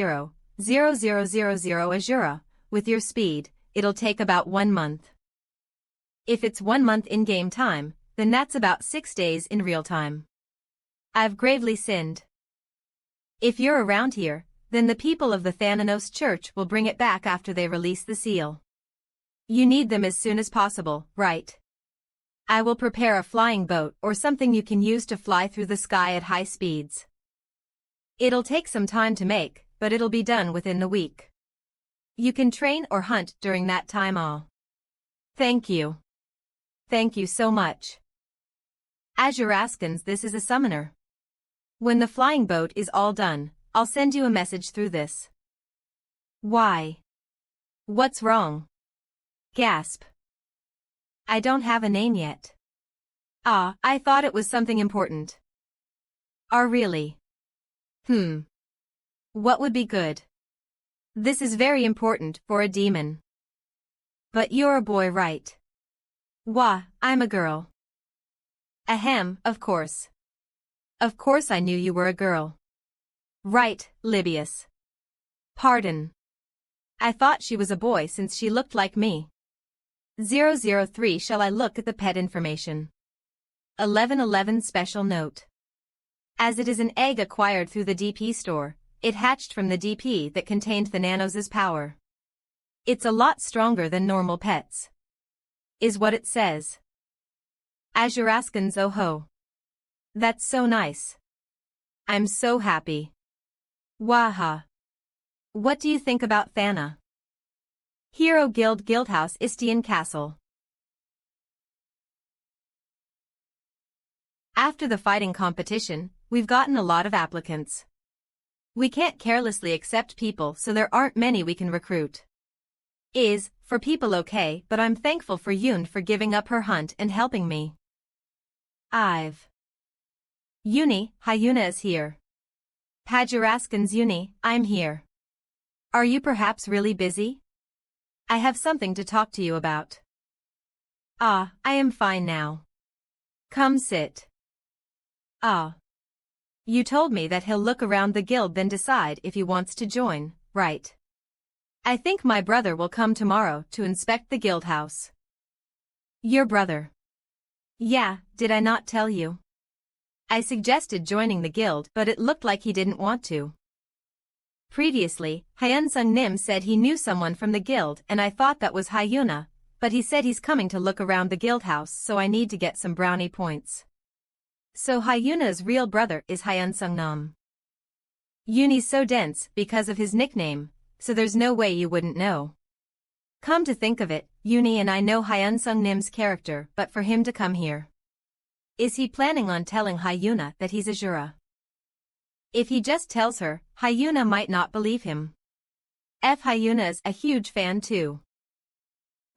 90090000000000000000000000000000000000000000000000000000000000000000000000000000000000000000000000000000000000000000000000000000000000000000000000000000000000000000000000000000000000000000000000000000000000000000000000000000000000000000000000000000000000000000000000000000000000000000000000000000000000000000000000000000000000000000000000000000000000000000000000000000000000000000000000000000000000000000000000000000000000000000000000000000000000000000000000000000000000000000000000000000000000000000000000000000000000000000000000000000000000000000000000000000000000000000000000000000000000000000000000000000000000000000000000000000000000000000000000000000000000000000000000000000000000000000000000000000000000000000000000000000000000000000000000000000000wwww Azura, with your speed, it'll take about 1 month. If it's 1 month in-game time, then that's about 6 days in real time. I've gravely sinned. If you're around here, then the people of the Thananos Church will bring it back after they release the seal. You need them as soon as possible, right? I will prepare a flying boat or something you can use to fly through the sky at high speeds. It'll take some time to make, but it'll be done within the week. You can train or hunt during that time all. Thank you. Thank you so much. Azuraskans, this is a summoner. When the flying boat is all done, I'll send you a message through this. Why? What's wrong? Gasp. I don't have a name yet. Ah, I thought it was something important. Really? What would be good? This is very important for a demon. But you're a boy, right? Wah, I'm a girl. Ahem, of course. Of course I knew you were a girl. Right, Libius. Pardon. I thought she was a boy since she looked like me. 003 Shall I look at the pet information? 1111 Special note. As it is an egg acquired through the DP store, it hatched from the DP that contained the Nanos' power. It's a lot stronger than normal pets. Is what it says. Azuraskans, oh ho. That's so nice. I'm so happy. Waha. What do you think about Thana? Hero Guild Guildhouse Istian Castle. After the fighting competition, we've gotten a lot of applicants. We can't carelessly accept people, so there aren't many we can recruit. For people okay, but I'm thankful for Yoon for giving up her hunt and helping me. Uni, Hyuna is here. Pajuraskans Uni, I'm here. Are you perhaps really busy? I have something to talk to you about. I am fine now. Come sit. Ah. You told me that he'll look around the guild then decide if he wants to join, right? I think my brother will come tomorrow to inspect the guild house. Your brother? Yeah, did I not tell you? I suggested joining the guild but it looked like he didn't want to. Previously, Hyunsung Nim said he knew someone from the guild and I thought that was Hyuna, but he said he's coming to look around the guild house so I need to get some brownie points. So Hyuna's real brother is Hyunsung Nam. Yoon's so dense because of his nickname, so there's no way you wouldn't know. Come to think of it, Yoon and I know Hyunsung Nim's character but for him to come here. Is he planning on telling Hyuna that he's Azura? If he just tells her, Hyuna might not believe him. Hyuna's a huge fan too.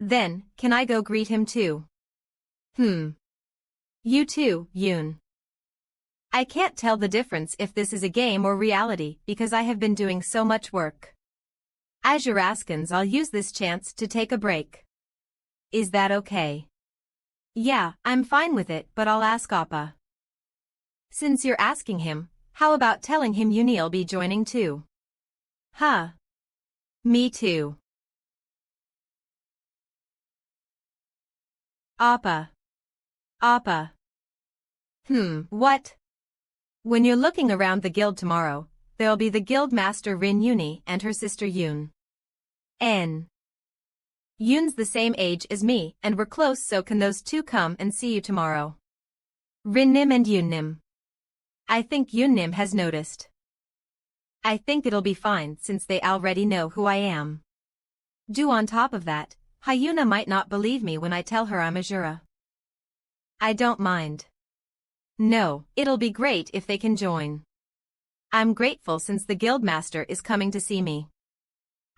Then, can I go greet him too? You too, Yoon. I can't tell the difference if this is a game or reality because I have been doing so much work. As your Askins, I'll use this chance to take a break. Is that okay? Yeah, I'm fine with it but I'll ask Appa. Since you're asking him, how about telling him Yoon'll be joining too? Huh. Me too. Appa. Appa. What? When you're looking around the guild tomorrow, there'll be the guild master Rin Yoon and her sister Yoon. Yoon's the same age as me and we're close so can those two come and see you tomorrow? Rin Nim and Yoon Nim. I think Yoon Nim has noticed. I think it'll be fine since they already know who I am. On top of that, Hyuna might not believe me when I tell her I'm Azura. I don't mind. No, it'll be great if they can join. I'm grateful since the guildmaster is coming to see me.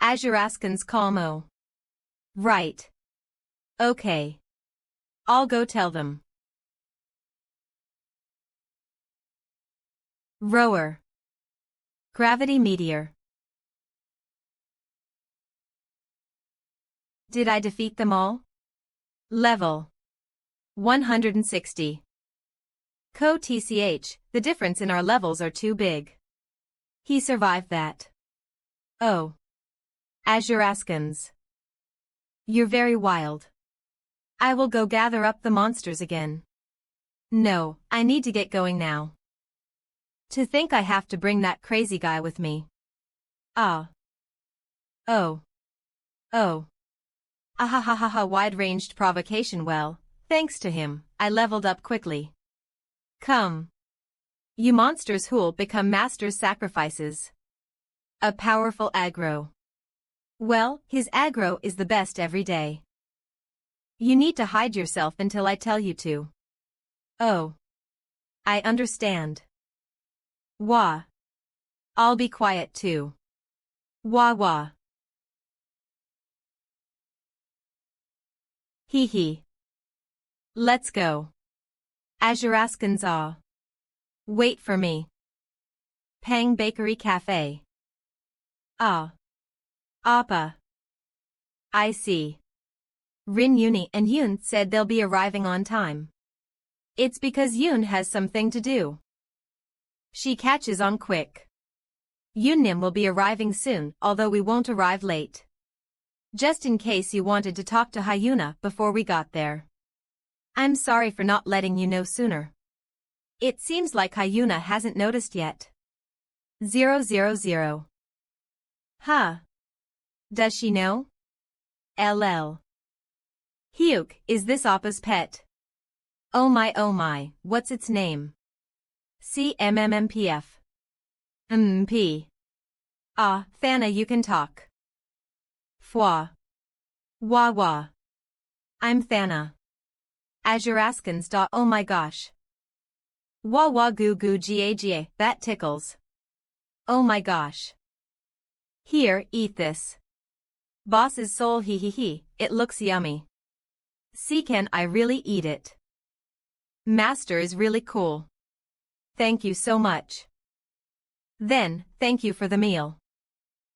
Azuraskans Kalmo. Right. Okay. I'll go tell them. Rower. Gravity meteor. Did I defeat them all? Level 160. TCH, the difference in our levels are too big. He survived that. Oh. Azuraskans. You're very wild. I will go gather up the monsters again. No, I need to get going now. To think I have to bring that crazy guy with me. Ah. Oh. Oh. Ahahaha, wide-ranged provocation. Well, thanks to him, I leveled up quickly. Come. You monsters who'll become master's sacrifices. A powerful aggro. Well, his aggro is the best every day. You need to hide yourself until I tell you to. Oh. I understand. Wah. I'll be quiet too. Wah wah. Hee hee. Let's go. Azuraskans ah. Wait for me. Pang Bakery Cafe. Ah. Appa. I see. Rin Yoon and Yoon said they'll be arriving on time. It's because Yoon has something to do. She catches on quick. Yoon will be arriving soon, although we won't arrive late. Just in case you wanted to talk to Hyuna before we got there. I'm sorry for not letting you know sooner. It seems like Hyuna hasn't noticed yet. 000. Huh. Does she know? LL. Hyuk, is this Appa's pet? Oh my, what's its name? CMMMPF. MP. Ah, Thana, you can talk. Fwa. Wah wah. I'm Thana. Azuraskans. Oh my gosh. Wah wah goo goo ga, that tickles. Oh my gosh. Here, eat this. Boss's soul, hee hee hee, it looks yummy. See, can I really eat it? Master is really cool. Thank you so much. Then, thank you for the meal.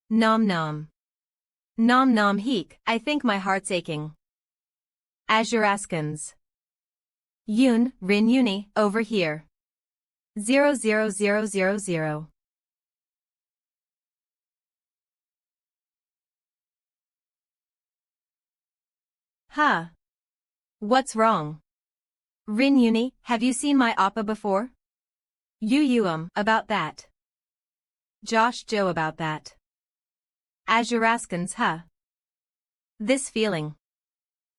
Nom nom. Nom nom heek, I think my heart's aching. Azuraskans. Yun, Rin Uni, over here. 00000. Huh. What's wrong? Rin Uni, have you seen my appa before? About that. Josh Joe about that. Azuraskans, huh? This feeling.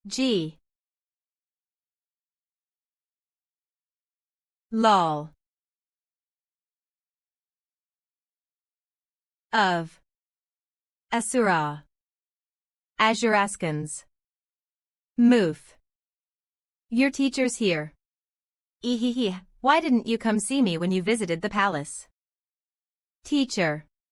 Gee. Lol. Of. Asura. Azuraskans. Moof. Your teacher's here. Ehehe, why didn't you come see me when you visited the palace? Teacher.